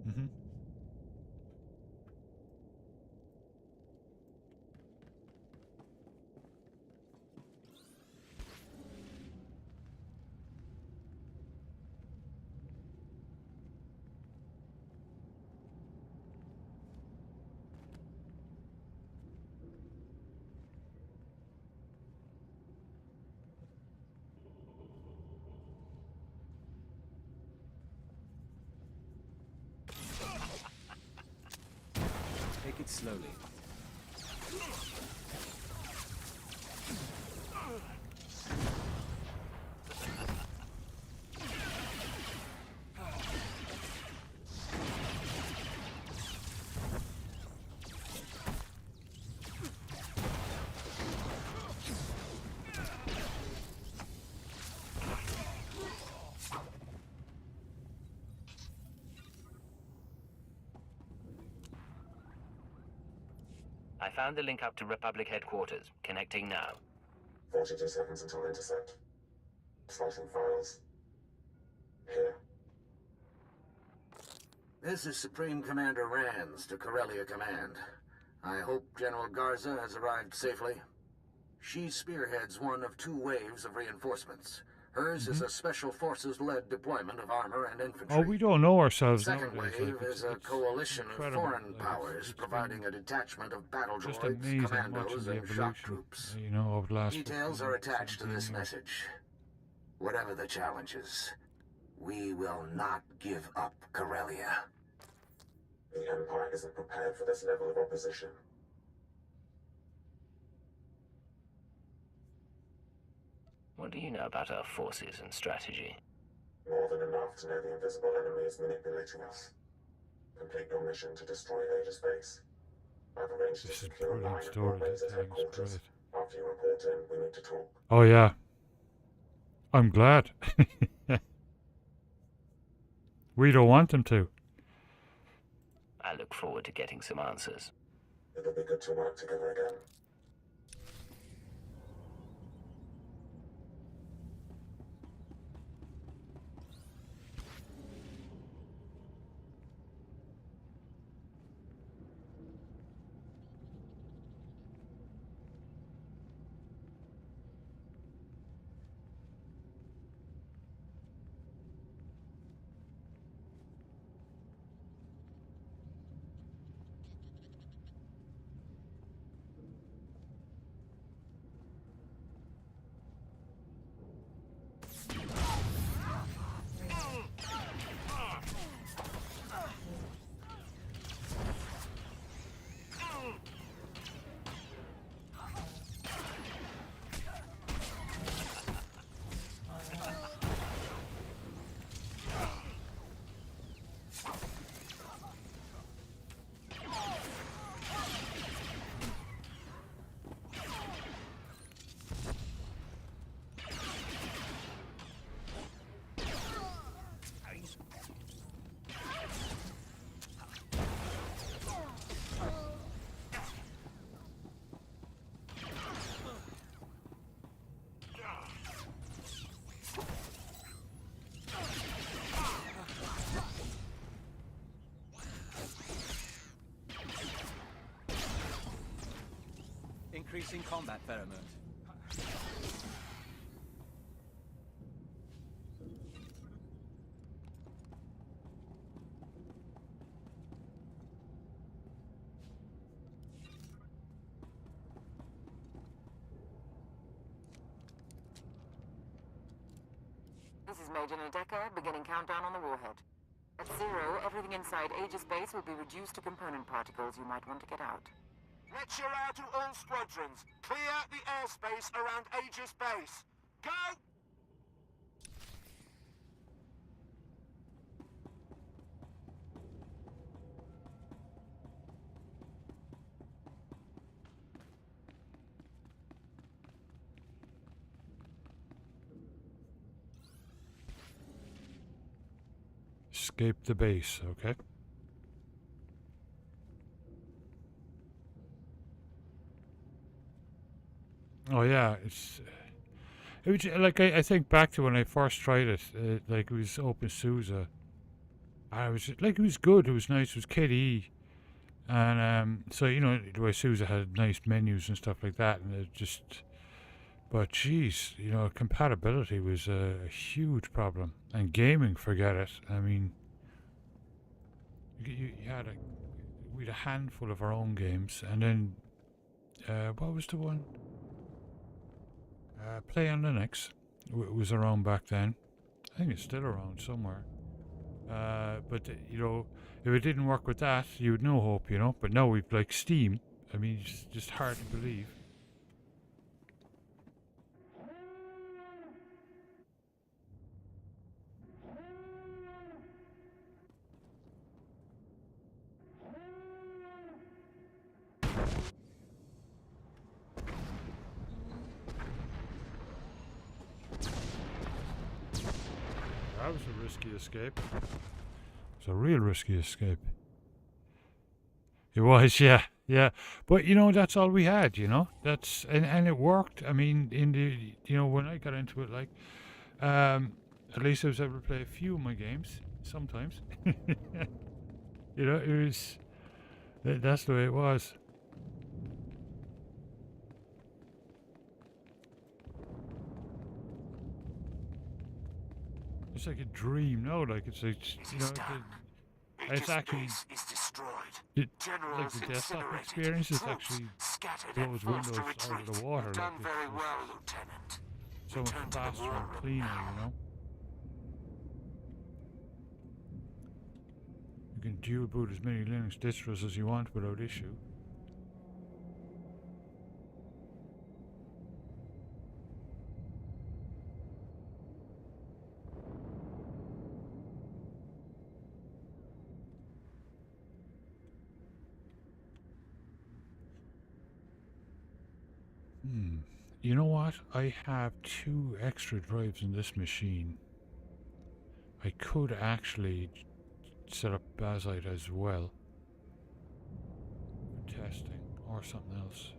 Mm-hmm. Take it slowly. I found the link up to Republic headquarters. Connecting now. 42 seconds until intercept. Slicing files. Here. This is Supreme Commander Rands to Corellia Command. I hope General Garza has arrived safely. She spearheads one of 2 waves of reinforcements. Hers is a Special Forces-led deployment of armor and infantry. Oh, we don't know ourselves The second nowadays. wave is a coalition of incredible. foreign powers providing a detachment of battle Just droids, amazing watching commandos, the and shock evolution, troops. of the last Details 15, are attached to 17 this years. message. Whatever the challenges, we will not give up Corellia. The Empire isn't prepared for this level of opposition. What do you know about our forces and strategy? More than enough to know the invisible enemy is manipulating us. Complete your mission to destroy Aegis Base. I've arranged to secure a line of runways at headquarters. After you report in, we need to talk. Oh yeah. I'm glad. We don't want them to. I look forward to getting some answers. It'll be good to work together again. Increasing combat pheromone. This is Major Nadeka, beginning countdown on the warhead. At 0, everything inside Aegis Base will be reduced to component particles you might want to get out. Lecture out to all squadrons. Clear the airspace around Aegis Base. Go! Escape the base, okay. Oh yeah, it was like I think back to when I first tried it, like it was OpenSUSE. I was like it was good, it was nice, it was KDE, and so you know the way SUSE had nice menus and stuff like that, and it just. But geez, you know, compatibility was a huge problem, and gaming, forget it. I mean, you had we had a handful of our own games, and then what was the one? Play on Linux was around back then. I think it's still around somewhere. But you know, if it didn't work with that, you had no hope, you know. But now we've like Steam. I mean, it's just hard to believe. That was a risky escape. It's a real risky escape. It was, yeah, yeah. But you know, that's all we had. You know, that's and it worked. I mean, in the when I got into it, like, at least I was able to play a few of my games sometimes. You know, it was that's the way it was. It's like a dream, no? Like it's like it's actually is destroyed. Like the desktop experience is actually blows windows out of the water. Done like very well, Lieutenant. So much faster and cleaner, you know. You can dual boot as many Linux distros as you want without issue. You know what? I have 2 extra drives in this machine. I could actually set up Bazite as well for testing or something else.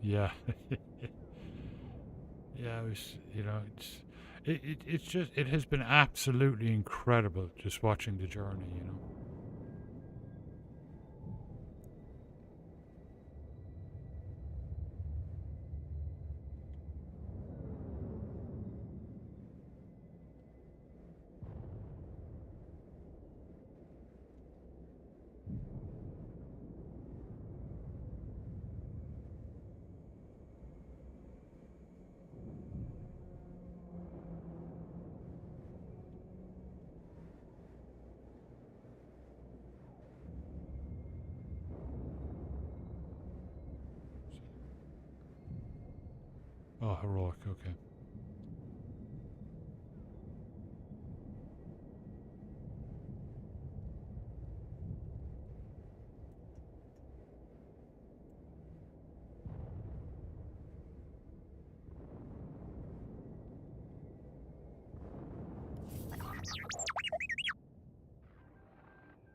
Yeah. Yeah, it was, you know, it's just, it has been absolutely incredible just watching the journey, you know. Oh, heroic, okay.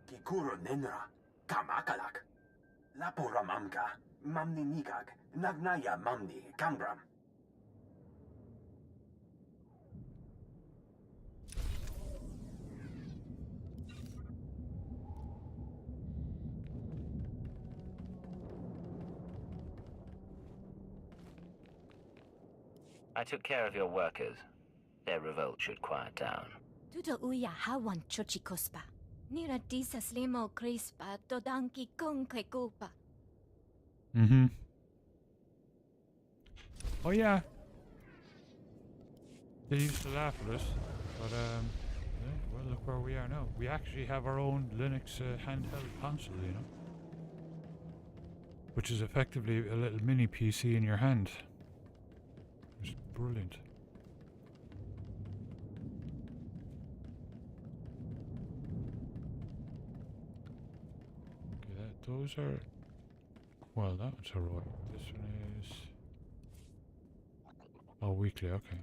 Kikuro Nenra, Kamakalak. Lapora Mamka, Mamni Nikak, Nagnaya Mamni, Kambram. I took care of your workers. Their revolt should quiet down. Tuto uya hawan chochikospa. Nira disas limo crispa dodanki con kupa. Mm-hmm. Oh yeah. They used to laugh at us, but yeah, well, look where we are now. We actually have our own Linux handheld console, you know, which is effectively a little mini PC in your hand. It's brilliant. Okay, those are. Well, that one's a road. This one is. Oh, weekly. Okay.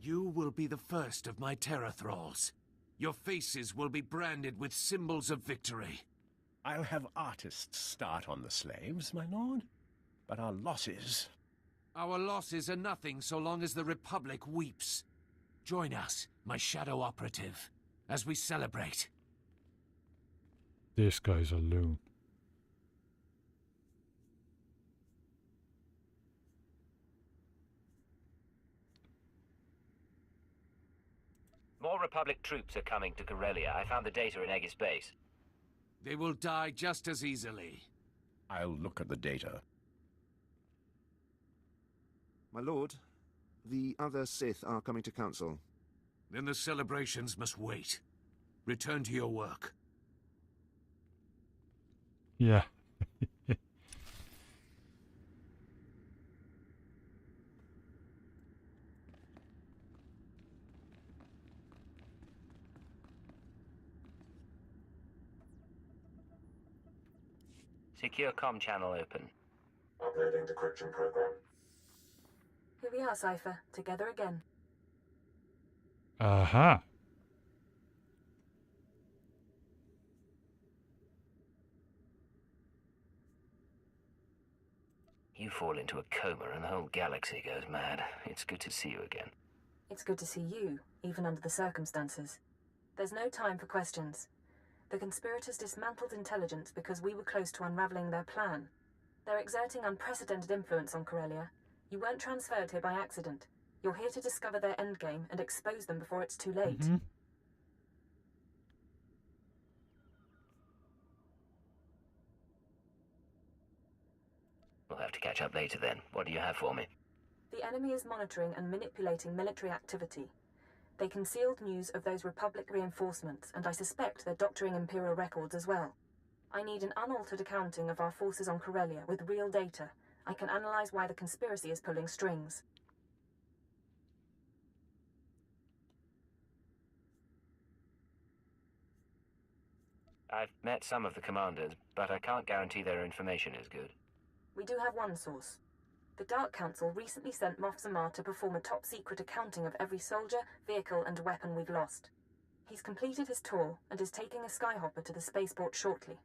You will be the first of my terror thralls. Your faces will be branded with symbols of victory. I'll have artists start on the slaves, my lord. But our losses... Our losses are nothing so long as the Republic weeps. Join us, my shadow operative, as we celebrate. This guy's a loon. More Republic troops are coming to Corellia. I found the data in Aegis base. They will die just as easily. I'll look at the data. My lord, the other Sith are coming to council. Then the celebrations must wait. Return to your work. Yeah. Secure comm channel open. Uploading decryption program. Here we are, Cypher. Together again. Aha. You fall into a coma and the whole galaxy goes mad. It's good to see you again. It's good to see you, even under the circumstances. There's no time for questions. The conspirators dismantled intelligence because we were close to unraveling their plan. They're exerting unprecedented influence on Corellia. You weren't transferred here by accident. You're here to discover their endgame and expose them before it's too late. Mm-hmm. We'll have to catch up later then. What do you have for me? The enemy is monitoring and manipulating military activity. They concealed news of those Republic reinforcements, and I suspect they're doctoring Imperial records as well. I need an unaltered accounting of our forces on Corellia with real data. I can analyze why the conspiracy is pulling strings. I've met some of the commanders, but I can't guarantee their information is good. We do have one source. The Dark Council recently sent Moff Zamar to perform a top-secret accounting of every soldier, vehicle, and weapon we've lost. He's completed his tour and is taking a skyhopper to the spaceport shortly.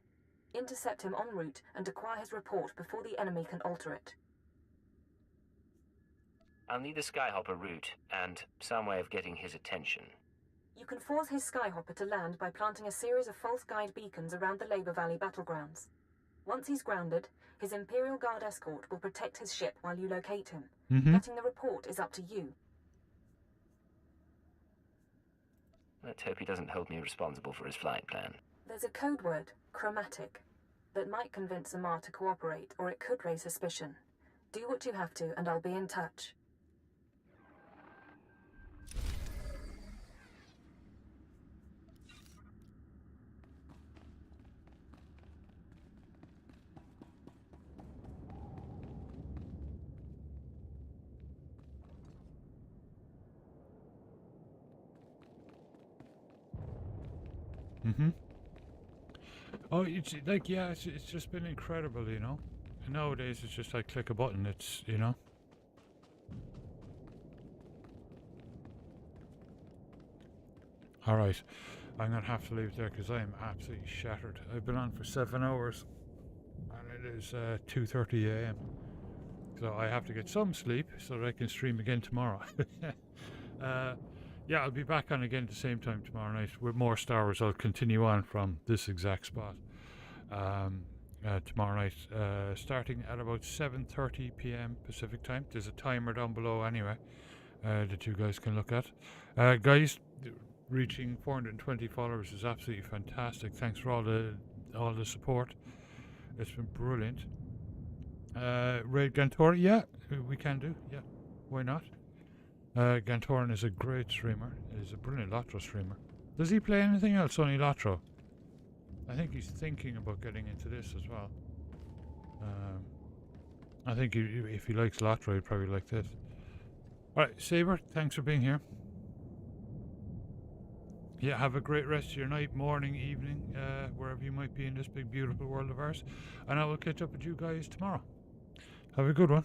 Intercept him en route and acquire his report before the enemy can alter it. I'll need the skyhopper route and some way of getting his attention. You can force his skyhopper to land by planting a series of false guide beacons around the Labor Valley battlegrounds. Once he's grounded, his Imperial Guard escort will protect his ship while you locate him. Mm-hmm. Getting the report is up to you. Let's hope he doesn't hold me responsible for his flight plan. There's a code word, chromatic, that might convince Zamar to cooperate, or it could raise suspicion. Do what you have to, and I'll be in touch. Mm-hmm. Oh, it's like, yeah, it's just been incredible, you know. And nowadays it's just like click a button. It's, you know. All right. I'm going to have to leave it there because I am absolutely shattered. I've been on for 7 hours and it is 2:30 a.m. So I have to get some sleep so that I can stream again tomorrow. Yeah, I'll be back on again at the same time tomorrow night with more Star Wars. I'll continue on from this exact spot tomorrow night, starting at about 7:30 p.m. Pacific time. There's a timer down below anyway that you guys can look at. Guys, reaching 420 followers is absolutely fantastic. Thanks for all the support. It's been brilliant. Raid Gantor, yeah, we can do. Yeah, why not? Gantoran is a great streamer. He's a brilliant Lotro streamer. Does he play anything else, only Lotro? I think he's thinking about getting into this as well. I think if he likes Lotro, he'd probably like this. Alright, Saber, thanks for being here. Yeah, have a great rest of your night, morning, evening, wherever you might be in this big, beautiful world of ours. And I will catch up with you guys tomorrow. Have a good one.